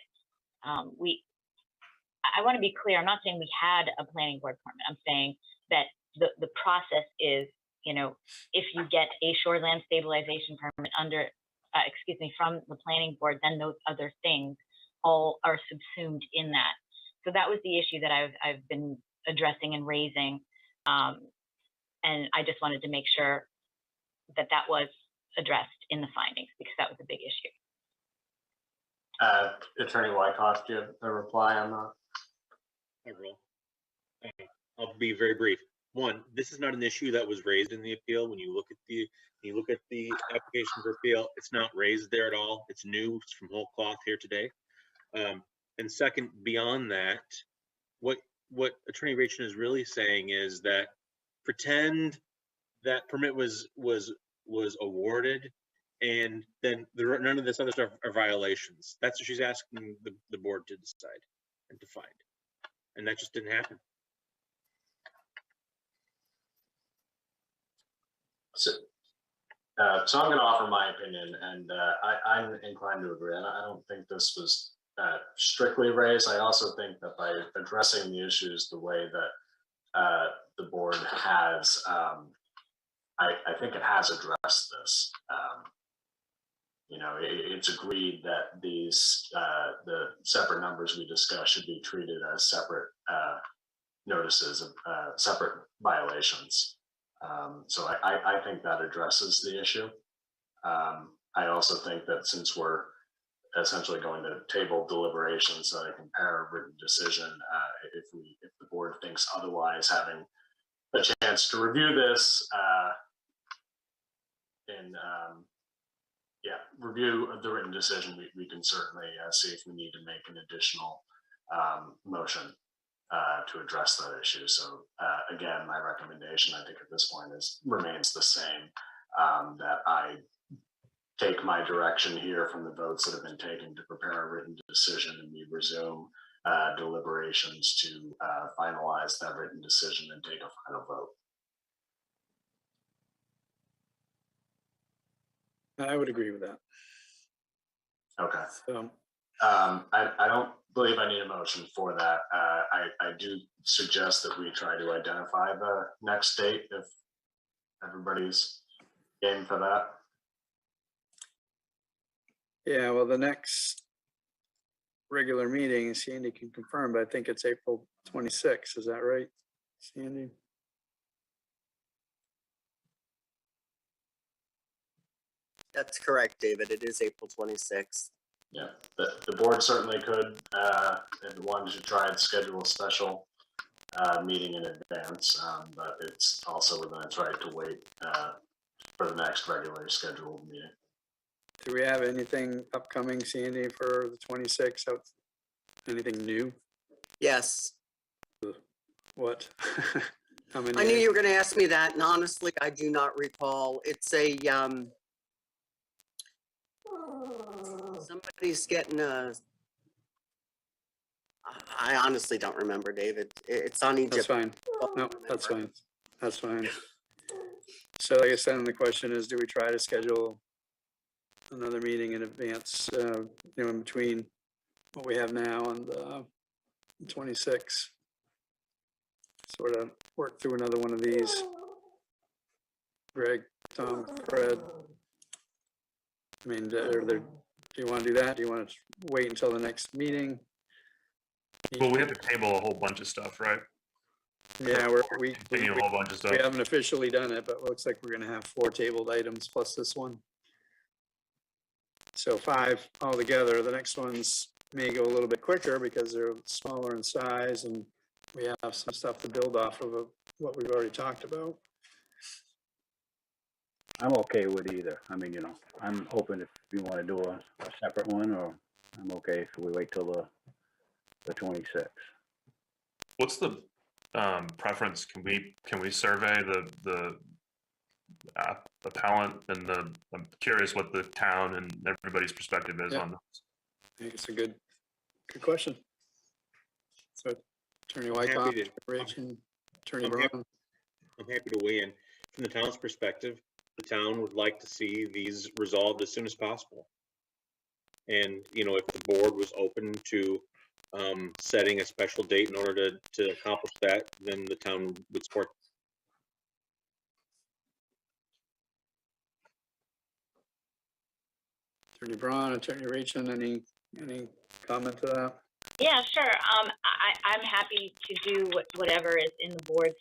I want to be clear. I'm not saying we had a planning board permit. I'm saying that the process is, you know, if you get a shoreland stabilization permit from the planning board, then those other things all are subsumed in that. So that was the issue that I've been addressing and raising. And I just wanted to make sure that was addressed in the findings, because that was a big issue. Attorney Wyckoff, do you have a reply on that? I will. I'll be very brief. One, this is not an issue that was raised in the appeal. When you look at the application for appeal, it's not raised there at all. It's new. It's from whole cloth here today. And second, beyond that, what Attorney Rachel is really saying is that pretend that permit was awarded, and then none of this other stuff are violations. That's what she's asking the board to decide and to find, and that just didn't happen. So I'm going to offer my opinion, and I'm inclined to agree. And I don't think this was strictly raised. I also think that by addressing the issues the way that the board has, I think it has addressed this. You know, it's agreed that these the separate numbers we discussed should be treated as separate notices of separate violations. So I think that addresses the issue. I also think that since we're essentially going to table deliberations so they compare a written decision, if the board thinks otherwise, having a chance to review this review of the written decision, we can certainly see if we need to make an additional motion to address that issue. So again, my recommendation, I think at this point remains the same, that I take my direction here from the votes that have been taken to prepare a written decision, and we resume deliberations to finalize that written decision and take a final vote. I would agree with that. Okay. So I don't believe I need a motion for that. I do suggest that we try to identify the next date if everybody's game for that. yeah, well, the next regular meeting, Sandy can confirm, but I think it's April 26th. Is that right, Sandy? That's correct, David. It is April 26th. Yeah, the board certainly could, if it wanted to try and schedule a special meeting in advance, but it's also within its right to wait for the next regularly scheduled meeting. Do we have anything upcoming, Sandy, for the 26th? Anything new? Yes. What? How many? I knew you were going to ask me that, and honestly, I do not recall. It's a somebody's getting a. I honestly don't remember, David. It's on Egypt. That's fine. No, that's fine. That's fine. So like I said, the question is, do we try to schedule another meeting in advance, you know, in between what we have now and the 26th? Sort of work through another one of these. Greg, Tom, Fred. I mean, do you want to do that? Do you want to wait until the next meeting? Well, we have to table a whole bunch of stuff, right? Yeah, we continue a whole bunch of stuff. we haven't officially done it, but it looks like we're gonna have 4 tabled items plus this one. So 5 altogether. The next ones may go a little bit quicker because they're smaller in size and we have some stuff to build off of what we've already talked about. I'm okay with either. I mean, you know, I'm open if you want to do a separate one, or I'm okay if we wait till the 26th. What's the preference? Can we survey the appellant and I'm curious what the town and everybody's perspective is on this. I think it's a good question. So Attorney Wyckoff, Rich, and Attorney Brown. I'm happy to weigh in. From the town's perspective, the town would like to see these resolved as soon as possible. And, you know, if the board was open to setting a special date in order to accomplish that, then the town would support. Attorney Braun, Attorney Rachel, any comment to that? Yeah, sure. I'm happy to do whatever is in the board's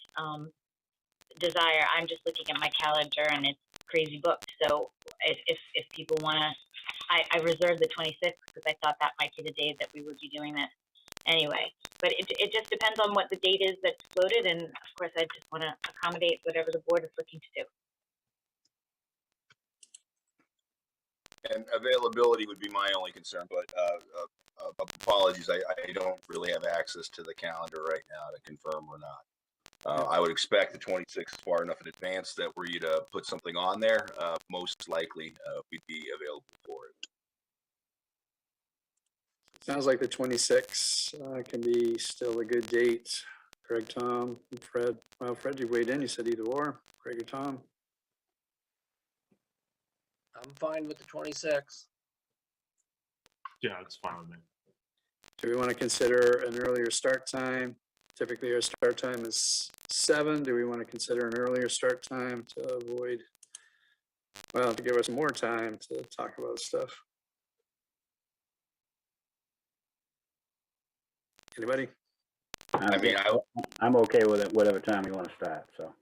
desire. I'm just looking at my calendar and it's crazy booked. So if people want to, I reserved the 26th because I thought that might be the day that we would be doing this anyway. But it just depends on what the date is that's floated. And of course, I just want to accommodate whatever the board is looking to do. And availability would be my only concern, but apologies, I don't really have access to the calendar right now to confirm or not. I would expect the 26th far enough in advance that were you to put something on there, most likely we'd be available for it. Sounds like the 26th can be still a good date. Greg, Tom, and Fred. Well, Fred, you weighed in. You said either or. Greg or Tom? I'm fine with the 26th. Yeah, it's fine with me. Do we want to consider an earlier start time? Typically, our start time is 7. Do we want to consider an earlier start time to avoid, well, to give us more time to talk about stuff? Anybody? I mean, I'm okay with it, whatever time you want to start, so.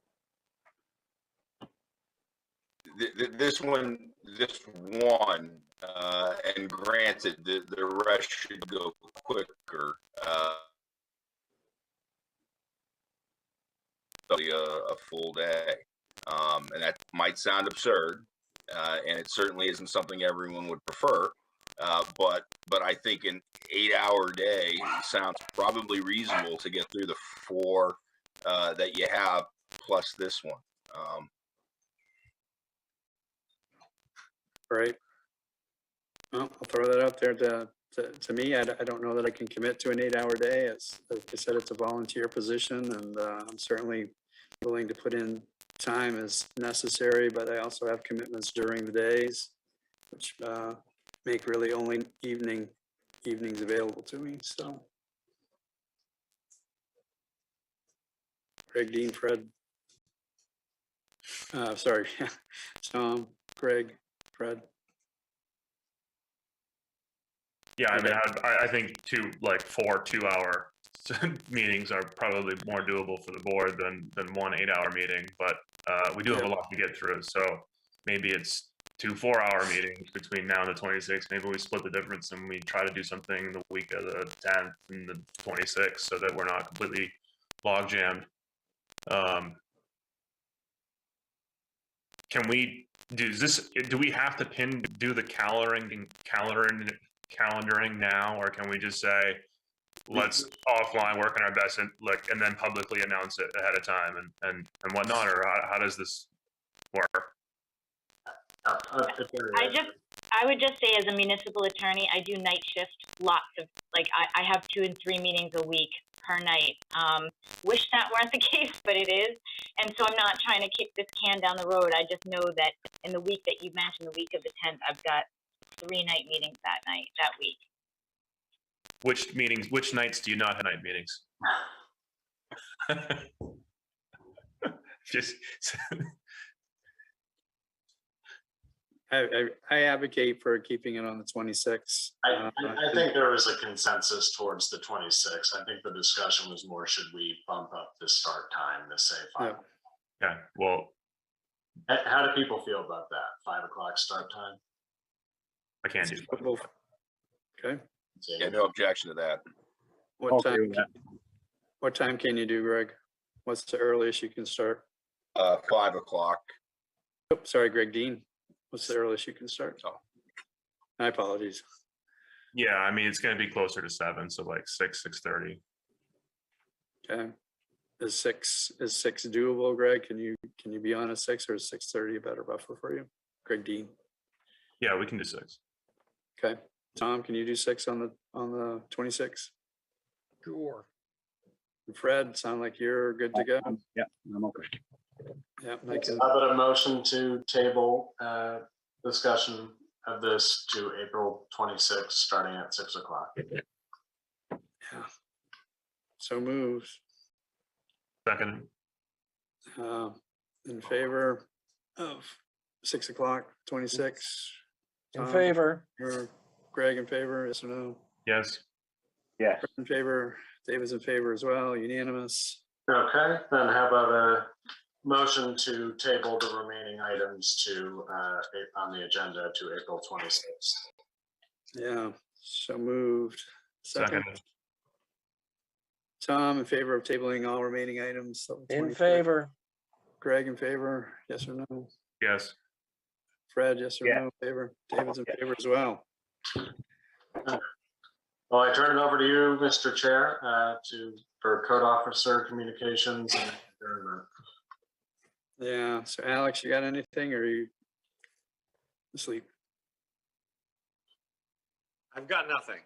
This one, and granted, the rest should go quicker. A full day, and that might sound absurd, and it certainly isn't something everyone would prefer. But I think an 8-hour day sounds probably reasonable to get through the 4 that you have plus this one. Right. Well, I'll throw that out there to me. I don't know that I can commit to an 8-hour day. As like I said, it's a volunteer position, and I'm certainly willing to put in time as necessary, but I also have commitments during the days, which make really only evenings available to me. So Greg, Dean, Fred, sorry, Tom, Greg, Fred. Yeah, I mean, I think 4 2-hour meetings are probably more doable for the board than 1 8-hour meeting, but we do have a lot to get through. So maybe it's 2 4-hour meetings between now and the 26th. Maybe we split the difference and we try to do something the week of the 10th and the 26th so that we're not completely log jammed. Can we do we have to do the calendaring now, or can we just say let's offline work on our best and then publicly announce it ahead of time and whatnot, or how does this work? I would just say, as a municipal attorney, I do night shift lots of, I have 2 and 3 meetings a week per night. Wish that weren't the case, but it is. And so I'm not trying to kick this can down the road. I just know that in the week that you mentioned, the week of the 10th, I've got 3 night meetings that week. Which nights do you not have night meetings? Just I advocate for keeping it on the 26th. I think there was a consensus towards the 26th. I think the discussion was more, should we bump up the start time to say 5? Yeah. Okay, well, How do people feel about that? 5 o'clock start time? I can't do that. Okay. Yeah, no objection to that. What Okay time? with that. What time can you do, Greg? What's the earliest you can start? 5 o'clock. Oh, sorry, Greg Dean. What's the earliest you can start? Oh. My apologies. Yeah, I mean, it's gonna be closer to 7, so like 6:30. Okay. Is six doable, Greg? Can you be on at 6, or is 6:30 a better buffer for you? Greg Dean. Yeah, we can do 6. Okay. Tom, can you do 6 on the 26th? Sure. Fred, sound like you're good to go. Yeah, I'm okay. Yeah, I can. How about a motion to table discussion of this to April 26th, starting at 6 o'clock? Yeah. So moved. Second, In favor of 6 o'clock, 26. In favor. Or Greg in favor, yes or no? yes, Yes. Fred in favor, David's in favor as well, unanimous. Okay, then how about a motion to table the remaining items to on the agenda to April 26th? Yeah, so moved. second, Tom in favor of tabling all remaining items. till the In 25th. favor. Greg in favor, yes or no? yes. Fred, yes or Yeah. no? Favor. David's in favor as well. Well, I turn it over to you, Mr. Chair, for code officer communications and adjournment. Yeah, so Alex, you got anything, or are you asleep? I've got nothing.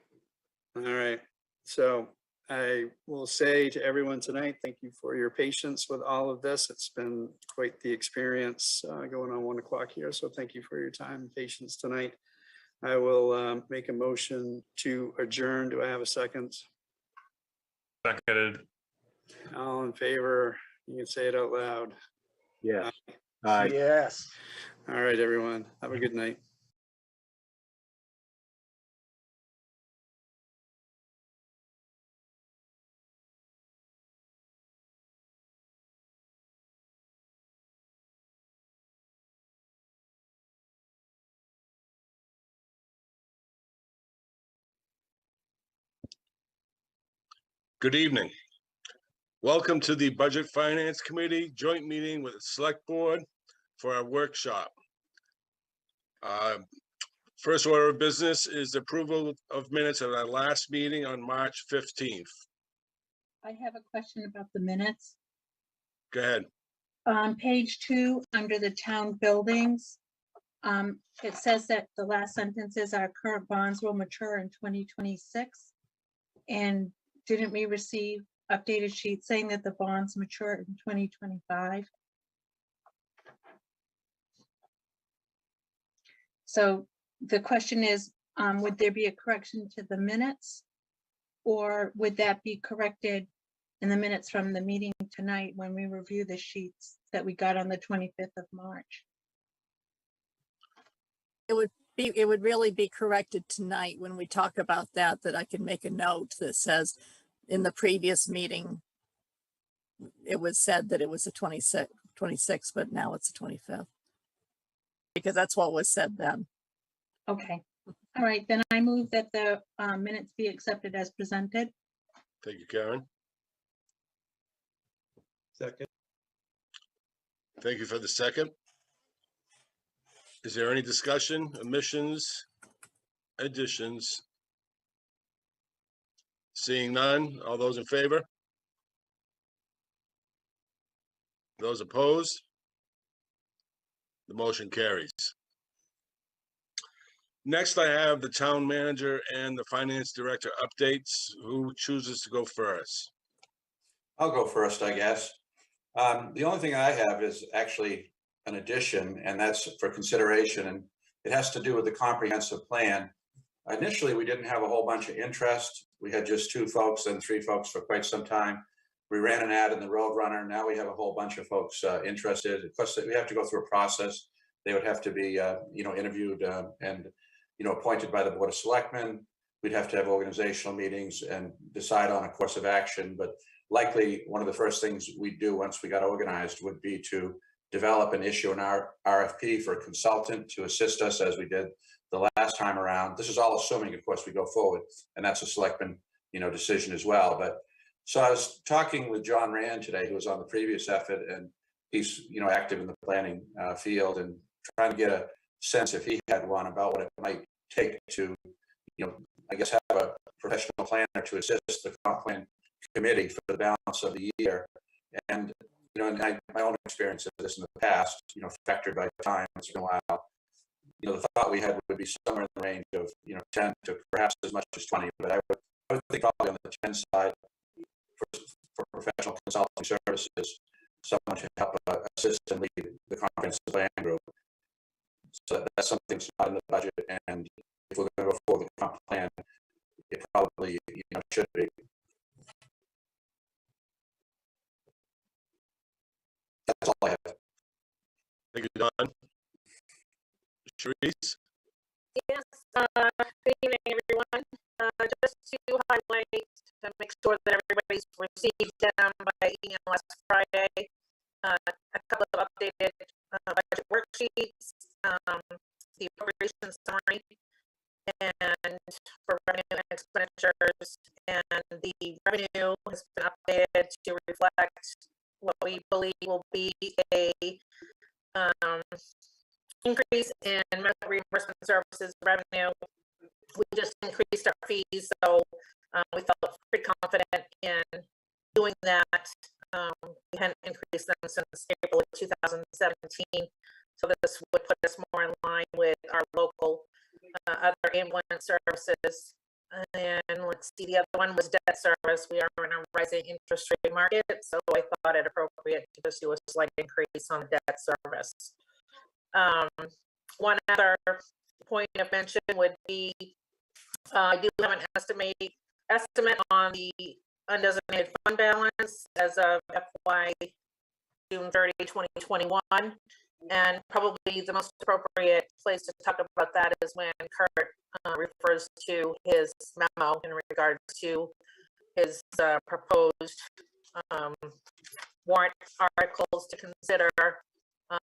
All right, so I will say to everyone tonight, thank you for your patience with all of this. It's been quite the experience going on 1 o'clock here, so thank you for your time and patience tonight. I will make a motion to adjourn. Do I have a second? Seconded, All in favor? You can say it out loud. Yes. Aye. Yes. All right, everyone, have a good night. Good evening. Welcome to the Budget Finance Committee joint meeting with the Select Board for our workshop. First order of business is approval of minutes of our last meeting on March 15th. I have a question about the minutes. Go ahead. On page 2, under the town buildings, it says that the last sentence is our current bonds will mature in 2026. And didn't we receive updated sheets saying that the bonds mature in 2025? So the question is, would there be a correction to the minutes? Or would that be corrected in the minutes from the meeting tonight when we review the sheets that we got on the 25th of March? It would really be corrected tonight when we talk about that I can make a note that says in the previous meeting, it was said that it was the 26th, but now it's the 25th. Because that's what was said then. Okay. All right, then I move that the minutes be accepted as presented. Thank you, Karen. Second. Thank you for the second. Is there any discussion, omissions, additions? Seeing none, all those in favor? Those opposed? The motion carries. Next, I have the town manager and the finance director updates. Who chooses to go first? I'll go first, I guess. The only thing I have is actually an addition, and that's for consideration, and it has to do with the comprehensive plan. Initially, we didn't have a whole bunch of interest. We had just 2 folks and 3 folks for quite some time. We ran an ad in the Roadrunner. Now we have a whole bunch of folks interested. Of course, we have to go through a process They would have to be, interviewed and, appointed by the Board of Selectmen. We'd have to have organizational meetings and decide on a course of action. But likely, one of the first things we'd do once we got organized would be to develop and issue an RFP for a consultant to assist us as we did the last time around. This is all assuming, of course, we go forward, and that's a selectman, decision as well. But so I was talking with John Rand today, who was on the previous effort, and he's, active in the planning field, and trying to get a sense, if he had one, about what it might take to, I guess, have a professional planner to assist the comp plan committee for the balance of the year. And, and my own experience of this in the past, factored by time, it's been a while. The thought we had would be somewhere in the range of, 10 to perhaps as much as 20, but I would think probably on the 10 side for professional consulting services, someone to help assist and lead the comprehensive plan group. So that's something that's not in the budget, and if we're going to go forward with the comp plan, it probably should be. That's all I have. Thank you, Don. Sharice? Yes, good evening, everyone. Just to highlight, to make sure that everybody's received them by email last Friday, a couple of updated budget worksheets, the appropriation summary, and for revenue and expenditures, and the revenue has been updated to reflect what we believe will be a increase in medical reimbursement services revenue. We just increased our fees, so we felt pretty confident in doing that. We hadn't increased them since April of 2017, so this would put us more in line with our local other ambulance services. And let's see, the other one was debt service. We are in a rising interest rate market, so I thought it appropriate to just do a slight increase on debt service. One other point of mention would be, I do have an estimate on the undesignated fund balance as of FY June 30, 2021. And probably the most appropriate place to talk about that is when Kurt refers to his memo in regards to his proposed warrant articles to consider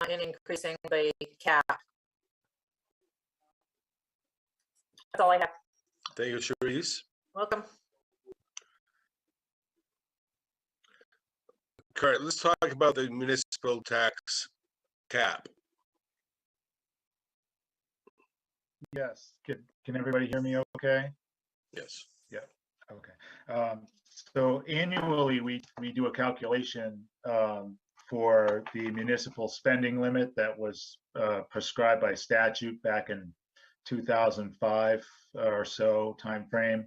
in increasing the cap. That's all I have. Thank you, Sharice. Welcome. Kurt, let's talk about the municipal tax cap. Yes. Can everybody hear me okay? Yes. Yeah. Okay. So annually, we do a calculation for the municipal spending limit that was prescribed by statute back in 2005 or so timeframe.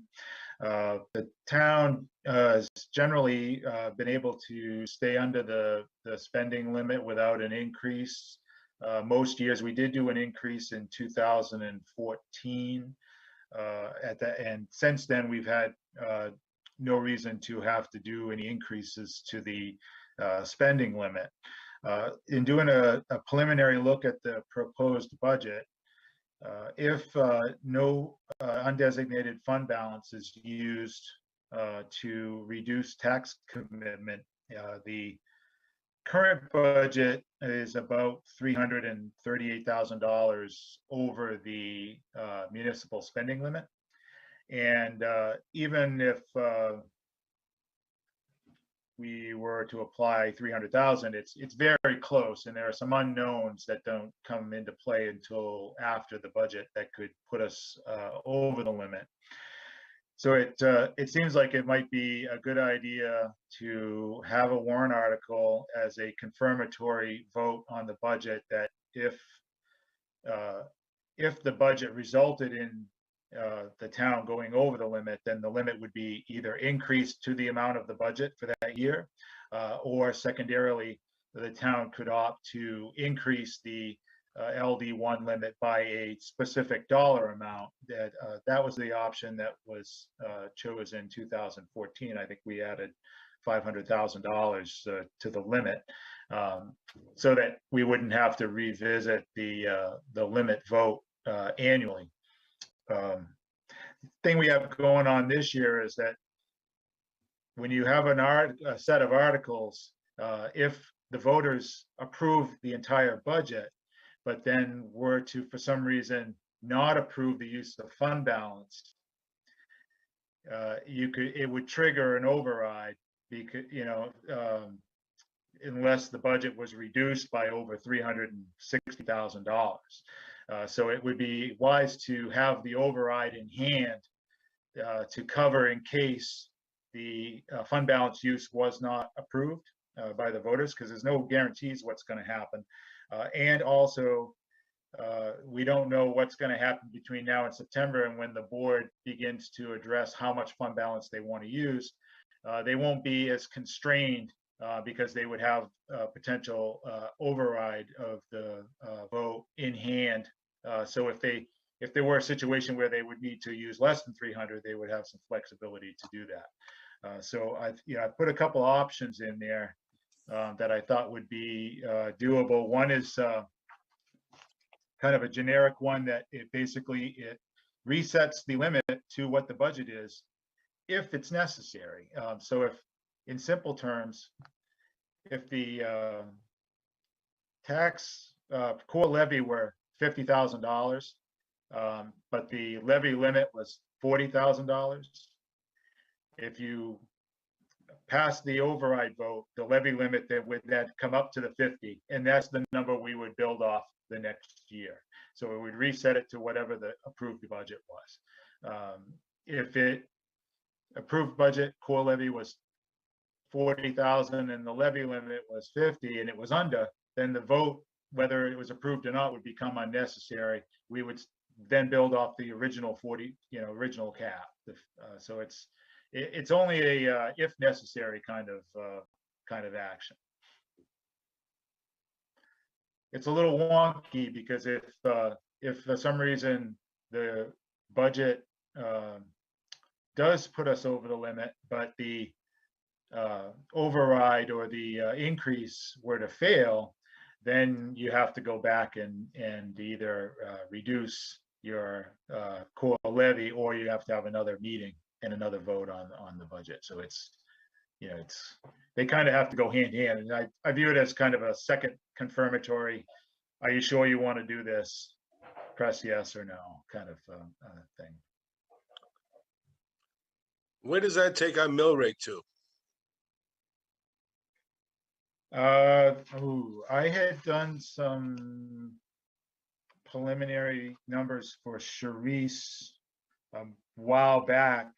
The town has generally been able to stay under the spending limit without an increase. Most years we did do an increase in 2014 and since then we've had no reason to have to do any increases to the spending limit. In doing a preliminary look at the proposed budget, if no undesignated fund balance is used to reduce tax commitment, the current budget is about $338,000 over the municipal spending limit. And even if we were to apply 300,000, it's very close, and there are some unknowns that don't come into play until after the budget that could put us over the limit. So it seems like it might be a good idea to have a warrant article as a confirmatory vote on the budget, that if the budget resulted in the town going over the limit, then the limit would be either increased to the amount of the budget for that year, or secondarily, the town could opt to increase the LD1 limit by a specific dollar amount. That was the option that was chosen in 2014. I think we added $500,000 to the limit, so that we wouldn't have to revisit the limit vote annually. Thing we have going on this year is that when you have a set of articles, if the voters approve the entire budget, but then were to, for some reason, not approve the use of fund balance, it would trigger an override, because, unless the budget was reduced by over $360,000. So it would be wise to have the override in hand to cover in case the fund balance use was not approved by the voters, because there's no guarantees what's going to happen. And also, we don't know what's going to happen between now and September, and when the board begins to address how much fund balance they want to use. They won't be as constrained because they would have potential override of the vote in hand. So if there were a situation where they would need to use less than 300, they would have some flexibility to do that. So I put a couple options in there that I thought would be doable. One is kind of a generic one that it resets the limit to what the budget is if it's necessary. So if, in simple terms, if the tax core levy were $50,000, but the levy limit was $40,000, if you pass the override vote, the levy limit that would then come up to the 50, and that's the number we would build off the next year. So it would reset it to whatever the approved budget was. If it approved budget core levy was 40,000 and the levy limit was 50 and it was under, then the vote, whether it was approved or not, would become unnecessary. We would then build off the original original cap. So it's only a if necessary kind of action. It's a little wonky because if for some reason the budget does put us over the limit, but the override or the increase were to fail, then you have to go back and either reduce your core levy, or you have to have another meeting and another vote on the budget. So they kind of have to go hand in hand. And I view it as kind of a second confirmatory, are you sure you want to do this? Press yes or no kind of thing. Where does that take our mill rate to? I had done some preliminary numbers for Charisse a while back,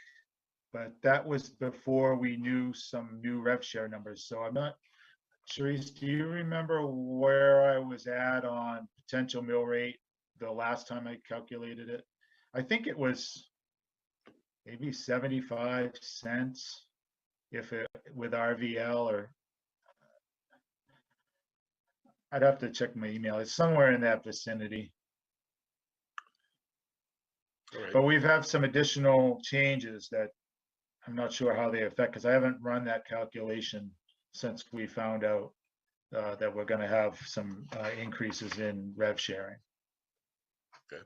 but that was before we knew some new rev share numbers. So I'm not, Charisse, do you remember where I was at on potential mill rate the last time I calculated it? I think it was maybe 75 cents with RVL, or I'd have to check my email. It's somewhere in that vicinity. Right. But we've had some additional changes that I'm not sure how they affect, because I haven't run that calculation since we found out that we're going to have some increases in rev sharing. Okay.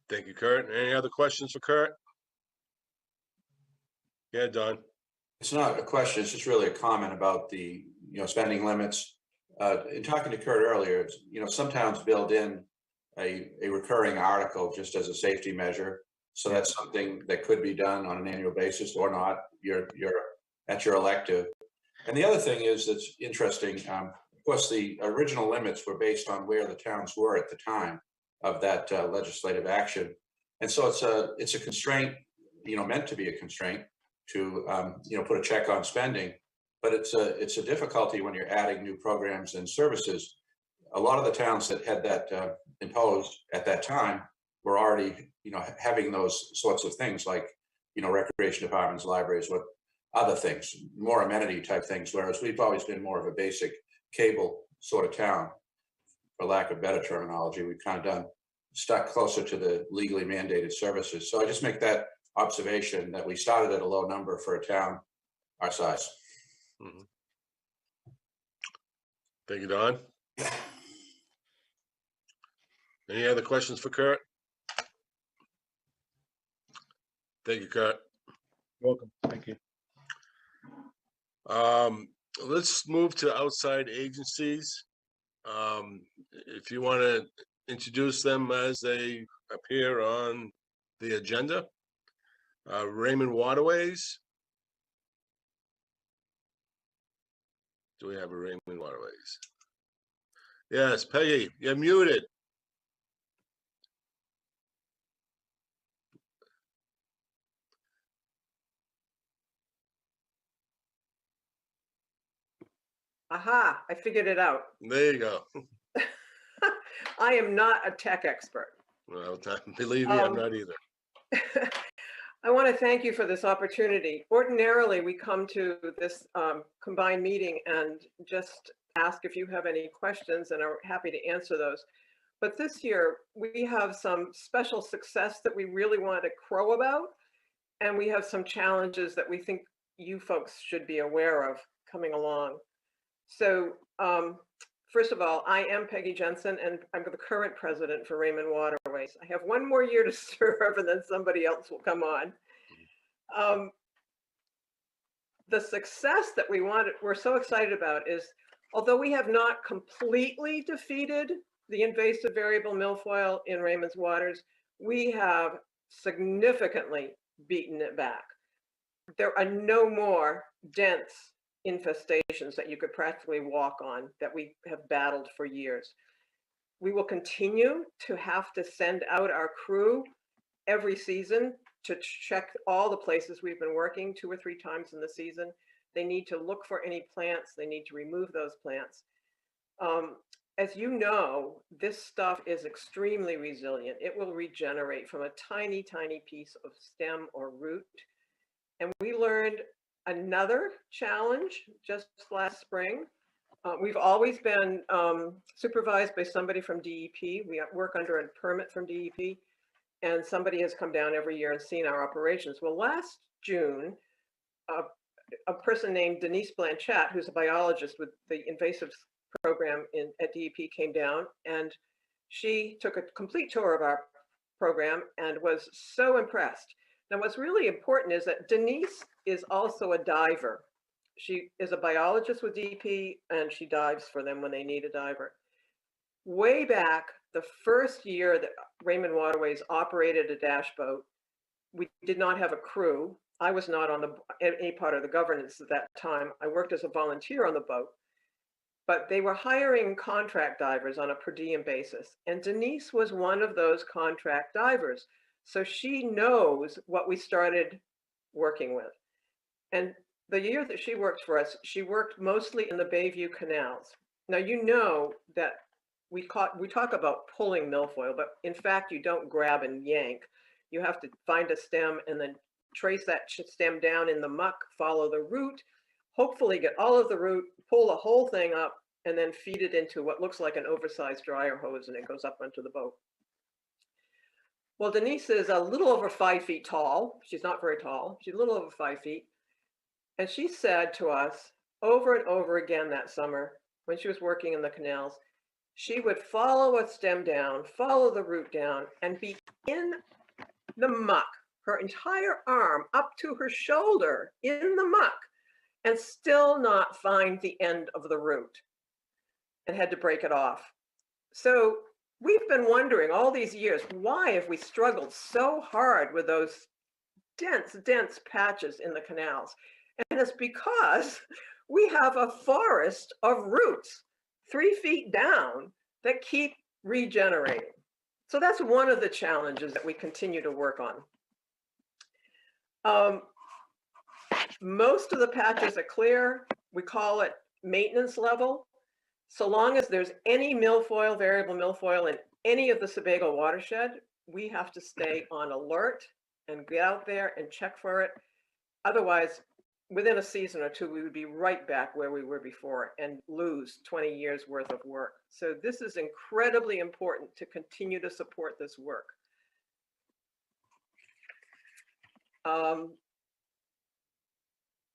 Thank you, Kurt. Any other questions for Kurt? Yeah, Don. It's not a question, it's just really a comment about the, spending limits. In talking to Kurt earlier, some towns build in a recurring article just as a safety measure. So that's something that could be done on an annual basis or not. You're at your elective. And the other thing is that's interesting, of course, the original limits were based on where the towns were at the time of that legislative action. And so it's a constraint, meant to be a constraint to, put a check on spending, but it's a difficulty when you're adding new programs and services. A lot of the towns that had that imposed at that time were already, having those sorts of things like, recreation departments, libraries, what other things, more amenity type things, whereas we've always been more of a basic cable sort of town, for lack of better terminology. We've kind of stuck closer to the legally mandated services. So I just make that observation that we started at a low number for a town our size. Mhm. Thank you, Don. Any other questions for Kurt? Thank you, Kurt. Welcome. Thank you. Let's move to outside agencies. If you want to introduce them as they appear on the agenda. Raymond Waterways. Do we have a Raymond Waterways? Yes, Peggy, you're muted. Aha, I figured it out. There you go. I am not a tech expert. Well, believe me, I'm not either. I want to thank you for this opportunity. Ordinarily, we come to this combined meeting and just ask if you have any questions and are happy to answer those. But this year, we have some special success that we really want to crow about, and we have some challenges that we think you folks should be aware of coming along. So first of all, I am Peggy Jensen, and I'm the current president for Raymond Waterways. I have one more year to serve, and then somebody else will come on. The success that we're so excited about is, although we have not completely defeated the invasive variable milfoil in Raymond's waters, we have significantly beaten it back. There are no more dense infestations that you could practically walk on that we have battled for years. We will continue to have to send out our crew every season to check all the places we've been working 2 or 3 times in the season. They need to look for any plants. They need to remove those plants. As you know, this stuff is extremely resilient. It will regenerate from a tiny, tiny piece of stem or root. And we learned another challenge just last spring. We've always been supervised by somebody from DEP. We work under a permit from DEP, and somebody has come down every year and seen our operations. Well, last June, a person named Denise Blanchett, who's a biologist with the invasive program at DEP, came down, and she took a complete tour of our program and was so impressed. Now, what's really important is that Denise is also a diver. She is a biologist with DEP, and she dives for them when they need a diver. Way back, the first year that Raymond Waterways operated a dash boat, we did not have a crew. I was not on any part of the governance at that time. I worked as a volunteer on the boat, but they were hiring contract divers on a per diem basis. And Denise was one of those contract divers. So she knows what we started working with. And the year that she worked for us, she worked mostly in the Bayview canals. Now, you know that we talk about pulling milfoil, but in fact, you don't grab and yank. You have to find a stem and then trace that stem down in the muck, follow the root, hopefully get all of the root, pull the whole thing up, and then feed it into what looks like an oversized dryer hose, and it goes up onto the boat. Well, Denise is a little over 5 feet tall. She's not very tall. She's a little over 5 feet. And she said to us over and over again that summer, when she was working in the canals, she would follow a stem down, follow the root down, and be in the muck, her entire arm up to her shoulder in the muck, and still not find the end of the root, and had to break it off. So we've been wondering all these years, why have we struggled so hard with those dense, dense patches in the canals? And it's because we have a forest of roots 3 feet down that keep regenerating. So that's one of the challenges that we continue to work on. Most of the patches are clear. We call it maintenance level. So long as there's any milfoil, variable milfoil in any of the Sebago watershed, we have to stay on alert and get out there and check for it. Otherwise, within a season or two, we would be right back where we were before and lose 20 years worth of work. So this is incredibly important to continue to support this work.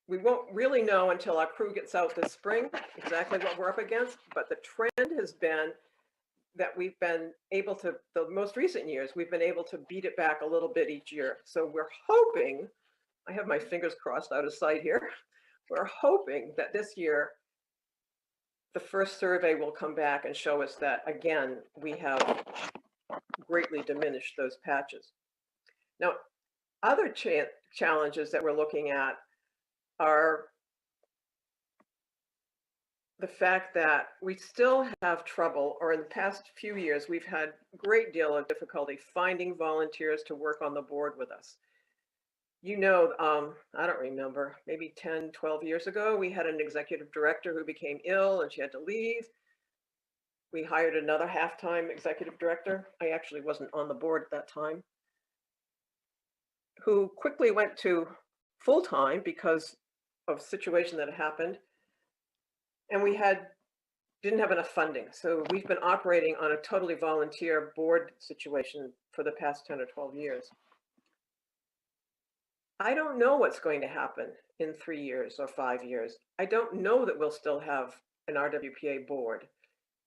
we won't really know until our crew gets out this spring exactly what we're up against, but the trend has been that we've been able to, the most recent years, we've been able to beat it back a little bit each year. So we're hoping, I have my fingers crossed out of sight here, we're hoping that this year the first survey will come back and show us that, again, we have greatly diminished those patches. Now, other challenges that we're looking at are the fact that we still have trouble, or in the past few years, we've had a great deal of difficulty finding volunteers to work on the board with us. You know, I don't remember, maybe 10, 12 years ago, we had an executive director who became ill and she had to leave. We hired another half-time executive director. I actually wasn't on the board at that time, who quickly went to full-time because of a situation that happened. And we didn't have enough funding. So we've been operating on a totally volunteer board situation for the past 10 or 12 years. I don't know what's going to happen in 3 years or 5 years. I don't know that we'll still have an RWPA board.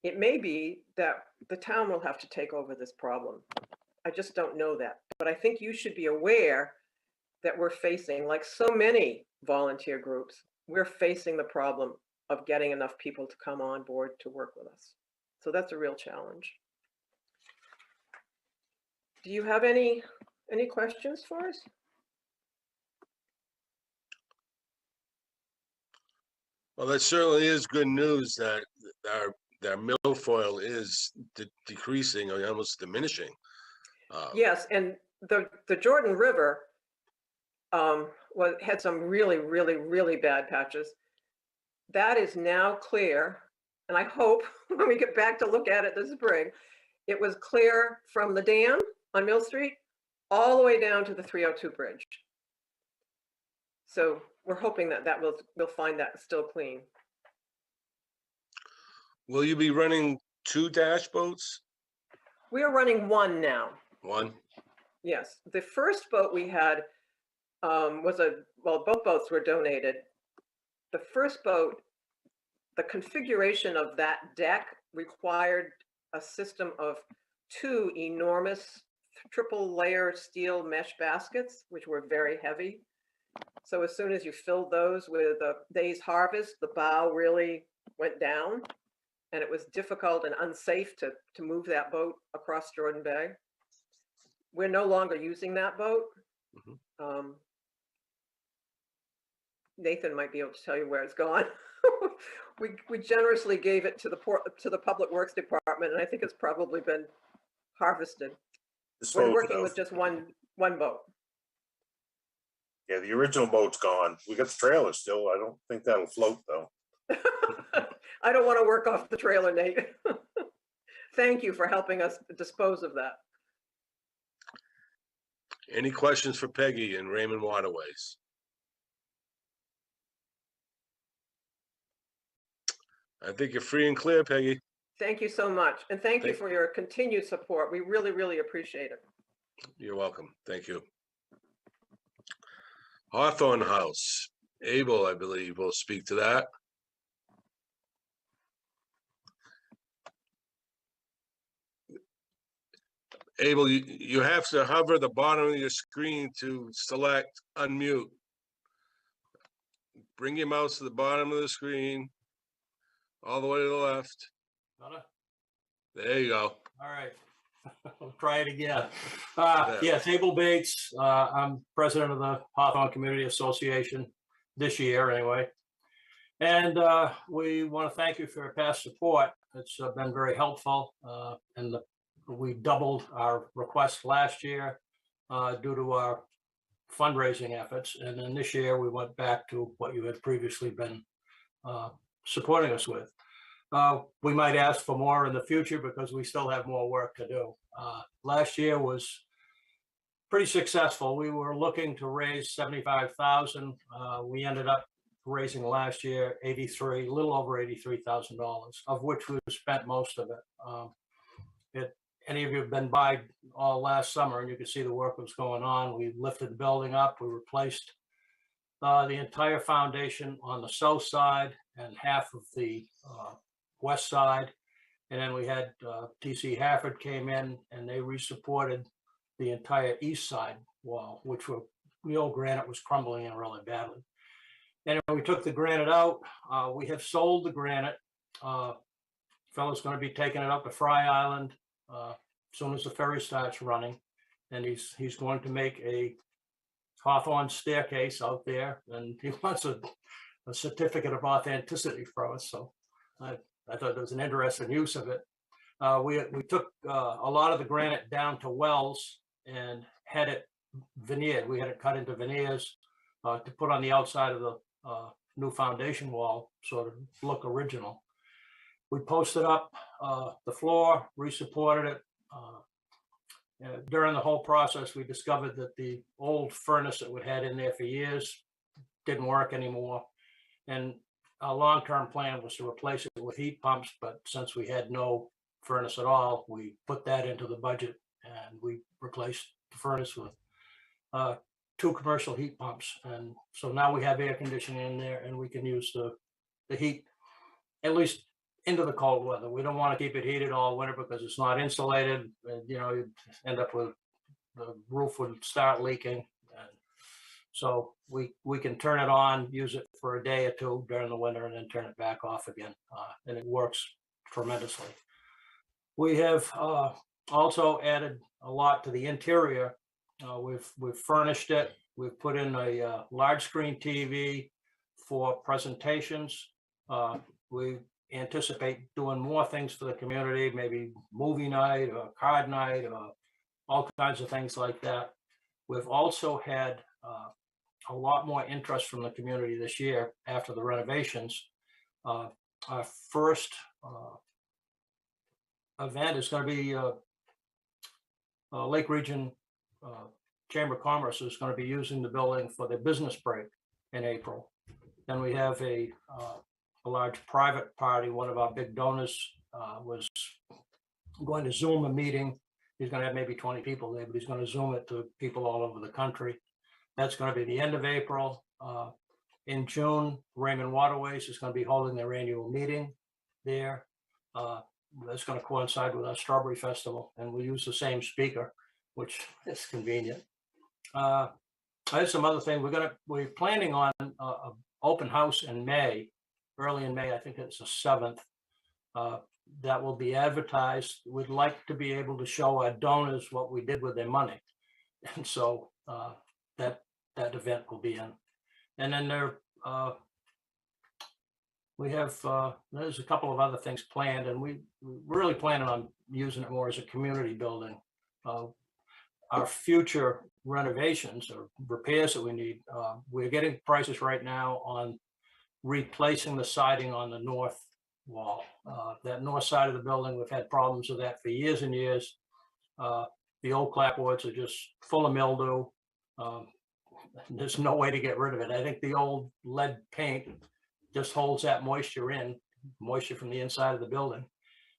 It may be that the town will have to take over this problem. I just don't know that. But I think you should be aware that we're facing, like so many volunteer groups, we're facing the problem of getting enough people to come on board to work with us. So that's a real challenge. Do you have any questions for us? Well, that certainly is good news that our milfoil is decreasing or almost diminishing. Yes, and the Jordan River had some really, really, really bad patches. That is now clear, and I hope when we get back to look at it this spring, it was clear from the dam on Mill Street all the way down to the 302 bridge. So we're hoping that we'll find that still clean. Will you be running 2 dash boats? We are running one now. One? Yes, the first boat we had well, both boats were donated. The first boat, the configuration of that deck required a system of 2 enormous triple layer steel mesh baskets, which were very heavy. So as soon as you filled those with a day's harvest, the bow really went down, and it was difficult and unsafe to move that boat across Jordan Bay. We're no longer using that boat. Mm-hmm. Nathan might be able to tell you where it's gone. we generously gave it to the Public Works Department, and I think it's probably been harvested. We're working with just one boat. Yeah, the original boat's gone. We got the trailer still. I don't think that'll float though. I don't want to work off the trailer, Nate. Thank you for helping us dispose of that. Any questions for Peggy and Raymond Waterways? I think you're free and clear, Peggy. Thank you so much. And thank you for your continued support. We really, really appreciate it. You're welcome. Thank you. Hawthorne House. Abel, I believe, will speak to that. Abel, you have to hover the bottom of your screen to select unmute. Bring your mouse to the bottom of the screen, all the way to the left. There you go. All right. I'll try it again. Yes, Abel Bates. I'm president of the Hawthorne Community Association this year anyway. And we want to thank you for your past support. It's been very helpful. And we doubled our request last year due to our fundraising efforts. And then this year we went back to what you had previously been supporting us with. We might ask for more in the future because we still have more work to do. Last year was pretty successful. We were looking to raise $75,000. We ended up raising last year a little over $83,000, of which we spent most of it. Any of you have been by all last summer and you can see the work that was going on. We lifted the building up, we replaced the entire foundation on the south side and half of the west side. And then we had TC Hafford came in and they resupported the entire east side wall, which were, the old granite was crumbling in really badly. And we took the granite out. We have sold the granite. Fellow's going to be taking it up to Fry Island as soon as the ferry starts running. And he's going to make a Hawthorne staircase out there, and he wants a certificate of authenticity from us. So I thought there was an interesting use of it. We took a lot of the granite down to Wells and had it veneered. We had it cut into veneers to put on the outside of the new foundation wall, sort of look original. We posted up the floor, resupported it. During the whole process, we discovered that the old furnace that we had in there for years didn't work anymore. And our long-term plan was to replace it with heat pumps, but since we had no furnace at all, we put that into the budget and we replaced the furnace with 2 commercial heat pumps. And so now we have air conditioning in there and we can use the heat, at least into the cold weather. We don't want to keep it heated all winter because it's not insulated. You know, you'd end up with the roof would start leaking. And so we can turn it on, use it for a day or 2 during the winter, and then turn it back off again. And it works tremendously. We have also added a lot to the interior. We've furnished it. We've put in a large screen TV for presentations. We anticipate doing more things for the community, maybe movie night or card night or all kinds of things like that. We've also had a lot more interest from the community this year after the renovations. Our first event is going to be Lake Region Chamber of Commerce is going to be using the building for their business break in April. Then we have a large private party. One of our big donors was going to Zoom a meeting. He's going to have maybe 20 people there, but he's going to Zoom it to people all over the country. That's going to be the end of April. In June, Raymond Waterways is going to be holding their annual meeting there. That's going to coincide with our Strawberry Festival, and we use the same speaker, which is convenient. I have some other things. We're planning on an open house in May, early in May. I think it's the 7th. That will be advertised. We'd like to be able to show our donors what we did with their money, and so that event will be in. And then there's a couple of other things planned, and we're really planning on using it more as a community building. Our future renovations or repairs that we need, we're getting prices right now on replacing the siding on the north wall. That north side of the building, we've had problems with that for years and years. The old clapboards are just full of mildew. There's no way to get rid of it. I think the old lead paint just holds that moisture from the inside of the building.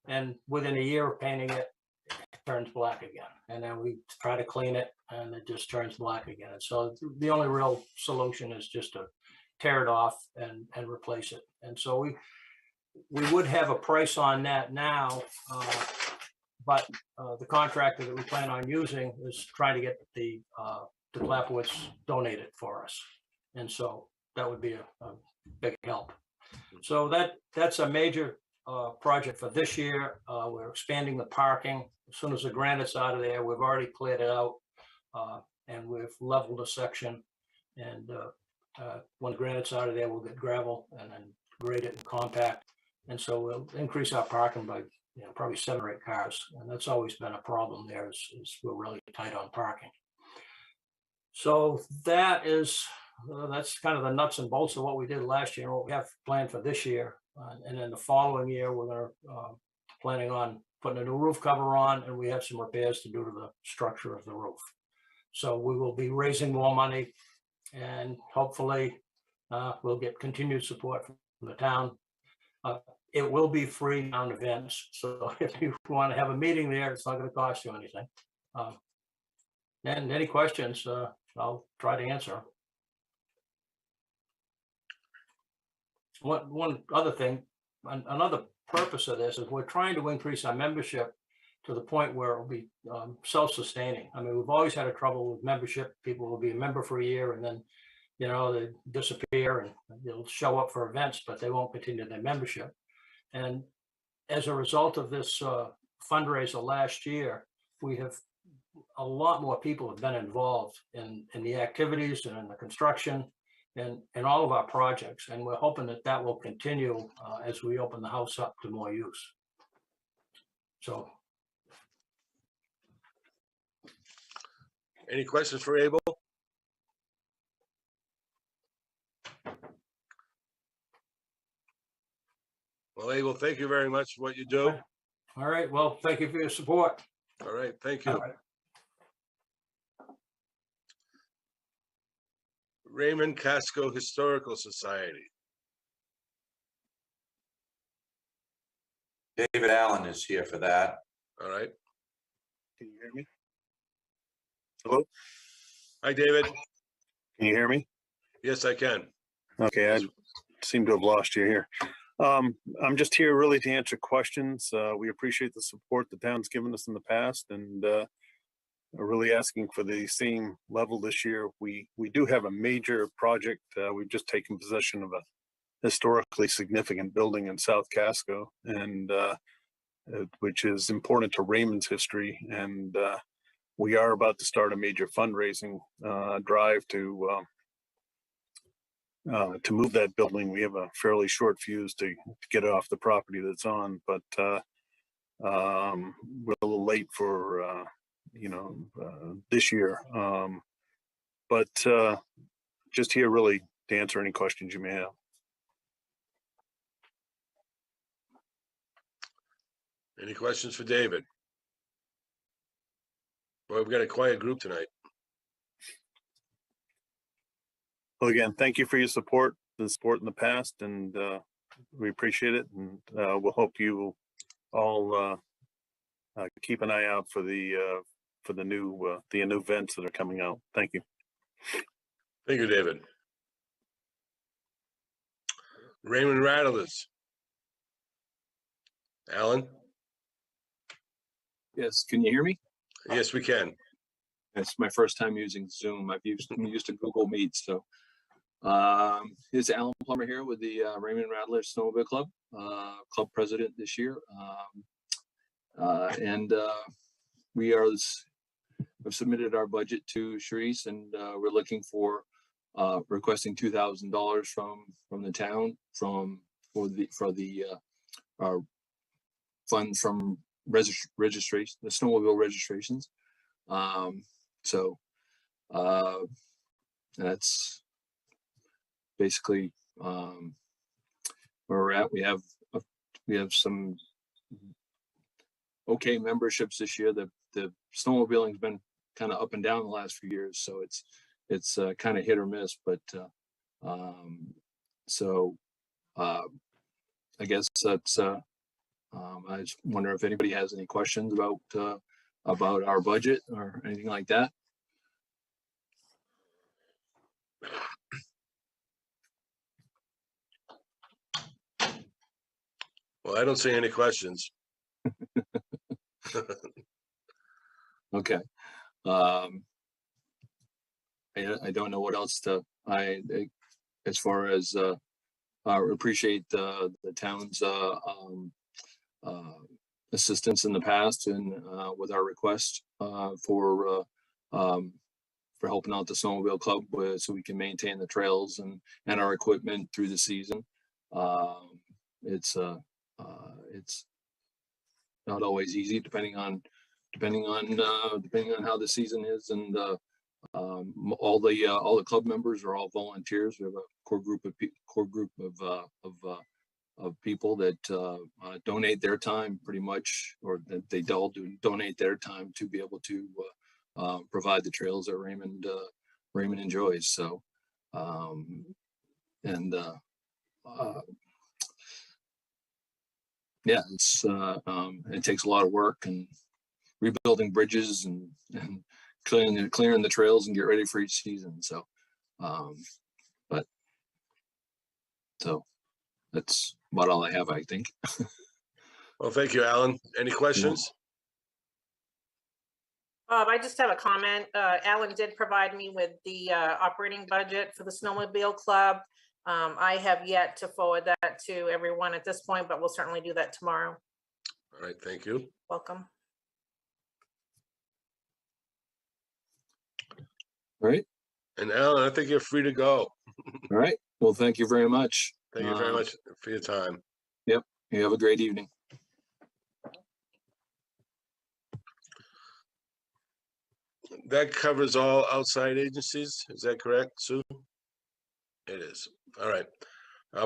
And within a year of painting it, it turns black again. And then we try to clean it and it just turns black again. And so the only real solution is just to tear it off and replace it. And so we would have a price on that now, but the contractor that we plan on using is trying to get the clapboards donated for us. And so that would be a big help. So that's a major project for this year. We're expanding the parking. As soon as the granite's out of there, we've already cleared it out and we've leveled a section. And when the granite's out of there, we'll get gravel and then grade it and compact. And so we'll increase our parking by probably 7 or 8 cars. And that's always been a problem there is we're really tight on parking. So that's kind of the nuts and bolts of what we did last year and what we have planned for this year. And then the following year, we're planning on putting a new roof cover on, and we have some repairs to do to the structure of the roof. So we will be raising more money, and hopefully we'll get continued support from the town. It will be free town events, so if you want to have a meeting there, it's not going to cost you anything. And any questions, I'll try to answer. one other thing, another purpose of this is we're trying to increase our membership to the point where it'll be self-sustaining. I mean, we've always had a trouble with membership. People will be a member for a year and then, you know, they disappear and they'll show up for events, but they won't continue their membership. And as a result of this fundraiser last year, we have a lot more people have been involved in the activities and in the construction and all of our projects. And we're hoping that that will continue as we open the house up to more use. So. Any questions for Abel? Well, Abel, thank you very much for what you do. All right. Well, thank you for your support. All right. Thank you. Raymond Casco Historical Society. David Allen is here for that. All right. Can you hear me? Hello? Hi, David. Can you hear me? Yes, I can. Okay, I seem to have lost you here. I'm just here really to answer questions. We appreciate the support the town's given us in the past, and are really asking for the same level this year. We do have a major project. We've just taken possession of a historically significant building in South Casco, and which is important to Raymond's history. And we are about to start a major fundraising drive to move that building. We have a fairly short fuse to get it off the property that's on, but we're a little late for this year. But just here really to answer any questions you may have. Any questions for David? Well, we've got a quiet group tonight. Well, again, thank you for your support, the support in the past, and we appreciate it. And we'll hope you all keep an eye out for the new events that are coming out. Thank you. Thank you, David. Raymond Rattlers. Alan? Yes, can you hear me? Yes, we can. It's my first time using Zoom. I'm used to Google Meet. So here's Alan Plummer here with the Raymond Rattlers Snowmobile Club, club president this year. We have submitted our budget to Sharice, and we're looking for requesting $2,000 from the town for the funds from registration, the snowmobile registrations. So that's basically where we're at. We have some okay memberships this year. The snowmobiling's been kind of up and down the last few years, so it's kind of hit or miss. But I guess that's. I just wonder if anybody has any questions about our budget or anything like that. Well, I don't see any questions. Okay. I don't know what else to. As far as appreciate the town's assistance in the past and with our request for helping out the snowmobile club so we can maintain the trails and our equipment through the season. It's not always easy depending on how the season is, and all the club members are all volunteers. We have a core group of people that donate their time pretty much, or that they all donate their time to be able to provide the trails that Raymond enjoys. So yeah, it takes a lot of work and rebuilding bridges and clearing the trails and get ready for each season. So That's about all I have, I think. Well, thank you, Alan. Any questions? I just have a comment. Alan did provide me with the operating budget for the snowmobile club. I have yet to forward that to everyone at this point, but we'll certainly do that tomorrow. All right, thank you. Welcome. All right. And Alan, I think you're free to go. All right. Well, thank you very much. Thank you very much for your time. Yep. You have a great evening. That covers all outside agencies. Is that correct, Sue? It is. All right.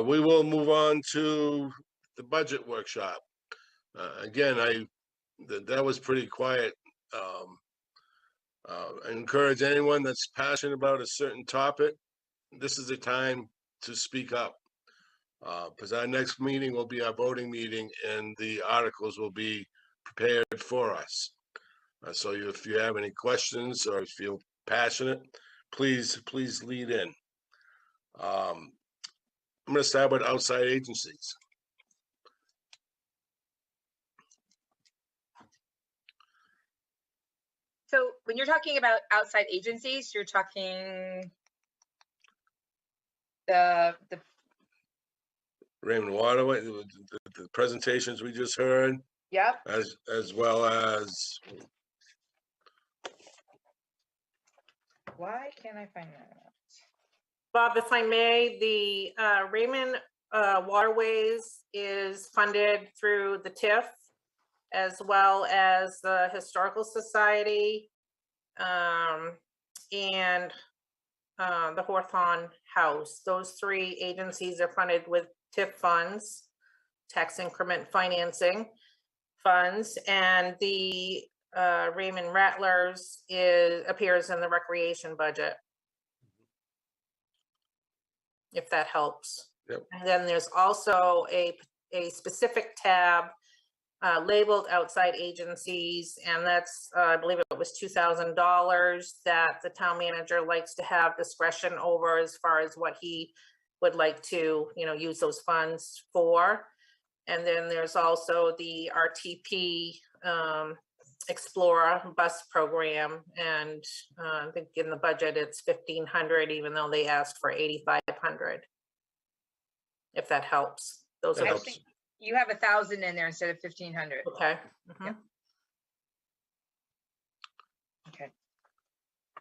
We will move on to the budget workshop. Again, that was pretty quiet. I encourage anyone that's passionate about a certain topic, this is the time to speak up. Because our next meeting will be our voting meeting and the articles will be prepared for us. So if you have any questions or feel passionate, please lead in. I'm going to start with outside agencies. So when you're talking about outside agencies, you're talking the Raymond Waterway, the presentations we just heard. Yep. As well as. Why can't I find that? Bob, if I may, the Raymond Waterways is funded through the TIF as well as the Historical Society and the Hawthorne House. Those three agencies are funded with TIF funds, tax increment financing funds, and the Raymond Rattlers appears in the recreation budget, if that helps. Yep. And then there's also a specific tab labeled outside agencies, and that's I believe it was $2,000 that the town manager likes to have discretion over as far as what he would like to use those funds for. And then there's also the RTP Explorer bus program, and I think in the budget it's $1,500, even though they asked for $8,500. If that helps. Those are Actually, you have 1,000 in there instead of 1,500. okay. Yep. Okay.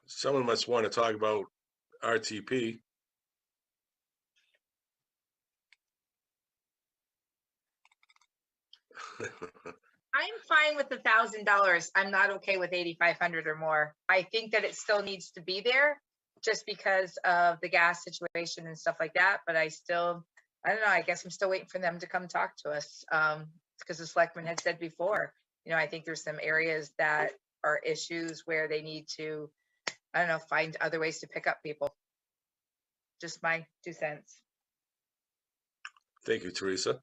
Someone must want to talk about RTP. I'm fine with $1,000. I'm not okay with 8,500 or more. I think that it still needs to be there just because of the gas situation and stuff like that. But I don't know, I guess I'm still waiting for them to come talk to us. Because the selectman had said before, I think there's some areas that are issues where they need to, I don't know, find other ways to pick up people. Just my 2 cents. Thank you, Teresa.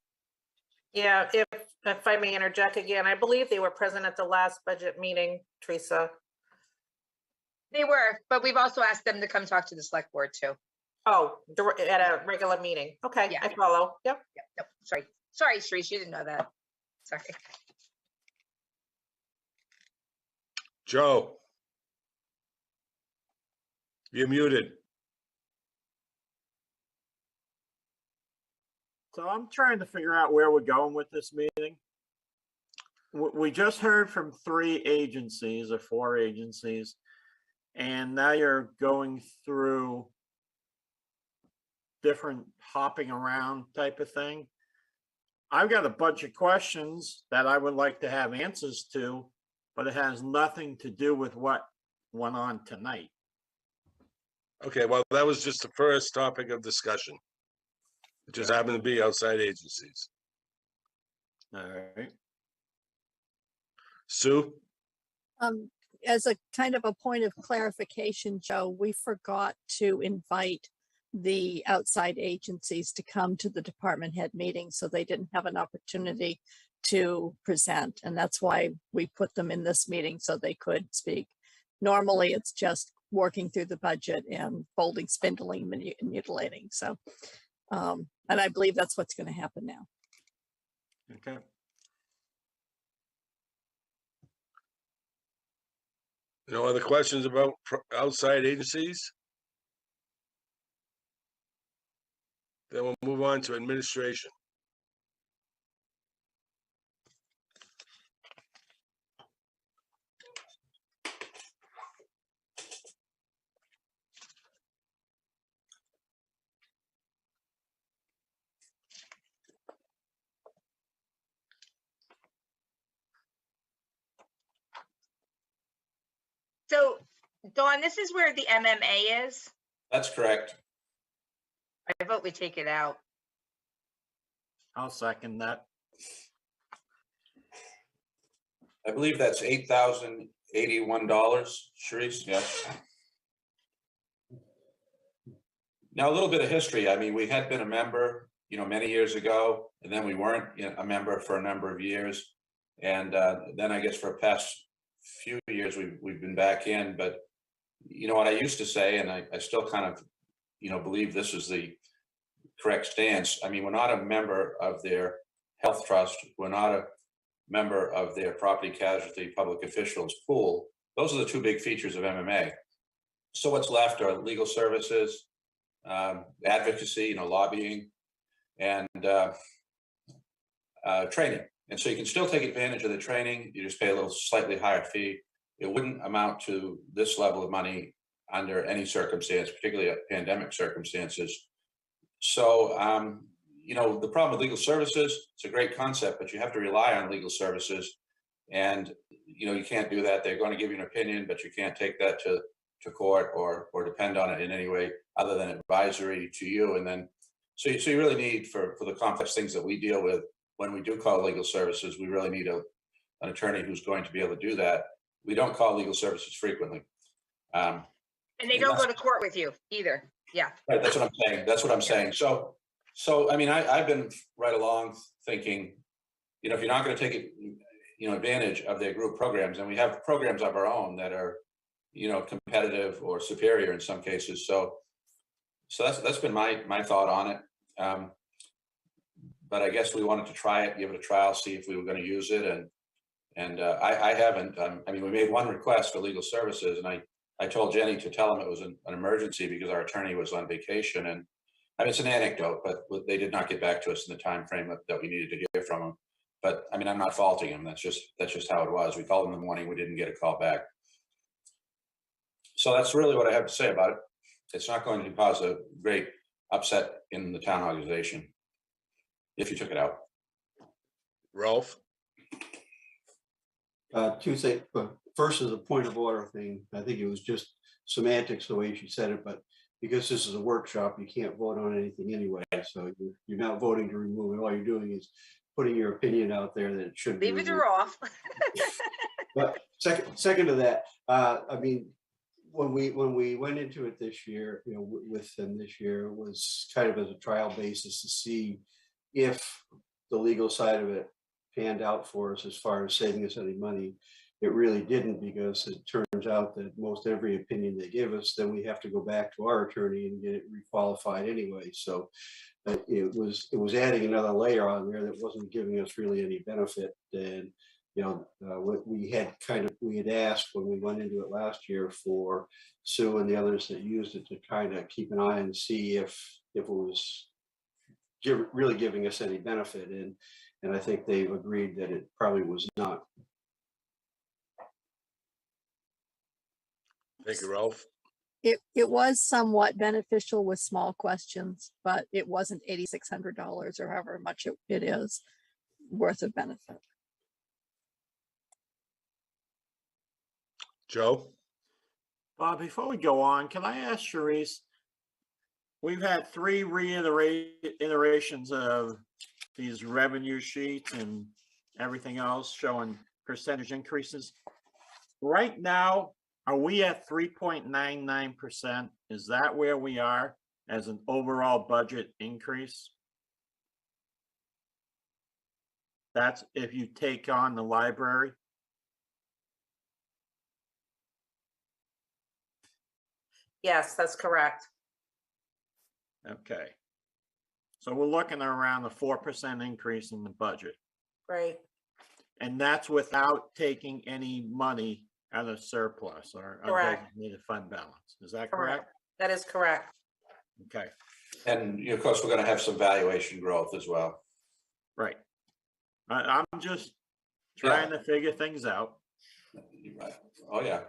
Yeah, if I may interject again, I believe they were present at the last budget meeting, Teresa. They were, but we've also asked them to come talk to the select board too. Oh, at a regular meeting. Okay, yeah. I follow. Yep. Yep. Sorry, Sharice, you didn't know that. Sorry. Joe. You're muted. So I'm trying to figure out where we're going with this meeting. We just heard from 3 agencies or 4 agencies, and now you're going through different hopping around type of thing. I've got a bunch of questions that I would like to have answers to, but it has nothing to do with what went on tonight. Okay, well, that was just the first topic of discussion. It just happened to be outside agencies. All right. Sue? As a kind of a point of clarification, Joe, we forgot to invite the outside agencies to come to the department head meeting, so they didn't have an opportunity to present. And that's why we put them in this meeting so they could speak. Normally, it's just working through the budget and folding, spindling, and mutilating. So And I believe that's what's going to happen now. Okay. No other questions about outside agencies? Then we'll move on to administration. So Dawn, this is where the MMA is. That's correct. I vote we take it out. I'll second that. I believe that's $8,081, Sharice, yes. Now, a little bit of history. I mean, we had been a member, many years ago, and then we weren't a member for a number of years. And then I guess for the past few years, we've been back in. But you know what I used to say, and I still kind of, believe this is the correct stance. I mean, we're not a member of their health trust. We're not a member of their property casualty public officials pool. Those are the two big features of MMA. So what's left are legal services, advocacy, lobbying, and training. And so you can still take advantage of the training. You just pay a little slightly higher fee. It wouldn't amount to this level of money under any circumstance, particularly pandemic circumstances. So, the problem with legal services, it's a great concept, but you have to rely on legal services. And, you can't do that. They're going to give you an opinion, but you can't take that to court or depend on it in any way other than advisory to you. And then, so you really need for the complex things that we deal with, when we do call legal services, we really need an attorney who's going to be able to do that. We don't call legal services frequently. And they don't go to court with you either. Yeah. Right, that's what I'm saying. That's what I'm saying. So I mean, I've been right along thinking, if you're not going to take advantage of their group programs, and we have programs of our own that are, competitive or superior in some cases. So that's been my thought on it. But I guess we wanted to try it, give it a trial, see if we were going to use it, and I haven't. I mean, we made one request for legal services, and I told Jenny to tell them it was an emergency because our attorney was on vacation. And I mean, it's an anecdote, but they did not get back to us in the time frame that we needed to hear from them. But I mean, I'm not faulting them. That's just how it was. We called them in the morning. We didn't get a call back. So that's really what I have to say about it. It's not going to cause a great upset in the town organization if you took it out. Ralph? Two things, but first is a point of order thing. I think it was just semantics the way she said it, but because this is a workshop, you can't vote on anything anyway. So you're not voting to remove it. All you're doing is putting your opinion out there that it should be. Leave it to Rolf. But second to that, I mean, when we went into it this year, with them this year, it was kind of as a trial basis to see if the legal side of it panned out for us as far as saving us any money. It really didn't, because it turns out that most every opinion they give us, then we have to go back to our attorney and get it requalified anyway. So it was adding another layer on there that wasn't giving us really any benefit. And we had asked when we went into it last year for Sue and the others that used it to kind of keep an eye and see if it was really giving us any benefit. And I think they've agreed that it probably was not. Thank you, Ralph. It was somewhat beneficial with small questions, but it wasn't $8,600 or however much it is worth of benefit. Joe? Bob, before we go on, can I ask Sharice, we've had 3 iterations of these revenue sheets and everything else showing percentage increases. Right now, are we at 3.99%? Is that where we are as an overall budget increase? That's if you take on the library? Yes, that's correct. Okay. So we're looking at around a 4% increase in the budget. Right. And that's without taking any money out of surplus or Correct. undesignated fund balance. Is that correct? That is correct. Okay, And of course, we're gonna have some valuation growth as well. right. I'm just trying to figure things out. Right. Oh, yeah.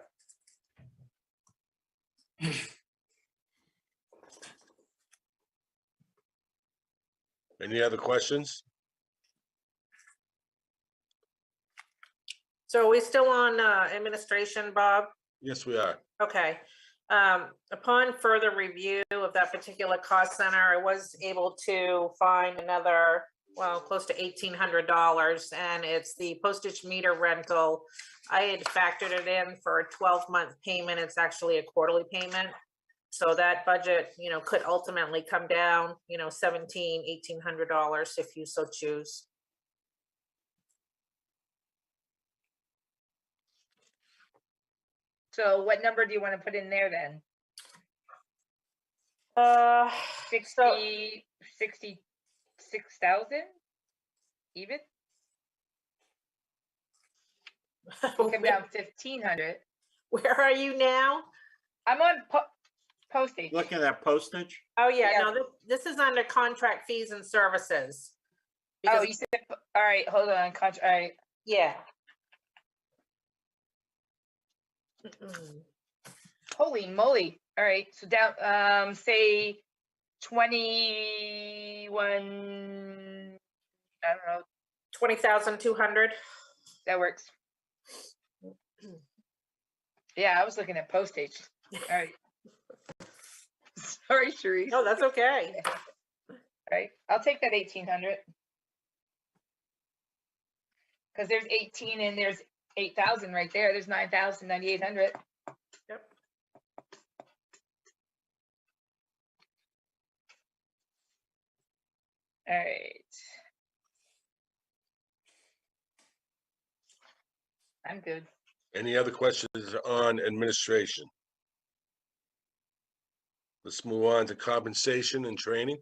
Any other questions? So are we still on administration, Bob? Yes, we are. Okay. Upon further review of that particular cost center, I was able to find another, well, close to $1,800, and it's the postage meter rental. I had factored it in for a 12-month payment. It's actually a quarterly payment. So that budget, you know, could ultimately come down, you know, $1,800 if you so choose. So what number do you want to put in there then? 66,000 even? Come down 1,500. Where are you now? I'm on postage. Looking at postage? Oh, yeah, Yeah. no, this is under contract fees and services. Oh, Because- you said, all right, hold on, all right. Yeah. Holy moly. All right, so down, say 21, I don't know. 20,200. That works. Yeah, I was looking at postage. All right. Sorry, Sharice. No, that's okay. All right, I'll take that 1,800. Because there's 18 and there's 8,000 right there. There's 9,000, 9,800. Yep. All right. I'm good. Any other questions on administration? Let's move on to compensation and training.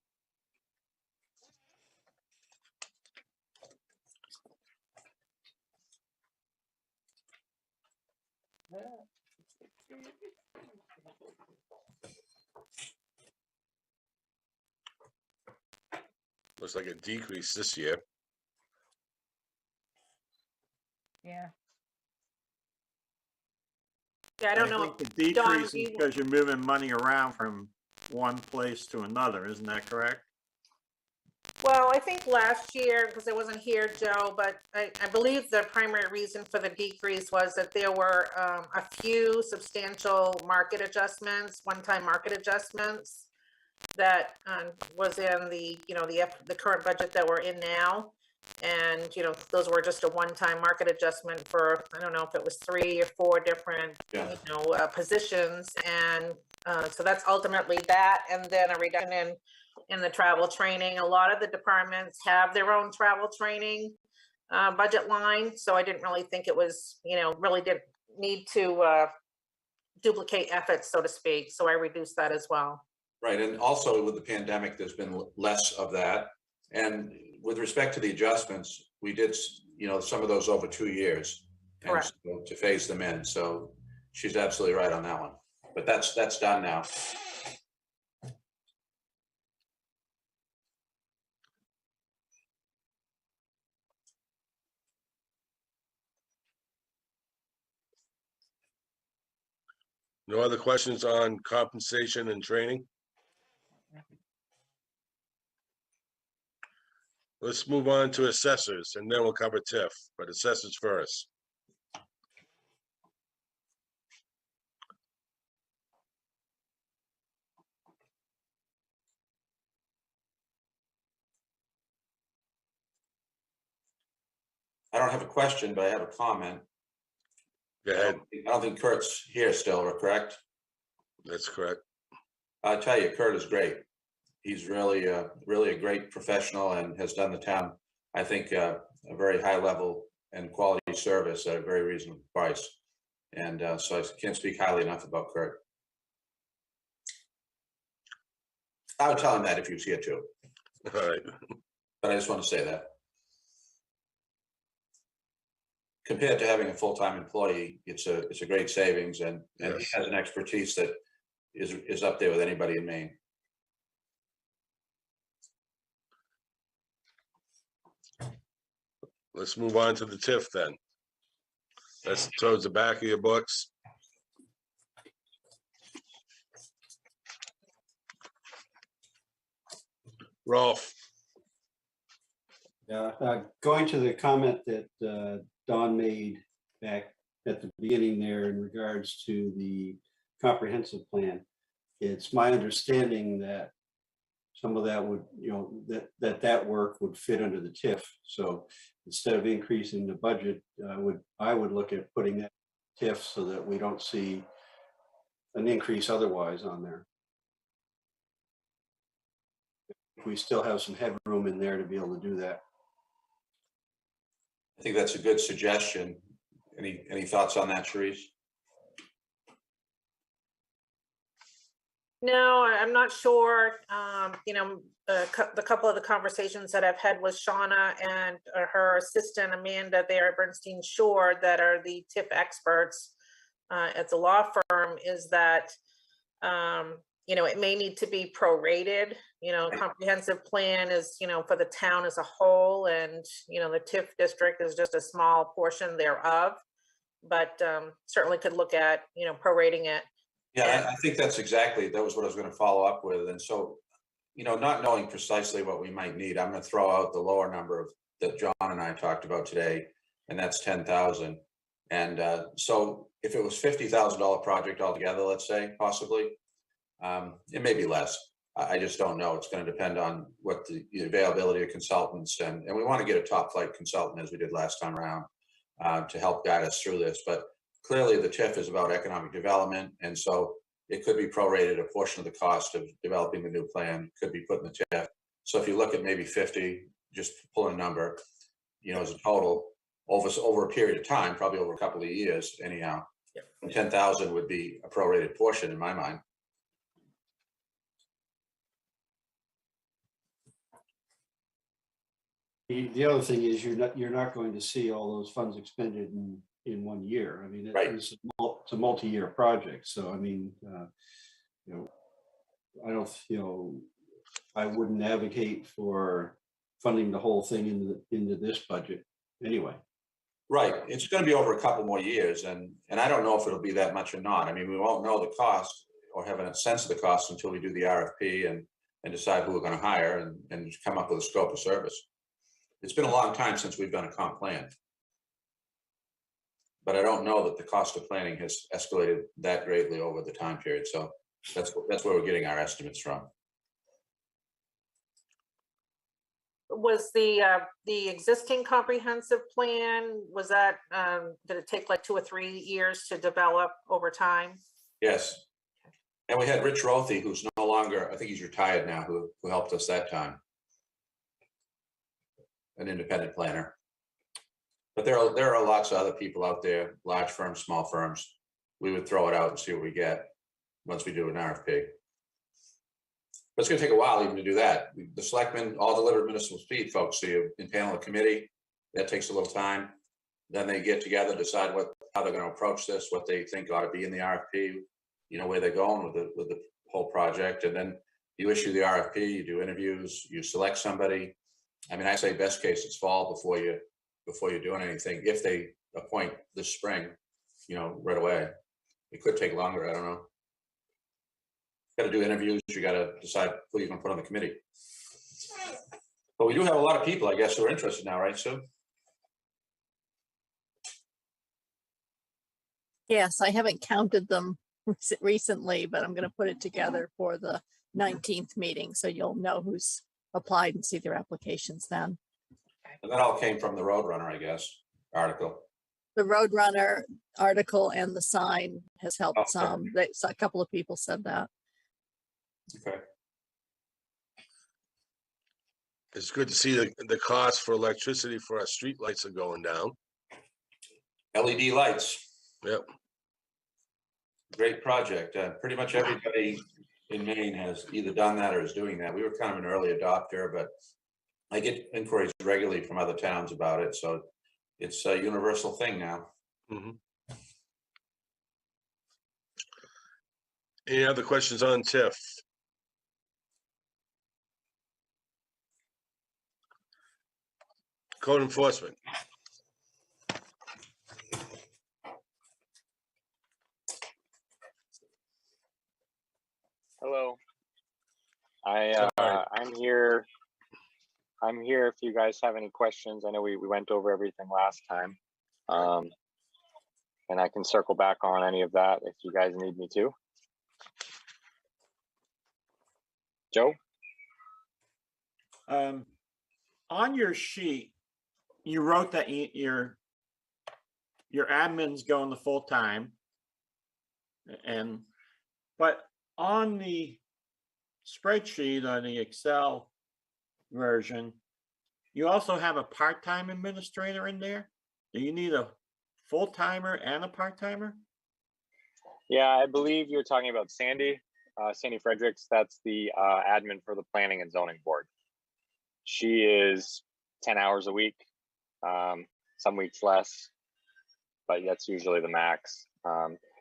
Looks like a decrease this year. Yeah. Yeah, I don't know. think the Don, decrease is you- because you're moving money around from one place to another, isn't that correct? Well, I think last year, because I wasn't here, Joe, but I believe the primary reason for the decrease was that there were a few substantial market adjustments, one-time market adjustments that was in the, you know, the current budget that we're in now. And, you know, those were just a one-time market adjustment for, I don't know if it was 3 or 4 different, you know, positions. And so that's ultimately that. And then a reduction in the travel training. A lot of the departments have their own travel training budget line. So I didn't really think it was, you know, really didn't need to duplicate efforts, so to speak. So I reduced that as well. Right, and also with the pandemic, there's been less of that. And with respect to the adjustments, we did, you know, some of those over 2 years. and Correct. so to phase them in, so she's absolutely right on that one. But that's done now. No other questions on compensation and training? Let's move on to assessors and then we'll cover TIF, but assessors first. I don't have a question, but I have a comment. Go ahead. I don't think Kurt's here still, correct? That's correct. I'll tell you, Kurt is great. He's really a great professional and has done the town, I think, a very high level and quality service at a very reasonable price. And so I can't speak highly enough about Kurt. I would tell him that if he was here too. All right. But I just want to say that. Compared to having a full-time employee, it's a great savings, and he Yes. has an expertise that is up there with anybody in Maine. Let's move on to the TIF then. That's towards the back of your books. Rolf. Yeah, going to the comment that Don made back at the beginning there in regards to the comprehensive plan. It's my understanding that some of that would, that work would fit under the TIF. So instead of increasing the budget, I would look at putting that TIF so that we don't see an increase otherwise on there. We still have some headroom in there to be able to do that. I think that's a good suggestion. Any thoughts on that, Sharice? No, I'm not sure. The couple of the conversations that I've had with Shauna and her assistant Amanda there at Bernstein Shore, that are the TIF experts at the law firm, is that it may need to be prorated. Comprehensive plan is for the town as a whole, and the TIF district is just a small portion thereof. But certainly could look at prorating it. Yeah, I think that was what I was going to follow up with. And so, not knowing precisely what we might need, I'm going to throw out the lower number that John and I talked about today, and that's 10,000. And so if it was $50,000 project altogether, let's say, possibly, it may be less. I just don't know. It's going to depend on what the availability of consultants, and we want to get a top flight consultant, as we did last time around, to help guide us through this. But clearly the TIF is about economic development, and so it could be prorated. A portion of the cost of developing the new plan could be put in the TIF. So if you look at maybe 50, just pull a number, as a total over a period of time, probably over a couple of years anyhow, 10,000 would be a prorated portion in my mind. The other thing is you're not going to see all those funds expended in 1 year. I mean, it's a multi-year project. So I mean, I wouldn't advocate for funding the whole thing into this budget anyway. Right. It's going to be over a couple more years, and I don't know if it'll be that much or not. I mean, we won't know the cost or have a sense of the cost until we do the RFP and decide who we're going to hire and come up with a scope of service. It's been a long time since we've done a comp plan, but I don't know that the cost of planning has escalated that greatly over the time period. So that's where we're getting our estimates from. Was the existing comprehensive plan, was that, did it take like 2 or 3 years to develop over time? Yes. And we had Rich Rothy, who's no longer, I think he's retired now, who helped us that time. An independent planner. But there are lots of other people out there, large firms, small firms. We would throw it out and see what we get once we do an RFP. But it's going to take a while even to do that. The selectmen all delivered municipal speed, folks. So you impanel a committee. That takes a little time. Then they get together, decide how they're going to approach this, what they think ought to be in the RFP, where they're going with the whole project. And then you issue the RFP, you do interviews, you select somebody. I mean, I say best case it's fall before you're doing anything. If they appoint this spring, right away. It could take longer. I don't know. Got to do interviews. You got to decide who you're going to put on the committee. But we do have a lot of people, I guess, who are interested now, right, Sue? Yes, I haven't counted them recently, but I'm going to put it together for the 19th meeting, so you'll know who's applied and see their applications then. And that all came from the Roadrunner, I guess, article. The Roadrunner article and the sign has helped some. A couple of people said that. Okay. It's good to see the cost for electricity for our street lights are going down. LED lights. Yep. Great project. Pretty much everybody in Maine has either done that or is doing that. We were kind of an early adopter, but I get inquiries regularly from other towns about it, so it's a universal thing now. Mhm. Any other questions on TIF? Code enforcement. Hello. I'm here. I'm here if you guys have any questions. I know we went over everything last time. And I can circle back on any of that if you guys need me to. Joe? On your sheet, you wrote that your admin's going to full-time. But on the spreadsheet on the Excel version, you also have a part-time administrator in there. Do you need a full-timer and a part-timer? Yeah, I believe you're talking about Sandy, Sandy Fredericks. That's the admin for the Planning and Zoning Board. She is 10 hours a week, some weeks less, but that's usually the max.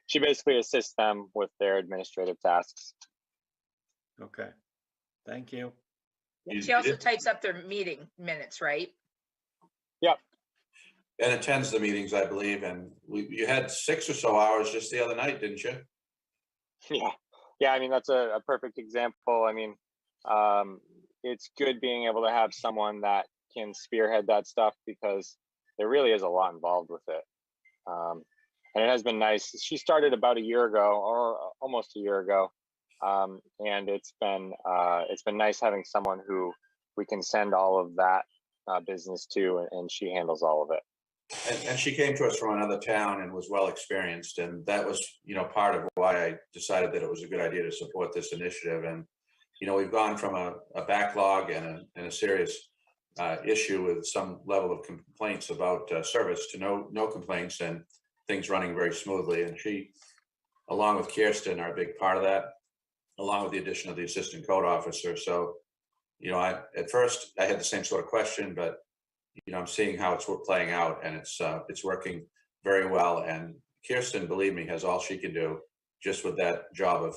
She basically assists them with their administrative tasks. Okay, thank you. She also types up their meeting minutes, right? Yep. And attends the meetings, I believe, and you had 6 or so hours just the other night, didn't you? Yeah. I mean, that's a perfect example. I mean, it's good being able to have someone that can spearhead that stuff because there really is a lot involved with it. And it has been nice. She started about a year ago, or almost a year ago, and it's been nice having someone who we can send all of that business to, and she handles all of it. And she came to us from another town and was well experienced, and that was, part of why I decided that it was a good idea to support this initiative. And we've gone from a backlog and a serious issue with some level of complaints about service to no complaints and things running very smoothly. And she, along with Kirsten, are a big part of that, along with the addition of the assistant code officer. So, at first I had the same sort of question, but I'm seeing how it's playing out, and it's working very well. And Kirsten, believe me, has all she can do just with that job of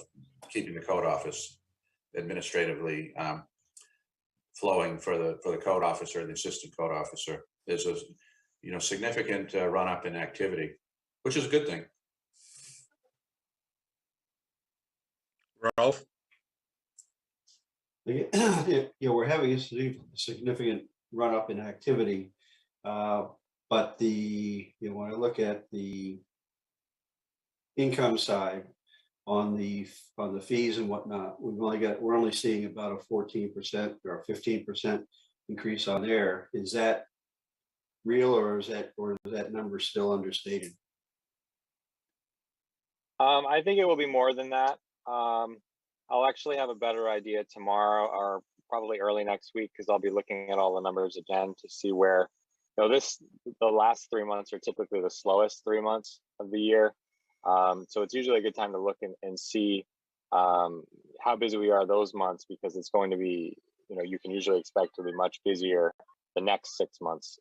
keeping the code office administratively flowing for the code officer and the assistant code officer. There's a significant run up in activity, which is a good thing. Ralph? We're having a significant run up in activity, but when I look at the income side on the fees and whatnot, we're only seeing about a 14% or 15% increase on there. Is that real, or is that number still understated? I think it will be more than that. I'll actually have a better idea tomorrow or probably early next week, because I'll be looking at all the numbers again to see where, the last 3 months are typically the slowest 3 months of the year. So it's usually a good time to look and see how busy we are those months, because it's going to be, you can usually expect to be much busier the next 6 months.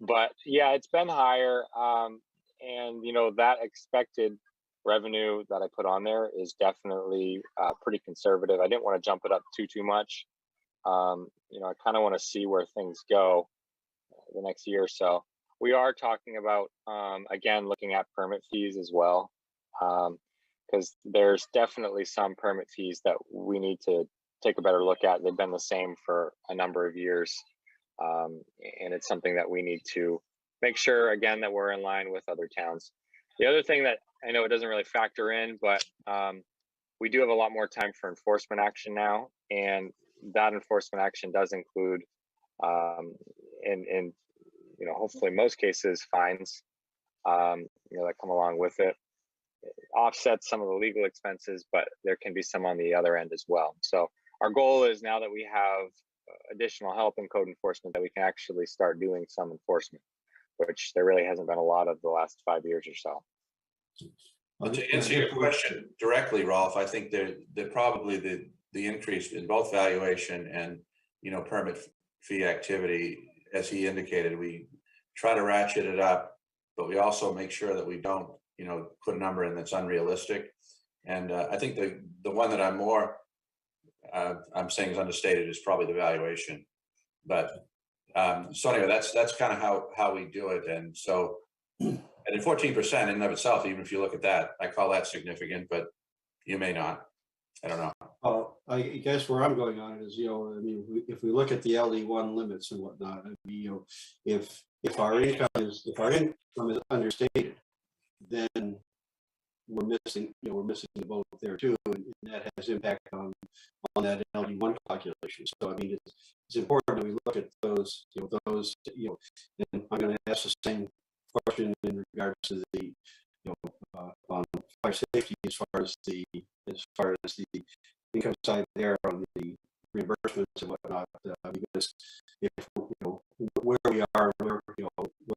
But yeah, it's been higher. And, that expected revenue that I put on there is definitely pretty conservative. I didn't want to jump it up too much. I kind of want to see where things go the next year or so. We are talking about, again, looking at permit fees as well, because there's definitely some permit fees that we need to take a better look at. They've been the same for a number of years, and it's something that we need to make sure, again, that we're in line with other towns. The other thing that I know it doesn't really factor in, but we do have a lot more time for enforcement action now, and that enforcement action does include, in hopefully most cases, fines, that come along with it. It offsets some of the legal expenses, but there can be some on the other end as well. So our goal is, now that we have additional help in code enforcement, that we can actually start doing some enforcement, which there really hasn't been a lot of the last 5 years or so. Well, to answer your question directly, Rolf, I think they're probably the increase in both valuation and, permit fee activity, as he indicated, we try to ratchet it up, but we also make sure that we don't, put a number in that's unrealistic. And I think the one that I'm saying is understated is probably the valuation. But so anyway, that's kind of how we do it. And so, and at 14% in and of itself, even if you look at that, I call that significant, but you may not. I don't know. I guess where I'm going on it is, if we look at the LD1 limits and whatnot, if our income is understated, then we're missing the boat there too, and that has impact on that LD1 calculation. So it's important that we look at those, and I'm going to ask the same question in regards to the, on fire safety as far as the income side there on the reimbursements and whatnot, because if where we are, where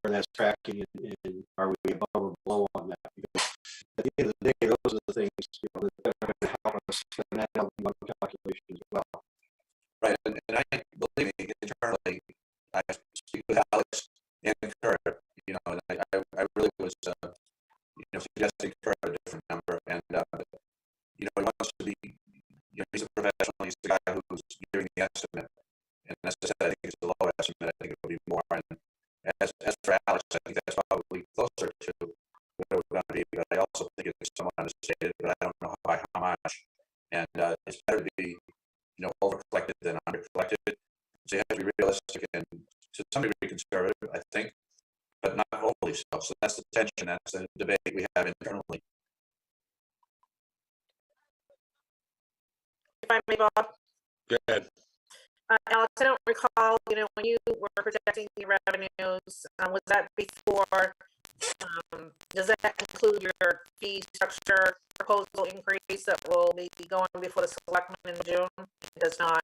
that's tracking, and are we above or below on that? Because at the end of the day, those are the things that are going to help us in that LD1 calculation as well. Right, and I believe me, internally, I speak with Alex and Kurt, and I really was, suggesting Kurt a different number, and he wants to be, he's a professional, he's the guy who's giving the estimate, and as I said, I think it's a low estimate. I think it will be more. And as for Alex, I think that's probably closer to where we're going to be, but I also think it's somewhat understated, but I don't know by how much. And it's better to be, over collected than under collected. So you have to be realistic and to some degree conservative, I think, but not overly so. So that's the tension. That's the debate we have internally. If I may, Bob. Go ahead. Alex, I don't recall, when you were projecting the revenues, was that before, does that include your fee structure proposal increase that will be going before the selectmen in June? It does not.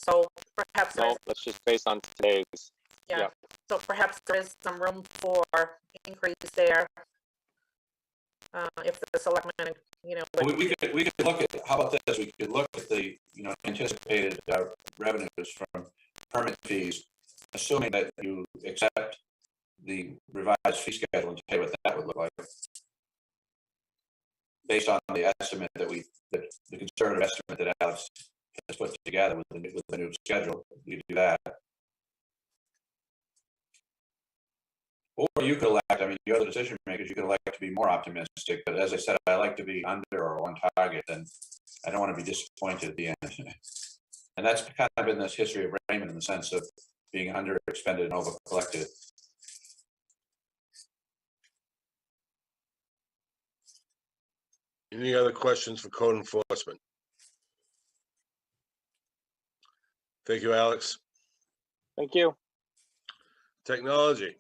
So perhaps. No, that's just based on today's. Yeah. So perhaps there is some room for increase there. If the selectmen, we could look at, how about this? We could look at the anticipated revenues from permit fees, assuming that you accept the revised fee schedule, and tell you what that would look like, based on the estimate that the conservative estimate that Alex has put together with the new schedule. You do that. Or you could elect, you're the decision makers, you could elect to be more optimistic, but as I said, I like to be under or on target, and I don't want to be disappointed at the end. And that's kind of been this history of Raymond in the sense of being under expended and over collected. Any other questions for code enforcement? Thank you, Alex. Thank you. Technology.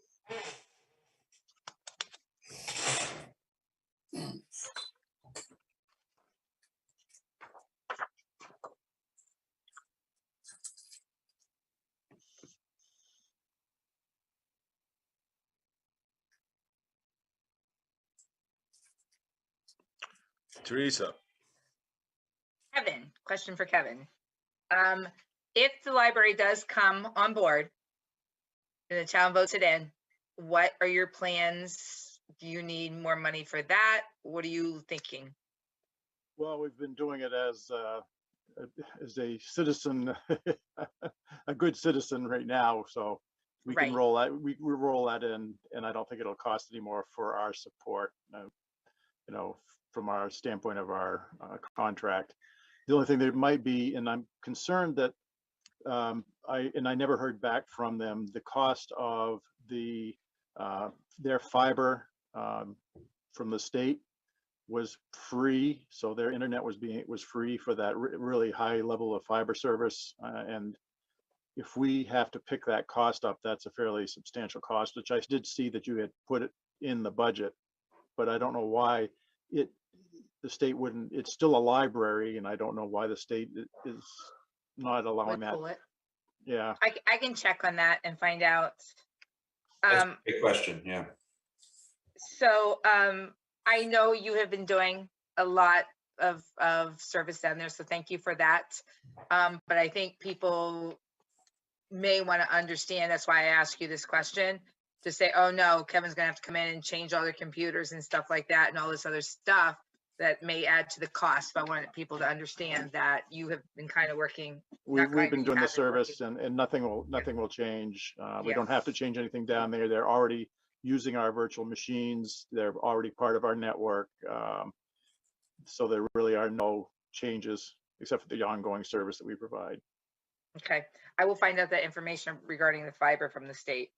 Teresa. Kevin, question for Kevin. If the library does come on board and the town votes it in, what are your plans? Do you need more money for that? What are you thinking? Well, we've been doing it as a citizen, a good citizen right now. So we can roll that. We roll that in, and I don't think it'll cost any more for our support. From our standpoint of our contract. The only thing that might be, and I'm concerned that I never heard back from them, the cost of their fiber from the state was free, so their internet was free for that really high level of fiber service, and if we have to pick that cost up, that's a fairly substantial cost, which I did see that you had put it in the budget, but I don't know why the state wouldn't. It's still a library, and I don't know why the state is not allowing that. Yeah, I can check on that and find out. That's a good question. Yeah. So I know you have been doing a lot of service down there, so thank you for that. But I think people may want to understand, that's why I asked you this question, to say, oh no, Kevin's gonna have to come in and change all their computers and stuff like that and all this other stuff that may add to the cost. But I wanted people to understand that you have been kind of working. We've been doing the service and nothing will change. We don't have to change anything down there. They're already using our virtual machines. They're already part of our network. So there really are no changes except for the ongoing service that we provide. Okay, I will find out that information regarding the fiber from the state.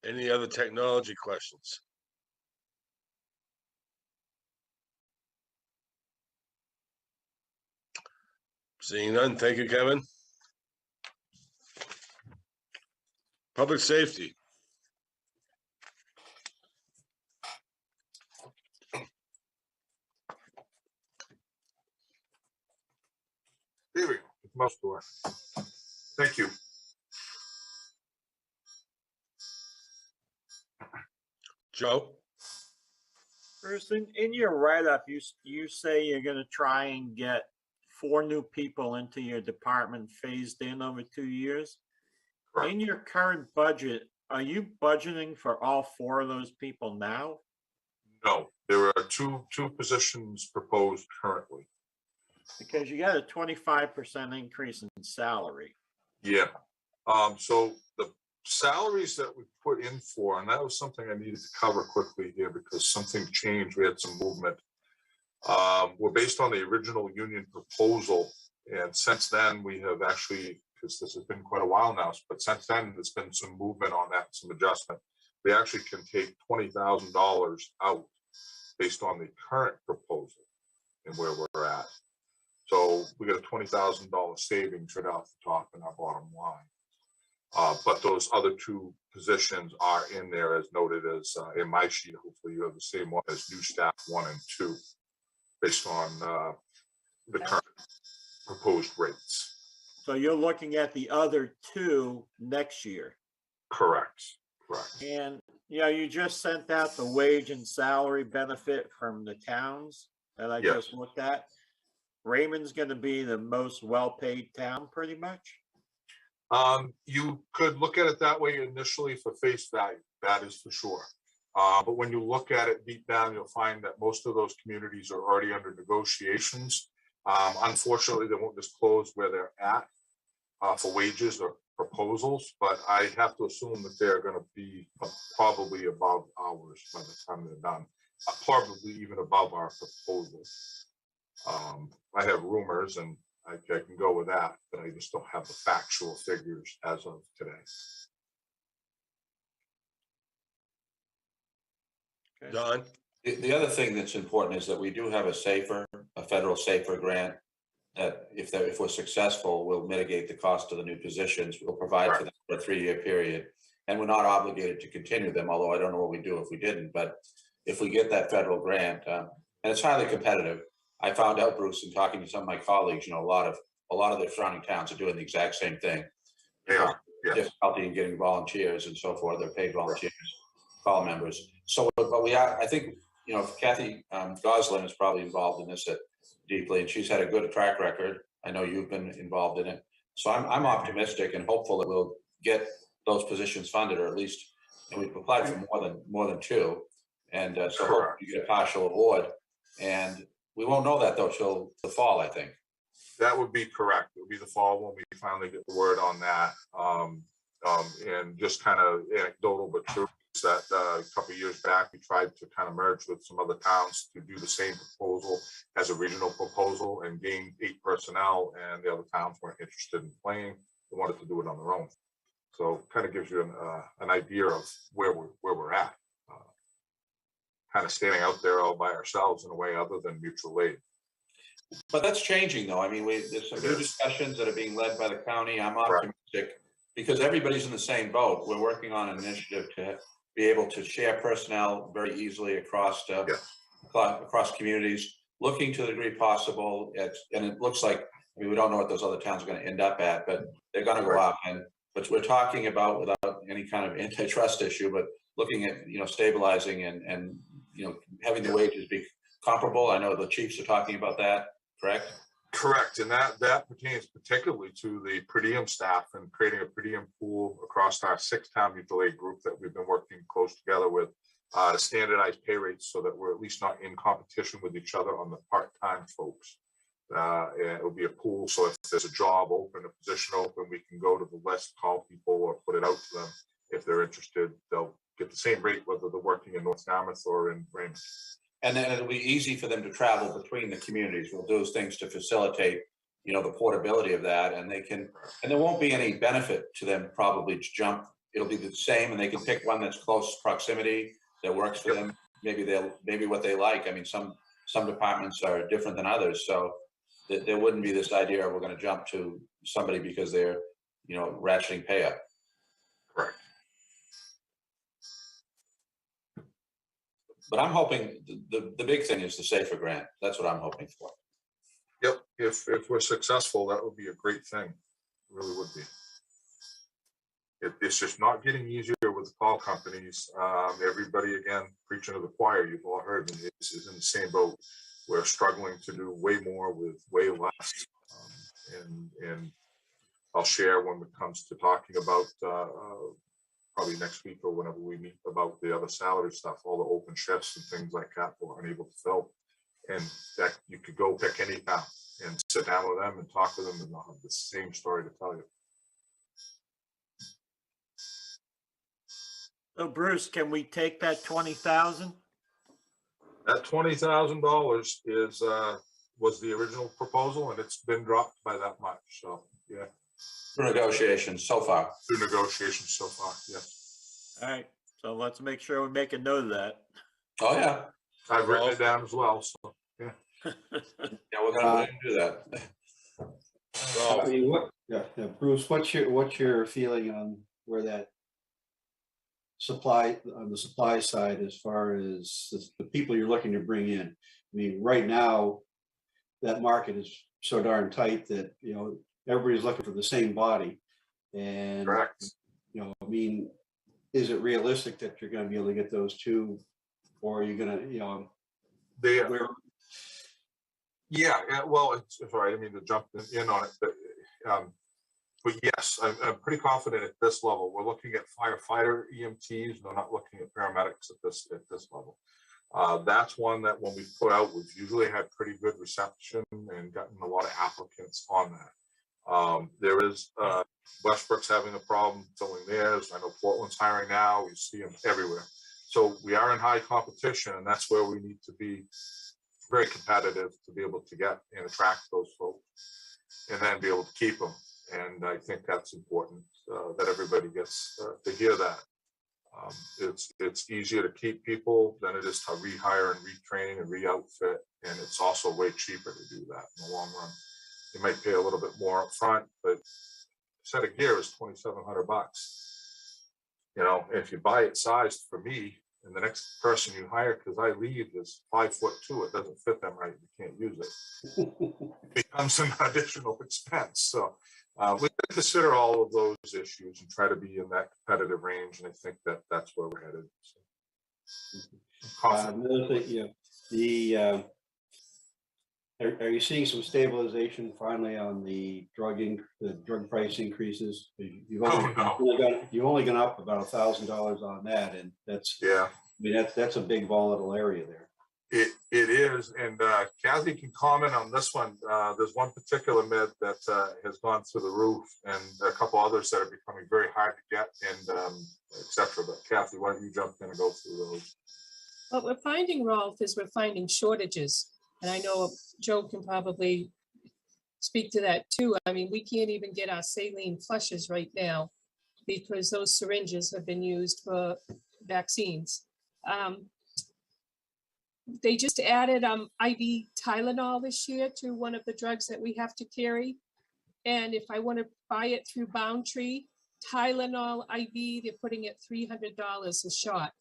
Any other technology questions? Seeing none, thank you, Kevin. Public safety. There we go. Mouse door. Thank you. Joe? Bruce, in your write-up, you say you're going to try and get 4 new people into your department phased in over 2 years. Correct. In your current budget, are you budgeting for all 4 of those people now? No, there are two positions proposed currently. Because you got a 25% increase in salary. Yeah. So the salaries that we put in for, and that was something I needed to cover quickly here because something changed. We had some movement. Were based on the original union proposal. And since then, we have actually, because this has been quite a while now, but since then, there's been some movement on that, some adjustment. We actually can take $20,000 out based on the current proposal and where we're at. So we got a $20,000 savings right off the top in our bottom line. But those other 2 positions are in there as noted as in my sheet. Hopefully you have the same one as new staff 1 and 2 based on the current proposed rates. So you're looking at the other 2 next year. Correct. Correct. And yeah, you just sent out the wage and salary benefit from the towns that I just looked at. Raymond's going to be the most well-paid town, pretty much. You could look at it that way initially for face value. That is for sure. But when you look at it deep down, you'll find that most of those communities are already under negotiations. Unfortunately, they won't disclose where they're at for wages or proposals, but I have to assume that they're going to be probably above ours by the time they're done, probably even above our proposal. I have rumors and I can go with that, but I just don't have the factual figures as of today. Don? The other thing that's important is that we do have a federal SAFER grant that if we're successful, will mitigate the cost of the new positions. We'll provide for them for a 3-year period. And we're not obligated to continue them, although I don't know what we do if we didn't. But if we get that federal grant, and it's highly competitive, I found out, Bruce, in talking to some of my colleagues, a lot of the surrounding towns are doing the exact same thing. Yeah. Difficulty in getting volunteers and so forth. They're paid volunteers, call members. So, but I think, Kathy Goslin is probably involved in this deeply, and she's had a good track record. I know you've been involved in it. So I'm optimistic and hopeful that we'll get those positions funded, or at least, and we've applied for more than 2. And so hopefully you get a partial award. And we won't know that though till the fall, I think. That would be correct. It would be the fall when we finally get the word on that. And just kind of anecdotal, but true, is that a couple of years back, we tried to kind of merge with some other towns to do the same proposal as a regional proposal and gain 8 personnel, and the other towns weren't interested in playing. They wanted to do it on their own. So kind of gives you an idea of where we're at. Kind of standing out there all by ourselves in a way other than mutual aid. But that's changing though. I mean, there's some new discussions that are being led by the county. I'm optimistic because everybody's in the same boat. We're working on an initiative to be able to share personnel very easily across communities, looking to the degree possible. And it looks like, we don't know what those other towns are going to end up at, but they're going to go out and But we're talking about, without any kind of antitrust issue, but looking at, stabilizing and, having the wages be comparable. I know the chiefs are talking about that, correct? Correct, and that pertains particularly to the per diem staff and creating a per diem pool across our 6-town mutual aid group that we've been working close together with to standardize pay rates so that we're at least not in competition with each other on the part-time folks. And it'll be a pool, so if there's a job open, a position open, we can go to the list, call people, or put it out to them. If they're interested, they'll get the same rate whether they're working in North Yarmouth or in Raymond. And then it'll be easy for them to travel between the communities. We'll do things to facilitate, the portability of that, and there won't be any benefit to them probably to jump. It'll be the same, and they can pick one that's close proximity that works for them. Maybe what they like. I mean, some departments are different than others, so there wouldn't be this idea of we're going to jump to somebody because they're, ratcheting pay up. Correct. But I'm hoping the big thing is the SAFER grant. That's what I'm hoping for. Yep, if we're successful, that would be a great thing. It really would be. It's just not getting easier with the call companies. Everybody, again, preaching to the choir, you've all heard me, is in the same boat. We're struggling to do way more with way less. And I'll share when it comes to talking about probably next week or whenever we meet about the other salary stuff, all the open shifts and things like that we're unable to fill. And that you could go pick any town and sit down with them and talk to them, and they'll have the same story to tell you. So Bruce, can we take that 20,000? That $20,000 is was the original proposal, and it's been dropped by that much. So yeah. Through negotiations so far. Through negotiations so far, yes. All right, so let's make sure we make a note of that. Oh yeah, I've written it down as well. So yeah. Yeah, we're gonna do that. I mean, Bruce, what's your feeling on where that on the supply side, as far as the people you're looking to bring in? I mean, right now, that market is so darn tight that, everybody's looking for the same body. And, correct. I mean, is it realistic that you're going to be able to get those two, or are you going to, Yeah, well, sorry, I didn't mean to jump in on it, but yes, I'm pretty confident at this level. We're looking at firefighter EMTs. We're not looking at paramedics at this level. That's one that when we put out, we've usually had pretty good reception and gotten a lot of applicants on that. There is Westbrook's having a problem filling theirs. I know Portland's hiring now. We see them everywhere. So we are in high competition, and that's where we need to be very competitive to be able to get and attract those folks and then be able to keep them. And I think that's important that everybody gets to hear that. It's easier to keep people than it is to rehire and retrain and re-outfit. And it's also way cheaper to do that in the long run. You might pay a little bit more up front, but a set of gear is $2,700. If you buy it sized for me, and the next person you hire, because I leave, is 5'2", it doesn't fit them right, you can't use it. It becomes an additional expense. So we consider all of those issues and try to be in that competitive range, and I think that's where we're headed. So, another thing, are you seeing some stabilization finally on the drug price increases? You've only gone up about $1,000 on that, and that's that's a big volatile area there. It is, and Kathy can comment on this one. There's one particular med that has gone through the roof, and a couple others that are becoming very hard to get, and etc. But Kathy, why don't you jump in and go through those? What we're finding, Rolf, is we're finding shortages. And I know Joe can probably speak to that too. I mean, we can't even get our saline flushes right now because those syringes have been used for vaccines. They just added IV Tylenol this year to one of the drugs that we have to carry. And if I want to buy it through Boundtree, Tylenol IV, they're putting it $300 a shot.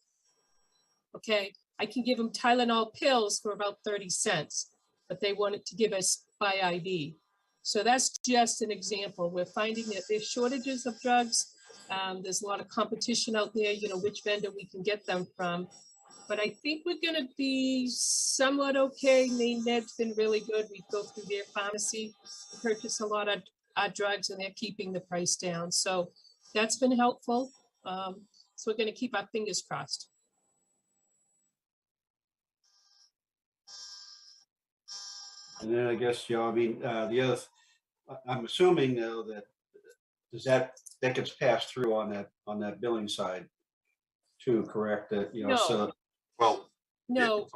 Okay. I can give them Tylenol pills for about 30 cents, but they wanted to give us by IV. So that's just an example. We're finding that there's shortages of drugs. There's a lot of competition out there, you know, which vendor we can get them from. But I think we're gonna be somewhat okay. Maine Med's been really good. We go through their pharmacy, purchase a lot of our drugs, and they're keeping the price down. So that's been helpful. So we're gonna keep our fingers crossed. And then I guess, you know, I mean, the other, I'm assuming though that, that gets passed through on that billing side too, correct? That, you know, No. so. Well, No,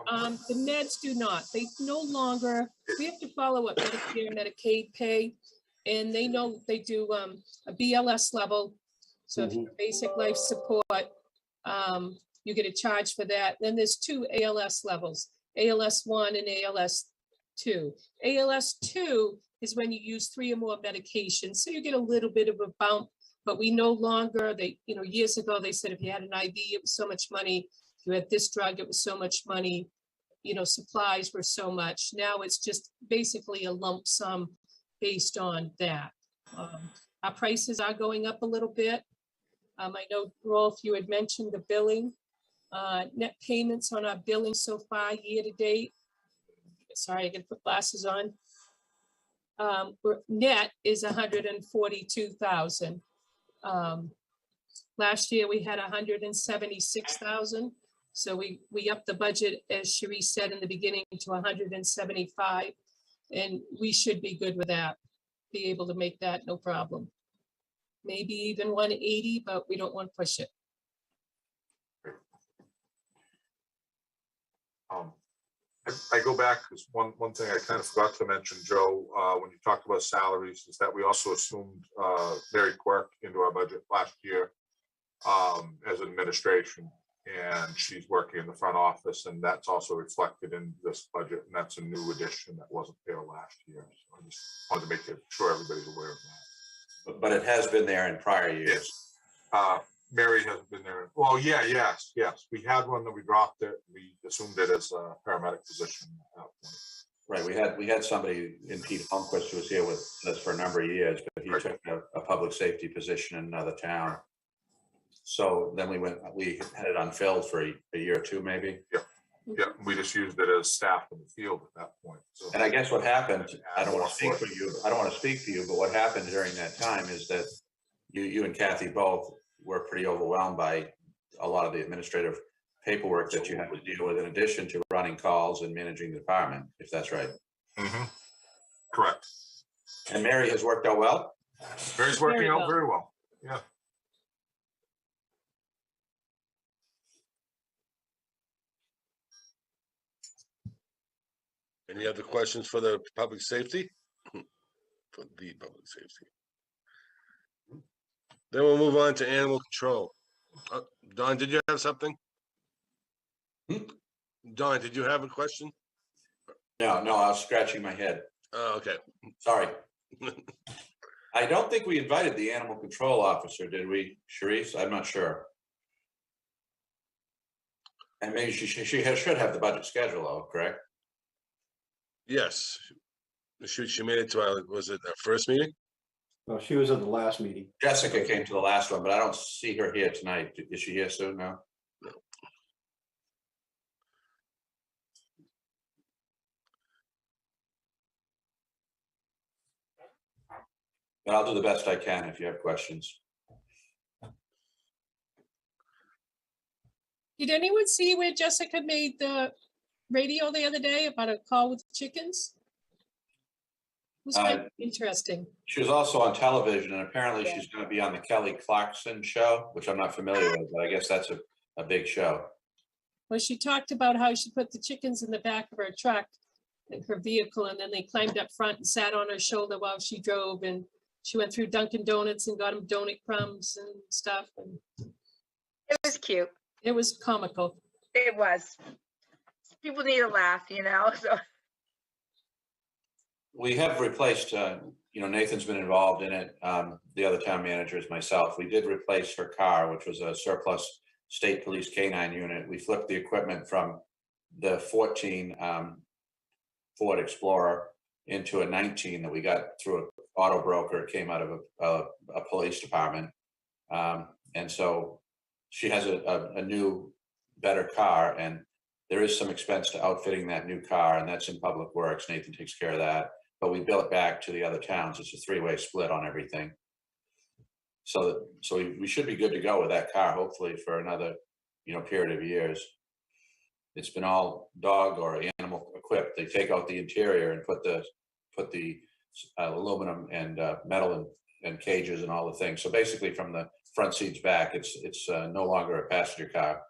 the Meds do not. They no longer, we have to follow what Medicare and Medicaid pay. And they know they do a BLS level. So if you're basic life support, you get a charge for that. Then there's 2 ALS levels, ALS 1 and ALS 2. ALS 2 is when you use 3 or more medications. So you get a little bit of a bump, but we no longer, you know, years ago, they said if you had an IV, it was so much money. If you had this drug, it was so much money. You know, supplies were so much. Now it's just basically a lump sum based on that. Our prices are going up a little bit. I know, Rolf, you had mentioned the billing. Net payments on our billing so far year to date. Sorry, I gotta put glasses on. Net is 142,000. Last year we had 176,000. So we upped the budget, as Cherie said in the beginning, to 175, and we should be good with that. Be able to make that no problem. Maybe even 180, but we don't want to push it. I go back, because one thing I kind of forgot to mention, Joe, when you talked about salaries, is that we also assumed Mary Quirk into our budget last year as administration, and she's working in the front office, and that's also reflected in this budget, and that's a new addition that wasn't there last year. So I just wanted to make sure everybody's aware of that. But it has been there in prior years. Mary has been there. Well, yeah, yes. We had one that we dropped it. We assumed it as a paramedic position at that point. Right, we had somebody in Pete Holmquist who was here with us for a number of years, but he took a public safety position in another town. So then we had it unfilled for a year or two, maybe. Yeah, we just used it as staff in the field at that point. So, and I guess what happened, I don't want to speak for you, but what happened during that time is that you and Kathy both were pretty overwhelmed by a lot of the administrative paperwork that you had to deal with, in addition to running calls and managing the department, if that's right. Correct. And Mary has worked out well? Mary's working out very well. Yeah. Any other questions for the public safety? For the public safety. Then we'll move on to animal control. Don, did you have something? Don, did you have a question? No, I was scratching my head. Oh, okay. Sorry. I don't think we invited the animal control officer, did we, Sharice? I'm not sure. And maybe she should have the budget schedule out, correct? Yes. She made it to our, was it our first meeting? Well, she was at the last meeting. Jessica came to the last one, but I don't see her here tonight. Is she here soon now? No. But I'll do the best I can if you have questions. Did anyone see where Jessica made the radio the other day about a call with chickens? It was kind of interesting. She was also on television, and apparently she's going to be on the Kelly Clarkson show, which I'm not familiar with, but I guess that's a big show. Well, she talked about how she put the chickens in the back of her truck, in her vehicle, and then they climbed up front and sat on her shoulder while she drove, and she went through Dunkin' Donuts and got them donut crumbs and stuff. And it was cute. It was comical. It was. People need a laugh, you know, so. We have replaced, Nathan's been involved in it. The other town managers, myself, we did replace her car, which was a surplus state police K9 unit. We flipped the equipment from the 14 Ford Explorer into a 19 that we got through an auto broker. It came out of a police department. And so she has a new, better car, and there is some expense to outfitting that new car, and that's in Public Works. Nathan takes care of that, but we bill it back to the other towns. It's a three-way split on everything. So we should be good to go with that car, hopefully for another, period of years. It's been all dog or animal equipped. They take out the interior and put the aluminum and metal and cages and all the things. So basically from the front seats back, it's no longer a passenger car.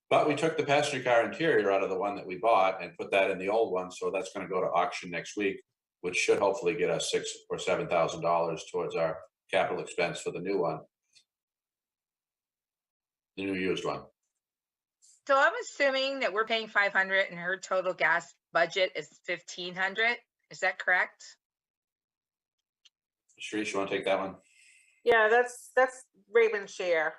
But we took the passenger car interior out of the one that we bought and put that in the old one. So that's going to go to auction next week, which should hopefully get us $6,000 or $7,000 towards our capital expense for the new one, the new used one. So I'm assuming that we're paying 500 and her total gas budget is 1,500. Is that correct? Sharice, you want to take that one? Yeah, that's Raymond's share.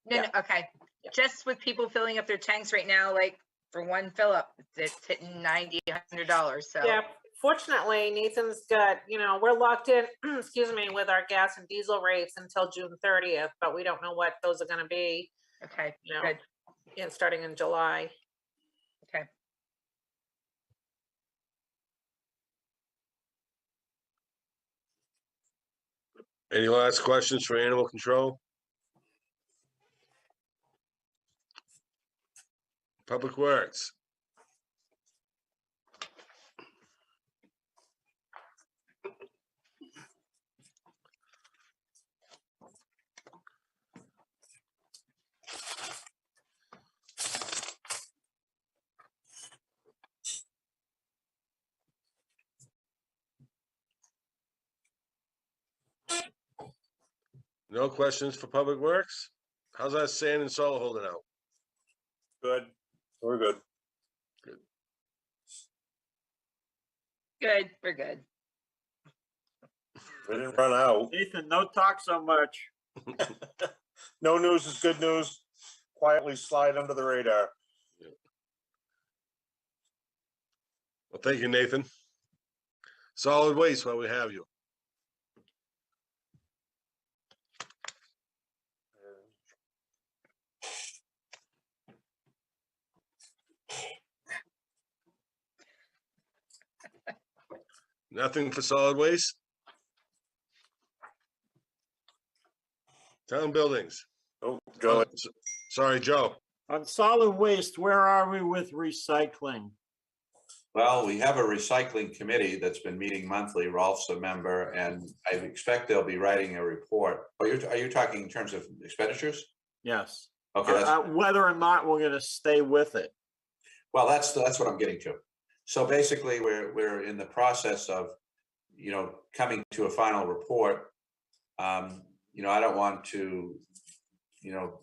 No, no, okay. Just with people filling up their tanks right now, like for one fill up, it's hitting $90, $100. So Yeah, fortunately, Nathan's got, we're locked in, excuse me, with our gas and diesel rates until June 30th, but we don't know what those are going to be. Okay, good. And starting in July. Okay. Any last questions for animal control? Public Works. No questions for Public Works? How's that sand and salt holding out? Good. We're good. Good, we're good. We didn't run out. Nathan, no talk so much. No news is good news. Quietly slide under the radar. Well, thank you, Nathan. Solid waste while we have you. Nothing for solid waste? Town buildings. Oh, Joe. Sorry, Joe. On solid waste, where are we with recycling? Well, we have a recycling committee that's been meeting monthly. Rolf's a member, and I expect they'll be writing a report. Are you talking in terms of expenditures? Yes. Okay. Whether or not we're going to stay with it. Well, that's what I'm getting to. So basically, we're in the process of, coming to a final report. I don't want to,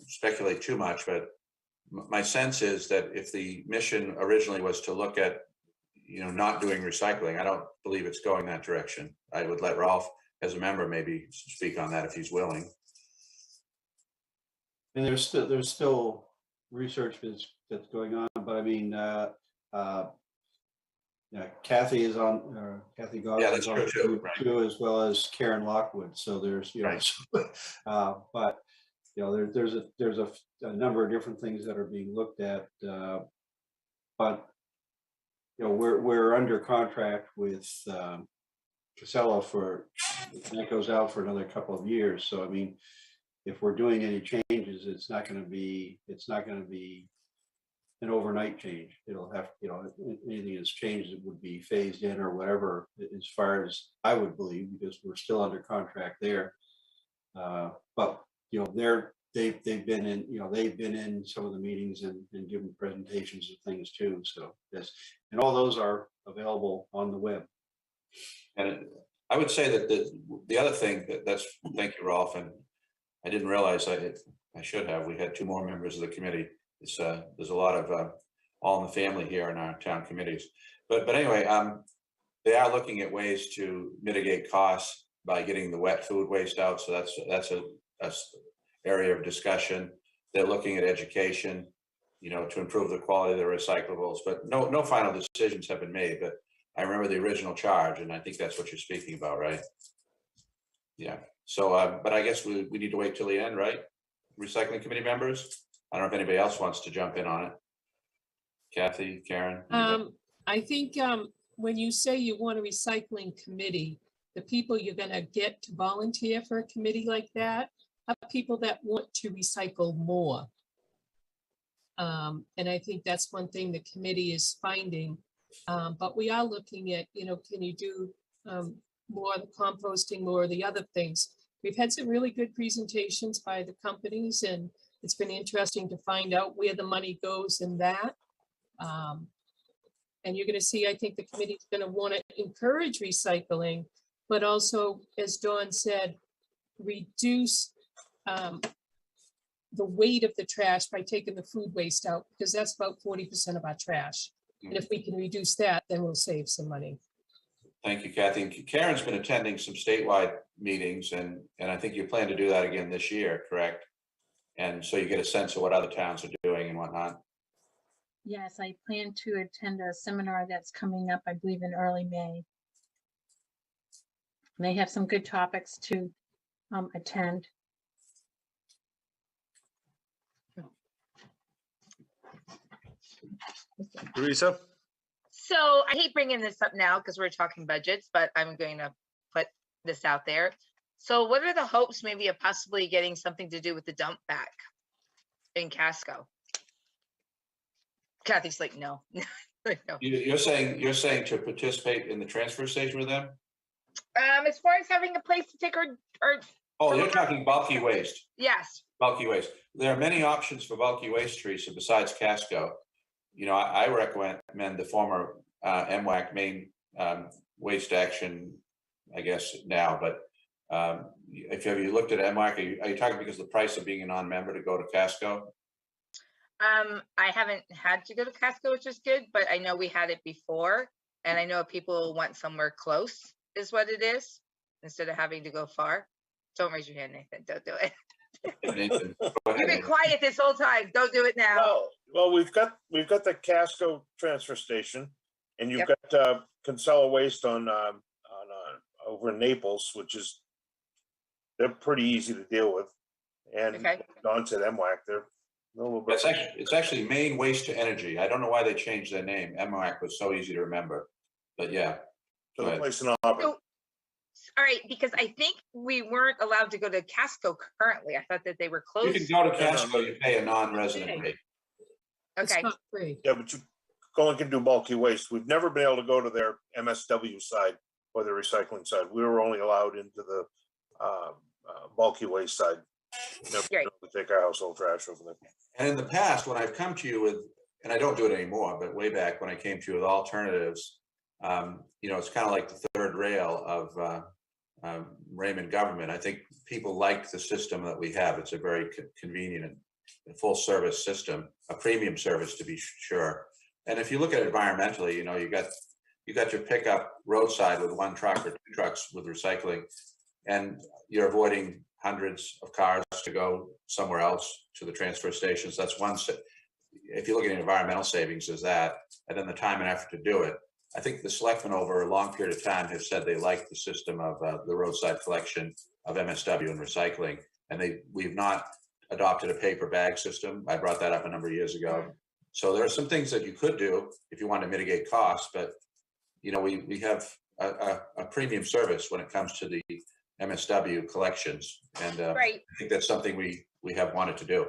speculate too much, but my sense is that if the mission originally was to look at, not doing recycling, I don't believe it's going that direction. I would let Rolf, as a member, maybe speak on that if he's willing. And there's still research that's going on, but I mean, Kathy is on, Kathy Goss is on too, as well as Karen Lockwood. So there's, but there's a number of different things that are being looked at. But we're under contract with Casella that goes out for another couple of years. So I mean, if we're doing any changes, it's not going to be an overnight change. It'll have, anything that's changed, it would be phased in or whatever, as far as I would believe, because we're still under contract there. But they've been in some of the meetings and given presentations of things too. So yes, and all those are available on the web. And I would say that the other thing thank you, Rolf, and I didn't realize I should have. We had two more members of the committee. There's a lot of all in the family here in our town committees. But anyway, they are looking at ways to mitigate costs by getting the wet food waste out. So that's a area of discussion. They're looking at education, to improve the quality of the recyclables. But no final decisions have been made. But I remember the original charge, and I think that's what you're speaking about, right? Yeah, so, but I guess we need to wait till the end, right? Recycling committee members? I don't know if anybody else wants to jump in on it. Kathy, Karen? I think when you say you want a recycling committee, the people you're gonna get to volunteer for a committee like that are people that want to recycle more. And I think that's one thing the committee is finding. But we are looking at, can you do more of the composting, more of the other things? We've had some really good presentations by the companies, and it's been interesting to find out where the money goes in that. And you're going to see, I think the committee is going to want to encourage recycling, but also, as Dawn said, reduce the weight of the trash by taking the food waste out, because that's about 40% of our trash. And if we can reduce that, then we'll save some money. Thank you, Kathy. Karen's been attending some statewide meetings, and I think you plan to do that again this year, correct? And so you get a sense of what other towns are doing and whatnot. Yes, I plan to attend a seminar that's coming up, I believe, in early May. And they have some good topics to attend. Teresa? So I hate bringing this up now because we're talking budgets, but I'm going to put this out there. So what are the hopes maybe of possibly getting something to do with the dump back in Casco? Kathy's like, no. No. You're saying to participate in the transfer station with them? As far as having a place to take our Oh, you're talking bulky waste. yes. Bulky waste. There are many options for bulky waste, Teresa, besides Casco. I recommend the former MWAC Maine waste action, I guess now, but if have you looked at MWAC, are you talking because of the price of being a non-member to go to Casco? I haven't had to go to Casco, which is good, but I know we had it before, and I know people want somewhere close is what it is, instead of having to go far. Don't raise your hand, Nathan. Don't do it. Nathan, You've been quiet this whole time. Don't do it now. Well, we've got the Casco transfer station, and you've got Kinsella Waste on over in Naples, which is they're pretty easy to deal with. And Don said MWAC, they're a little bit. It's actually Maine Waste to Energy. I don't know why they changed their name. MWAC was so easy to remember, but yeah. So the place in Auburn. All right, because I think we weren't allowed to go to Casco currently. I thought that they were closed. You can go to Casco, you pay a non-resident rate. Okay. It's not free. Yeah, but you only can do bulky waste. We've never been able to go to their MSW side or the recycling side. We were only allowed into the bulky waste side. Never been able to take our household trash over there. And in the past, when I've come to you with, and I don't do it anymore, but way back when I came to you with alternatives, it's kind of like the third rail of Raymond government. I think people like the system that we have. It's a very convenient and full service system, a premium service to be sure. And if you look at it environmentally, you got your pickup roadside with one truck or two trucks with recycling, and you're avoiding hundreds of cars to go somewhere else to the transfer stations. That's one. If you look at environmental savings, is that, and then the time and effort to do it. I think the selectmen over a long period of time have said they like the system of the roadside collection of MSW and recycling, and we've not adopted a paper bag system. I brought that up a number of years ago. So there are some things that you could do if you want to mitigate costs, but we have a premium service when it comes to the MSW collections, and I think that's something we have wanted to do.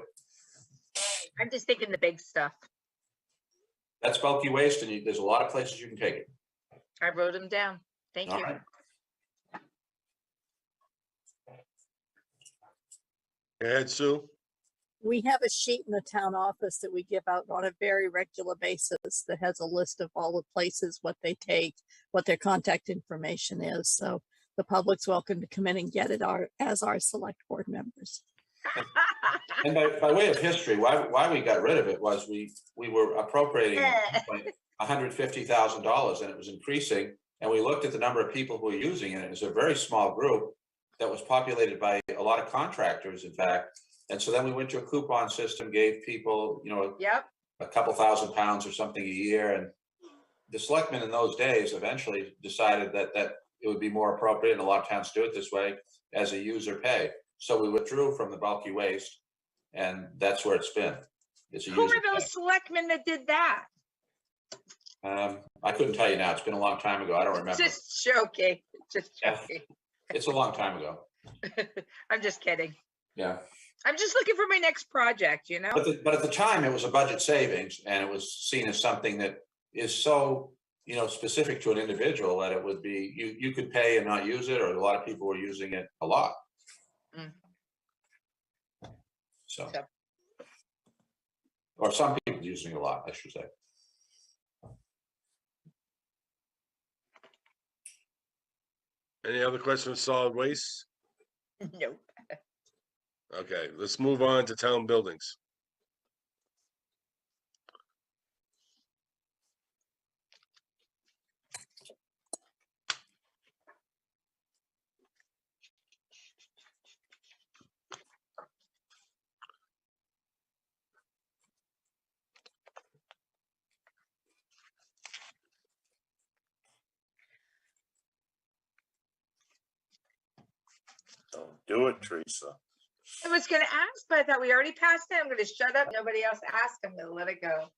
I'm just thinking the big stuff. That's bulky waste, and there's a lot of places you can take it. I wrote them down. Thank you. Right. Go ahead, Sue. We have a sheet in the town office that we give out on a very regular basis that has a list of all the places, what they take, what their contact information is. So the public's welcome to come in and get it as our select board members. And by way of history, why we got rid of it was we were appropriating $150,000 and it was increasing. And we looked at the number of people who were using it. It was a very small group that was populated by a lot of contractors, in fact. And so then we went to a coupon system, gave people, a couple £1,000 or something a year. the selectmen in those days eventually decided that it would be more appropriate, and a lot of towns do it this way, as a user pay. So we withdrew from the bulky waste, and that's where it's been. It's a Who user are those selectmen that did that? pay. I couldn't tell you now. It's been a long time ago. I don't remember. Just joking, just Yeah. joking. It's a long time ago. I'm just kidding. Yeah. I'm just looking for my next project, you know? But at the time, it was a budget savings, and it was seen as something that is so, you know, specific to an individual that it would be, you could pay and not use it, or a lot of people were using it a lot. Mm. So, or some people using it a lot, I should say. Any other questions on solid waste? Nope. Okay, let's move on to town buildings. Don't do it, Teresa. I was gonna ask, but I thought we already passed it. I'm gonna shut up. Nobody else asked. I'm gonna let it go.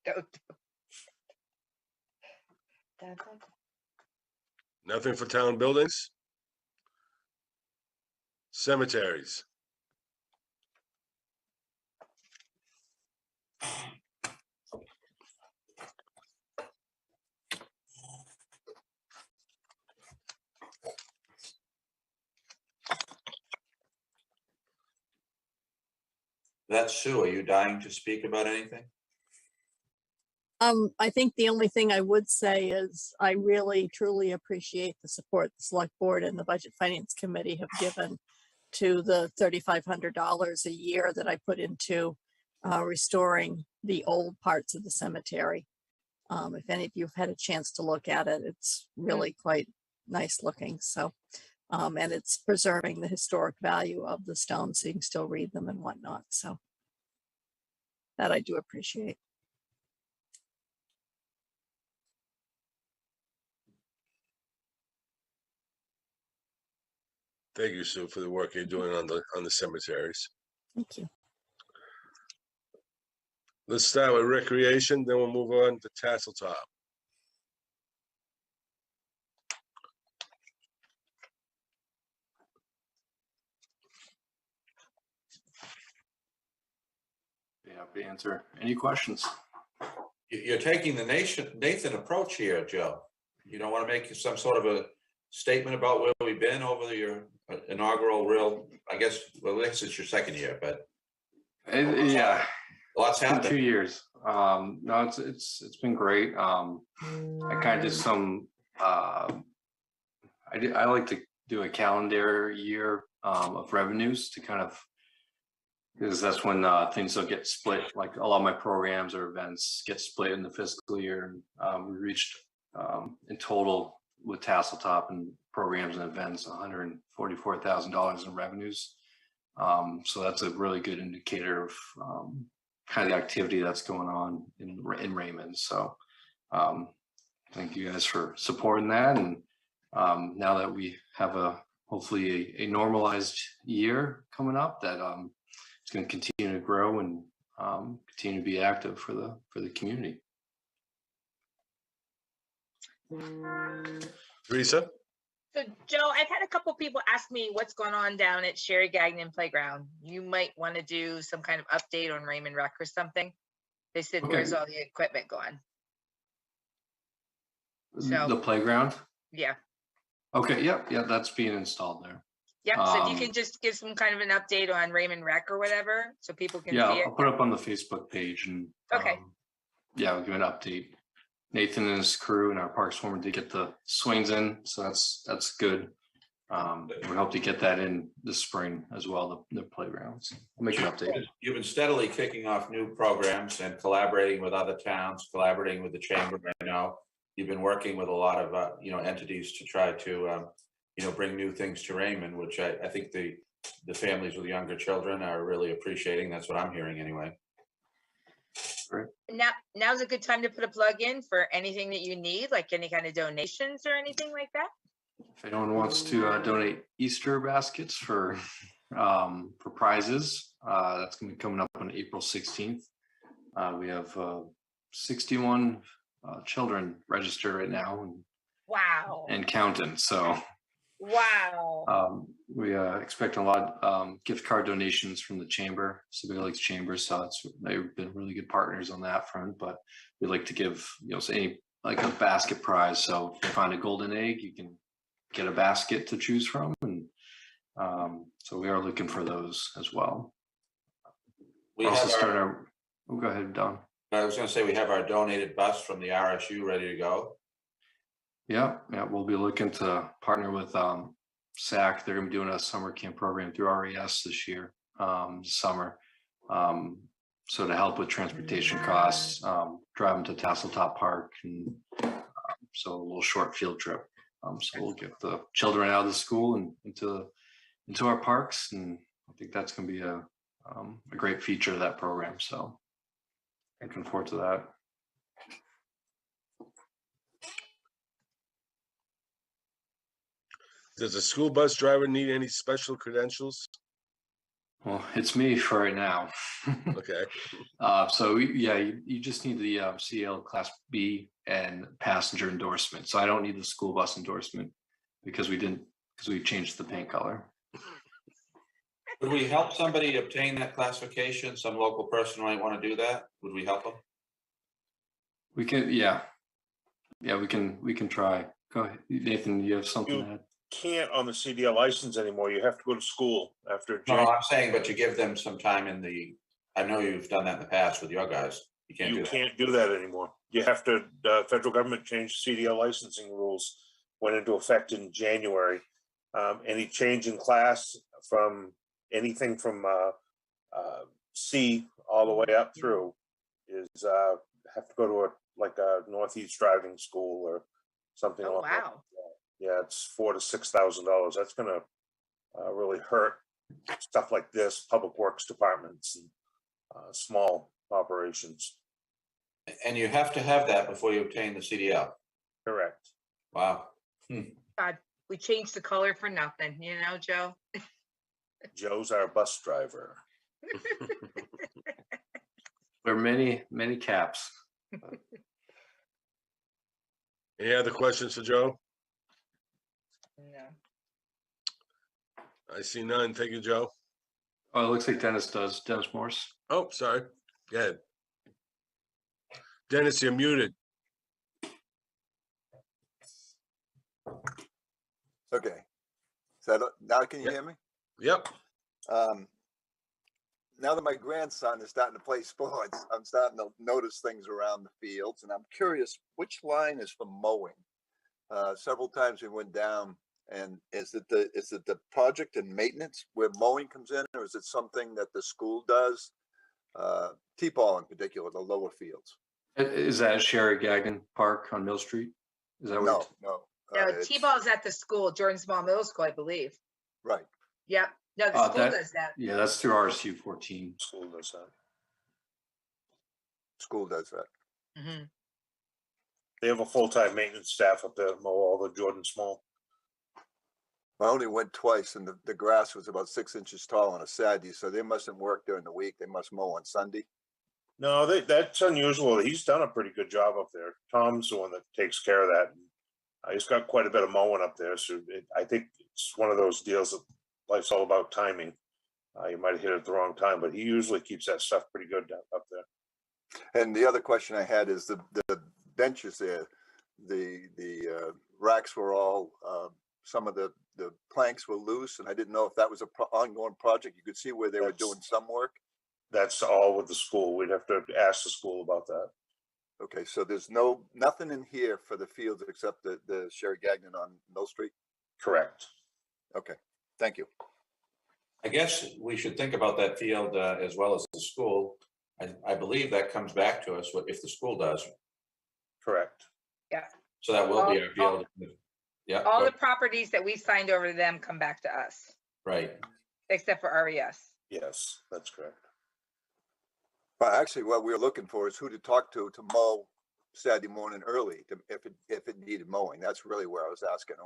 Don't. Nothing for town buildings? Cemeteries? That's Sue. Are you dying to speak about anything? I think the only thing I would say is I really truly appreciate the support the select board and the budget finance committee have given to the $3,500 a year that I put into restoring the old parts of the cemetery. If any of you have had a chance to look at it, it's really quite nice looking. So, and it's preserving the historic value of the stones so you can still read them and whatnot. So that I do appreciate. Thank you, Sue, for the work you're doing on the cemeteries. Thank you. Let's start with recreation, then we'll move on to Tassel Top. Be happy to answer any questions. You're taking the Nathan approach here, Joe. You don't want to make some sort of a statement about where we've been over your inaugural I guess it's your second year, but Yeah, lots happened. 2 years. No, it's been great. I kind of did some. I like to do a calendar year of revenues to kind of, because that's when things will get split. Like a lot of my programs or events get split in the fiscal year. We reached in total with Tassel Top and programs and events $144,000 in revenues. So that's a really good indicator of kind of the activity that's going on in Raymond. So thank you guys for supporting that. And now that we have hopefully a normalized year coming up, that it's going to continue to grow and continue to be active for the community. Teresa? So Joe, I've had a couple people ask me what's going on down at Sherry Gagnon Playground. You might want to do some kind of update on Raymond Rec or something. They said, Okay. Where's all the equipment going? So The playground? yeah. Okay, yeah, that's being installed there. Yep. So if you can just give some kind of an update on Raymond Rec or whatever, so people can see it. I'll put it up on the Facebook page and Okay. We'll give an update. Nathan and his crew and our parks foreman did get the swings in, so that's good. We hope to get that in this spring as well, the playgrounds. I'll make an update. You've been steadily kicking off new programs and collaborating with other towns, collaborating with the chamber. I know you've been working with a lot of entities to try to bring new things to Raymond, which I think the families with younger children are really appreciating. That's what I'm hearing anyway. now's a good time to put a plug in for anything that you need, like any kind of donations or anything like that. If anyone wants to donate Easter baskets for prizes, that's going to be coming up on April 16th. We have 61 children registered right now Wow. and counting. So wow. We expect a lot of gift card donations from the chamber, Sebago Lakes Chamber. So they've been really good partners on that front. But we'd like to give like a basket prize. So if you find a golden egg, you can get a basket to choose from, and so we are looking for those as well. We also have start our. Oh, go ahead, Don. I was going to say we have our donated bus from the RSU ready to go. Yeah, we'll be looking to partner with SAC. They're going to be doing a summer camp program through RES this year, summer. So to help with transportation costs, drive them to Tasseltop Park, and so a little short field trip. So we'll get the children out of the school and into our parks, and I think that's going to be a great feature of that program. So looking forward to that. Does a school bus driver need any special credentials? Well, it's me for right now. Okay. So you just need the CL Class B and passenger endorsement. So I don't need the school bus endorsement because we changed the paint color. Would we help somebody obtain that classification? Some local person might want to do that. Would we help them? We can, we can try. Go ahead, Nathan. You have something to add? Can't on the CDL license anymore. You have to go to school after. No, I'm saying, but you give them some time I know you've done that in the past with your guys. You can't do that anymore. You have to, federal government changed CDL licensing rules, went into effect in January. Any change in class from anything from C all the way up through is have to go to a Northeast driving school or something. Oh, wow. Yeah, it's $4,000 to $6,000. That's going to really hurt stuff like this, public works departments and small operations. And you have to have that before you obtain the CDL. Correct. Wow. God, we changed the color for nothing, Joe. Joe's our bus driver. There are many caps. Any other questions for Joe? No. I see none. Thank you, Joe. Oh, it looks like Dennis does. Dennis Morse. Oh, sorry. Go ahead. Dennis, you're muted. Okay. So now can you hear me? Yep. Now that my grandson is starting to play sports, I'm starting to notice things around the fields, and I'm curious which line is for mowing. Several times we went down, and is it the project and maintenance where mowing comes in, or is it something that the school does? T-ball in particular, the lower fields. Is that Sherry Gagnon Park on Mill Street? Is that No. No, T-ball's at the school, Jordan Small Middle School, I believe. Right. Yep. No, the school does that. Yeah, that's through RSU 14. School does that. School does that. Mm-hmm. They have a full-time maintenance staff up there, mow all the Jordan Small. I only went twice, and the grass was about 6 inches tall on a Saturday, so they mustn't work during the week. They must mow on Sunday. No, that's unusual. He's done a pretty good job up there. Tom's the one that takes care of that. He's got quite a bit of mowing up there, so I think it's one of those deals that life's all about timing. You might have hit it at the wrong time, but he usually keeps that stuff pretty good up there. And the other question I had is the benches there, the racks were all, some of the planks were loose, and I didn't know if that was an ongoing project. You could see where they were doing some work. That's all with the school. We'd have to ask the school about that. Okay, so there's nothing in here for the fields except the Sherry Gagnon on Mill Street? Correct. Okay, thank you. I guess we should think about that field as well as the school. I believe that comes back to us if the school does. Correct. Yeah. So that will be our field. Yeah. All the properties that we signed over to them come back to us. Right. Except for RES. Yes, that's correct. But actually, what we were looking for is who to talk to mow Saturday morning early, if it needed mowing. That's really where I was asking.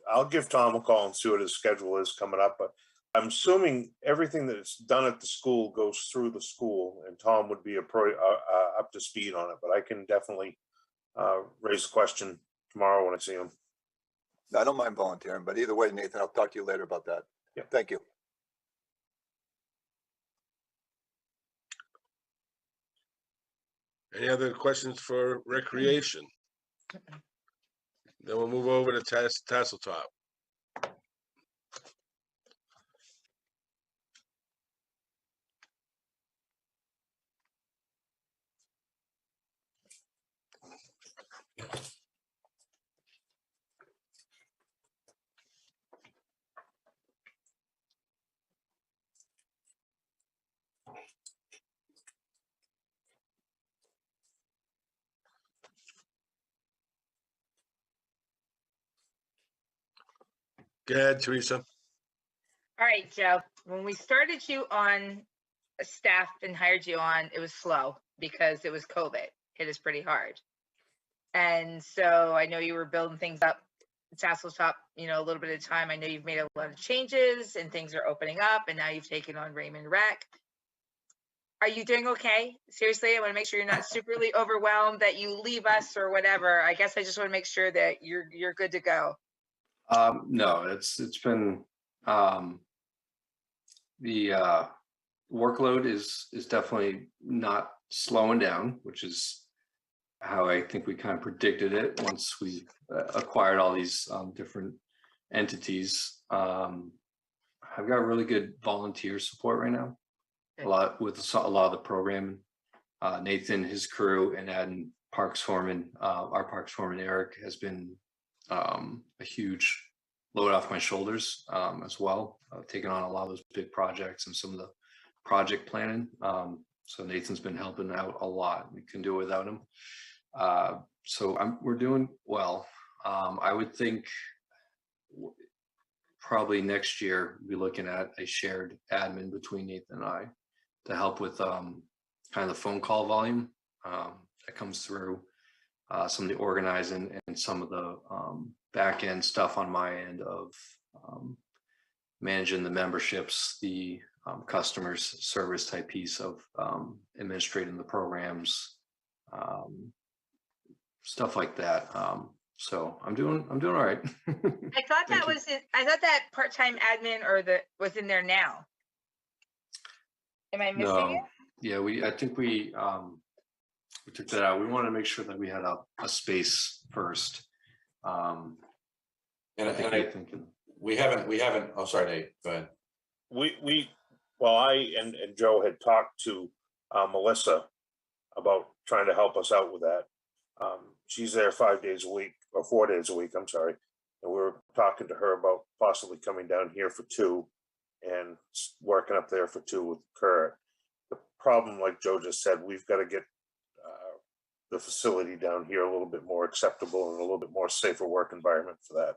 I'll give Tom a call and see what his schedule is coming up, but I'm assuming everything that's done at the school goes through the school, and Tom would be up to speed on it, but I can definitely raise the question tomorrow when I see him. I don't mind volunteering, but either way, Nathan, I'll talk to you later about that. Yeah. Thank you. Any other questions for recreation? Then we'll move over to Tasseltop. Go ahead, Teresa. All right, Joe, when we started you on staff and hired you on, it was slow because it was COVID. Hit us pretty hard. And so I know you were building things up, Tasseltop, a little bit of time. I know you've made a lot of changes and things are opening up, and now you've taken on Raymond Rec. Are you doing okay? Seriously, I want to make sure you're not superly overwhelmed that you leave us or whatever. I guess I just want to make sure that you're good to go. No, it's been the workload is definitely not slowing down, which is how I think we kind of predicted it once we acquired all these different entities. I've got really good volunteer support right now. A lot of the programming. Nathan, his crew, and adding Parks Foreman, our Parks Foreman Eric, has been a huge load off my shoulders as well. Taking on a lot of those big projects and some of the project planning. So Nathan's been helping out a lot. We couldn't do it without him. So we're doing well. I would think probably next year we'll be looking at a shared admin between Nathan and I to help with kind of the phone call volume that comes through, some of the organizing and some of the back end stuff on my end of managing the memberships, the customers service type piece of administrating the programs, stuff like that. So I'm doing all right. I thought that was it. I thought that part-time admin was in there now. Am I missing it? Yeah, I think we took that out. We wanted to make sure that we had a space first. We haven't, oh, sorry, Nate, go ahead. I and Joe had talked to Melissa about trying to help us out with that. She's there 5 days a week, or 4 days a week, I'm sorry. And we were talking to her about possibly coming down here for 2 and working up there for 2 with Kurt. The problem, like Joe just said, we've got to get the facility down here a little bit more acceptable and a little bit more safer work environment for that.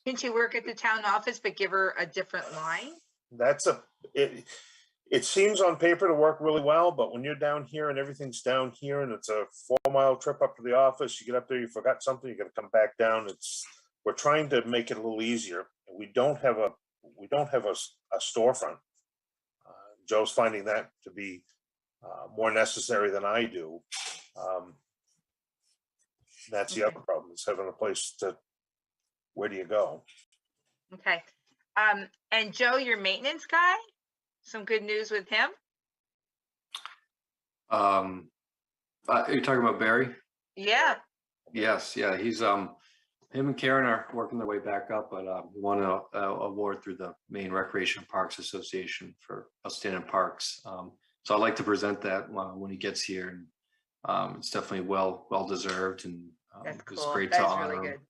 Didn't you work at the town office, but give her a different line? It seems on paper to work really well, but when you're down here and everything's down here and it's a 4-mile trip up to the office, you get up there, you forgot something, you got to come back down. We're trying to make it a little easier. We don't have a storefront. Joe's finding that to be more necessary than I do. That's the other problem, is having a place to, where do you go? Okay. And Joe, your maintenance guy, some good news with him? You're talking about Barry? Yeah. Yes, yeah, he's him and Karen are working their way back up, but we won an award through the Maine Recreation Parks Association for outstanding parks. So I'd like to present that when he gets here, and it's definitely well deserved, and That's it was cool. great That's to honor really him. good.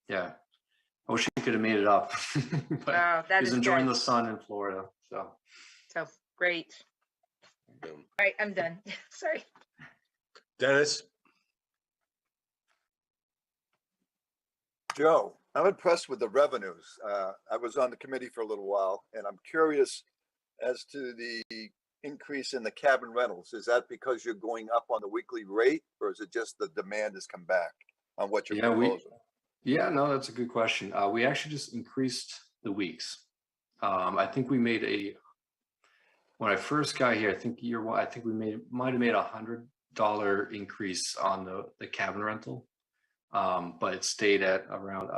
Yeah, I wish he could have made it up, but that he's is enjoying good. the sun in Florida. So great. All right, I'm done. Sorry. Dennis? Joe, I'm impressed with the revenues. I was on the committee for a little while, and I'm curious as to the increase in the cabin rentals? Is that because you're going up on the weekly rate, or is it just the demand has come back on what you're proposing? Yeah, no, that's a good question. We actually just increased the weeks. I think we made when I first got here, I think we might have made $100 increase on the cabin rental. But it stayed at around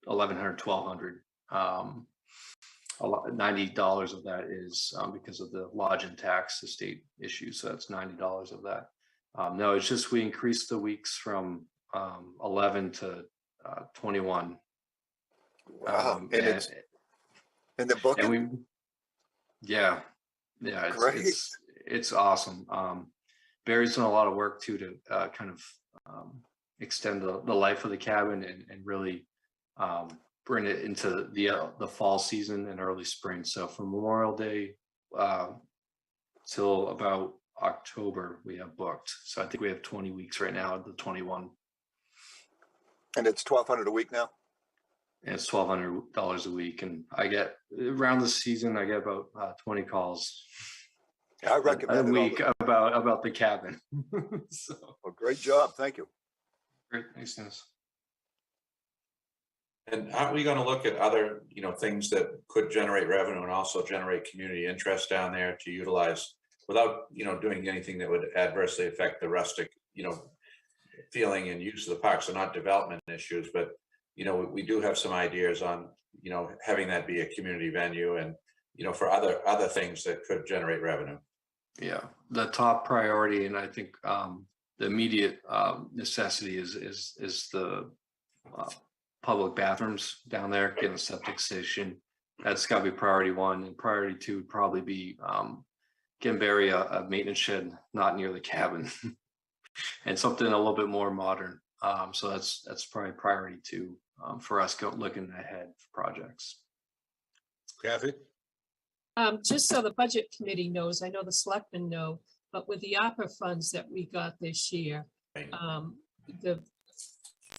$1,100, $1,200. $90 of that is because of the lodging tax, the state issue. So that's $90 of that. No, it's just we increased the weeks from 11 to 21. Wow. And the booking? And yeah, it's awesome. Barry's done a lot of work too to kind of extend the life of the cabin and really bring it into the fall season and early spring. So from Memorial Day till about October, we have booked. So I think we have 20 weeks right now, the 21. And it's $1,200 a week now? And it's $1,200 a week. And I get around the season, I get about 20 calls. I recommend a week about the cabin. So, well, great job. Thank you. Great. Thanks, Dennis. And aren't we going to look at other, things that could generate revenue and also generate community interest down there to utilize without, doing anything that would adversely affect the rustic, feeling and use of the park? So not development issues, but, we do have some ideas on, having that be a community venue and, for other things that could generate revenue. Yeah, the top priority, and I think the immediate necessity is the public bathrooms down there, getting a septic station. That's got to be priority one, and priority two would probably be getting Barry a maintenance shed not near the cabin, and something a little bit more modern. So that's probably priority two for us looking ahead for projects. Kathy? Just so the budget committee knows, I know the selectmen know, but with the ARPA funds that we got this year, the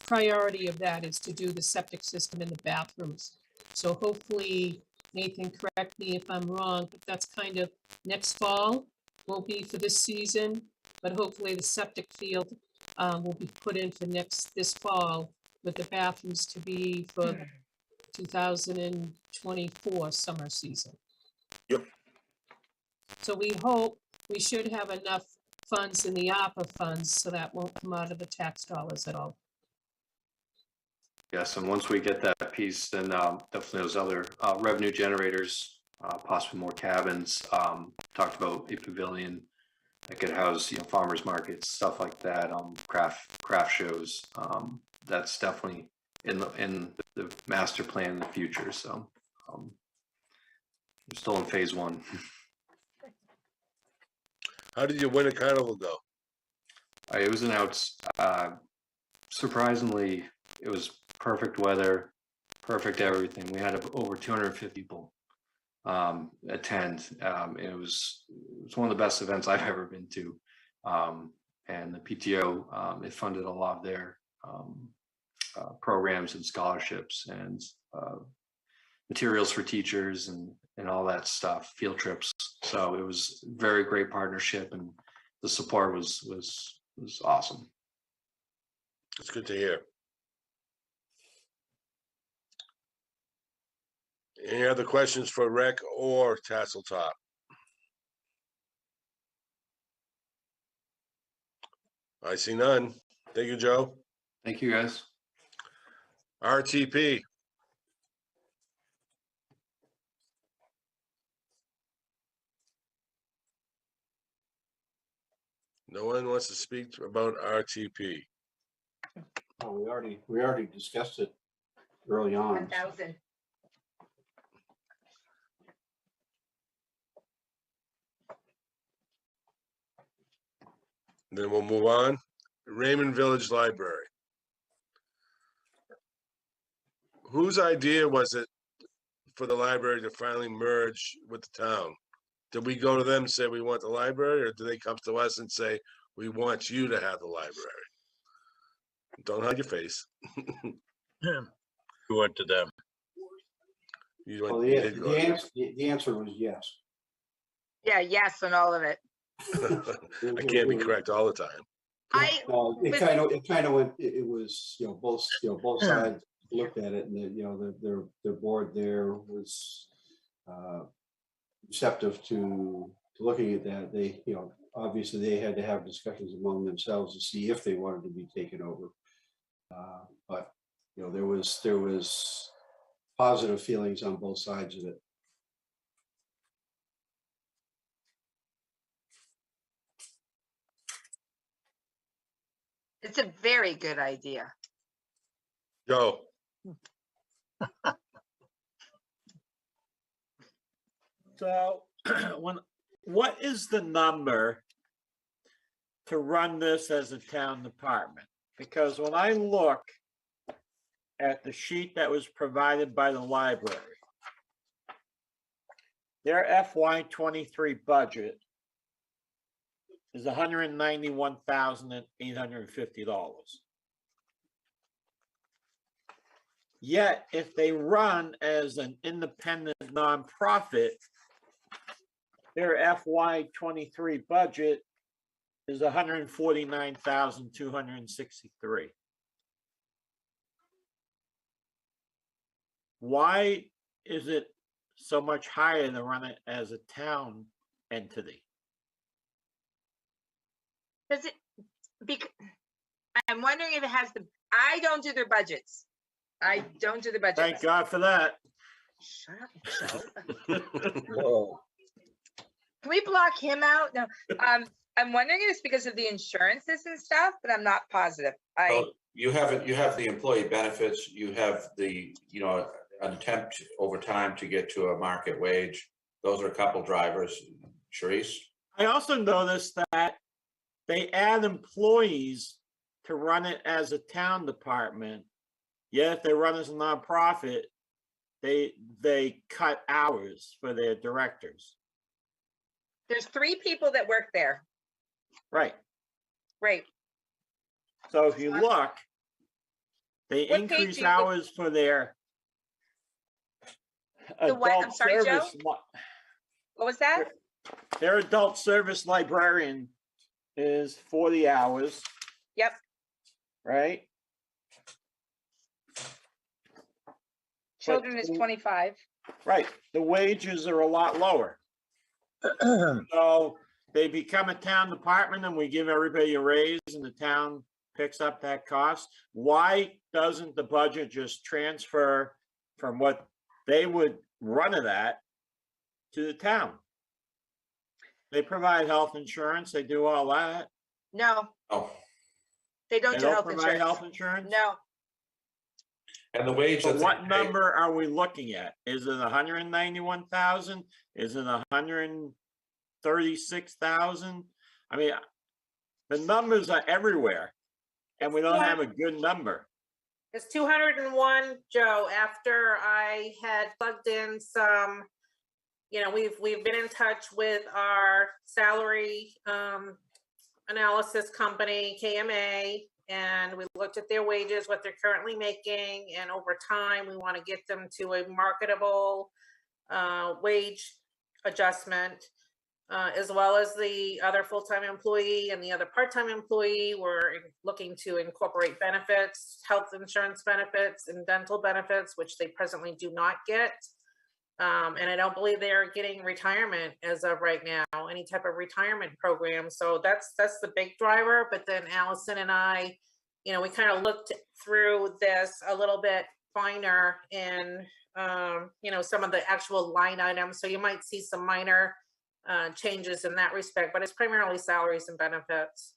priority of that is to do the septic system in the bathrooms. So hopefully, Nathan, correct me if I'm wrong, but that's kind of next fall, won't be for this season, but hopefully the septic field will be put in for this fall, with the bathrooms to be for 2024 summer season. Yep. So we hope we should have enough funds in the ARPA funds, so that won't come out of the tax dollars at all. Yes, and once we get that piece, then definitely those other revenue generators, possibly more cabins. Talked about a pavilion that could house, farmers markets, stuff like that. Craft shows. That's definitely in the master plan in the future. So we're still in phase one. How did your winter carnival go? It was surprisingly, it was perfect weather, perfect everything. We had over 250 people attend. It was one of the best events I've ever been to. And the PTO, it funded a lot of their programs and scholarships and materials for teachers and all that stuff, field trips. So it was a very great partnership, and the support was awesome. It's good to hear. Any other questions for Rec or Tasseltop? I see none. Thank you, Joe. Thank you, guys. RTP. No one wants to speak about RTP. Oh, we already discussed it early on. 1,000. Then we'll move on. Raymond Village Library. Whose idea was it for the library to finally merge with the town? Did we go to them and say we want the library, or do they come to us and say we want you to have the library? Don't hide your face. We went to them. Well, the answer was yes. Yeah, yes, on all of it. I can't be correct all the time. It kind of went, it was, both sides looked at it, and their board there was receptive to looking at that. They, obviously they had to have discussions among themselves to see if they wanted to be taken over. But there was positive feelings on both sides of it. It's a very good idea. Joe, So what is the number to run this as a town department? Because when I look at the sheet that was provided by the library, their FY23 budget is $191,850. Yet, if they run as an independent nonprofit, their FY23 budget is $149,263. Why is it so much higher to run it as a town entity? Does it, I'm wondering if it has the, I don't do their budgets. I don't do the budget. Thank God for that. Shut up, Joe. Can we block him out? No. I'm wondering if it's because of the insurances and stuff, but I'm not positive. Well, you have the employee benefits, you have the, an attempt over time to get to a market wage. Those are a couple drivers. Charisse? I also noticed that they add employees to run it as a town department. Yet if they run as a nonprofit, they cut hours for their directors. There's 3 people that work there. Right. Right. So if you look, they increase hours for their I'm sorry, Joe? What was that? Their adult service librarian is 40 hours. Yep. Right? Children is 25. Right. The wages are a lot lower. So they become a town department and we give everybody a raise and the town picks up that cost. Why doesn't the budget just transfer from what they would run it at to the town? They provide health insurance. They do all that. No. Oh. They don't do health provide insurance. Health insurance? No. And the wage. So what number are we looking at? Is it 191,000? Is it 136,000? I mean, the numbers are everywhere, and we don't have a good number. It's 201, Joe, after I had plugged in some, we've been in touch with our salary analysis company, KMA, and we looked at their wages, what they're currently making, and over time, we want to get them to a marketable wage adjustment, as well as the other full-time employee and the other part-time employee. We're looking to incorporate benefits, health insurance benefits, and dental benefits, which they presently do not get. And I don't believe they are getting retirement as of right now, any type of retirement program. So that's the big driver. But then Allison and I, we kind of looked through this a little bit finer in, some of the actual line items. So you might see some minor changes in that respect, but it's primarily salaries and benefits.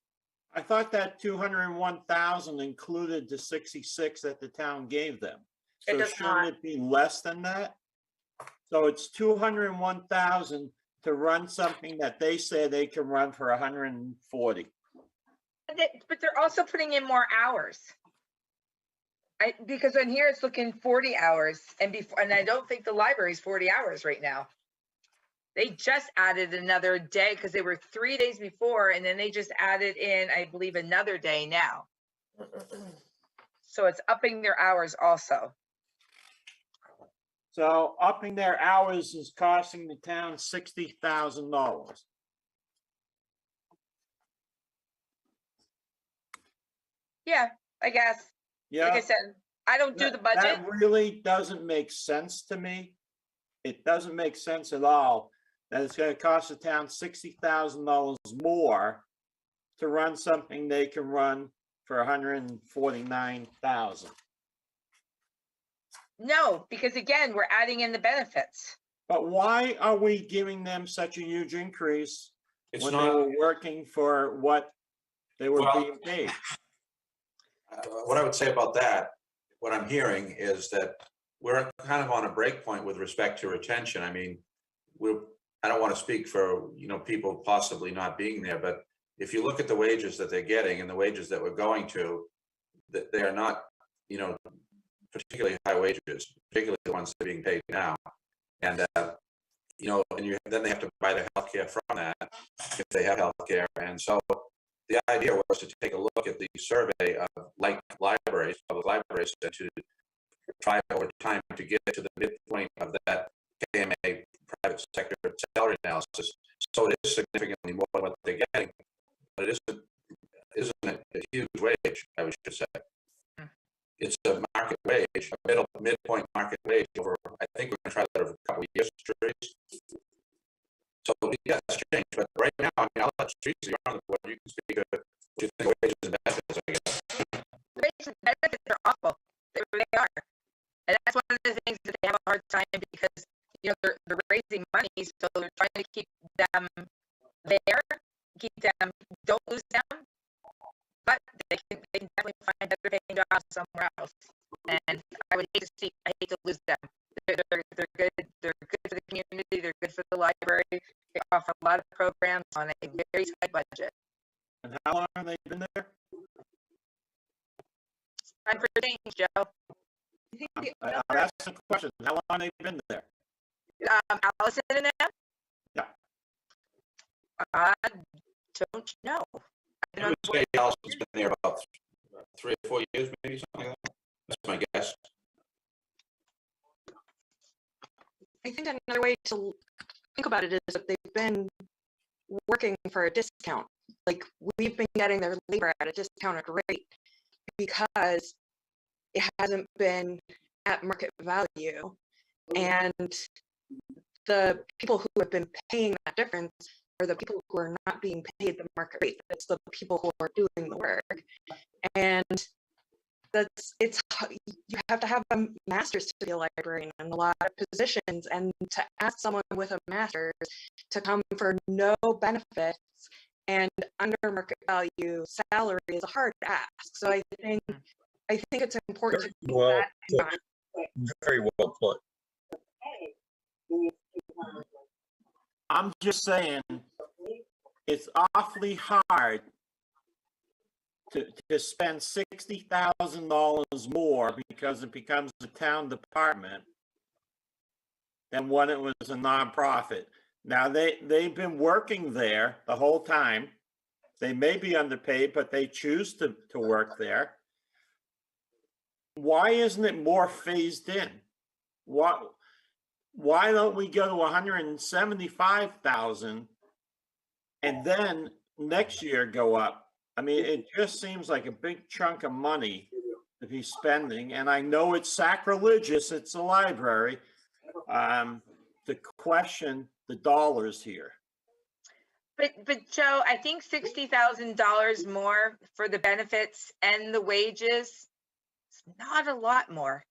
I thought that 201,000 included the 66 that the town gave them. So shouldn't it be less than that? So it's 201,000 to run something that they say they can run for 140. But they're also putting in more hours. Because in here it's looking 40 hours, and I don't think the library is 40 hours right now. They just added another day because they were 3 days before, and then they just added in, I believe, another day now. So it's upping their hours also. So upping their hours is costing the town $60,000. Yeah, I guess. Yeah. Like I said, I don't do the budget. That really doesn't make sense to me. It doesn't make sense at all that it's gonna cost the town $60,000 more to run something they can run for $149,000. No, because again, we're adding in the benefits. But why are we giving them such a huge increase It's when they not- were working for what they were Well- being paid? What I would say about that, what I'm hearing is that we're kind of on a break point with respect to retention. I mean, I don't want to speak for, people possibly not being there, but if you look at the wages that they're getting and the wages that we're going to, that they are not, particularly high wages, particularly the ones that are being paid now. And, and then they have to buy their healthcare from that if they have healthcare. And so the idea was to take a look at the survey of like libraries, public libraries, and to try over time to get to the midpoint of that KMA private sector salary analysis. So it is significantly more than what they're getting, but it isn't a huge wage, I should say. It's a market wage, a midpoint market wage over, I think we're gonna try that over a couple of years. So yeah, it's changed, but right now, I mean, I'll let Teresa, you're on the board, you can speak to what you think of wages and benefits, I guess. Wages and benefits are awful. They really are. And that's one of the things that they have a hard time because, they're raising money, so they're trying to keep them there, don't lose them. But they can definitely find better paying jobs somewhere else. And I hate to lose them. They're good. They're good for the community. They're good for the library. They offer a lot of programs on a very tight budget. And how long have they been there? Time for change, Joe. I'm asking a question. How long have they been there? Allison and them? Yeah. I don't know. I would say Allison's been there about 3 or 4 years, maybe something like that. That's my guess. I think another way to think about it is that they've been working for a discount. Like we've been getting their labor at a discounted rate because it hasn't been at market value. And the people who have been paying that difference are the people who are not being paid the market rate. It's the people who are doing the work. And you have to have a master's to be a librarian in a lot of positions, and to ask someone with a master's to come for no benefits and under market value salary is a hard ask. So I think it's important to keep that in mind. Very well put. I'm just saying, it's awfully hard to spend $60,000 more because it becomes a town department than when it was a nonprofit. Now they've been working there the whole time. They may be underpaid, but they choose to work there. Why isn't it more phased in? Why don't we go to 175,000 and then next year go up? I mean, it just seems like a big chunk of money to be spending. And I know it's sacrilegious, it's a library, to question the dollars here. But Joe, I think $60,000 more for the benefits and the wages is not a lot more.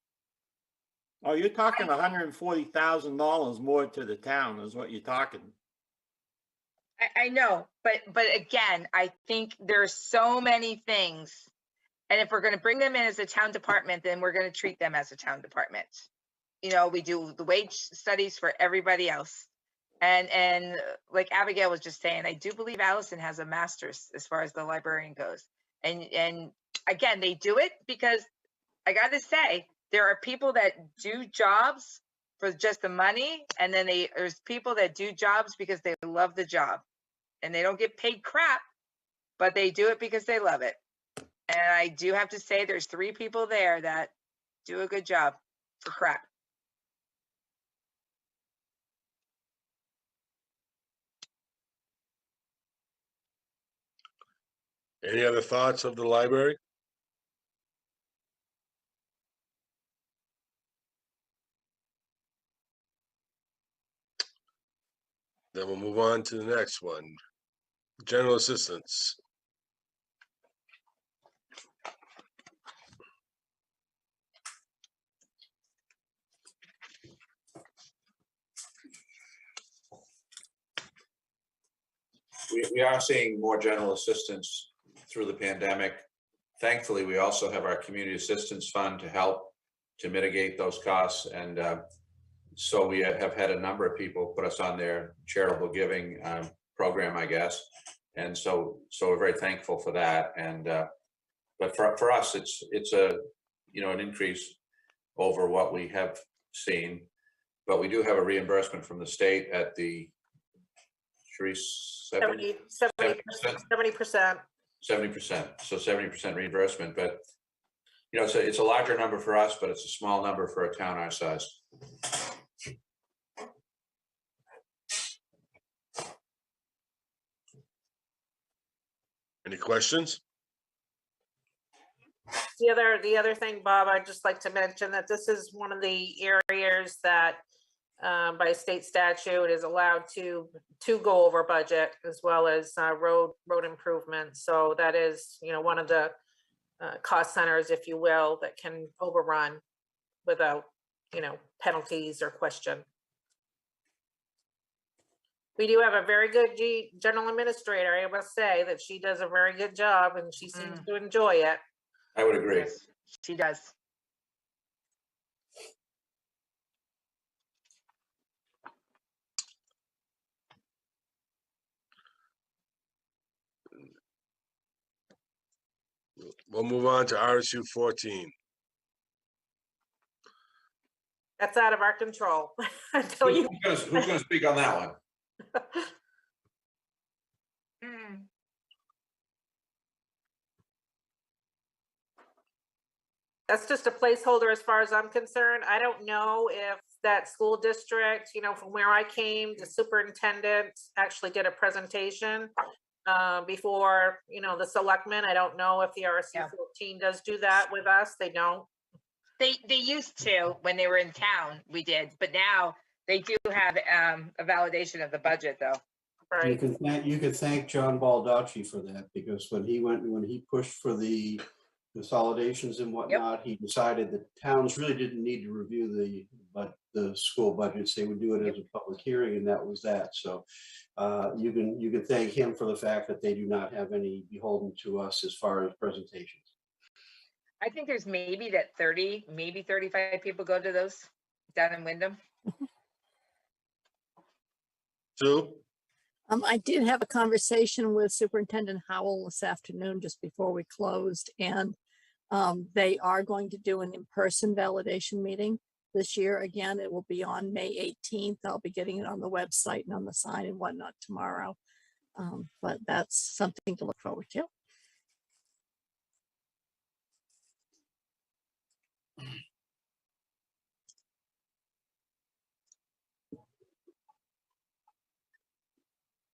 Oh, you're talking $140,000 more to the town is what you're talking. I know, but again, I think there's so many things. And if we're going to bring them in as a town department, then we're going to treat them as a town department. We do the wage studies for everybody else. And like Abigail was just saying, I do believe Allison has a master's as far as the librarian goes. And again, they do it because I got to say, there are people that do jobs for just the money. And then there's people that do jobs because they love the job. And they don't get paid crap, but they do it because they love it. And I do have to say there's 3 people there that do a good job for crap. Any other thoughts of the library? Then we'll move on to the next one. General assistance. We are seeing more general assistance through the pandemic. Thankfully, we also have our community assistance fund to help to mitigate those costs. And so we have had a number of people put us on their charitable giving program, I guess. And so we're very thankful for that. And but for us, it's a an increase over what we have seen. But we do have a reimbursement from the state at the 70%. 70%, so 70% reimbursement, but it's a larger number for us, but it's a small number for a town our size. Any questions? The other thing, Bob, I'd just like to mention that this is one of the areas that by state statute is allowed to go over budget, as well as road improvements. So that is, one of the cost centers, if you will, that can overrun without, penalties or question. We do have a very good general administrator. I must say that she does a very good job, and she seems to enjoy it. I would agree. Yes, she does. We'll move on to RSU 14. That's out of our control. Until you. Who's going to speak on that one? That's just a placeholder as far as I'm concerned. I don't know if that school district, from where I came, the superintendent actually did a presentation before, the selectmen. I don't know if the RSU 14 does do that with us. They don't. They used to when they were in town, we did, but now they do have a validation of the budget, though. Right. You could thank John Baldacci for that, because when he pushed for the consolidations and whatnot, he decided that towns really didn't need to review the school budgets. They would do it as a public hearing, and that was that. So you can thank him for the fact that they do not have any beholden to us as far as presentations. I think there's maybe 30, maybe 35 people go to those down in Wyndham. Sue? I did have a conversation with Superintendent Howell this afternoon just before we closed, and they are going to do an in-person validation meeting this year. Again, it will be on May 18th. I'll be getting it on the website and on the sign and whatnot tomorrow. But that's something to look forward to.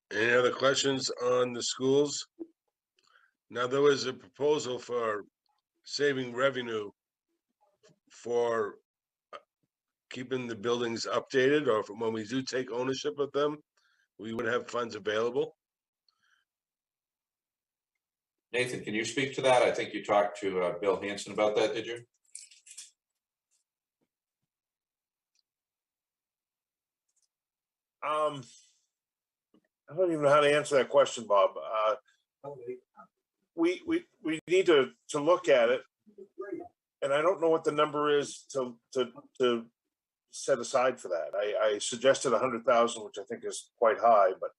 Any other questions on the schools? Now, there was a proposal for saving revenue for keeping the buildings updated, or when we do take ownership of them, we would have funds available. Nathan, can you speak to that? I think you talked to Bill Hanson about that, did you? I don't even know how to answer that question, Bob. We need to look at it, and I don't know what the number is to set aside for that. I suggested 100,000, which I think is quite high, but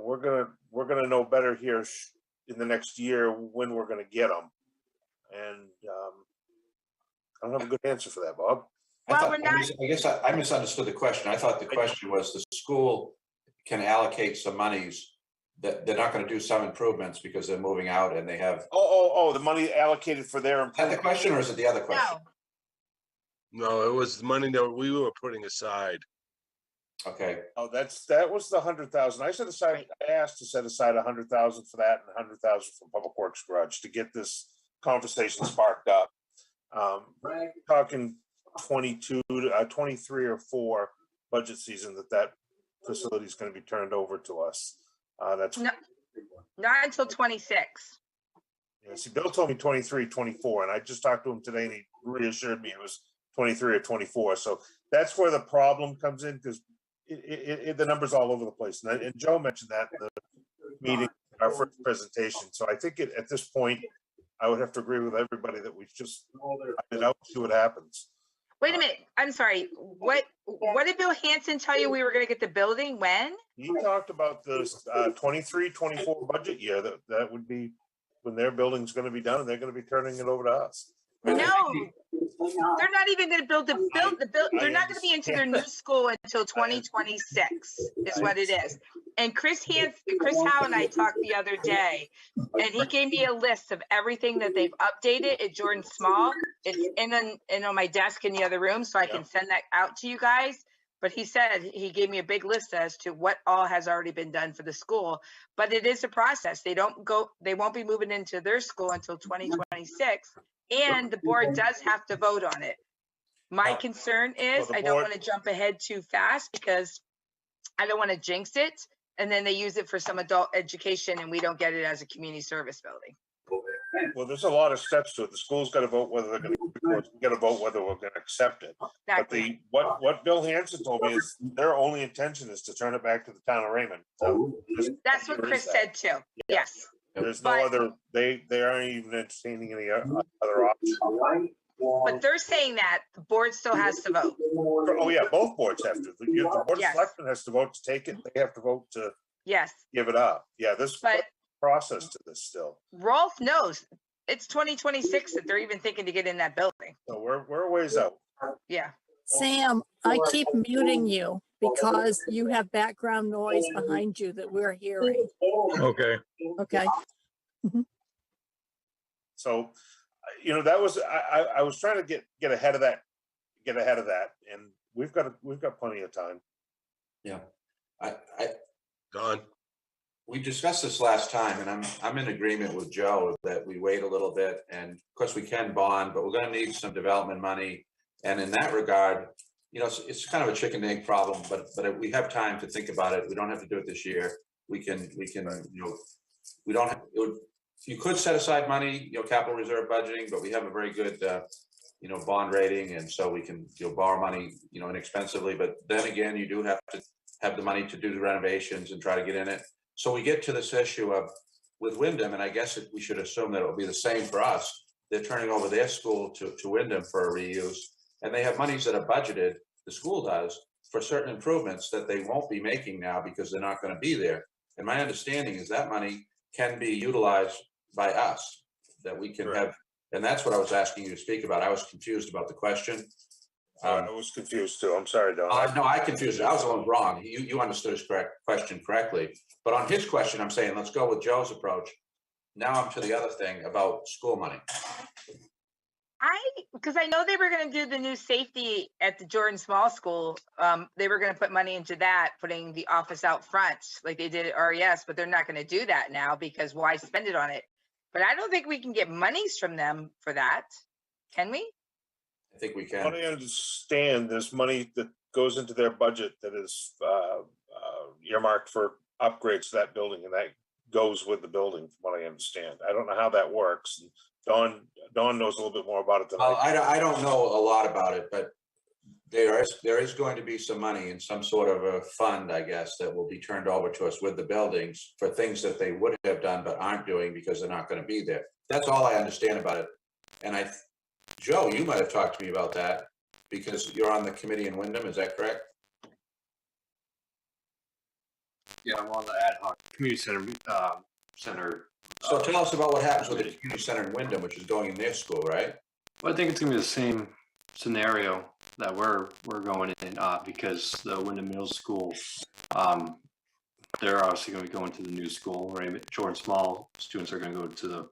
we're gonna know better here in the next year when we're gonna get them, and I don't have a good answer for that, Bob. I guess I misunderstood the question. I thought the question was the school can allocate some monies that they're not going to do some improvements because they're moving out and they have. Oh, the money allocated for their. Is that the question, or is it the other question? No, it was the money that we were putting aside. Okay, Oh, that was the 100,000. I set aside, I asked to set aside 100,000 for that and 100,000 for Public Works Garage to get this conversation sparked up. Talking 22 to 23 or 4 budget season that facility is going to be turned over to us. That's No, not until 26. Yeah, see, Bill told me 23, 24, and I just talked to him today and he reassured me it was 23 or 24. So that's where the problem comes in, because the numbers all over the place. And Joe mentioned that in the meeting, our first presentation. So I think at this point, I would have to agree with everybody that we just it out, see what happens. Wait a minute. I'm sorry. What did Bill Hanson tell you we were going to get the building when? He talked about the 23, 24 budget year. That would be when their building's going to be done and they're going to be turning it over to us. No, they're not even going to build the build. They're not going to be into their new school until 2026 is what it is. And Chris Howe and I talked the other day, and he gave me a list of everything that they've updated at Jordan Small. It's in on my desk in the other room, so I can send that out to you guys. But he said he gave me a big list as to what all has already been done for the school. But it is a process. They won't be moving into their school until 2026. And the board does have to vote on it. My concern is I don't want to jump ahead too fast because I don't want to jinx it. And then they use it for some adult education and we don't get it as a community service building. Well, there's a lot of steps to it. The school's got to vote whether they're going to vote whether we're going to accept it. Exactly. But what Bill Hanson told me is their only intention is to turn it back to the town of Raymond. So that's what Chris said too. Yes. There's no other. They aren't even entertaining any other option. But they're saying that the board still has to vote. Oh yeah, both boards have to. The board of selectmen has to vote to take it. They have to vote to give it up. Yeah, there's process to this still. Rolf knows it's 2026 that they're even thinking to get in that building. So we're a ways out. Yeah. Sam, I keep muting you because you have background noise behind you that we're hearing. Okay. Okay. So, that was I was trying to get ahead of that, and we've got plenty of time. Yeah, Don. We discussed this last time, and I'm in agreement with Joe that we wait a little bit, and of course we can bond, but we're going to need some development money. And in that regard, it's kind of a chicken and egg problem, but we have time to think about it. We don't have to do it this year. We can, we don't have, you could set aside money, capital reserve budgeting, but we have a very good, bond rating. And so we can, borrow money, inexpensively, but then again, you do have to have the money to do the renovations and try to get in it. So we get to this issue of with Wyndham, and I guess we should assume that it'll be the same for us. They're turning over their school to Wyndham for a reuse, and they have monies that are budgeted, the school does, for certain improvements that they won't be making now because they're not going to be there. And my understanding is that money can be utilized by us, that we can have, and that's what I was asking you to speak about. I was confused about the question. I was confused too. I'm sorry, Don. No, I confused it. I was the one wrong. You understood his question correctly. But on his question, I'm saying, let's go with Joe's approach. Now I'm to the other thing about school money. Because I know they were going to do the new safety at the Jordan Small School. They were going to put money into that, putting the office out front like they did at RES, but they're not going to do that now because why spend it on it? But I don't think we can get monies from them for that. Can we? I think we can. From what I understand, there's money that goes into their budget that is earmarked for upgrades to that building, and that goes with the building, from what I understand. I don't know how that works. Dawn knows a little bit more about it than I don't know a lot about it, but there is going to be some money in some sort of a fund, I guess, that will be turned over to us with the buildings for things that they would have done but aren't doing because they're not going to be there. That's all I understand about it. And Joe, you might have talked to me about that because you're on the committee in Wyndham, is that correct? Yeah, I'm on the ad hoc community center. So tell us about what happens with the community center in Wyndham, which is going in their school, right? Well, I think it's gonna be the same scenario that we're going in because the Wyndham Middle School, they're obviously going to be going to the new school, right? Jordan Small students are going to go to the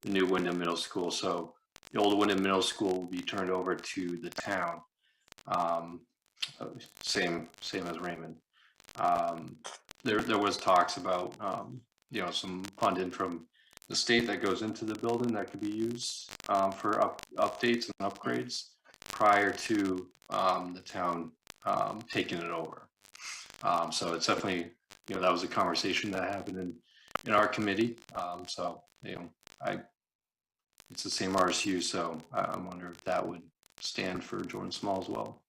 new Wyndham Middle School. So the old Wyndham Middle School will be turned over to the town. Same as Raymond. There was talks about, you know, some funding from the state that goes into the building that could be used for updates and upgrades prior to the town taking it over. So it's definitely, you know, that was a conversation that happened in our committee. So, you know, it's the same RSU, so I wonder if that would stand for Jordan Small as well.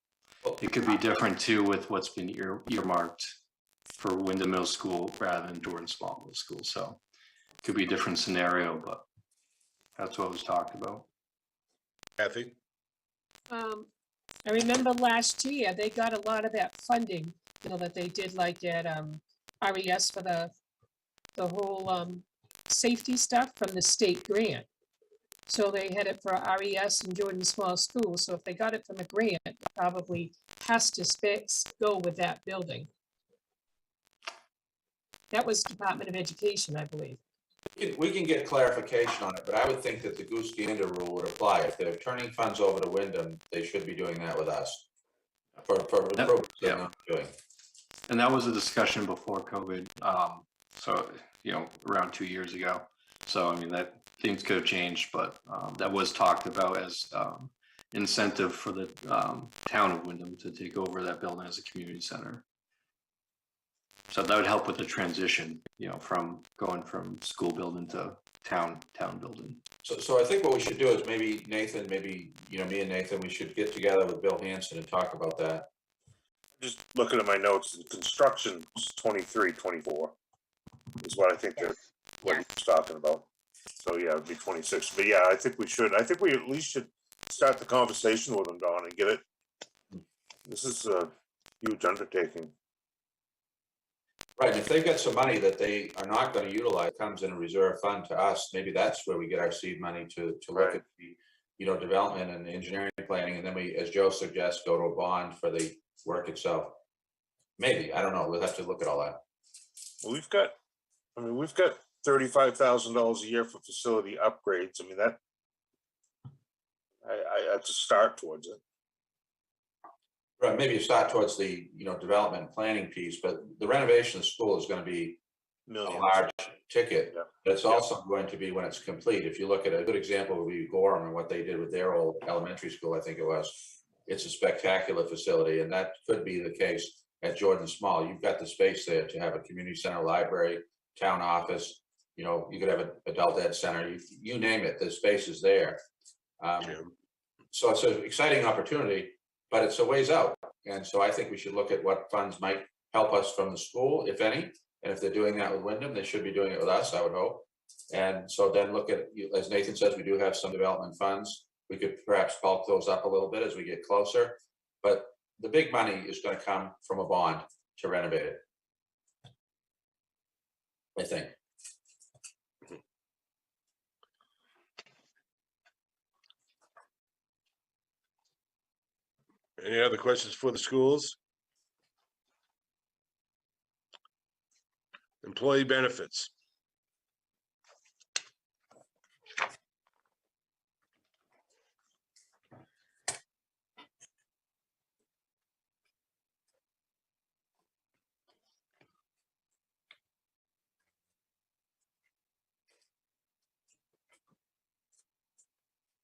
It could be different too with what's been earmarked for Wyndham Middle School rather than Jordan Small Middle School. So it could be a different scenario, but that's what was talked about. Kathy? I remember last year, they got a lot of that funding, you know, that they did like at RES for the whole safety stuff from the state grant. So they had it for RES and Jordan Small School. So if they got it from a grant, it probably has to go with that building. That was Department of Education, I believe. We can get clarification on it, but I would think that the goose gander rule would apply. If they're turning funds over to Wyndham, they should be doing that with us. For the programs they're not doing. And that was a discussion before COVID. So, you know, around 2 years ago. So, I mean, that things could have changed, but that was talked about as incentive for the town of Wyndham to take over that building as a community center. So that would help with the transition, you know, from going from school building to town building. So I think what we should do is maybe Nathan, you know, me and Nathan, we should get together with Bill Hanson and talk about that. Just looking at my notes, construction 23, 24 is what I think that what he's talking about. So yeah, it'd be 26. But yeah, I think we at least should start the conversation with him, Don, and get it. This is a huge undertaking. Right, and if they've got some money that they are not going to utilize, comes in a reserve fund to us, maybe that's where we get our seed money to look at the, you know, development and engineering planning, and then we, as Joe suggests, go to a bond for the work itself. Maybe, I don't know, we'll have to look at all that. Well, we've got $35,000 a year for facility upgrades. I mean, that I have to start towards it. Right, maybe you start towards the, you know, development and planning piece, but the renovation of school is going to be Millions. A large ticket. Yeah. But it's also going to be when it's complete. If you look at a good example would be Gorham and what they did with their old elementary school, I think it was. It's a spectacular facility, and that could be the case at Jordan Small. You've got the space there to have a community center, library, town office. You know, you could have an adult ed center. You name it. The space is there. So it's an exciting opportunity, but it's a ways out. And so I think we should look at what funds might help us from the school, if any. And if they're doing that with Wyndham, they should be doing it with us, I would hope. And so then look at, as Nathan says, we do have some development funds. We could perhaps bulk those up a little bit as we get closer. But the big money is going to come from a bond to renovate it, I think. Any other questions for the schools? Employee benefits.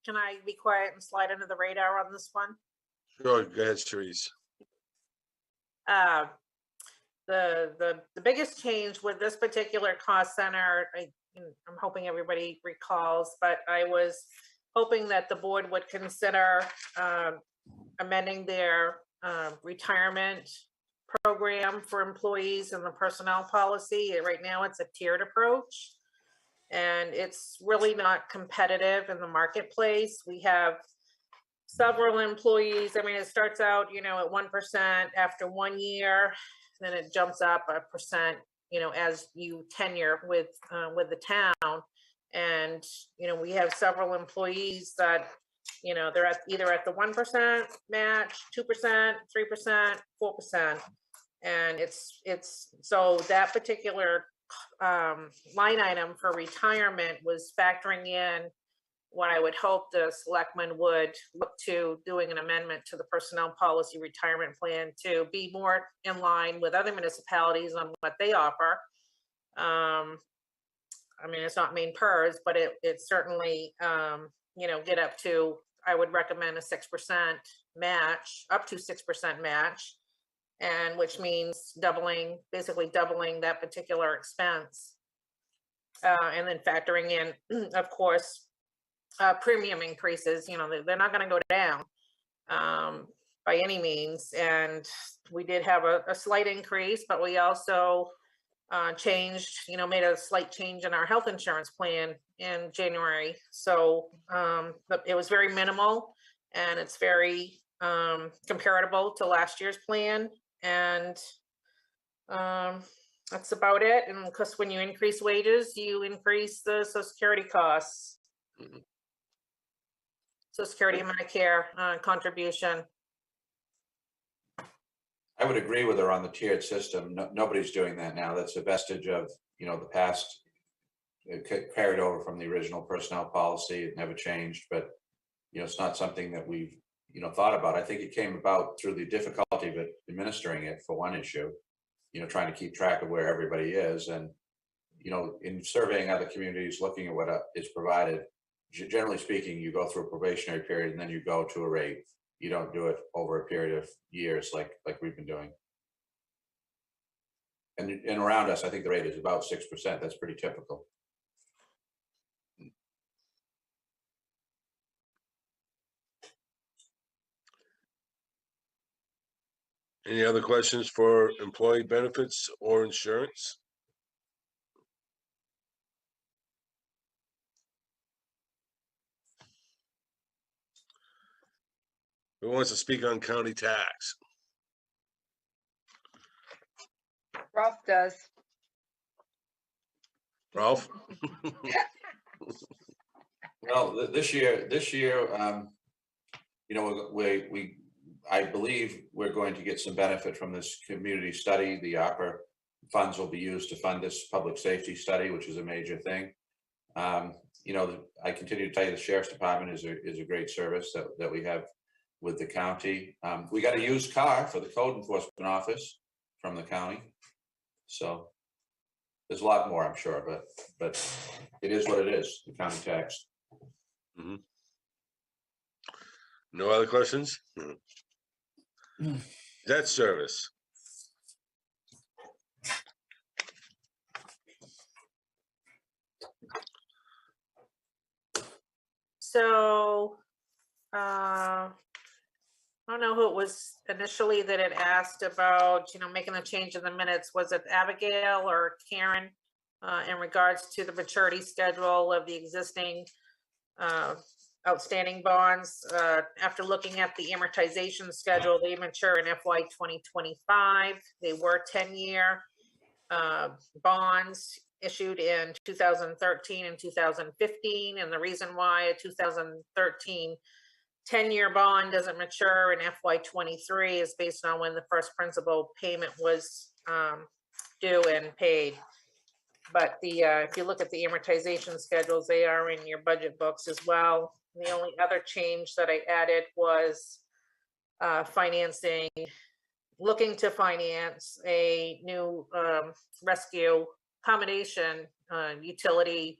Can I be quiet and slide under the radar on this one? Sure, go ahead, Therese. The biggest change with this particular cost center, I'm hoping everybody recalls, but I was hoping that the board would consider amending their retirement program for employees in the personnel policy. Right now it's a tiered approach, and it's really not competitive in the marketplace. We have several employees. I mean, it starts out, you know, at 1% after 1 year, then it jumps up 1%, you know, as you tenure with the town. And, you know, we have several employees that, you know, they're either at the 1% match, 2%, 3%, 4%. And it's so that particular line item for retirement was factoring in what I would hope the selectmen would look to doing an amendment to the personnel policy retirement plan to be more in line with other municipalities on what they offer. I mean, it's not main PERS, but it certainly, you know, get up to, I would recommend a 6% match, up to 6% match. And which means doubling, basically doubling that particular expense. And then factoring in, of course, premium increases, you know, they're not going to go down by any means. And we did have a slight increase, but we also changed, you know, made a slight change in our health insurance plan in January. So it was very minimal, and it's very comparable to last year's plan. And that's about it. And because when you increase wages, you increase the Social Security costs. Social Security and Medicare contribution. I would agree with her on the tiered system. Nobody's doing that now. That's a vestige of, you know, the past. It carried over from the original personnel policy. It never changed, but, you know, it's not something that we've, you know, thought about. I think it came about through the difficulty of administering it for one issue, you know, trying to keep track of where everybody is. And, you know, in surveying other communities, looking at what is provided, generally speaking, you go through a probationary period and then you go to a rate. You don't do it over a period of years like we've been doing. And around us, I think the rate is about 6%. That's pretty typical. Any other questions for employee benefits or insurance? Who wants to speak on county tax? Ralph does. Ralph? Well, this year, you know, I believe we're going to get some benefit from this community study. The ARPA funds will be used to fund this public safety study, which is a major thing. You know, I continue to tell you the Sheriff's Department is a great service that we have with the county. We got a used car for the Code Enforcement Office from the county. So there's a lot more, I'm sure, but it is what it is, the county tax. Mm-hmm. No other questions? Debt service. So I don't know who it was initially that had asked about, you know, making the change in the minutes. Was it Abigail or Karen in regards to the maturity schedule of the existing outstanding bonds? After looking at the amortization schedule, they mature in FY 2025. They were 10-year bonds issued in 2013 and 2015. And the reason why a 2013 10-year bond doesn't mature in FY 23 is based on when the first principal payment was due and paid. But if you look at the amortization schedules, they are in your budget books as well. The only other change that I added was financing, looking to finance a new rescue combination utility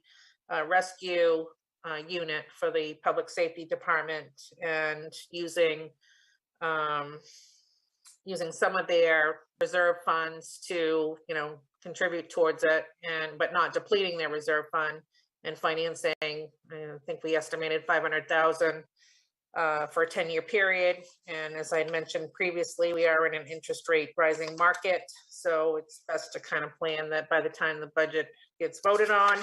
rescue unit for the public safety department, and using some of their reserve funds to, you know, contribute towards it, but not depleting their reserve fund, and financing. I think we estimated 500,000 for a 10-year period. And as I mentioned previously, we are in an interest rate rising market, so it's best to kind of plan that by the time the budget gets voted on,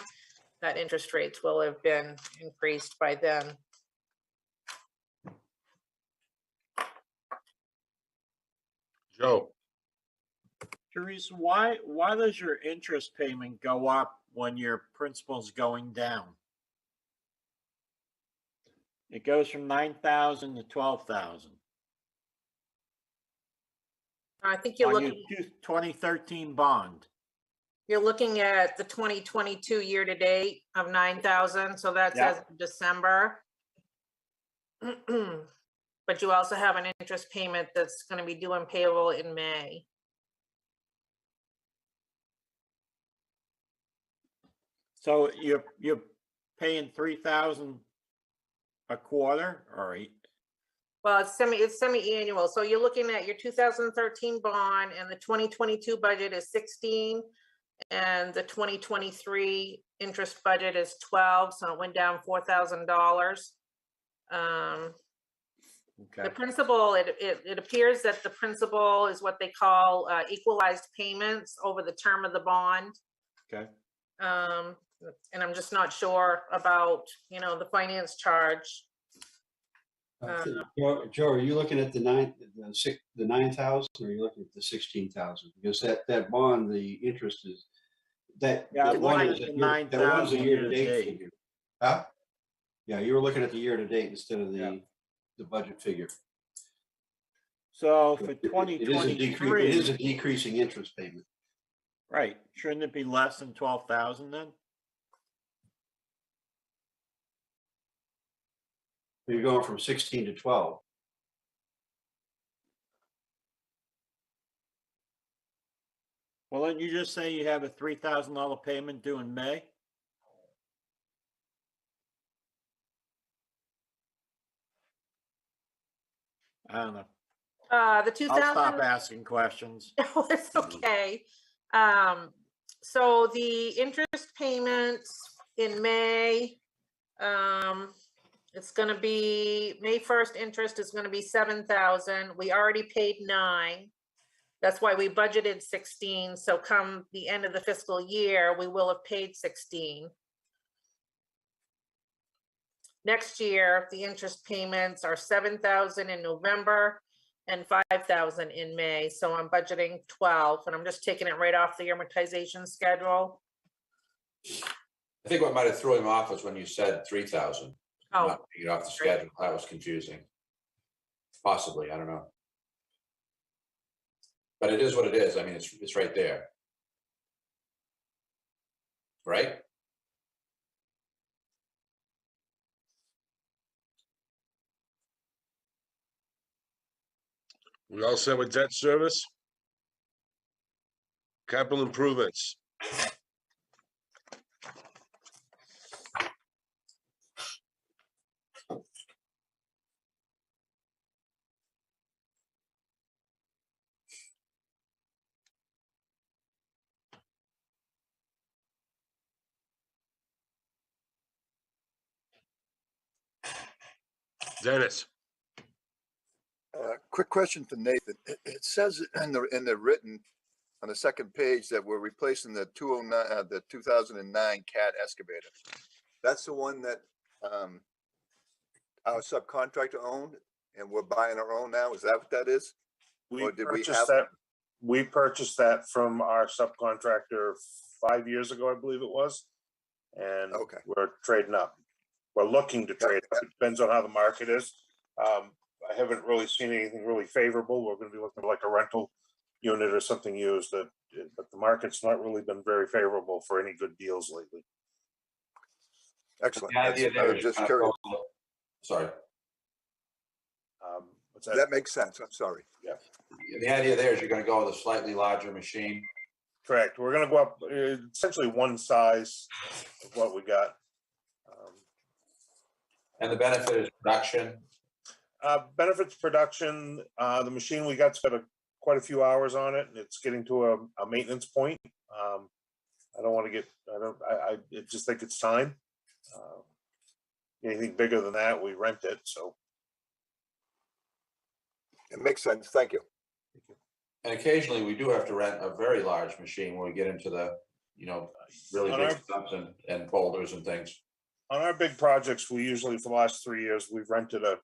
that interest rates will have been increased by then. Joe. Therese, why does your interest payment go up when your principal's going down? It goes from 9,000 to 12,000. I think you're on looking your 2013 bond. You're looking at the 2022 year-to-date of 9,000, so that's Yeah. as of December. But you also have an interest payment that's gonna be due and payable in May. So you're paying 3,000 a quarter or Well, it's semi-annual, so you're looking at your 2013 bond and the 2022 budget is 16. And the 2023 interest budget is 12, so it went down $4,000. The principal, it appears that the principal is what they call equalized payments over the term of the bond. Okay. And I'm just not sure about, the finance charge. Joe, are you looking at the 9,000 or are you looking at the 16,000? Because that bond, the interest is that. Yeah, that I'm one looking is at a year- that one's a 9,000 year-to-date year-to-date. figure. Huh? Yeah, you were looking at the year-to-date instead of the budget figure. So for It is a 2023, decreasing interest payment. right, shouldn't it be less than 12,000 then? You're going from 16 to 12. Well, didn't you just say you have a $3,000 payment due in May? I don't know. The I'll 2000. stop asking questions. It's okay. So the interest payments in May, it's gonna be, May 1st interest is gonna be 7,000. We already paid 9. That's why we budgeted 16. So come the end of the fiscal year, we will have paid 16. Next year, the interest payments are 7,000 in November and 5,000 in May. So I'm budgeting 12, and I'm just taking it right off the amortization schedule. I think what might have threw him off was when you said 3,000. Oh, Not taking it off the schedule. That was confusing. Possibly, I don't know. But it is what it is. I mean, it's right there. Right? We all set with debt service? Capital improvements. Dennis. Quick question for Nathan. It says in the written on the second page that we're replacing the 209, the 2009 CAT excavator. That's the one that our subcontractor owned, and we're buying our own now. Is that what that is? We Or did we purchased have that. We purchased that from our subcontractor 5 years ago, I believe it was. And we're trading up. We're looking to trade up. It depends on how the market is. I haven't really seen anything really favorable. We're going to be looking for like a rental unit or something used, but the market's not really been very favorable for any good deals lately. Excellent. The idea I there was is just kind of curious. Sorry. What's that? That makes sense. I'm sorry. Yeah. The idea there is you're going to go with a slightly larger machine. Correct. We're going to go up essentially one size of what we got. And the benefit is production. Benefits production. The machine we got's got quite a few hours on it, and it's getting to a maintenance point. I don't want to get. I just think it's time. Anything bigger than that, we rent it. So it makes sense. Thank you. And occasionally we do have to rent a very large machine when we get into the, really big stuff and boulders and things. On our big projects, we usually, for the last 3 years, we've rented a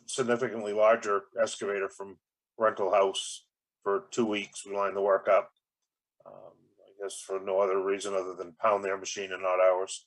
significantly larger excavator from rental house for 2 weeks. We line the work up, I guess for no other reason other than pound their machine and not ours.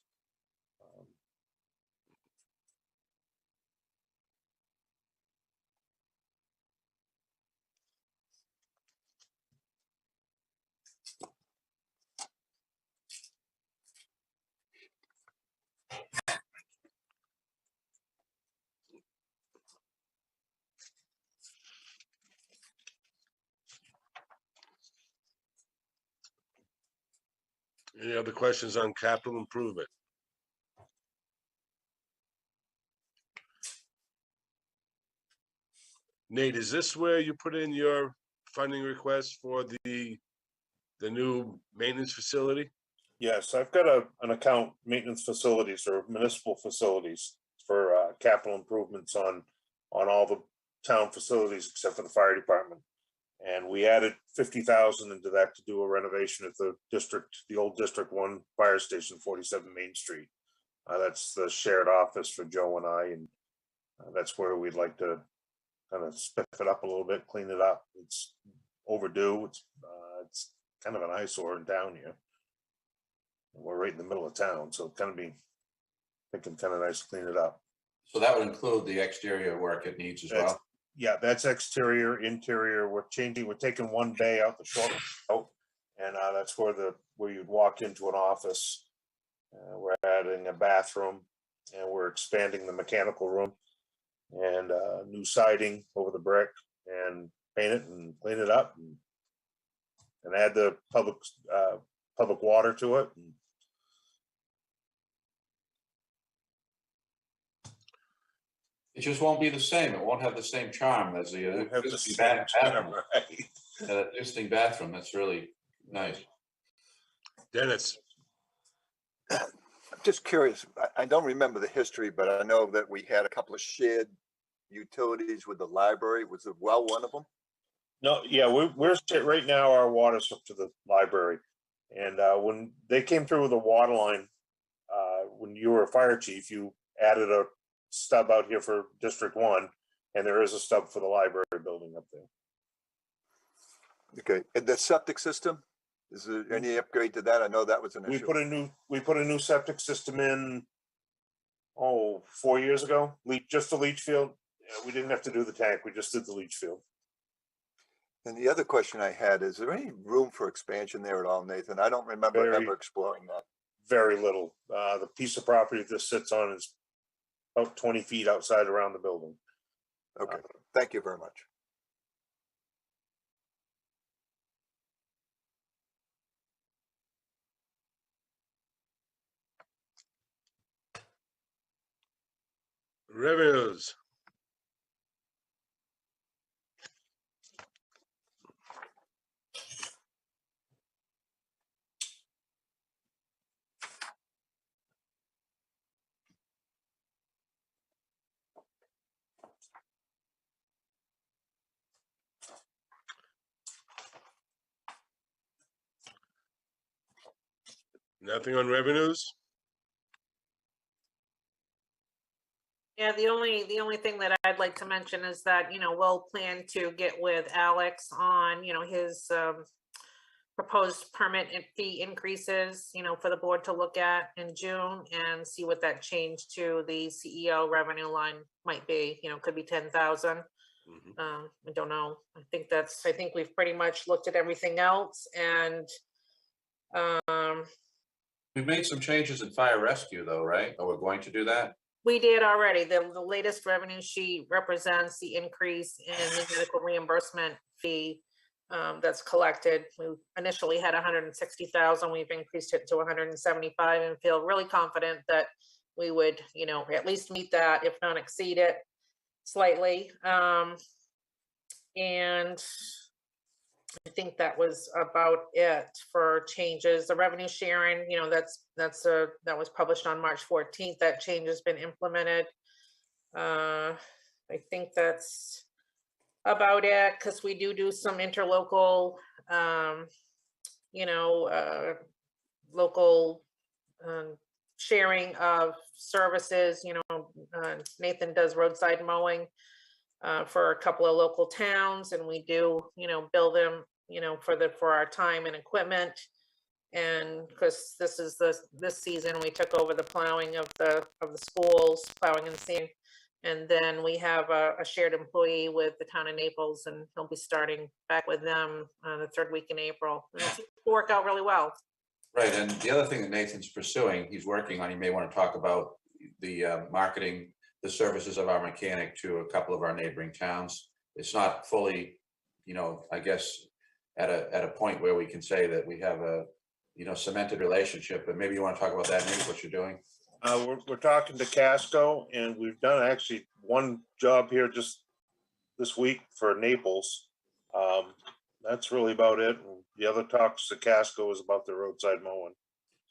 Any other questions on capital improvement? Nate, is this where you put in your funding request for the new maintenance facility? Yes, I've got an account, maintenance facilities or municipal facilities for capital improvements on all the town facilities except for the fire department. And we added 50,000 into that to do a renovation at the old District 1 fire station, 47 Main Street. That's the shared office for Joe and I, and that's where we'd like to kind of spiff it up a little bit, clean it up. It's overdue. It's kind of an eyesore in town here. We're right in the middle of town, so kind of thinking kind of nice to clean it up. So that would include the exterior work it needs as well? Yeah, that's exterior, interior. We're taking one bay out the Shoreline out, and that's where you'd walk into an office. We're adding a bathroom, and we're expanding the mechanical room, and new siding over the brick, and paint it and clean it up, and add the public water to it. It just won't be the same. It won't have the same charm as the existing bathroom. That's really nice. Dennis. I'm just curious. I don't remember the history, but I know that we had a couple of shared utilities with the library. Was the well one of them? No, yeah, we're right now. Our water's up to the library, and when they came through with a water line, when you were a fire chief, you added a stub out here for District 1, and there is a stub for the library building up there. Okay, and the septic system, is there any upgrade to that? I know that was an issue. We put a new septic system in 4 years ago. Just the leach field. We didn't have to do the tank. We just did the leach field. And the other question I had, is there any room for expansion there at all, Nathan? I don't remember ever exploring that. Very little. The piece of property this sits on is about 20 feet outside around the building. Okay, thank you very much. Revenues. Nothing on revenues? Yeah, the only thing that I'd like to mention is that, we'll plan to get with Alex on, his proposed permit and fee increases, for the board to look at in June and see what that change to the CEO revenue line might be. Could be 10,000. I don't know. I think we've pretty much looked at everything else, and we've made some changes in fire rescue though, right? Or we're going to do that? we did already. The latest revenue sheet represents the increase in the medical reimbursement fee that's collected. We initially had 160,000. We've increased it to 175 and feel really confident that we would, at least meet that, if not exceed it slightly. And I think that was about it for changes. The revenue sharing, that was published on March 14th. That change has been implemented. I think that's about it, because we do some interlocal, local sharing of services. Nathan does roadside mowing for a couple of local towns, and we do, bill them, for our time and equipment. And because this is this season, we took over the plowing of the schools, plowing and seeing. And then we have a shared employee with the town of Naples, and he'll be starting back with them the third week in April. And it seems to work out really well. Right, and the other thing that Nathan's pursuing, he's working on, you may want to talk about the marketing the services of our mechanic to a couple of our neighboring towns. It's not fully, I guess, at a point where we can say that we have a, cemented relationship, but maybe you want to talk about that, maybe what you're doing. We're talking to Casco, and we've done actually one job here just this week for Naples. That's really about it. And the other talks to Casco is about the roadside mowing.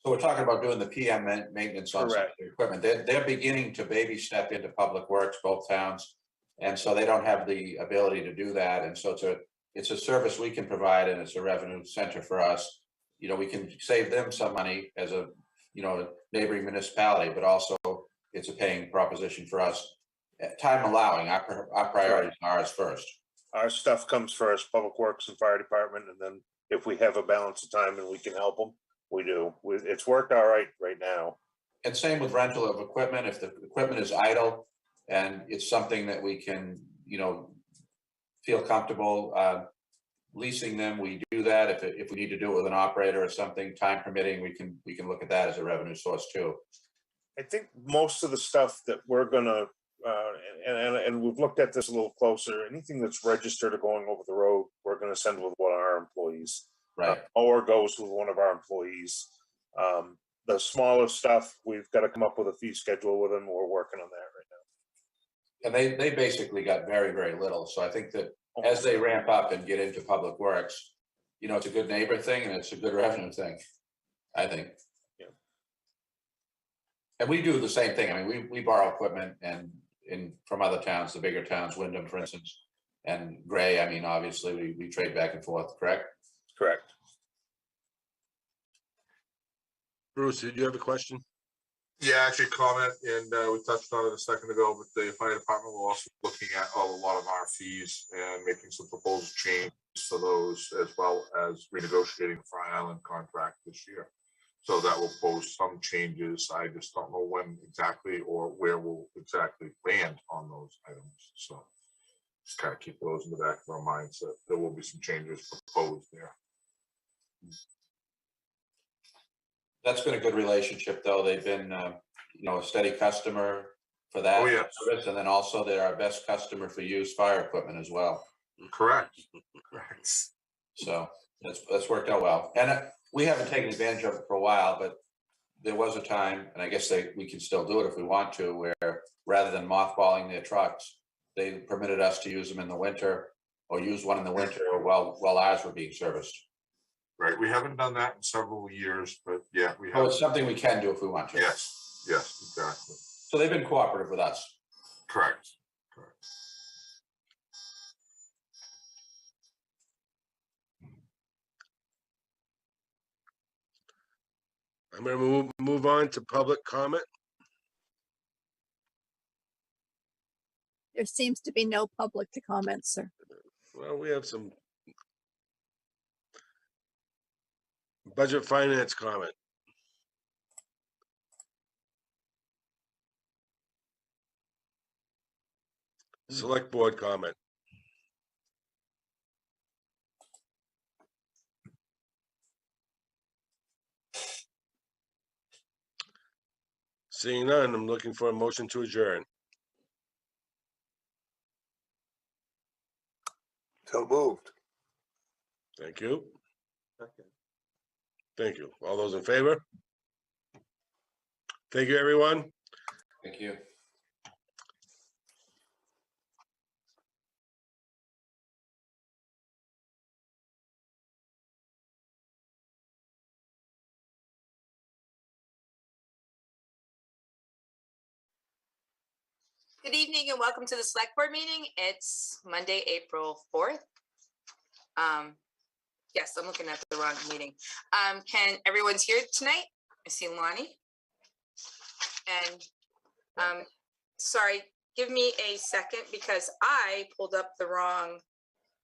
So we're talking about doing the PM maintenance on some of Correct. the equipment. They're beginning to baby step into public works, both towns. And so they don't have the ability to do that. And so it's a service we can provide, and it's a revenue center for us. We can save them some money as a, neighboring municipality, but also it's a paying proposition for us. Time allowing, our priorities are ours first. Our stuff comes first, Public Works and Fire Department, and then if we have a balance of time and we can help them, we do. It's worked all right now. And same with rental of equipment. If the equipment is idle and it's something that we can, feel comfortable leasing them, we do that. If we need to do it with an operator or something, time permitting, we can look at that as a revenue source too. I think most of the stuff that we're gonna, and we've looked at this a little closer, anything that's registered or going over the road, we're gonna send with one of our employees. Right. Or goes with one of our employees. The smaller stuff, we've got to come up with a fee schedule with them. We're working on that right now. And they basically got very, very little. So I think that as they ramp up and get into public works, it's a good neighbor thing and it's a good revenue thing, I think. Yeah. And we do the same thing. I mean, we borrow equipment from other towns, the bigger towns, Wyndham, for instance, and Gray. I mean, obviously we trade back and forth, correct? Correct. Bruce, did you have a question? Yeah, actually comment, and we touched on it a second ago, but the fire department will also be looking at a lot of our fees and making some proposed changes to those, as well as renegotiating the Fire Island contract this year. So that will pose some changes. I just don't know when exactly or where we'll exactly land on those items. So just kind of keep those in the back of our minds that there will be some changes proposed there. That's been a good relationship, though. They've been, a steady customer for that. Oh, yeah. Service, and then also they're our best customer for used fire equipment as well. Correct. Correct. So that's worked out well. And we haven't taken advantage of it for a while, but there was a time, and I guess we can still do it if we want to, where rather than mothballing their trucks, they permitted us to use them in the winter, or use one in the winter while ours were being serviced. Right, we haven't done that in several years, but yeah, we have. Oh, it's something we can do if we want to. Yes, exactly. So they've been cooperative with us. Correct. I'm going to move on to public comment. There seems to be no public to comment, sir. Well, we have some budget finance comment. Select board comment. Seeing none, I'm looking for a motion to adjourn. So moved. Thank you. Thank you. All those in favor? Thank you, everyone. Thank you. Good evening and welcome to the select board meeting. It's Monday, April 4th. Yes, I'm looking at the wrong meeting. Can everyone's here tonight? I see Lonnie. And sorry, give me a second because I pulled up the wrong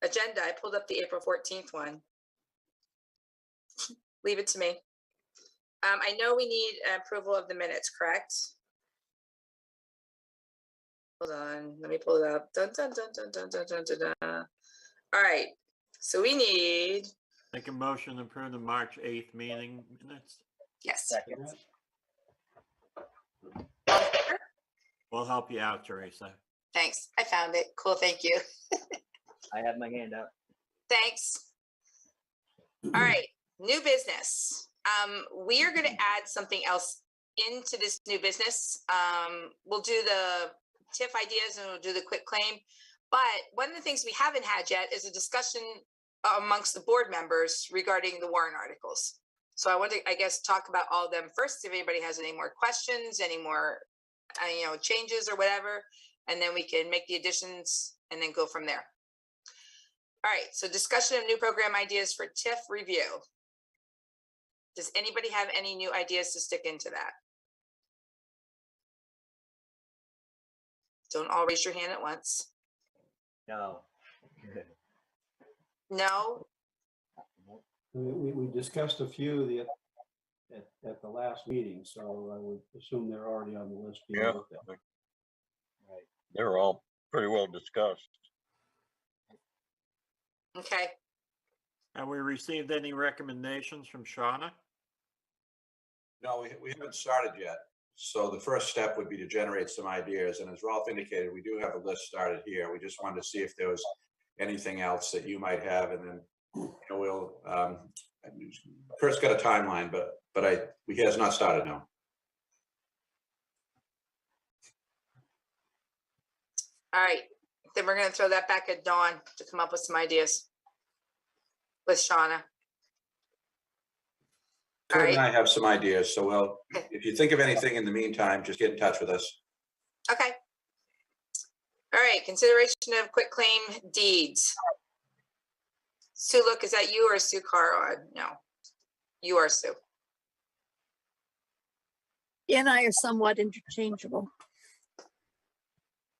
agenda. I pulled up the April 14th one. Leave it to me. I know we need approval of the minutes, correct? Hold on, let me pull it up. Dun, dun, dun, dun, dun, dun, dun, dun, dun. All right, so we need. Make a motion to approve the March 8th meeting minutes. Yes. Second. We'll help you out, Teresa. Thanks, I found it. Cool, thank you. I have my hand up. Thanks. All right, new business. We are going to add something else into this new business. We'll do the TIF ideas and we'll do the quick claim. But one of the things we haven't had yet is a discussion amongst the board members regarding the warrant articles. So I want to, I guess, talk about all of them first. If anybody has any more questions, any more, changes or whatever, and then we can make the additions and then go from there. All right. So discussion of new program ideas for TIF review. Does anybody have any new ideas to stick into that? Don't all raise your hand at once. No. No? We discussed a few at the last meeting, so I would assume they're already on the list. Yeah. Right. They're all pretty well discussed. Okay. Have we received any recommendations from Shauna? No, we haven't started yet. So the first step would be to generate some ideas. And as Rolf indicated, we do have a list started here. We just wanted to see if there was anything else that you might have. And then we'll, Kurt's got a timeline, but he has not started now. All right. Then we're going to throw that back at Dawn to come up with some ideas with Shauna. Kurt and I have some ideas, so if you think of anything in the meantime, just get in touch with us. Okay. All right, consideration of quick claim deeds. Sue, look, is that you or Sue Carr? No, you are Sue. He and I are somewhat interchangeable.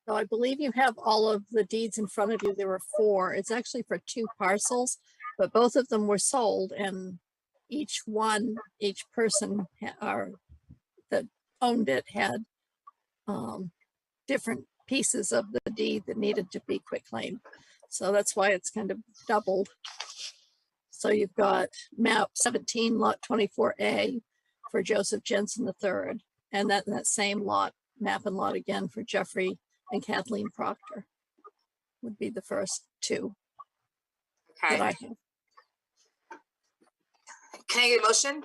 So I believe you have all of the deeds in front of you. There were 4. It's actually for 2 parcels, but both of them were sold, and each person that owned it had different pieces of the deed that needed to be quitclaimed. So that's why it's kind of doubled. So you've got map 17, lot 24A for Joseph Jensen III, and that same lot, map and lot again for Jeffrey and Kathleen Proctor would be the first 2 that I have. Can I get a motion?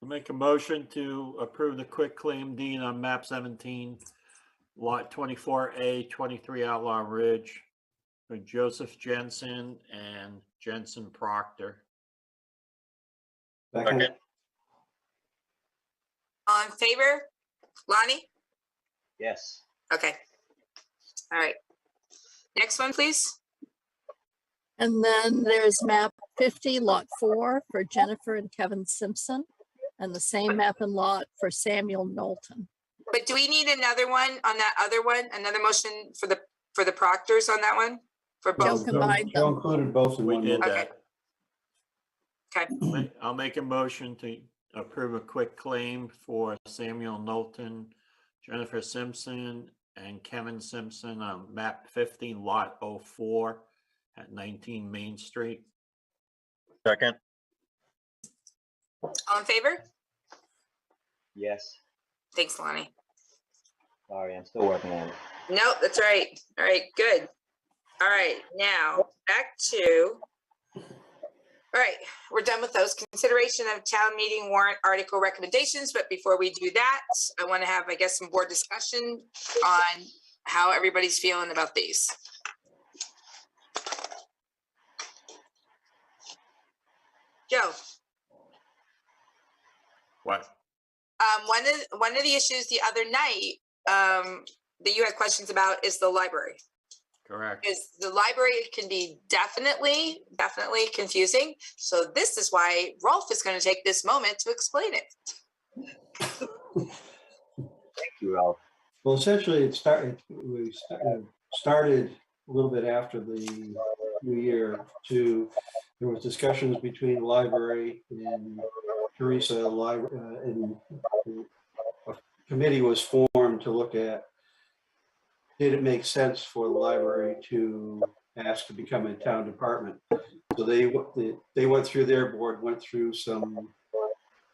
I'll make a motion to approve the quick claim deed on map 17, lot 24A, 23 Outlaw Ridge for Joseph Jensen and Jensen Proctor. Second. All in favor? Lonnie? Yes. Okay. All right. Next one, please. And then there's map 50, lot 4 for Jennifer and Kevin Simpson, and the same map and lot for Samuel Knowlton. But do we need another one on that other one? Another motion for the Proctors on that one? For both? Joe included both in We one did motion. that. Okay. I'll make a motion to approve a quick claim for Samuel Knowlton, Jennifer Simpson, and Kevin Simpson on map 50, lot 04 at 19 Main Street. Second. All in favor? Yes. Thanks, Lonnie. Sorry, I'm still working on it. Nope, that's right. All right, good. All right, now back to, all right, we're done with those. Consideration of town meeting warrant article recommendations, but before we do that, I want to have, I guess, some board discussion on how everybody's feeling about these. Joe. What? One of the issues the other night that you had questions about is the library. Correct. Because the library can be definitely confusing. So this is why Rolf is going to take this moment to explain it. Thank you, Ralph. Well, essentially, we started a little bit after the new year. There was discussions between the library and Teresa, and a committee was formed to look at, did it make sense for the library to ask to become a town department? So they went through, their board went through some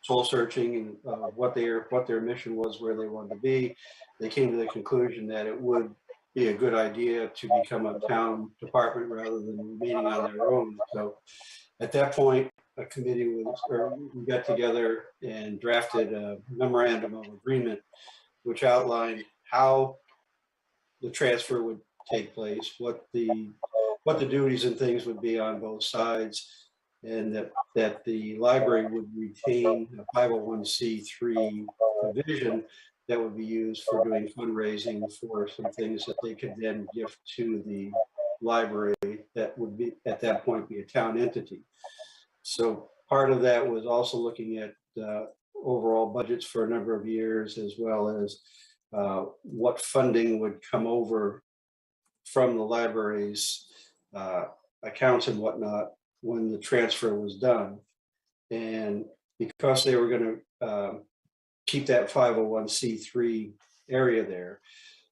soul searching and what their mission was, where they wanted to be. They came to the conclusion that it would be a good idea to become a town department rather than remaining on their own. So at that point, a committee or we got together and drafted a memorandum of agreement, which outlined how the transfer would take place, what the duties and things would be on both sides, and that the library would retain a 501c3 division that would be used for doing fundraising for some things that they could then gift to the library that would be at that point be a town entity. So part of that was also looking at overall budgets for a number of years, as well as what funding would come over from the library's accounts and whatnot when the transfer was done. And because they were going to keep that 501c3 area there,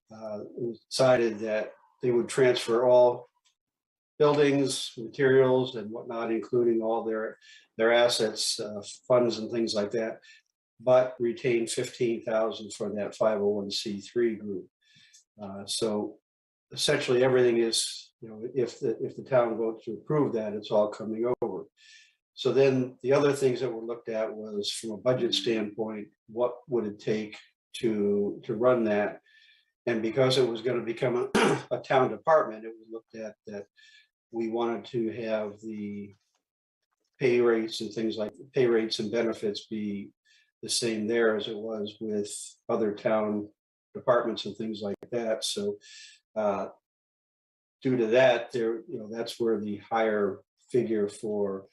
it was decided that they would transfer all buildings, materials, and whatnot, including all their assets, funds, and things like that, but retain $15,000 for that 501c3 group. So essentially, everything is, if the town votes to approve that, it's all coming over. So then the other things that were looked at was, from a budget standpoint, what would it take to run that? And because it was going to become a town department, it was looked at that we wanted to have the pay rates and things like pay rates and benefits be the same there as it was with other town departments and things like that. So due to that, there, that's where the higher figure for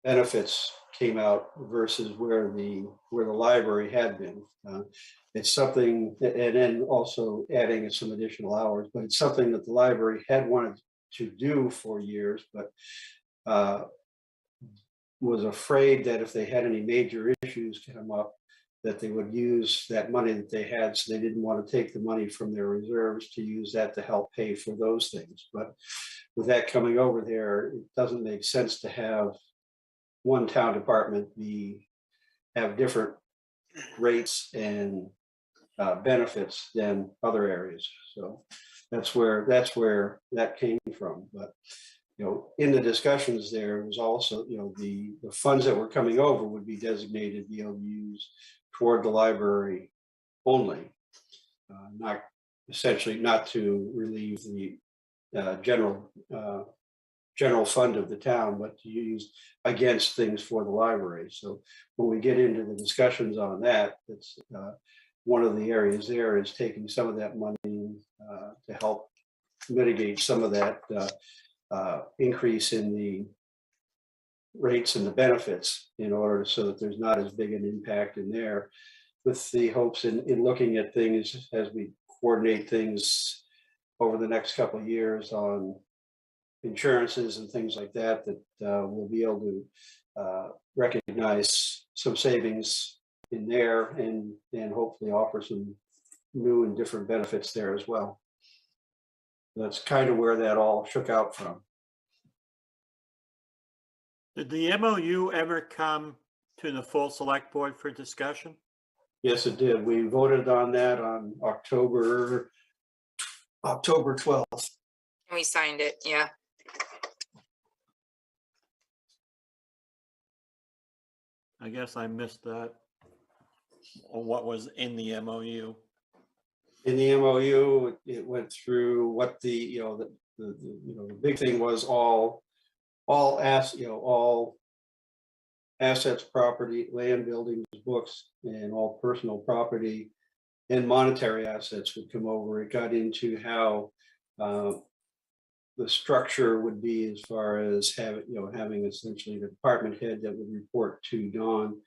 benefits came out versus where the library had been. It's something, and then also adding some additional hours, but it's something that the library had wanted to do for years, but was afraid that if they had any major issues come up, that they would use that money that they had. So they didn't want to take the money from their reserves to use that to help pay for those things. But with that coming over there, it doesn't make sense to have one town department have different rates and benefits than other areas. So that's where that came from. But in the discussions, there was also the funds that were coming over would be designated to be able to use toward the library only, not essentially not to relieve the general fund of the town, but to use against things for the library. So when we get into the discussions on that, it's one of the areas there is taking some of that money to help mitigate some of that increase in the rates and the benefits, in order so that there's not as big an impact in there, with the hopes in looking at things as we coordinate things over the next couple of years on insurances and things like that, that we'll be able to recognize some savings in there and hopefully offer some new and different benefits there as well. That's kind of where that all shook out from. Did the MOU ever come to the full select board for discussion? Yes, it did. We voted on that on October 12th. We signed it, yeah. I guess I missed that. Or what was in the MOU? In the MOU, it went through what the big thing was all assets, property, land, buildings, books, and all personal property and monetary assets would come over. It got into how the structure would be, as far as having essentially the department head that would report to Dawn,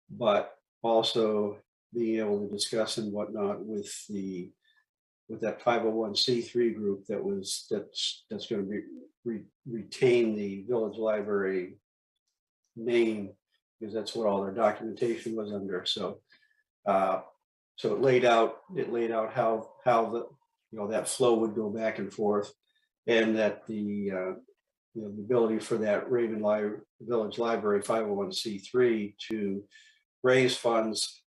but also being able to discuss and whatnot with that 501c3 group that's going to retain the village library name, because that's what all their documentation was under. So so it laid out how the that flow would go back and forth, and that the ability for that Raven Village Library 501c3 to raise funds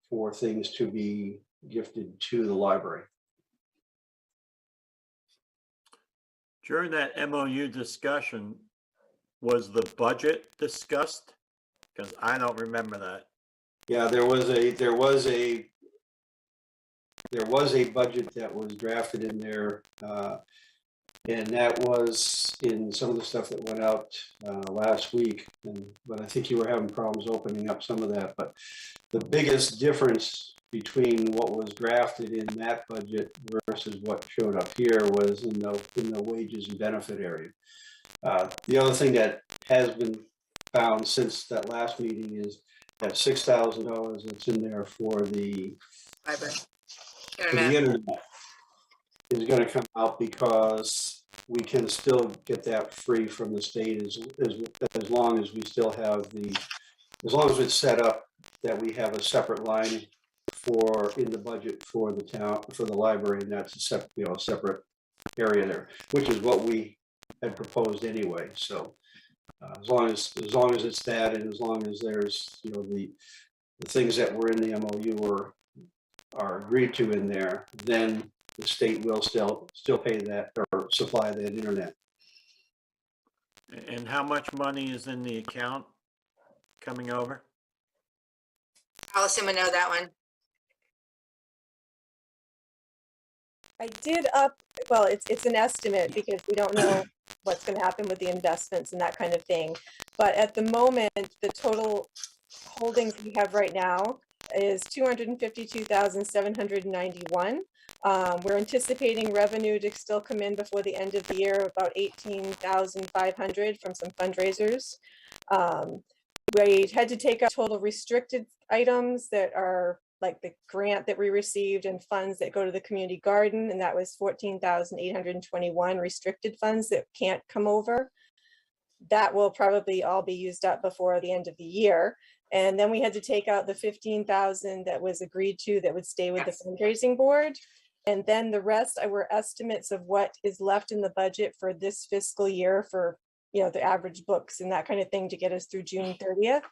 for things to be gifted to the library. During that MOU discussion, was the budget discussed? Because I don't remember that. Yeah, there was a budget that was drafted in there, and that was in some of the stuff that went out last week. But I think you were having problems opening up some of that. But the biggest difference between what was drafted in that budget versus what showed up here was in the wages and benefit area. The other thing that has been found since that last meeting is that $6,000 that's in there for the internet is going to come out, because we can still get that free from the state as long as we still have as long as it's set up that we have a separate line in the budget for the town, for the library, and that's a separate area there, which is what we had proposed anyway. So as long as it's that, and as long as there's the things that were in the MOU are agreed to in there, then the state will still pay that or supply that internet. And how much money is in the account coming over? Allison would know that one. I did well, it's an estimate because we don't know what's going to happen with the investments and that kind of thing. But at the moment, the total holdings we have right now is 252,791. We're anticipating revenue to still come in before the end of the year, about 18,500 from some fundraisers. We had to take out total restricted items that are like the grant that we received and funds that go to the community garden, and that was 14,821 restricted funds that can't come over. That will probably all be used up before the end of the year. And then we had to take out the 15,000 that was agreed to that would stay with the fundraising board. And then the rest were estimates of what is left in the budget for this fiscal year for the average books and that kind of thing to get us through June 30th.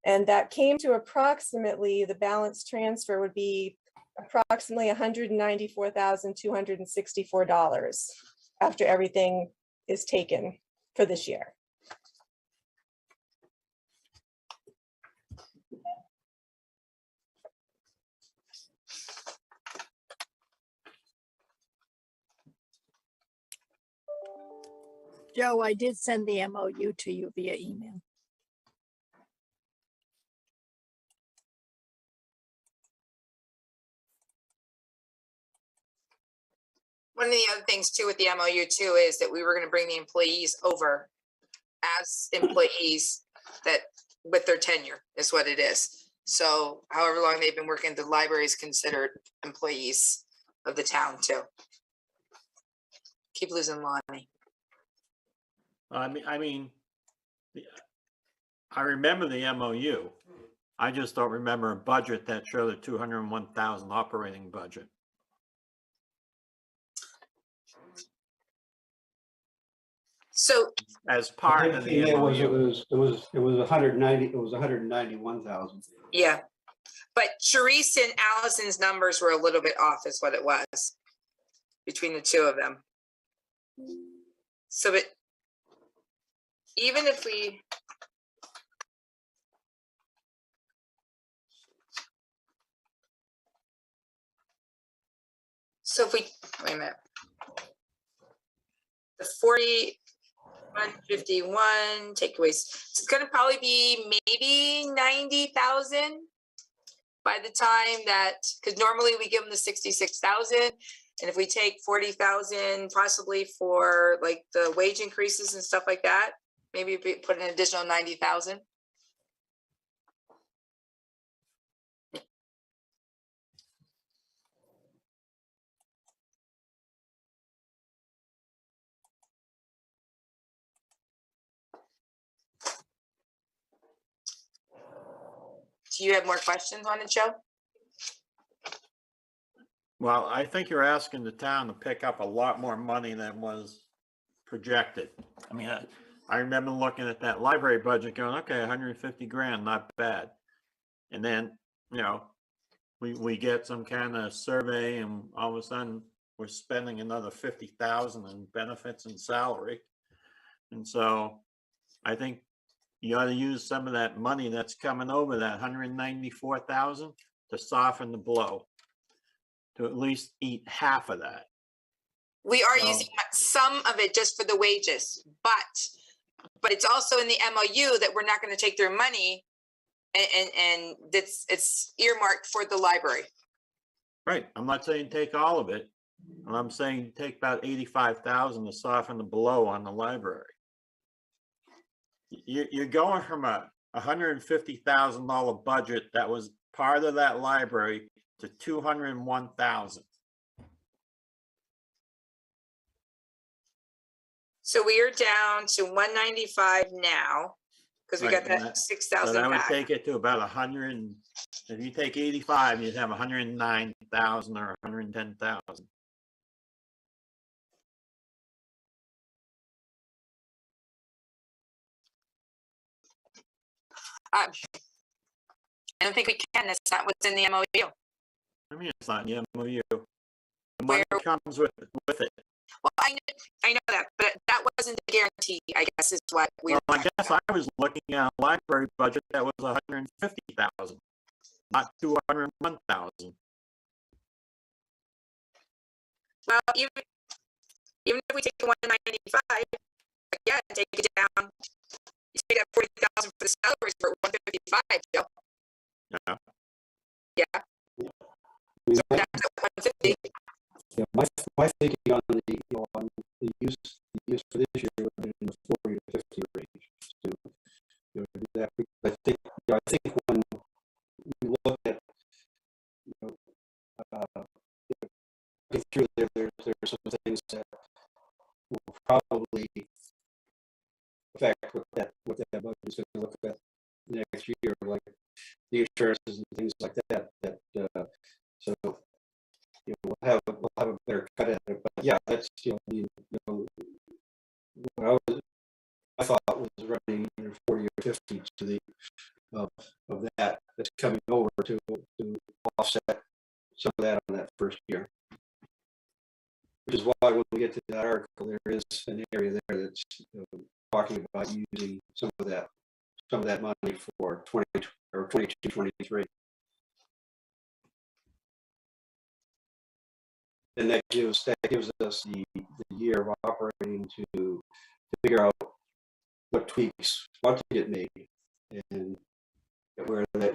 And that came to approximately, the balance transfer would be approximately $194,264 after everything is taken for this year. Joe, I did send the MOU to you via email. One of the other things too with the MOU too is that we were going to bring the employees over as employees that with their tenure is what it is. So however long they've been working, the library is considered employees of the town too. Keep losing Lonnie. I remember the MOU. I just don't remember a budget that showed a 201,000 operating budget. So as part of the MOU. It was 190. It was 191,000. Yeah, but Sharice and Allison's numbers were a little bit off, is what it was between the two of them. So, but even if we. So if we, wait a minute. The 4151 takeaways, it's going to probably be maybe 90,000 by the time that, because normally we give them the 66,000, and if we take 40,000 possibly for like the wage increases and stuff like that, maybe put an additional 90,000. Do you have more questions on it, Joe? Well, I think you're asking the town to pick up a lot more money than was projected. I mean, I remember looking at that library budget going, okay, 150 grand, not bad. And then, we get some kind of survey and all of a sudden we're spending another 50,000 in benefits and salary. And so I think you ought to use some of that money that's coming over, that 194,000, to soften the blow. To at least eat half of that. We are So- using some of it just for the wages, but it's also in the MOU that we're not going to take their money and it's earmarked for the library. Right, I'm not saying take all of it. I'm saying take about 85,000 to soften the blow on the library. You're going from a $150,000 budget that was part of that library to 201,000. So we are down to 195 now because we Right, got and that So 6,000 that would back. take it to about 100. If you take 85, you'd have 109,000 or 110,000. I don't think we can. That's not what's in the MOU. I mean, it's not in the MOU. The money comes with it. Well, I know that, but that wasn't the guarantee, I guess, is what we Well, were. I guess I was looking at a library budget that was 150,000, not 201,000. Well, even if we take the 195, again, take it down. You take that 40,000 for the salaries for 155, Joe. Yeah. Yeah. So that's at 150. Yeah, my thinking on on the use for this year would have been in the 40 to 50 range. So, do that. I think when we look at get through there's some things that will probably affect what that budget is going to look at next year, like the insurances and things like that. So we'll have a better cut at it. But yeah, that's what I thought was running 40 or 50 to the of that's coming over to offset some of that on that first year. Which is why when we get to that article, there is an area there that's talking about using some of that money for 20 or 22, 23. And that gives us the year of operating to figure out what tweaks want to get made and where that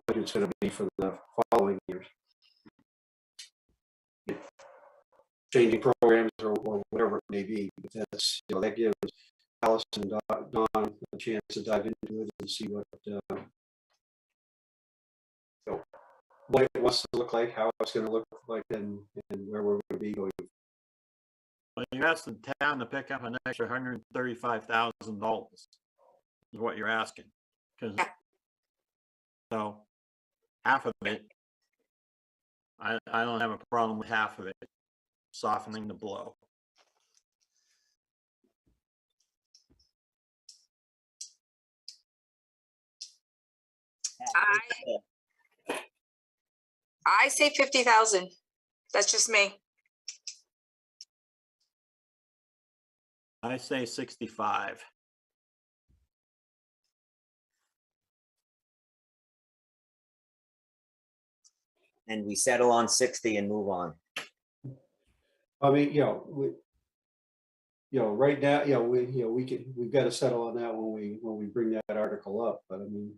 budget's going to be for the following years. Changing programs or whatever it may be, but that's that gives Alice and Don a chance to dive into it and see what it wants to look like, how it's going to look like, and where we're going to be going. Well, you're asking the town to pick up an extra $135,000 is what you're asking. So half of it, I don't have a problem with half of it softening the blow. I say 50,000. That's just me. I say 65. And we settle on 60 and move on. I mean, right now, we've got to settle on that when we bring that article up. But I mean,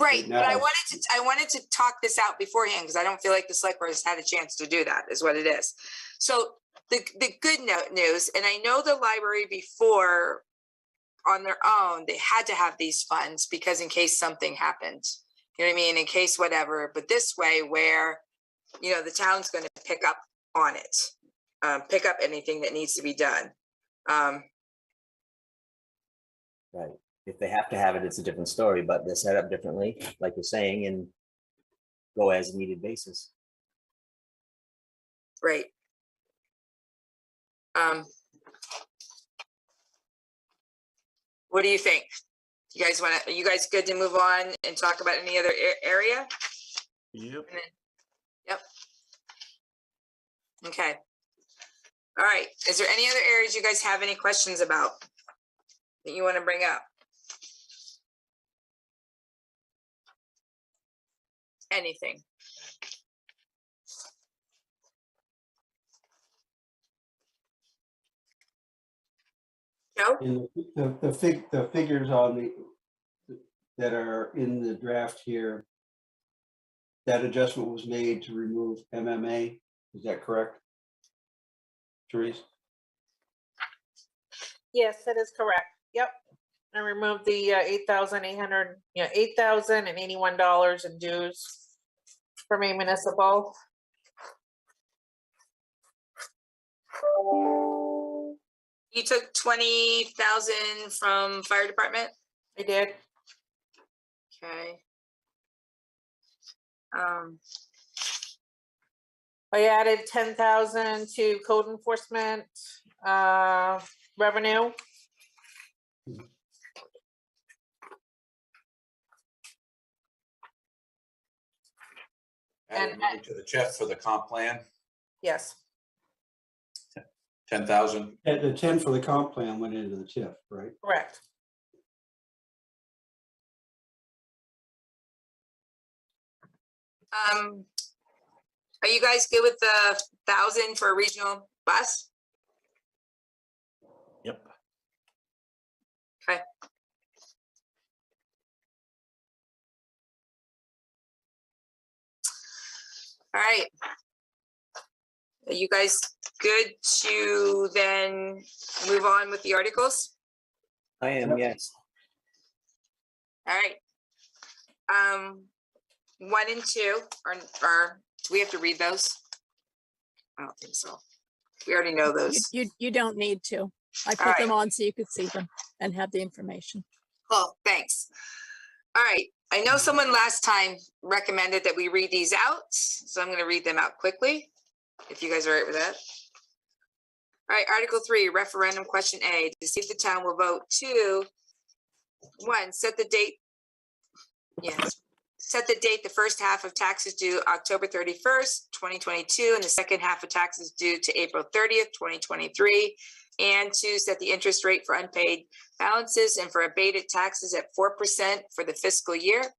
Right, now, but I wanted to talk this out beforehand because I don't feel like the select board has had a chance to do that, is what it is. So the good news, and I know the library before on their own, they had to have these funds because in case something happened, you know what I mean, in case whatever. But this way, where the town's going to pick up on it, pick up anything that needs to be done. Right. If they have to have it, it's a different story, but they're set up differently, like you're saying, and go as a needed basis. Right. What do you think? Are you guys good to move on and talk about any other area? Yep. Yep. Okay. All right. Is there any other areas you guys have any questions about? that you want to bring up? Anything? Joe? In the figures on that are in the draft here, that adjustment was made to remove MMA. Is that correct, Therese? Yes, that is correct. Yep. I removed the $8,800, $8,081 in dues for Maine Municipal. You took 20,000 from fire department? I did. Okay. I added 10,000 to code enforcement revenue. Added money to the TIF for the comp plan, Yes. 10,000. The 10 for the comp plan went into the TIF, right? Correct. Are you guys good with the 1,000 for a regional bus? Yep. Okay. All right. Are you guys good to then move on with the articles? I am, yes. All right. 1 and 2 are, do we have to read those? I don't think so. We already know those. You don't need to. I put them on so you could see them and have the information. Cool, thanks. All right, I know someone last time recommended that we read these out, so I'm gonna read them out quickly, if you guys are all right with that. All right, Article 3, referendum question A, to see if the town will vote to, 1, set the date. Yes. Set the date, the first half of taxes due October 31st, 2022, and the second half of taxes due to April 30th, 2023. And 2, set the interest rate for unpaid balances and for abated taxes at 4% for the fiscal year.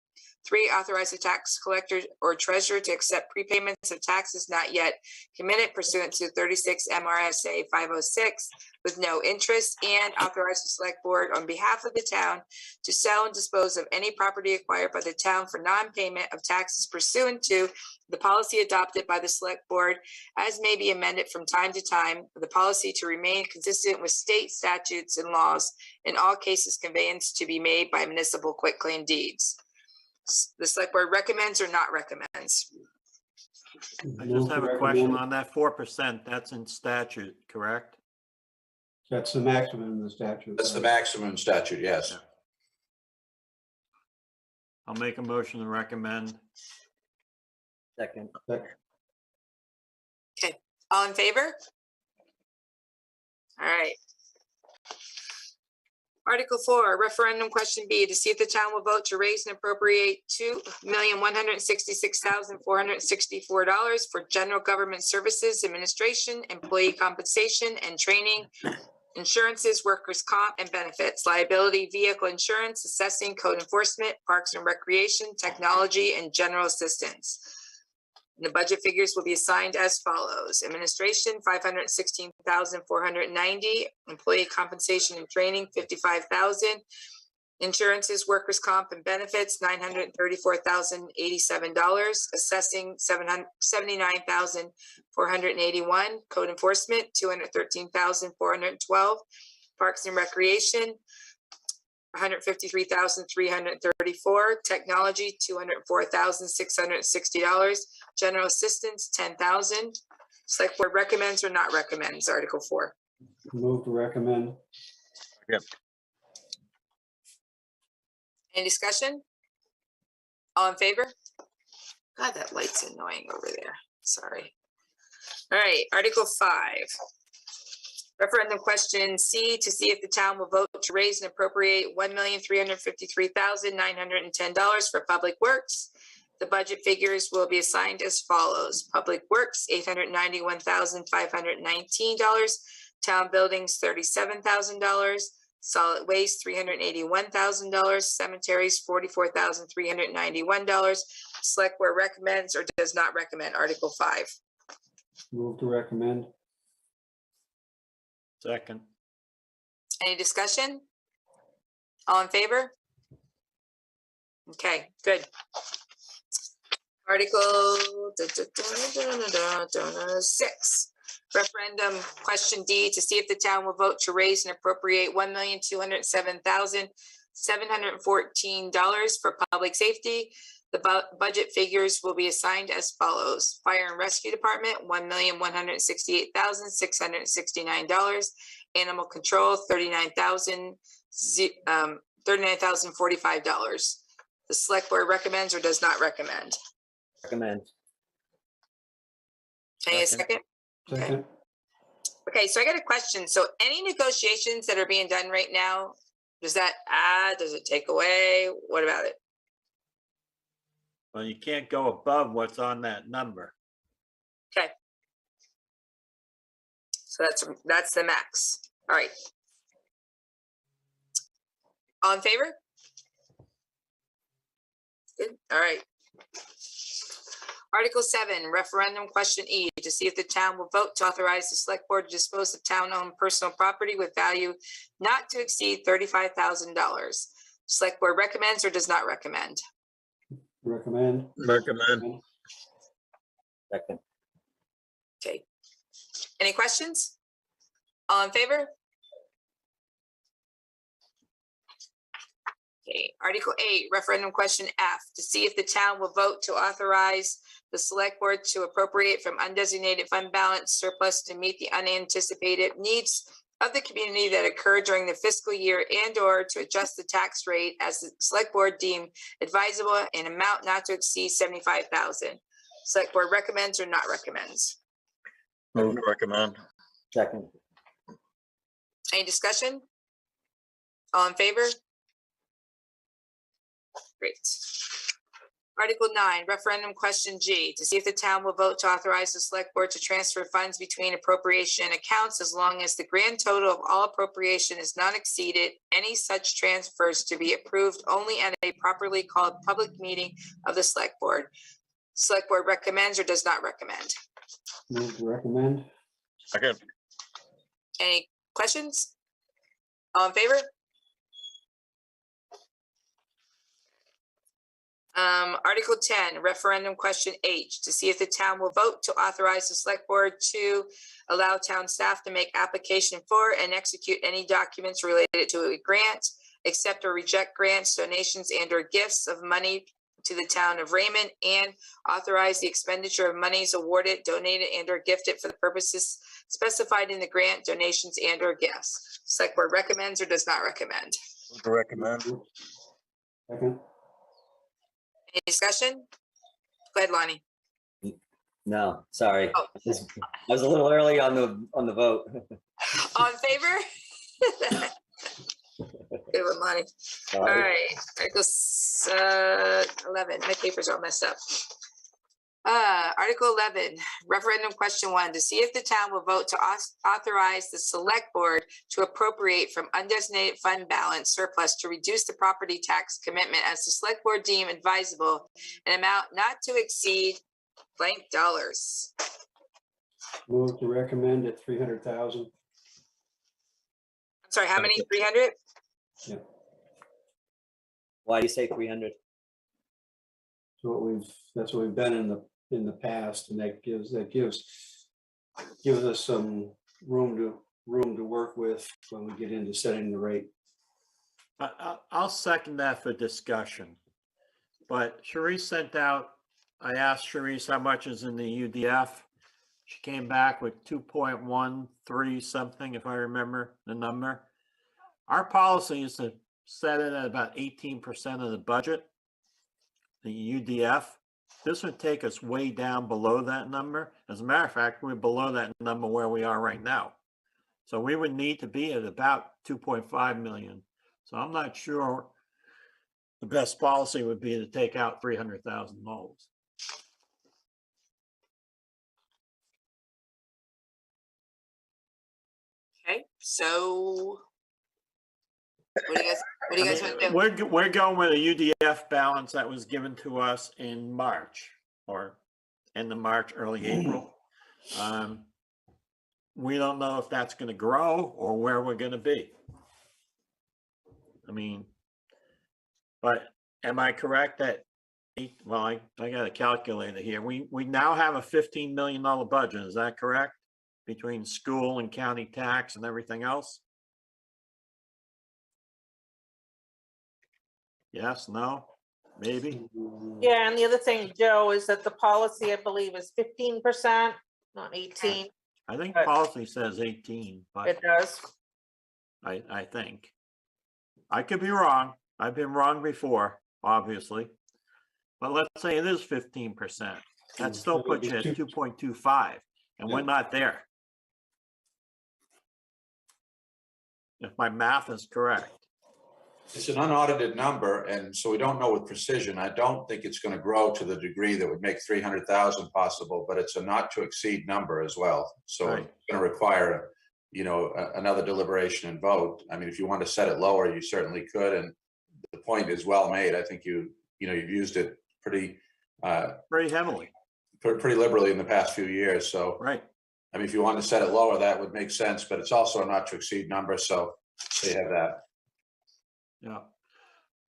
3, authorize the tax collector or treasurer to accept prepayments of taxes not yet committed pursuant to 36 MRSA 506 with no interest, and authorize the select board on behalf of the town to sell and dispose of any property acquired by the town for non-payment of taxes pursuant to the policy adopted by the select board as may be amended from time to time, the policy to remain consistent with state statutes and laws, in all cases conveyance to be made by municipal quitclaim deeds. The select board recommends or not recommends? I just have a question on that 4%. That's in statute, correct? That's the maximum in the statute. That's the maximum statute, yes. I'll make a motion to recommend. Second. Okay, all in favor? All right. Article 4, referendum question B, to see if the town will vote to raise and appropriate $2,166,464 for general government services, administration, employee compensation and training, insurances, workers' comp and benefits, liability, vehicle insurance, assessing, code enforcement, parks and recreation, technology, and general assistance. The budget figures will be assigned as follows: administration, $516,490, employee compensation and training, $55,000, insurances, workers' comp and benefits, $934,087, assessing, $79,481, code enforcement, $213,412, parks and recreation, $153,334, technology, $204,660, general assistance, $10,000. Select board recommends or not recommends Article 4. Move to recommend. Yep. Any discussion? All in favor? God, that light's annoying over there. Sorry. All right, Article 5. Referendum question C, to see if the town will vote to raise and appropriate $1,353,910 for public works. The budget figures will be assigned as follows: public works, $891,519, town buildings, $37,000, Solid waste, $381,000. Cemeteries, $44,391. Select Board recommends or does not recommend Article 5. Move to recommend. Second. Any discussion? All in favor? Okay, good. Article 6. Referendum question D, to see if the town will vote to raise and appropriate $1,207,714 for public safety. The budget figures will be assigned as follows. Fire and Rescue Department, $1,168,669. Animal Control, $39,045. The Select Board recommends or does not recommend. Recommend. Any second? Second. Okay, so I got a question. So any negotiations that are being done right now, does that add, does it take away? What about it? Well, you can't go above what's on that number. Okay. So that's the max. All right. All in favor? Good. All right. Article 7, referendum question E, to see if the town will vote to authorize the Select Board to dispose of town-owned personal property with value not to exceed $35,000. Select Board recommends or does not recommend. Recommend. Recommend. Second. Okay. Any questions? All in favor? Okay, Article 8, referendum question F, to see if the town will vote to authorize the Select Board to appropriate from undesignated fund balance surplus to meet the unanticipated needs of the community that occur during the fiscal year and/or to adjust the tax rate as the Select Board deem advisable in amount not to exceed $75,000. Select Board recommends or not recommends. Move to recommend. Second. Any discussion? All in favor? Great. Article 9, referendum question G, to see if the town will vote to authorize the Select Board to transfer funds between appropriation accounts as long as the grand total of all appropriation is not exceeded. Any such transfers to be approved only at a properly called public meeting of the Select Board. Select Board recommends or does not recommend. Move to recommend. Second. Any questions? All in favor? Article 10, referendum question H, to see if the town will vote to authorize the Select Board to allow town staff to make application for and execute any documents related to a grant, accept or reject grants, donations, and or gifts of money to the town of Raymond, and authorize the expenditure of monies awarded, donated, and or gifted for the purposes specified in the grant, donations, and or gifts. Select Board recommends or does not recommend. Move to recommend. Second. Any discussion? Go ahead, Lonnie. No, sorry. Oh. I was a little early on the vote. All in favor? Good one, Lonnie. All Sorry. right, Article 11, my papers are all messed up. Article 11, referendum question 1, to see if the town will vote to authorize the Select Board to appropriate from undesignated fund balance surplus to reduce the property tax commitment as the Select Board deem advisable, an amount not to exceed blank dollars. Move to recommend at 300,000. I'm sorry, how many? 300? Yeah. Why do you say 300? That's what we've done in the past, and that gives us some room to work with when we get into setting the rate. I'll second that for discussion. But Cherise sent out, I asked Cherise how much is in the UDF. She came back with 2.13 something, if I remember the number. Our policy is to set it at about 18% of the budget, the UDF. This would take us way down below that number. As a matter of fact, we're below that number where we are right now. So we would need to be at about 2.5 million. So I'm not sure the best policy would be to take out $300,000. Okay, so What do you guys want to do? We're going with a UDF balance that was given to us in March or end of March, early April. We don't know if that's going to grow or where we're going to be. I mean, but am I correct that, well, I got a calculator here. We now have a $15 million budget. Is that correct? Between school and county tax and everything else? Yes, no, maybe? Yeah, and the other thing, Joe, is that the policy, I believe, is 15%, not 18. I think But- policy says 18, but It does. I think. I could be wrong. I've been wrong before, obviously. But let's say it is 15%. That still puts you at 2.25, and we're not there. If my math is correct. It's an unaudited number, and so we don't know with precision. I don't think it's going to grow to the degree that would make 300,000 possible, but it's a not to exceed number as well. So Right. it's going to require, another deliberation and vote. I mean, if you want to set it lower, you certainly could. And the point is well made. I think you've used it pretty heavily, pretty liberally in the past few years. So, right. I mean, if you want to set it lower, that would make sense, but it's also a not to exceed number. So they have that. Yeah.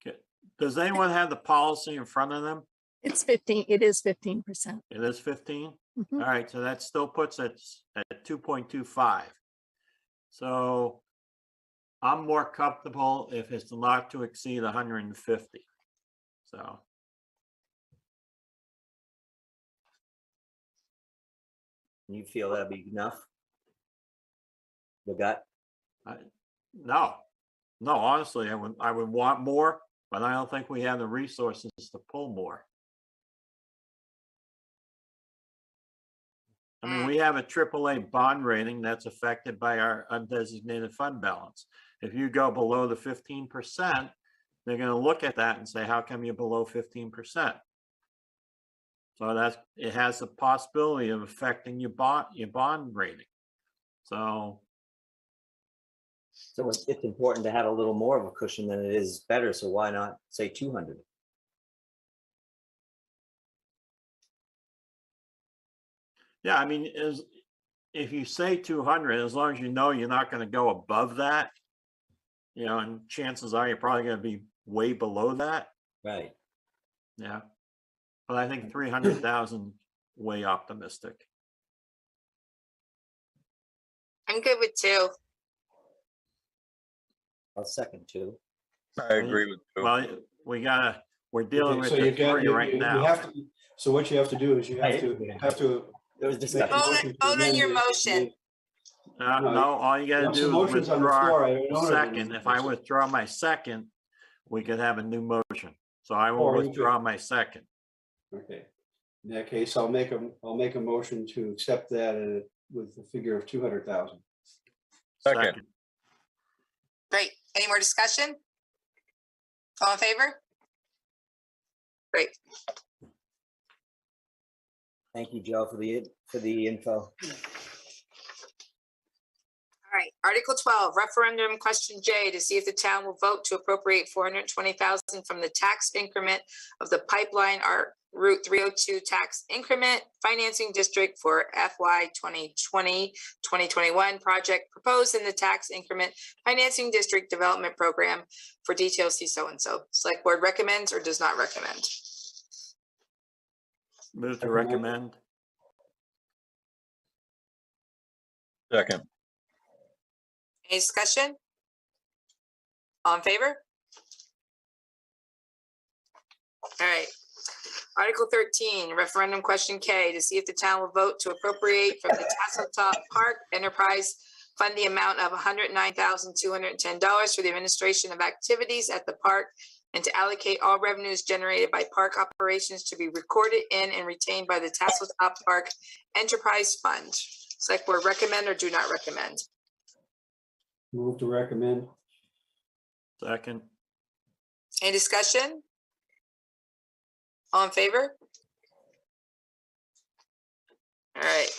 Okay. Does anyone have the policy in front of them? It's 15, it is 15%. It is 15? Mhm. All right, so that still puts it at 2.25. So I'm more comfortable if it's not to exceed 150. So. You feel that'd be enough? The gut? No, honestly, I would want more, but I don't think we have the resources to pull more. I mean, we have a AAA bond rating that's affected by our undesignated fund balance. If you go below the 15%, they're going to look at that and say, how come you're below 15%? So it has the possibility of affecting your bond rating. So it's important to have a little more of a cushion than it is better. So why not say 200? Yeah, I mean, if you say 200, as long as you know you're not going to go above that, and chances are you're probably going to be way below that. Right. Yeah. But I think 300,000 way optimistic. I'm good with 2. I'll second 2. I agree with you. Well, we're dealing with So the you got, 3 right you now. have to, so what you have to do is you have to. There was make a discussion. motion to Vote on amend your it. motion. No, all you gotta Once the do is motion's on the floor, I withdraw don't a know it second. anymore. If I withdraw my second, we could have a new motion. So I will Or you withdraw my second. Okay. In that case, I'll make a motion to accept that with the figure of 200,000. Second. Great. Any more discussion? All in favor? Great. Thank you, Joe, for the info. All right. Article 12, referendum question J, to see if the town will vote to appropriate 420,000 from the tax increment of the pipeline Route 302 tax increment financing district for FY 2020-2021 project proposed in the tax increment financing district development program. For details, see so-and-so. Select board recommends or does not recommend. Move to recommend. Second. Any discussion? All in favor? All right. Article 13, referendum question K, to see if the town will vote to appropriate from the Tasseltop Park Enterprise Fund the amount of $109,210 for the administration of activities at the park, and to allocate all revenues generated by park operations to be recorded in and retained by the Tasseltop Park Enterprise Fund. Select board recommend or do not recommend? Move to recommend. Second. Any discussion? All in favor? All right.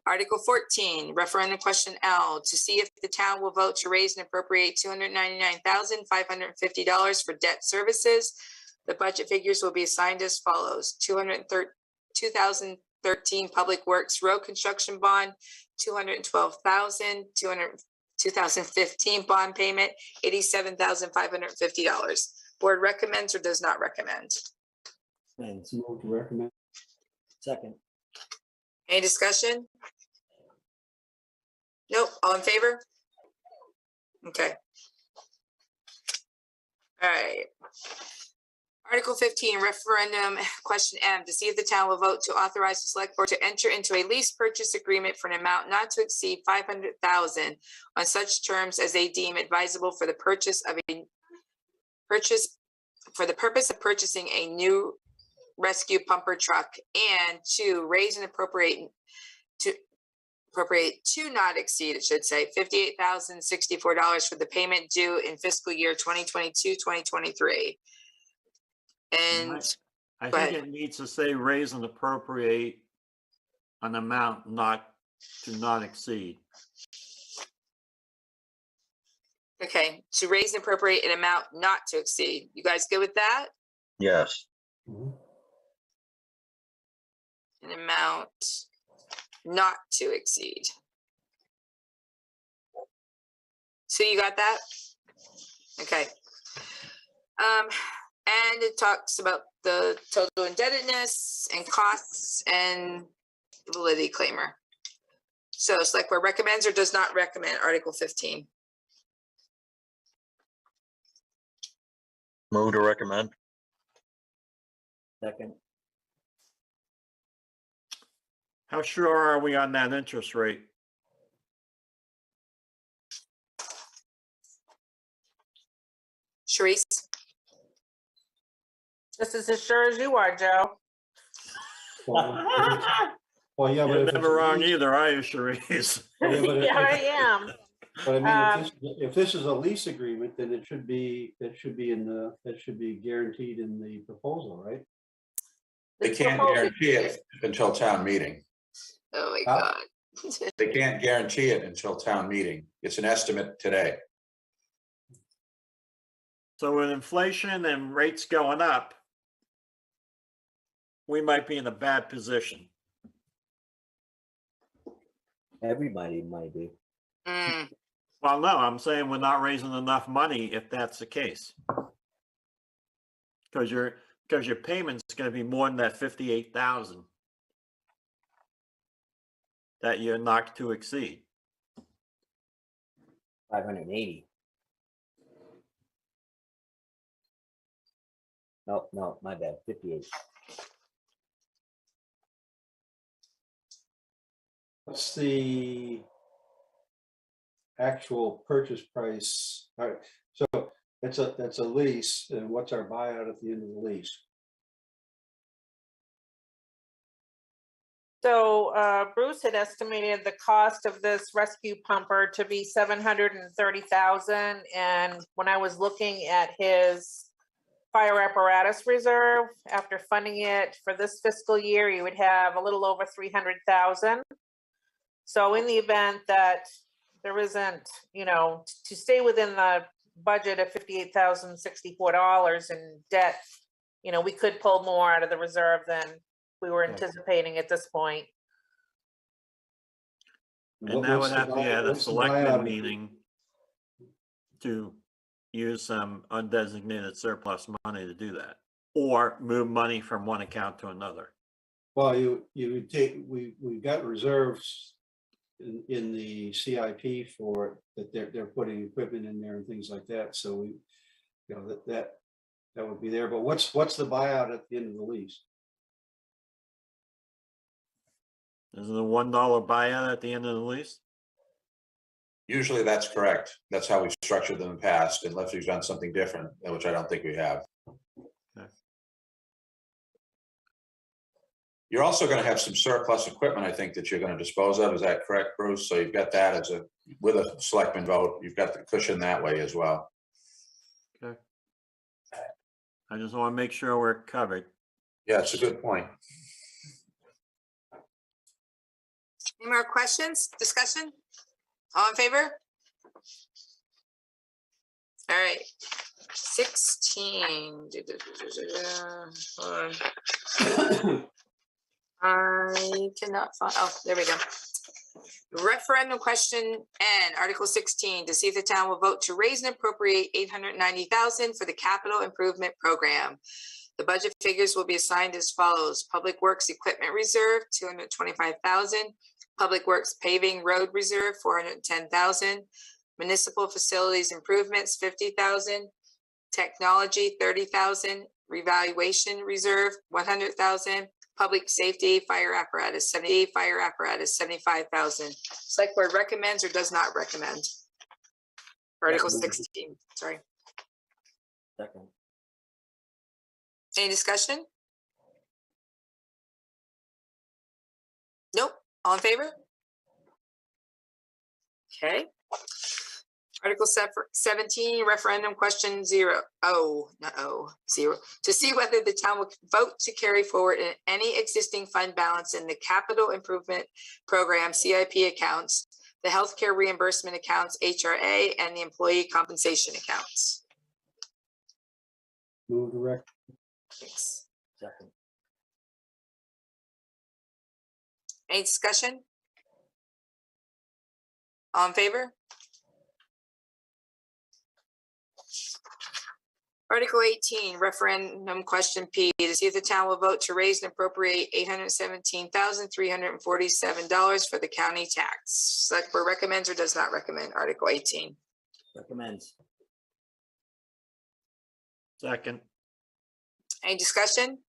Article 14, referendum question L, to see if the town will vote to raise and appropriate $299,550 for debt services. The budget figures will be assigned as follows: 2013 Public Works Road Construction Bond, 212,000, 2015 bond payment, $87,550. Board recommends or does not recommend? And it's moved to recommend. Second. Any discussion? Nope, all in favor? Okay. All right. Article 15, referendum question M, to see if the town will vote to authorize the select board to enter into a lease purchase agreement for an amount not to exceed $500,000 on such terms as they deem advisable for the purpose of purchasing a new rescue pumper truck, and to raise and appropriate to not exceed, it should say, $58,064 for the payment due in fiscal year 2022-2023. And I go think ahead. it needs to say raise and appropriate an amount not exceed. Okay, to raise and appropriate an amount not to exceed. You guys good with that? Yes. An amount not to exceed. So you got that? Okay. And it talks about the total indebtedness and costs and validity claimer. So select board recommends or does not recommend Article 15. Move to recommend. Second. How sure are we on that interest rate? Sharice? Just as sure as you are, Joe. Well, yeah, but You're if it's never a wrong lease- either, are you, Sharice? Yeah, but Yeah, I am. But I mean, if this is a lease agreement, then that should be guaranteed in the proposal, right? They can't guarantee it until town meeting. Oh my Huh? God. They can't guarantee it until town meeting. It's an estimate today. So with inflation and rates going up, we might be in a bad position. Everybody might be. Mm, Well, no, I'm saying we're not raising enough money if that's the case. Because your payment's gonna be more than that 58,000 that you're not to exceed. 580. No, my bad. 58. What's the actual purchase price? All right, so that's a lease, and what's our buyout at the end of the lease? So Bruce had estimated the cost of this rescue pumper to be $730,000. And when I was looking at his fire apparatus reserve, after funding it for this fiscal year, he would have a little over 300,000. So in the event that there isn't, to stay within the budget of $58,064 in debt, we could pull more out of the reserve than we were anticipating at this point. And that would What's the have to be buy- at a what's the selectmen buyout? meeting to use some undesignated surplus money to do that, or move money from one account to another. Well, you would take, we got reserves in the CIP for it, that they're putting equipment in there and things like that, so we, that would be there, but what's the buyout at the end of the lease? Isn't it a $1 buyout at the end of the lease? Usually that's correct. That's how we've structured them in the past, unless we've done something different, which I don't think we have. Okay. You're also going to have some surplus equipment, I think, that you're going to dispose of. Is that correct, Bruce? So you've got that as with a selectman vote, you've got the cushion that way as well. Okay. I just want to make sure we're covered. Yeah, it's a good point. Any more questions, discussion? All in favor? All right, 16. Hold on. I cannot find, oh, there we go. Referendum question N, Article 16, to see if the town will vote to raise and appropriate $890,000 for the capital improvement program. The budget figures will be assigned as follows: Public Works Equipment Reserve, $225,000, Public Works Paving Road Reserve, $410,000, Municipal Facilities Improvements, $50,000, Technology, $30,000, Revaluation Reserve, $100,000, Public Safety Fire Apparatus, $75,000. Select Board recommends or does not recommend. Article 16, sorry. Second. Any discussion? Nope. All in favor? Okay. Article 17, referendum question 0. To see whether the town will vote to carry forward any existing fund balance in the capital improvement program CIP accounts, the healthcare reimbursement accounts HRA, and the employee compensation accounts. Move direct. Thanks. Second. Any discussion? All in favor? Article 18, referendum question P, to see if the town will vote to raise and appropriate $817,347 for the county tax. Select Board recommends or does not recommend. Article 18. Recommends. Second. Any discussion?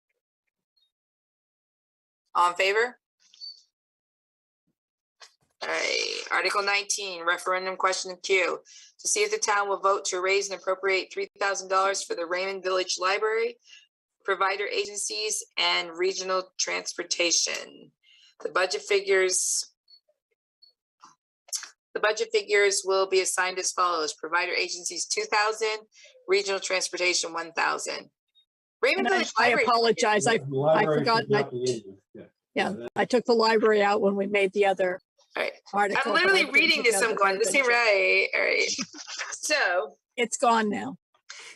All in favor? All right, Article 19, referendum question Q, to see if the town will vote to raise and appropriate $3,000 for the Raymond Village Library, provider agencies, and regional transportation. The budget figures will be assigned as follows: provider agencies, $2,000, regional transportation, $1,000. Raymond And Village I Library. apologize. I Library forgot. should not be in there. Yeah, I took the library out when we made the other All right. article. I'm but I literally didn't reading take this. out I'm the going, this ain't verbiage. right. All right. So It's gone now.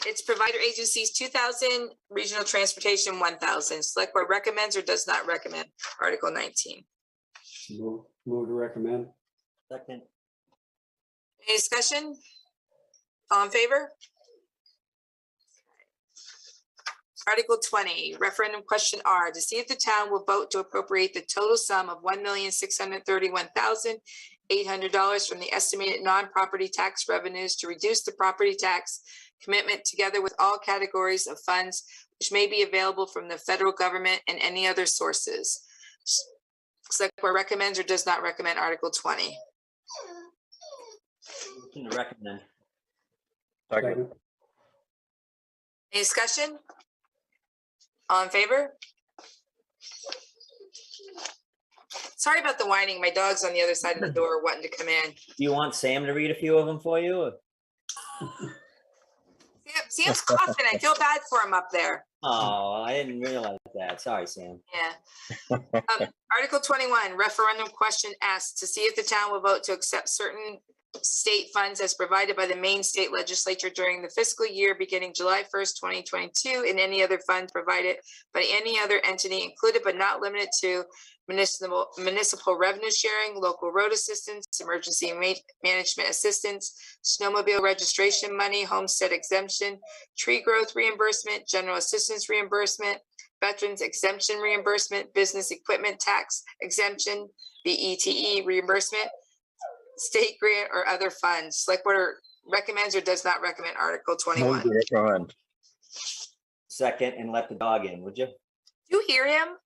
it's provider agencies, 2,000, regional transportation, 1,000. Select Board recommends or does not recommend. Article 19. Move to recommend. Second. Any discussion? All in favor? Article 20, referendum question R, to see if the town will vote to appropriate the total sum of $1,631,800 from the estimated non-property tax revenues to reduce the property tax commitment together with all categories of funds which may be available from the federal government and any other sources. Select Board recommends or does not recommend Article 20. Motion to recommend. Second. Any discussion? All in favor? Sorry about the whining. My dog's on the other side of the door wanting to come in. Do you want Sam to read a few of them for you? Or? Sam's coughing. I feel bad for him up there. Oh, I didn't realize that. Sorry, Sam. Yeah. Article 21, referendum question S, to see if the town will vote to accept certain state funds as provided by the Maine State Legislature during the fiscal year beginning July 1st, 2022, and any other funds provided by any other entity included but not limited to municipal revenue sharing, local road assistance, emergency management assistance, snowmobile registration money, homestead exemption, tree growth reimbursement, general assistance reimbursement, veterans exemption reimbursement, business equipment tax exemption, VETE reimbursement, state grant or other funds. Select Board recommends or does not recommend Article 21. Move to recommend. Second, and let the dog in, would you? Do you hear him?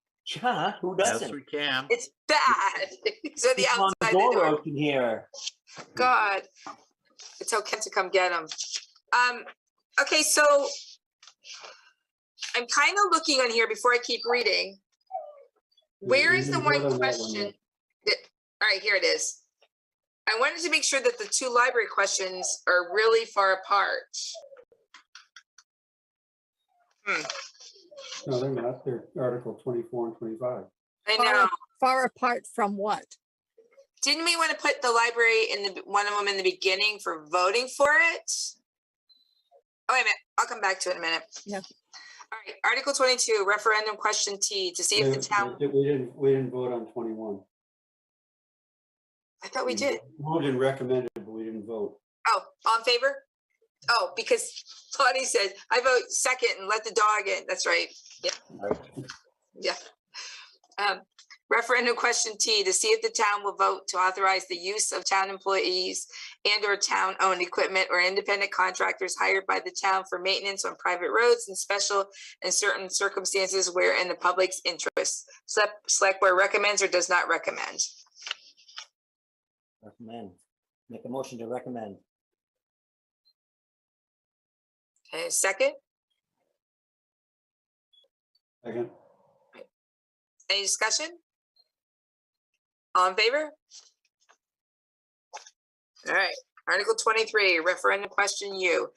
Yeah, who doesn't? Yes, we can. It's bad. He's on the He's on outside the the door. door. Can hear. God, it's okay to come get him. Okay, so I'm kind of looking on here before I keep reading. Where is the one question? All right, here it is. I wanted to make sure that the two library questions are really far apart. No, they're not. They're Article 24 and 25. I know. Far apart from what? didn't we want to put the library in the, one of them in the beginning for voting for it? Oh, wait a minute, I'll come back to it in a minute. Yeah. All right, Article 22, referendum question T, to see if the town, We didn't vote on 21. I thought we did. Moved and recommended, but we didn't vote. Oh, all in favor? Oh, because Claudia said, I vote second and let the dog in. That's right. Yeah. Yeah. Referendum question T, to see if the town will vote to authorize the use of town employees and or town-owned equipment or independent contractors hired by the town for maintenance on private roads and special and certain circumstances where in the public's interest. Select Board recommends or does not recommend. Recommend. Make a motion to recommend. Okay, second, Second. any discussion? All in favor? All right, Article 23, referendum question U,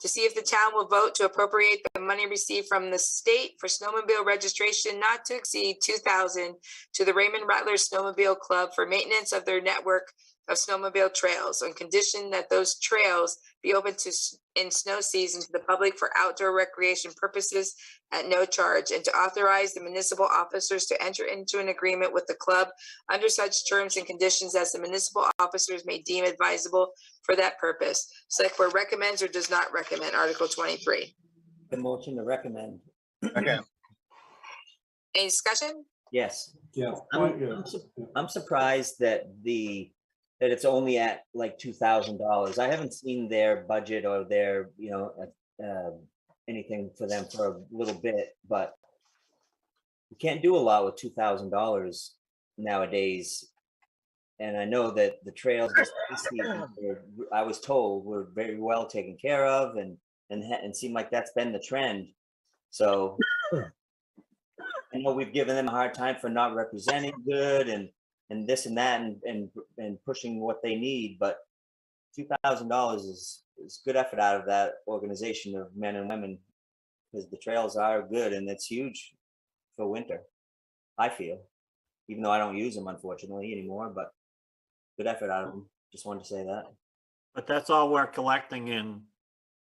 to see if the town will vote to appropriate the money received from the state for snowmobile registration not to exceed $2,000 to the Raymond Rattler Snowmobile Club for maintenance of their network of snowmobile trails on condition that those trails be open to in snow season to the public for outdoor recreation purposes at no charge, and to authorize the municipal officers to enter into an agreement with the club under such terms and conditions as the municipal officers may deem advisable for that purpose. Select Board recommends or does not recommend Article 23. The motion to recommend. Okay. Any discussion? Yes. Yeah. I'm surprised that it's only at like $2,000. I haven't seen their budget or their, anything for them for a little bit, but you can't do a lot with $2,000 nowadays. And I know that the trails this season I was told were very well taken care of and seemed like that's been the trend. So I know we've given them a hard time for not representing good and this and that and pushing what they need, but $2,000 is good effort out of that organization of men and women, because the trails are good and it's huge for winter, I feel, even though I don't use them unfortunately anymore, but good effort out of them. Just wanted to say that. But that's all we're collecting in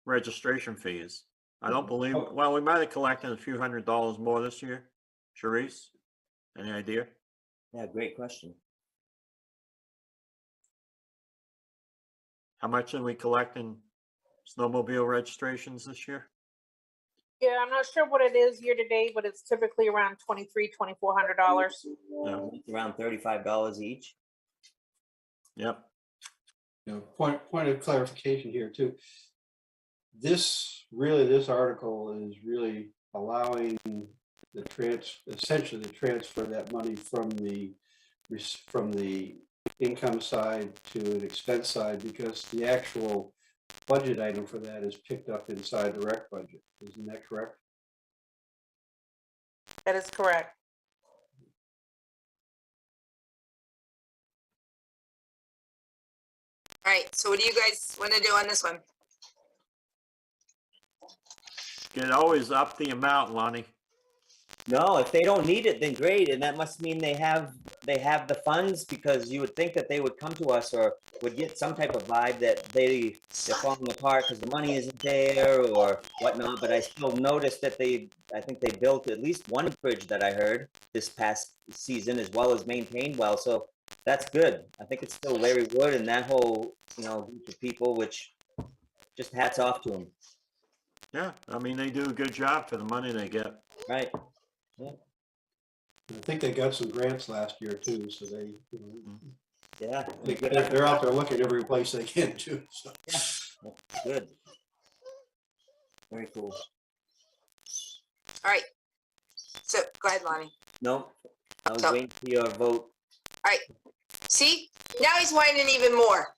registration fees. I don't believe, well, we might have collected a few $100s more this year. Charisse, any idea? Yeah, great question. How much did we collect in snowmobile registrations this year? Yeah, I'm not sure what it is year to date, but it's typically around $2,400. Yeah. It's around $35 each. Yep. Point of clarification here too. This article is really allowing essentially the transfer of that money from the income side to an expense side, because the actual budget item for that is picked up inside the rec budget. Isn't that correct? That is correct. All right, so what do you guys want to do on this one? You can always up the amount, Lonnie. No, if they don't need it, then great, and that must mean they have the funds, because you would think that they would come to us or would get some type of vibe that they're falling apart because the money isn't there or whatnot. But I still noticed that I think they built at least one bridge that I heard this past season, as well as maintained well. So that's good. I think it's still Larry Wood and that whole group of people, which just hats off to them. Yeah, I mean, they do a good job for the money they get. Right. Yeah. I think they got some grants last year too, so they, yeah, they're out there looking every place they can too. So. Yeah. Good. Very cool. All right, so go ahead, Lonnie. No, I was waiting for your vote. All right, see, now he's whining even more.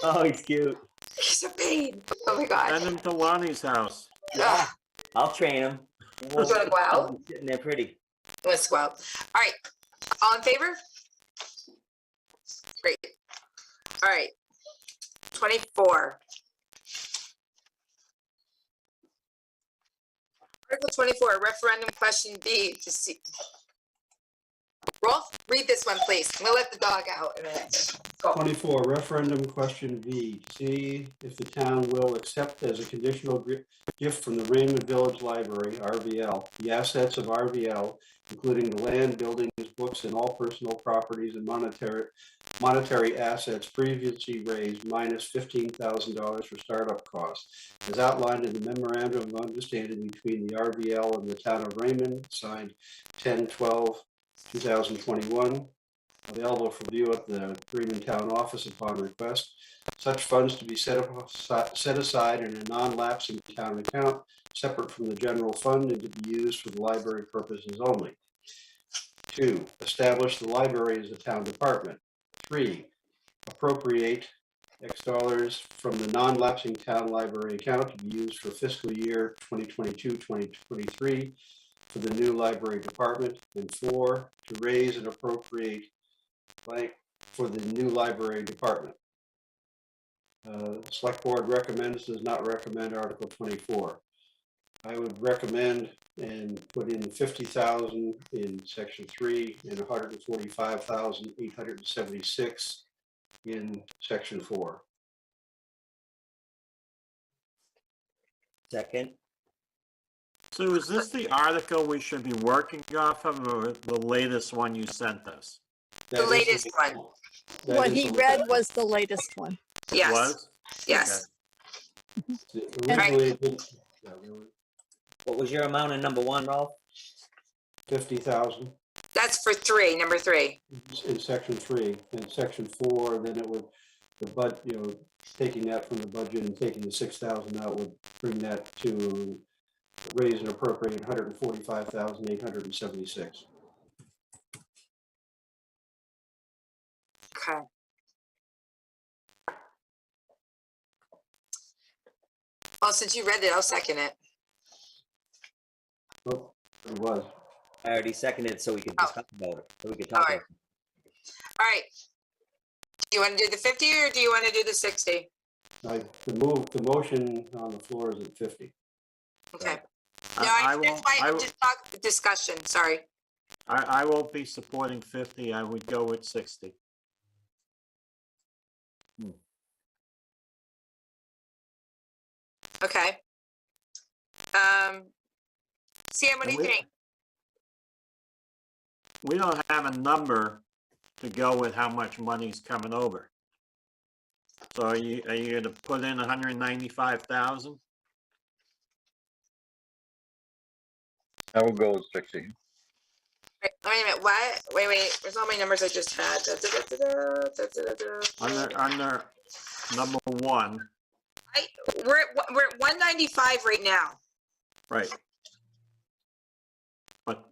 Oh, he's cute. He's a pain. Oh my God. Send him to Lonnie's house. Yeah, I'll train him. He's gonna go out. Sitting there pretty. Let's go out. All right, all in favor? Great. All right, 24. Article 24, referendum question B, to see Rolf, read this one, please. I'm gonna let the dog out in a minute. Go. 24, referendum question V, to see if the town will accept as a conditional gift from the Raymond Village Library, RVL, the assets of RVL, including the land, buildings, books, and all personal properties and monetary assets previously raised minus $15,000 for startup costs, as outlined in the memorandum of understanding between the RVL and the town of Raymond, signed 10/12/2021. Available for view at the Raymond Town Office upon request. Such funds to be set aside in a non-lapsing town account, separate from the general fund, and to be used for the library purposes only. 2, establish the library as a town department. 3, appropriate X dollars from the non-lapsing town library account to be used for fiscal year 2022-2023 for the new library department. And 4, to raise and appropriate blank for the new library department. Select board recommends, does not recommend Article 24. I would recommend and put in 50,000 in section 3 and 145,876 in section 4. Second. Sue, is this the article we should be working off of, or the latest one you sent us? The latest one. What he read was the latest one. Yes. Was? Yes. Originally, What was your amount in number 1, Rolf? 50,000 That's for 3, number 3. in section 3. In section 4, then it would, taking that from the budget and taking the 6,000 out would bring that to raise and appropriate 145,876. Okay. Well, since you read it, I'll second it. Oh, it was. I already seconded so we could just talk about it. So we could talk All about right. All right. Do you want to do the 50 or do you want to do the 60? The motion on the floor is at 50. Okay. I That's why I'm just talking discussion. Sorry. I won't be supporting 50. I would go with 60. Okay. Sam, what do you think? We don't have a number to go with how much money's coming over. So are you gonna put in 195,000? I will go with 60. Wait a minute. What? Wait. There's all my numbers I just had. Under number 1, We're at 195 right now. right? But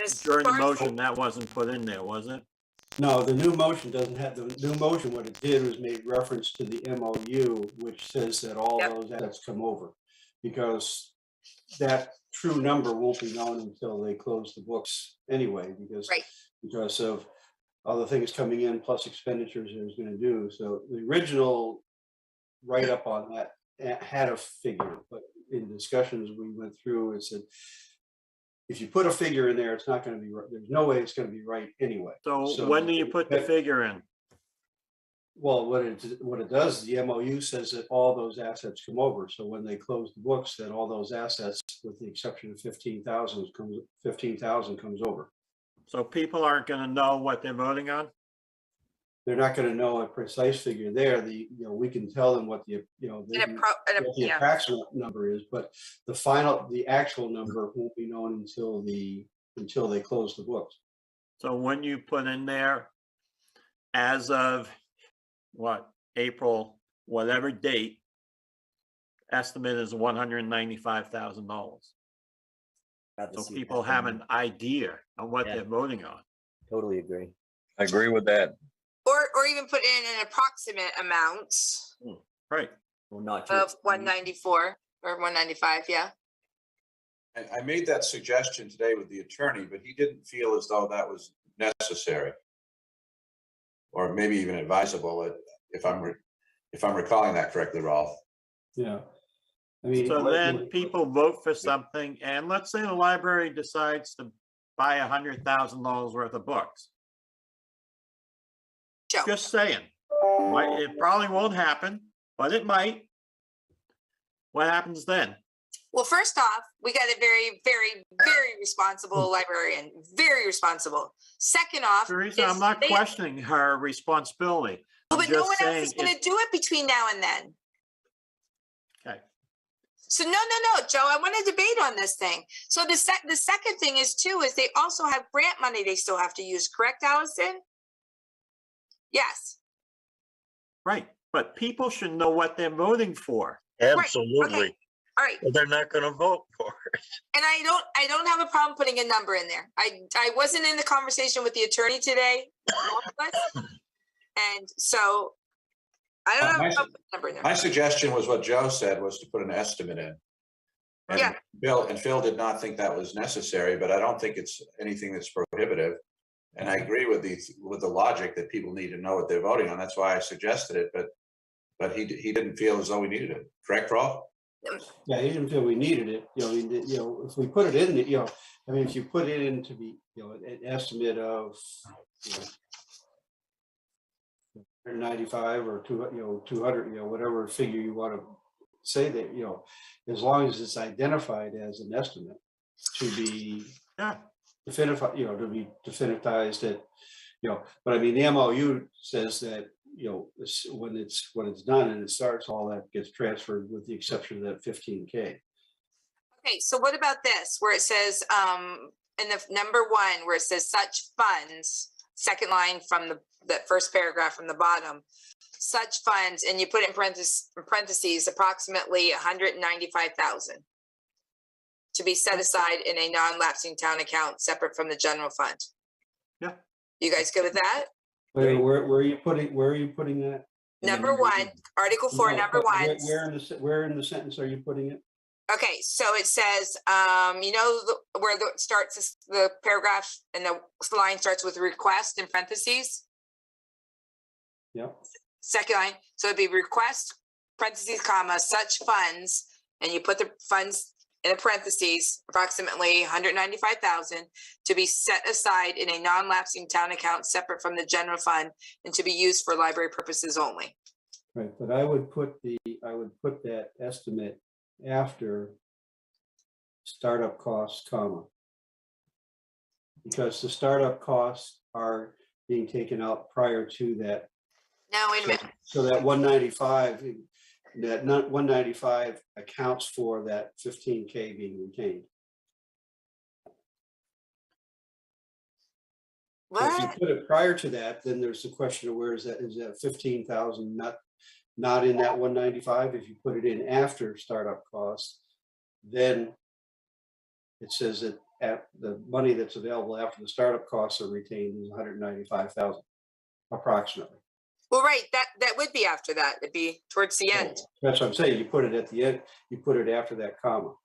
As during the far as- motion, that wasn't put in there, was it? No, the new motion doesn't have, the new motion, what it did was made reference to the MOU, which says that all those assets come over. Because that true number won't be known until they close the books anyway, because of other things coming in plus expenditures it was gonna do. So the original write-up on that had a figure, but in discussions we went through, it said, if you put a figure in there, it's not going to be right. There's no way it's going to be right anyway. So when do you put the figure in? Well, what it does, the MOU says that all those assets come over. So when they close the books, then all those assets, with the exception of 15,000 comes over. So people aren't gonna know what they're voting on? They're not going to know a precise figure there. We can tell them what the approximate number is, but the actual number won't be known until they close the books. So when you put in there, as of what, April, whatever date, estimate is $195,000. So people have an idea on what they're voting on. Totally agree. I agree with that. Or even put in an approximate amount Right. Well, not of 194 or 195. Yeah. I made that suggestion today with the attorney, but he didn't feel as though that was necessary. Or maybe even advisable, if I'm recalling that correctly, Rolf. Yeah. I mean, So then people vote for something, and let's say the library decides to buy $100,000 worth of books. Joe. Just saying. It probably won't happen, but it might. What happens then? Well, first off, we got a very, very, very responsible librarian, very responsible. Second off, Teresa, I'm not questioning her responsibility. I'm but no just one else saying is going to do it between now and then. Okay. So no, Joe, I want to debate on this thing. So the second thing is too, is they also have grant money they still have to use, correct, Allison? Yes. Right, but people should know what they're voting for. Absolutely. Okay. All right. Or they're not going to vote for it. And I don't have a problem putting a number in there. I wasn't in the conversation with the attorney today, and so I don't have a problem putting a number in there. My suggestion was what Joe said, was to put an estimate in. And Yeah. Phil did not think that was necessary, but I don't think it's anything that's prohibitive. And I agree with the logic that people need to know what they're voting on. That's why I suggested it, but he didn't feel as though we needed it. Correct, Rolf? Yeah, he didn't feel we needed it. If we put it in, if you put it in to be, an estimate of 195 or 200, whatever figure you want to say that, as long as it's identified as an estimate to be definitized, to be definitized that, but I mean, the MOU says that, when it's done and it starts, all that gets transferred with the exception of that 15K. Okay, so what about this, where it says, in the number 1, where it says such funds, second line from the first paragraph from the bottom, such funds, and you put in parentheses approximately 195,000 to be set aside in a non-lapsing town account separate from the general fund. Yeah. You guys good with that? Where are you putting that? Number 1, Article 4, No, number but 1. Where in the sentence are you putting it? Okay, so it says, where it starts, the paragraph and the line starts with request in parentheses. Yep. Second line, so it'd be request, parentheses, comma, such funds, and you put the funds in a parentheses, approximately 195,000 to be set aside in a non-lapsing town account separate from the general fund and to be used for library purposes only. Right, but I would put that estimate after startup costs, comma. Because the startup costs are being taken out prior to that. No, wait a minute. So that 195, that 195 accounts for that 15K being retained. So if you put it prior to that, then there's the question of where is that 15,000 not in that 195? If you put it in after startup costs, then it says that the money that's available after the startup costs are retained is 195,000 approximately. Well, right, that would be after that. It'd be towards the end. That's what I'm saying. You put it at the end, you put it after that comma.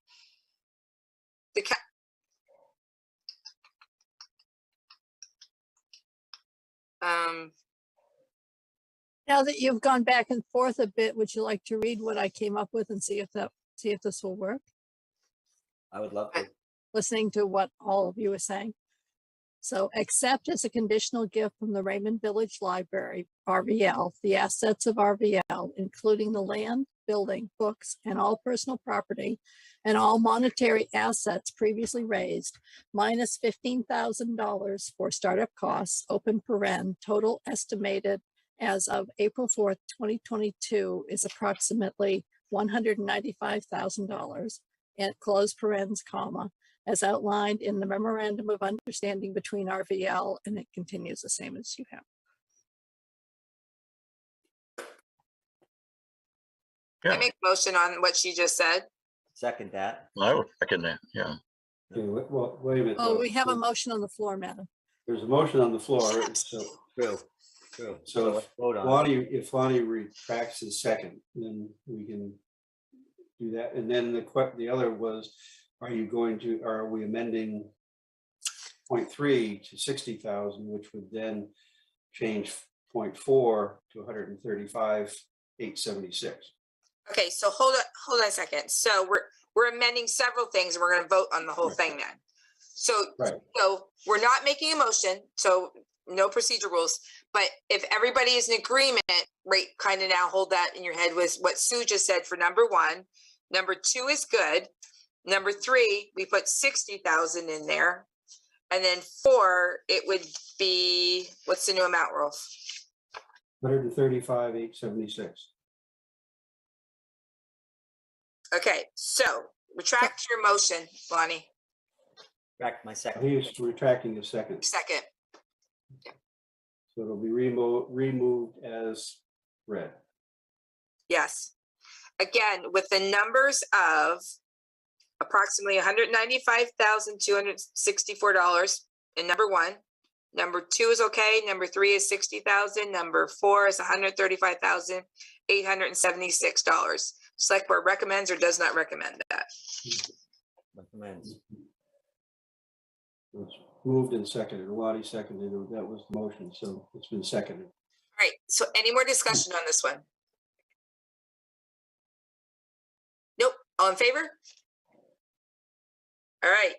Now that you've gone back and forth a bit, would you like to read what I came up with and see if this will work? I would love to. Listening to what all of you are saying. So accept as a conditional gift from the Raymond Village Library, RVL, the assets of RVL, including the land, building, books, and all personal property, and all monetary assets previously raised, minus $15,000 for startup costs, open paren, total estimated as of April 4th, 2022 is approximately $195,000, and close parens, comma, as outlined in the memorandum of understanding between RVL, and it continues the same as you have. I make a motion on what she just said. Second that. I would second that, yeah. Okay, well, wait a minute. Oh, though. we have a motion on the floor, madam. There's a motion on the floor. So, True. so let's vote on it. if Lonnie retracts his second, then we can do that. And then the other was, are we amending 0.3 to 60,000, which would then change 0.4 to 135,876. Okay, so hold on a second. So we're amending several things and we're going to vote on the whole thing then. So, Right. so we're not making a motion, so no procedure rules. But if everybody is in agreement, right, kind of now hold that in your head with what Sue just said for number 1. Number 2 is good. Number 3, we put 60,000 in there. And then 4, it would be, what's the new amount, Rolf? 135,876. Okay, so retract your motion, Lonnie. Back my second. He's retracting his second. Second. So it'll be removed as read. Yes. Again, with the numbers of approximately $195,264 in number 1. Number 2 is okay. Number 3 is 60,000. Number 4 is $135,876. Select Board recommends or does not recommend that. Recommends. It's moved and seconded. Lottie seconded. That was the motion, so it's been seconded. All right. So any more discussion on this one? Nope. All in favor? All right.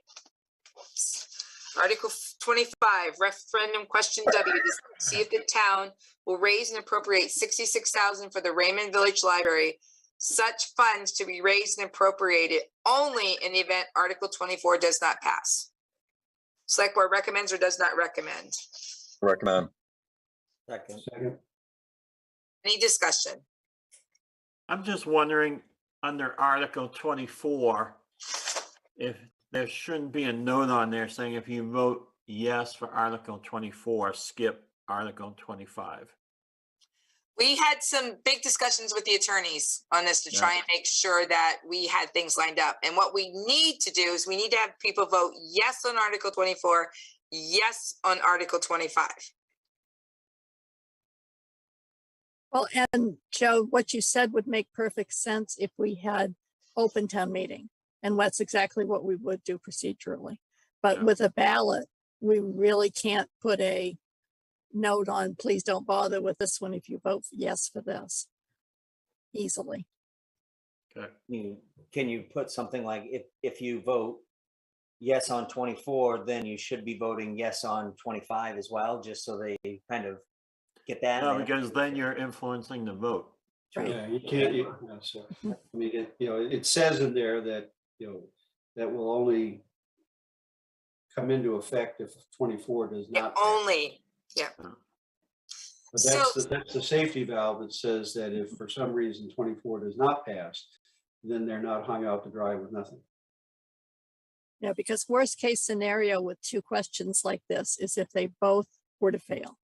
Article 25, referendum question W, to see if the town will raise and appropriate $66,000 for the Raymond Village Library. Such funds to be raised and appropriated only in the event Article 24 does not pass. Select Board recommends or does not recommend. Recommend. Second. Any discussion? I'm just wondering, under Article 24, if there shouldn't be a note on there saying if you vote yes for Article 24, skip Article 25. We had some big discussions with the attorneys on this to try and make sure that we had things lined up. And what we need to do is we need to have people vote yes on Article 24, yes on Article 25. Well, and Joe, what you said would make perfect sense if we had open town meeting. And that's exactly what we would do procedurally. But with a ballot, we really can't put a note on, please don't bother with this one if you vote yes for this easily. Okay. Can you put something like if you vote yes on 24, then you should be voting yes on 25 as well, just so they kind of get that. No, because then you're influencing the vote. Yeah, you can't. So, I mean, it says in there that that will only come into effect if 24 does not. Only. Yeah. But that's the safety valve that says that if for some reason 24 does not pass, then they're not hung out to dry with nothing. Yeah, because worst case scenario with 2 questions like this is if they both were to fail.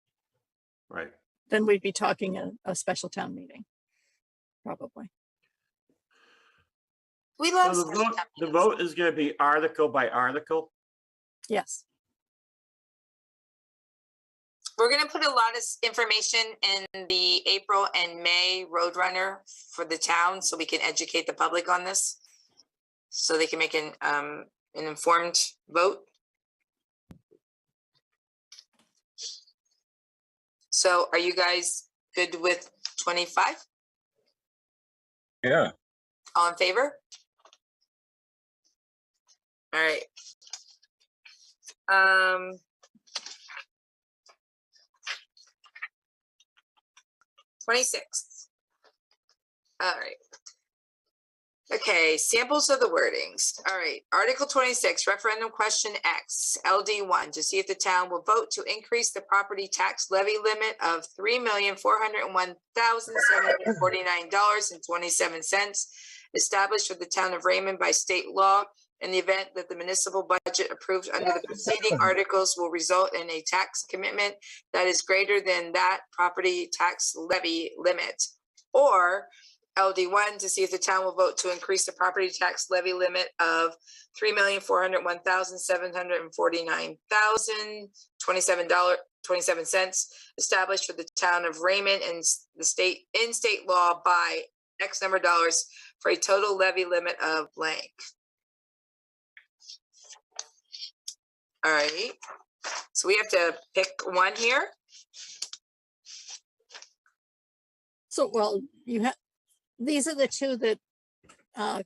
Right. Then we'd be talking a special town meeting, probably. We love So the vote is going to be article by article. Yes. We're going to put a lot of information in the April and May Roadrunner for the town so we can educate the public on this, so they can make an informed vote. So are you guys good with 25? Yeah. All in favor? All right. 26. All right. Okay, samples of the wordings. All right, Article 26, referendum question X, LD1, to see if the town will vote to increase the property tax levy limit of $3,401,749.27 established for the town of Raymond by state law in the event that the municipal budget approved under the preceding articles will result in a tax commitment that is greater than that property tax levy limit. Or LD1, to see if the town will vote to increase the property tax levy limit of $3,401,749.27 established for the town of Raymond and the state law by X number of dollars for a total levy limit of blank. All right, so we have to pick one here. So, well, you have, these are the 2 that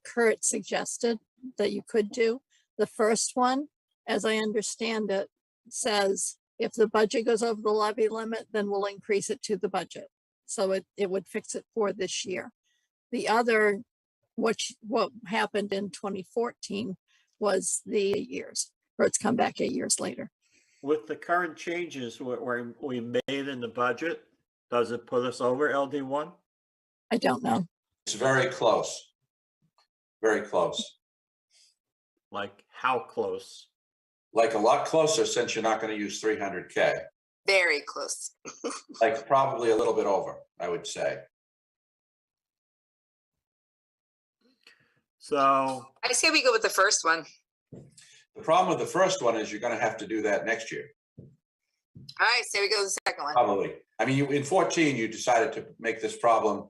Kurt suggested that you could do. The first one as I understand it, says if the budget goes over the levy limit, then we'll increase it to the budget. So it would fix it for this year. The other, what happened in 2014 was the 8 years, or it's come back 8 years later. With the current changes we made in the budget, does it put us over LD1? I don't know. It's very close. Very close. Like how close? Like a lot closer, since you're not going to use 300K. Very close. Like probably a little bit over, I would say. So I say we go with the first one. The problem with the first one is you're going to have to do that next year. All right, so we go with the second one. Probably. I mean, in 14, you decided to make this problem,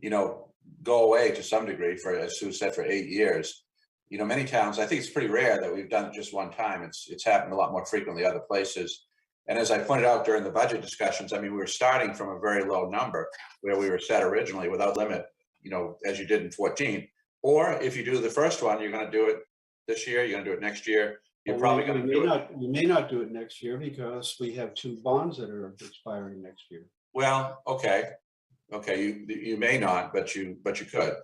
you know, go away to some degree for, as Sue said, for 8 years. You know, many towns, I think it's pretty rare that we've done it just one time. It's happened a lot more frequently other places. And as I pointed out during the budget discussions, I mean, we were starting from a very low number where we were set originally without limit, you know, as you did in 14. Or if you do the first one, you're going to do it this year, you're going to do it next year. You're probably going to do it. We may not do it next year because we have 2 bonds that are expiring next year. Well, okay. Okay, you may not, but you could.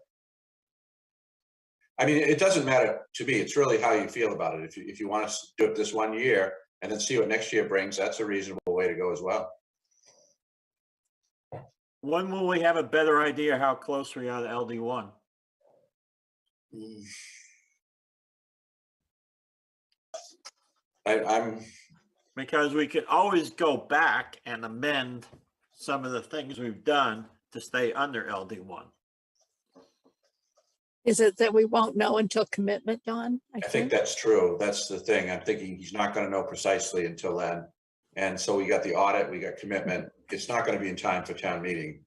I mean, it doesn't matter to me. It's really how you feel about it. If you want to do it this 1 year and then see what next year brings, that's a reasonable way to go as well. when will we have a better idea how close we are to LD1? I'm because we could always go back and amend some of the things we've done to stay under LD1. Is it that we won't know until commitment, Dawn? I think that's true. That's the thing. I'm thinking he's not going to know precisely until then. And so we got the audit, we got commitment. It's not going to be in time for town meeting.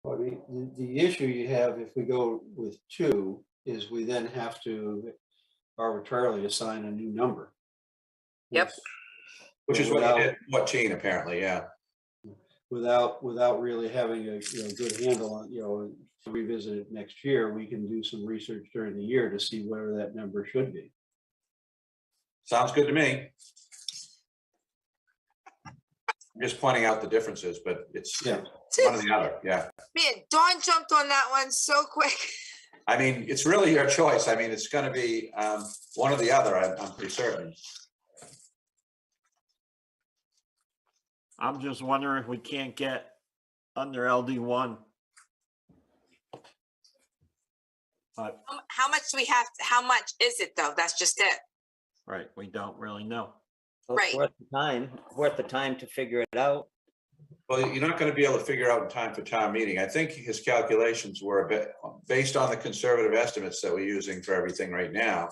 I mean, the issue you have if we go with 2 is we then have to arbitrarily assign a new number. Yep. Which is what you did in 14 apparently, yeah. Without really having a good handle on, revisit it next year, we can do some research during the year to see where that number should be. Sounds good to me. I'm just pointing out the differences, but it's one or the other, yeah. Man, Dawn jumped on that one so quick. I mean, it's really your choice. I mean, it's going to be one or the other, I'm pretty certain. I'm just wondering if we can't get under LD1. But How much do we have? How much is it though? That's just it. right, we don't really know. So it's worth the time to figure it out. Well, you're not going to be able to figure out in time for town meeting. I think his calculations were a bit based on the conservative estimates that we're using for everything right now.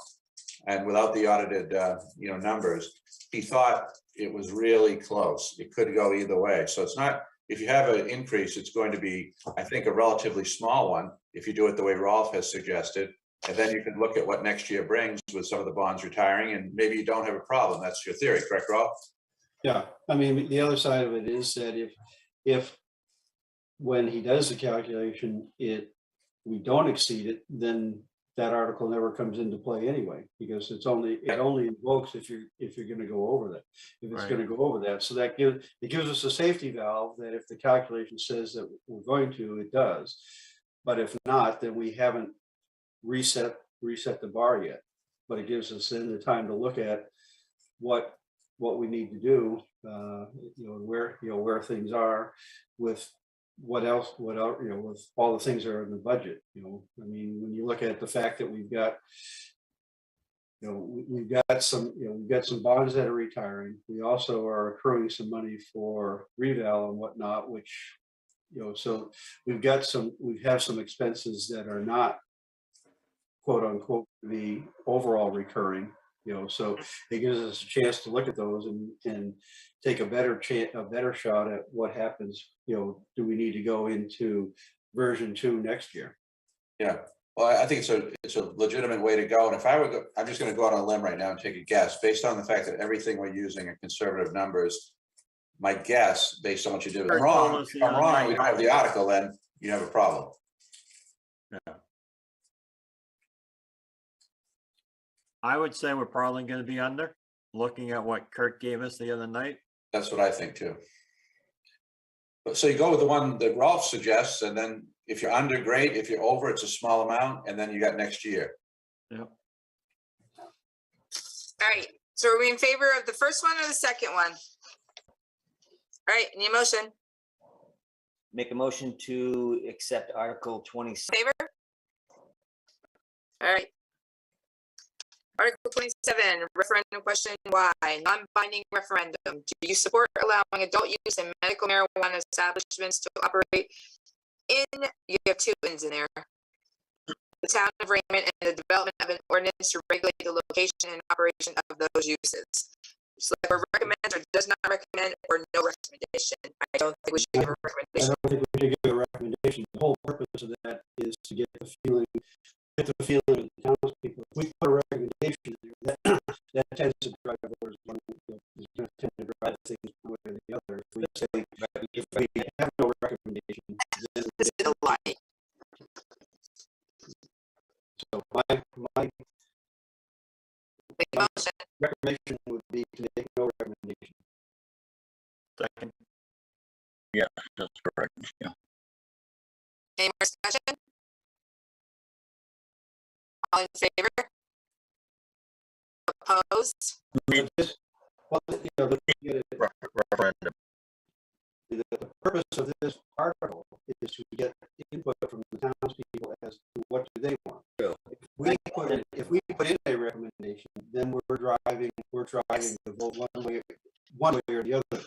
And without the audited, numbers, he thought it was really close. It could go either way. So it's not, if you have an increase, it's going to be, I think, a relatively small one if you do it the way Rolf has suggested. And then you can look at what next year brings with some of the bonds retiring, and maybe you don't have a problem. That's your theory, correct, Rolf? Yeah, I mean, the other side of it is that if when he does the calculation, we don't exceed it, then that article never comes into play anyway, because it only invokes if you're going to go over that, if it's going to go over that. So that gives us a safety valve that if the calculation says that we're going to, it does. But if not, then we haven't reset the bar yet. But it gives us then the time to look at what we need to do, where things are with what else, with all the things that are in the budget. I mean, when you look at the fact that we've got some bonds that are retiring. We also are accruing some money for reval and whatnot, which, so we have some expenses that are not quote unquote the overall recurring. So it gives us a chance to look at those and take a better shot at what happens. Do we need to go into version 2 next year? Yeah, well, I think it's a legitimate way to go. And if I were, I'm just going to go out on a limb right now and take a guess based on the fact that everything we're using are conservative numbers. My guess, based on what you did, if I'm wrong, we don't have the article, then you have a problem. Yeah. I would say we're probably gonna be under, looking at what Kurt gave us the other night. That's what I think too. But so you go with the one that Rolf suggests, and then if you're under, great. If you're over, it's a small amount, and then you got next year. Yep. All right, so are we in favor of the first one or the second one? All right, any motion? Make a motion to accept Article 26. Favor? All right. Article 27, referendum question why, non-binding referendum. Do you support allowing adult use in medical marijuana establishments to operate in, you have two ins in there, the town of Raymond, and the development of an ordinance to regulate the location and operation of those uses? Select board recommends or does not recommend, or no recommendation. I don't think we should give a I recommendation. don't think we should give a recommendation. The whole purpose of that is to get the feeling of the townspeople. If we put a recommendation in there, that tends to drive voters one way, is going to tend to drive things one way or the other. If we say, if we have no recommendation, then Is it a lie? so my Make a motion. recommendation would be to make no recommendation. Second. Yeah, that's correct. Yeah. Any more discussion? All in favor? Opposed? Well, you know, Referendum. the purpose of this article is to get input from the townspeople as to what do they want. If we put in a recommendation, then we're driving the vote one way or the other.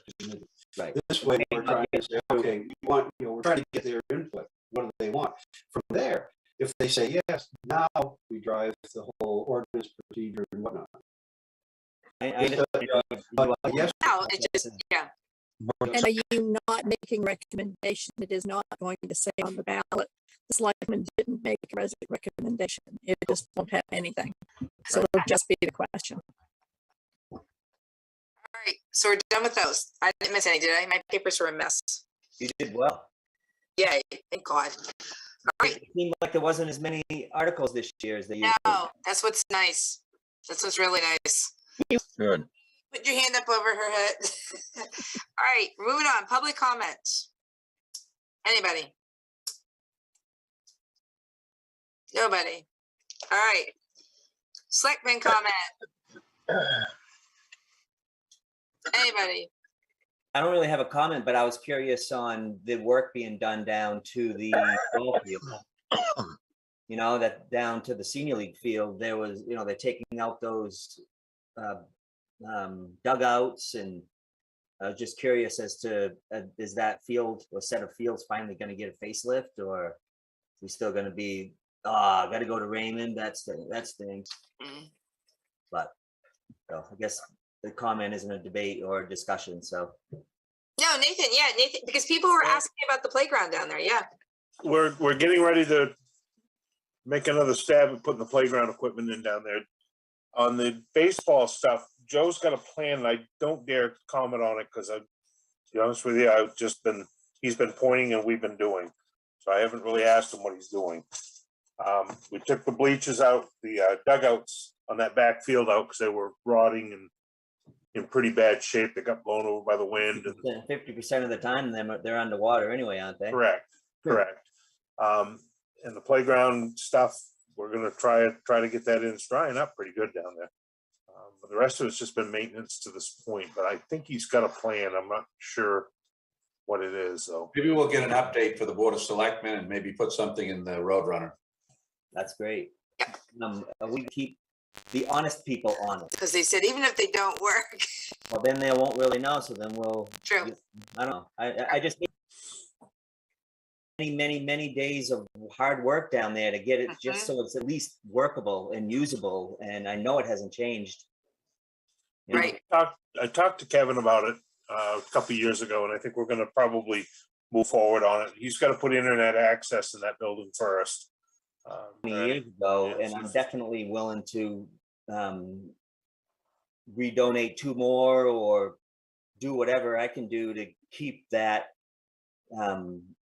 Right. This way, we're trying to say, okay, we're trying to get their input. What do they want? From there, if they say yes, now we drive the whole ordinance procedure and whatnot. Yes. No, it just, yeah. And are you not making recommendation? It is not going to say on the ballot, the selectmen didn't make a recommendation. It just won't have anything. So it'll just be the question. All right, so we're done with those. I didn't miss any, did I? My papers were a mess. You did well. Yeah, thank God. All right. It seemed like there wasn't as many articles this year as they usually. No, that's what's nice. That's what's really nice. Good. Put your hand up over her head. All right, moving on. Public comments. Anybody? Nobody. All right. Selectman comment. Anybody? I don't really have a comment, but I was curious on the work being done down to the ball field. You know, that down to the senior league field, there was, you know, they're taking out those dugouts, and I was just curious as to, is that field or set of fields finally going to get a facelift, or are we still going to be, got to go to Raymond? That stinks. But so I guess the comment isn't a debate or a discussion. So No, Nathan. Yeah, Nathan. Because people were asking about the playground down there. Yeah. We're getting ready to make another stab at putting the playground equipment in down there. On the baseball stuff, Joe's got a plan. And I don't dare comment on it because to be honest with you, he's been pointing and we've been doing. So I haven't really asked him what he's doing. We took the bleachers out, the dugouts on that back field out because they were rotting and in pretty bad shape. They got blown over by the wind. 50% of the time they're underwater anyway, aren't they? Correct. And the playground stuff, we're gonna try to get that in. It's drying up pretty good down there. But the rest of it's just been maintenance to this point. But I think he's got a plan. I'm not sure what it is though. Maybe we'll get an update for the Board of Selectmen and maybe put something in the Roadrunner. That's great. We keep the honest people on it. Because they said even if they don't work. Well, then they won't really know. So then we'll. True. I don't know. I just need many days of hard work down there to get it just so it's at least workable and usable. And I know it hasn't changed. You know? Right. I talked to Kevin about it a couple of years ago, and I think we're going to probably move forward on it. He's got to put internet access in that building first. Years ago, and I'm definitely willing to redonate 2 more or do whatever I can do to keep that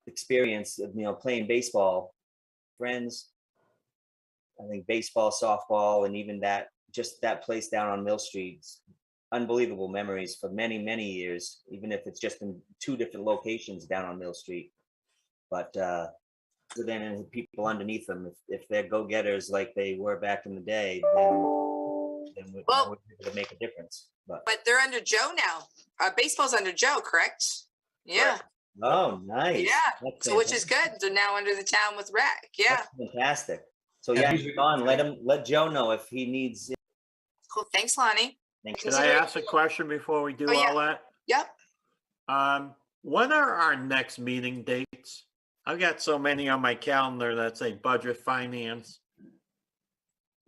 experience of, you know, playing baseball. Friends, I think baseball, softball, and even that just that place down on Mill Street, unbelievable memories for many, many years, even if it's just in 2 different locations down on Mill Street. But then the people underneath them, if they're go-getters like they were back in the day, then we're able to make a difference. But they're under Joe now. Baseball's under Joe, correct? Yeah. oh, nice. Yeah. That's So which is fantastic. good. They're now under the town with rec. Yeah. That's fantastic. So yeah, Don, let Joe know if he needs. Cool. Thanks, Lonnie. Can I ask a question before we do all that? Yep. When are our next meeting dates? I've got so many on my calendar that say budget finance.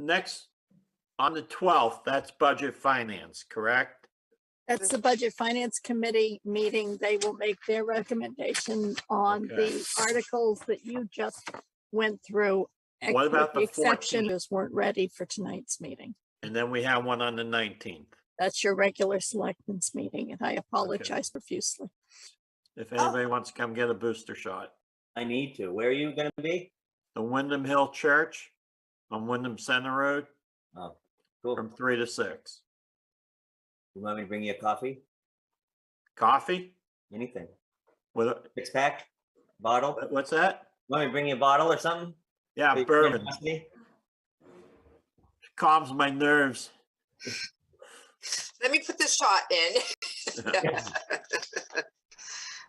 Next, on the 12th, that's budget finance, correct? That's the Budget Finance Committee meeting. They will make their recommendation on the articles that you just went through. What about with the exception 14th? just weren't ready for tonight's meeting. And then we have one on the 19th. That's your regular selectmen's meeting, and I apologize profusely. If anybody wants to come get a booster shot. I need to. Where are you going to be? The Wyndham Hill Church on Wyndham Center Road. Oh, cool. From 3 to 6. You want me to bring you a coffee? Coffee? Anything. With a 6-pack? Bottle? What's that? Want me to bring you a bottle or something? Yeah, bourbon. Calms my nerves. Let me put this shot in.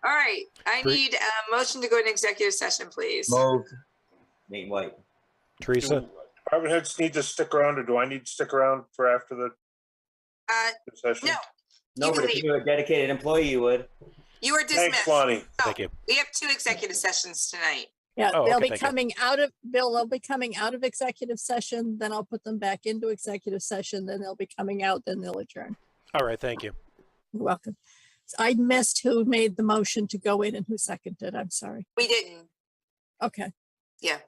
All right. I need a motion to go into executive session, please. Nate White. Teresa? Department heads need to stick around, or do I need to stick around for after the session? No, but if you were a dedicated employee, you would. You are dismissed. Thanks, Lonnie. Thank you. We have 2 executive sessions tonight. Yeah, Oh, they'll okay, be thank you. coming out of, Bill, they'll be coming out of executive session, then I'll put them back into executive session, then they'll be coming out, then they'll adjourn. All right, thank you. You're welcome. I missed who made the motion to go in and who seconded. I'm sorry. We didn't. Okay. Yeah.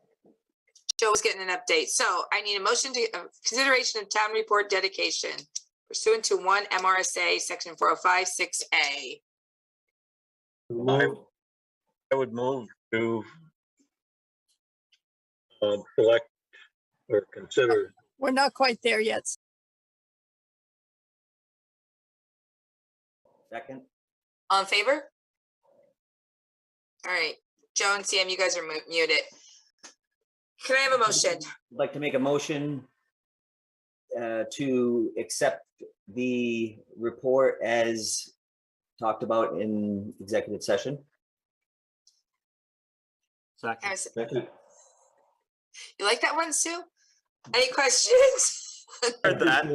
Joe was getting an update. So I need a motion to consideration of town report dedication pursuant to 1 MRSA section 4056A. I would move to select or consider. We're not quite there yet. Second. All in favor? All right. Joe and Sam, you guys are muted. Can I have a motion? I'd like to make a motion to accept the report as talked about in executive session. Second. You like that one, Sue? Any questions? Heard that.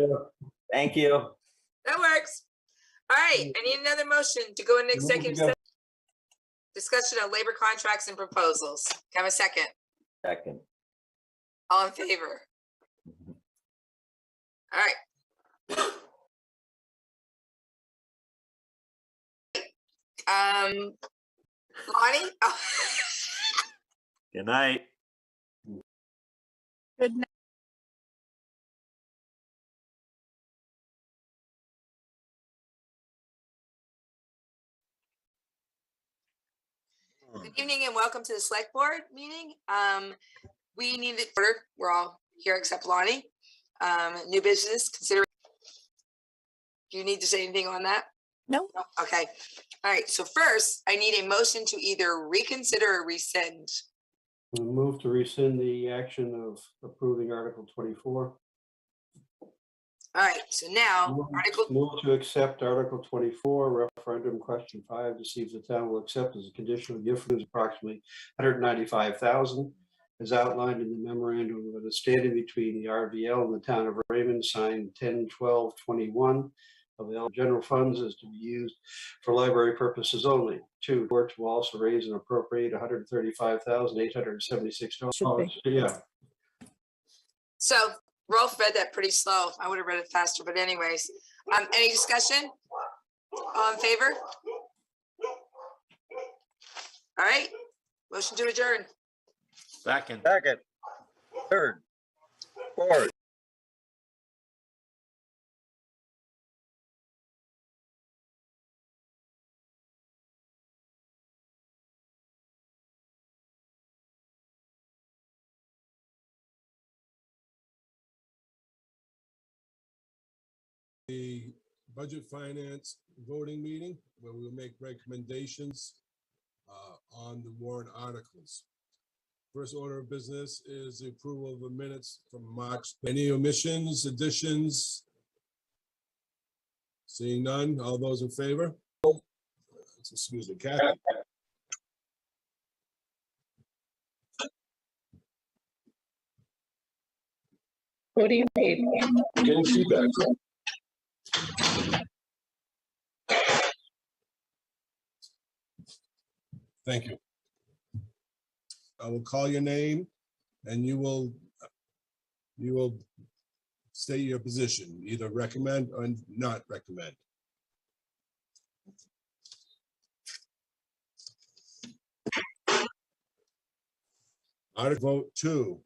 Thank you. That works. All right, I need another motion to go into executive session. Discussion of labor contracts and proposals. Can I have a second? Second. All in favor? All right. Lonnie? Oh. Good night. Good night. Good evening and welcome to the select board meeting. We need it order. We're all here except Lonnie. New business, consider. Do you need to say anything on that? No. Okay. All right. So first, I need a motion to either reconsider or rescind. We'll move to rescind the action of approving Article 24. All right. So now, Move to accept Article 24, referendum question 5, to see if the town will accept as a conditional gift is approximately $195,000, as outlined in the memorandum of understanding between the RVL and the town of Raymond, signed 10/12/21. Available general funds is to be used for library purposes only. 2, court to also raise and appropriate $135,876. Yeah. So Rolf read that pretty slow. I would have read it faster, but anyways, any discussion? All in favor? All right, motion to adjourn. Second. Third. Fourth. the budget finance voting meeting where we will make recommendations on the warrant articles. First order of business is the approval of the minutes from March. Any omissions, additions? Seeing none, all those in favor? Excuse me, Kathy. What do you need? Getting feedback. Thank you. I will call your name and you will state your position, either recommend or not recommend. Article vote 2,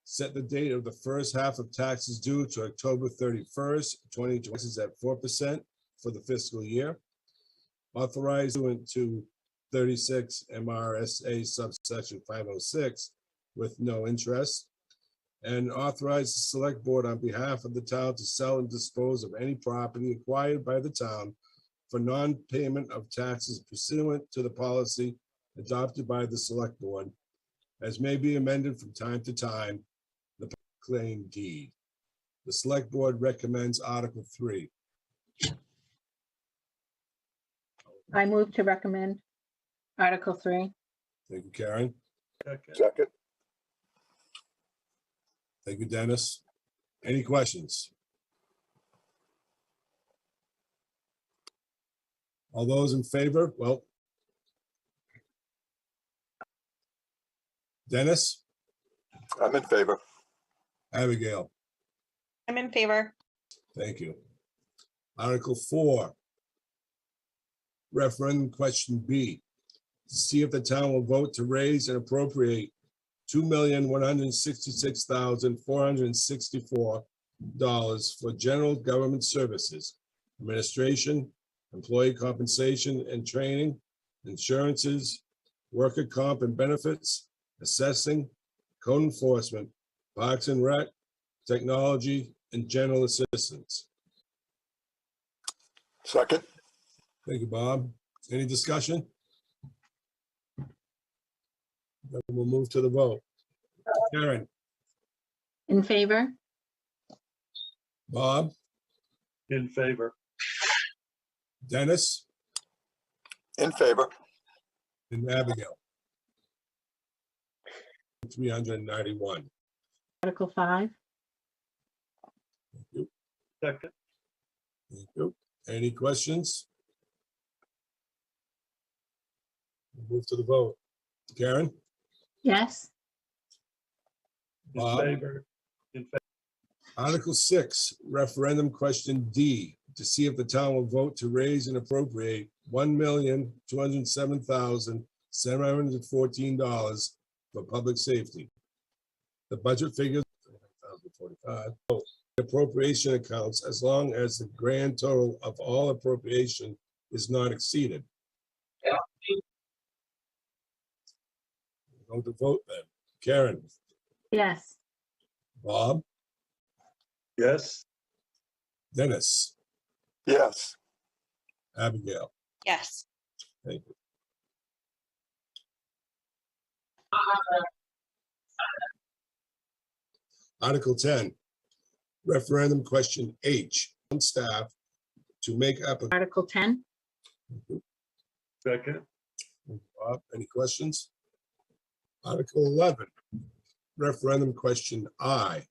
set the date of the first half of taxes due to October 31st, 2020 is at 4% for the fiscal year. Authorize to 36 MRSA subsection 506 with no interest. And authorize the select board on behalf of the town to sell and dispose of any property acquired by the town for non-payment of taxes pursuant to the policy adopted by the select board, as may be amended from time to time, the claim deed. The select board recommends Article 3. I move to recommend Article 3. Thank you, Karen. Second. Thank you, Dennis. Any questions? All those in favor? Well, Dennis? I'm in favor. Abigail? I'm in favor. Thank you. Article 4. Referendum question B. To see if the town will vote to raise and appropriate $2,166,464 for general government services, administration, employee compensation and training, insurances, worker comp and benefits, assessing, code enforcement, parks and rec, technology, and general assistance. Second. Thank you, Bob. Any discussion? Then we'll move to the vote. Karen? In favor? Bob? In favor. Dennis? In favor. And Abigail? 391. Article 5. Thank you. Second. Thank you. Any questions? We'll move to the vote. Karen? Yes. Bob? In favor. Article 6, referendum question D, to see if the town will vote to raise and appropriate $1,207,714 for public safety. The budget figures appropriation accounts as long as the grand total of all appropriation is not exceeded. Go to vote then. Karen? Yes. Bob? Yes. Dennis? Yes. Abigail? Yes. Thank you. Article 10, referendum question H, on staff to make up. Article 10. Second. Bob, any questions? Article 11, referendum question I,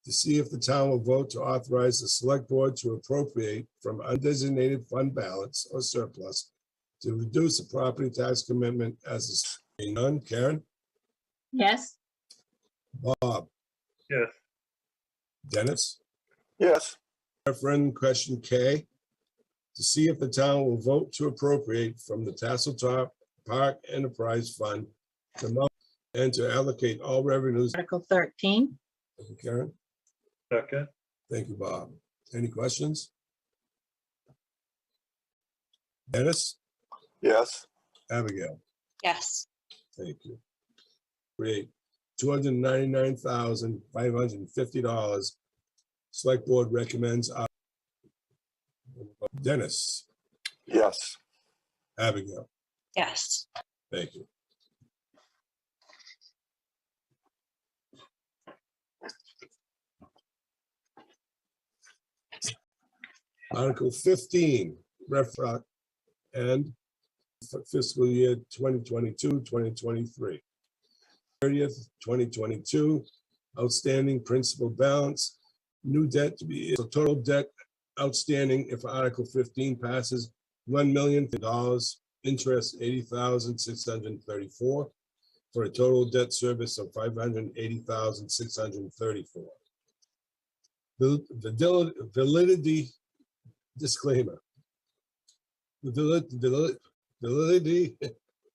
to see if the town will vote to authorize the select board to appropriate from undesignated fund balance or surplus to reduce the property tax commitment as is. None. Karen? Yes. Bob? Yes. Dennis? Yes. Referendum question K, to see if the town will vote to appropriate from the Tasseltop Park Enterprise Fund the amount and to allocate all revenues. Article 13. Thank you, Karen. Second. Thank you, Bob. Any questions? Dennis? Yes. Abigail? Yes. Thank you. Create $299,550. Select board recommends Dennis, Yes. Abigail, Yes. thank you. Article 15, referendum and fiscal year 2022, 2023. 30th, 2022, outstanding principal balance, new debt to be, so total debt outstanding if Article 15 passes, $1 million, interest $80,634, for a total debt service of $580,634. The validity disclaimer. The validity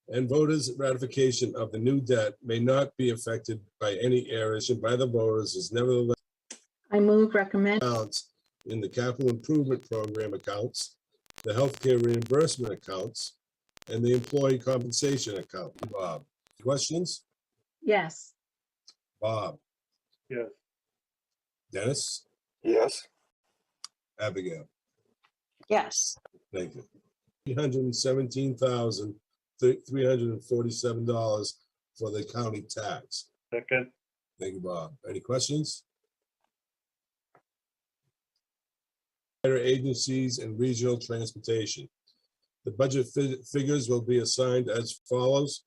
and voters' ratification of the new debt may not be affected by any errors by the voters is nevertheless I move recommend. Accounts in the capital improvement program accounts, the healthcare reimbursement accounts, and the employee compensation account. Bob, questions? Yes. Bob, Yes. Dennis, Yes. Abigail, Yes. thank you. $317,347 for the county tax. Second. Thank you, Bob. Any questions? Agencies and regional transportation. The budget figures will be assigned as follows.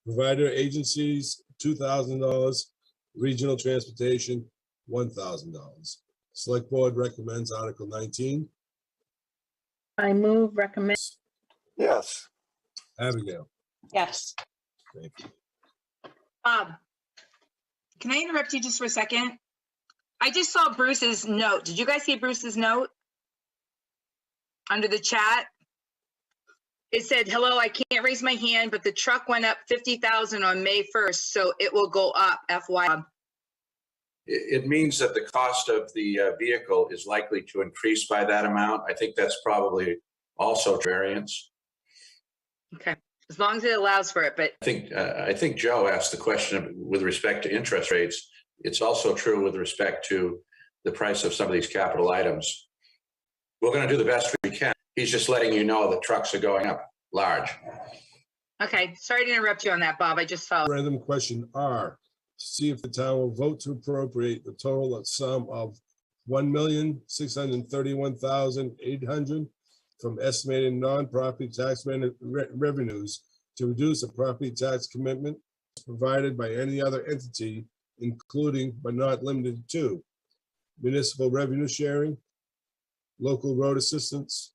Provider agencies, $2,000. Regional transportation, $1,000. Select board recommends Article 19. I move recommend. Yes. Abigail, Yes. thank you. Bob, can I interrupt you just for a second? I just saw Bruce's note. Did you guys see Bruce's note? Under the chat? It said, hello, I can't raise my hand, but the truck went up 50,000 on May 1st, so it will go up, FYI. It means that the cost of the vehicle is likely to increase by that amount. I think that's probably also variance. Okay, as long as it allows for it, but I think Joe asked the question with respect to interest rates. It's also true with respect to the price of some of these capital items. We're going to do the best we can. He's just letting you know that trucks are going up large. okay, sorry to interrupt you on that, Bob. I just saw. Random question R, to see if the town will vote to appropriate the total sum of $1,631,800 from estimated non-property tax revenues to reduce a property tax commitment provided by any other entity, including but not limited to municipal revenue sharing, local road assistance,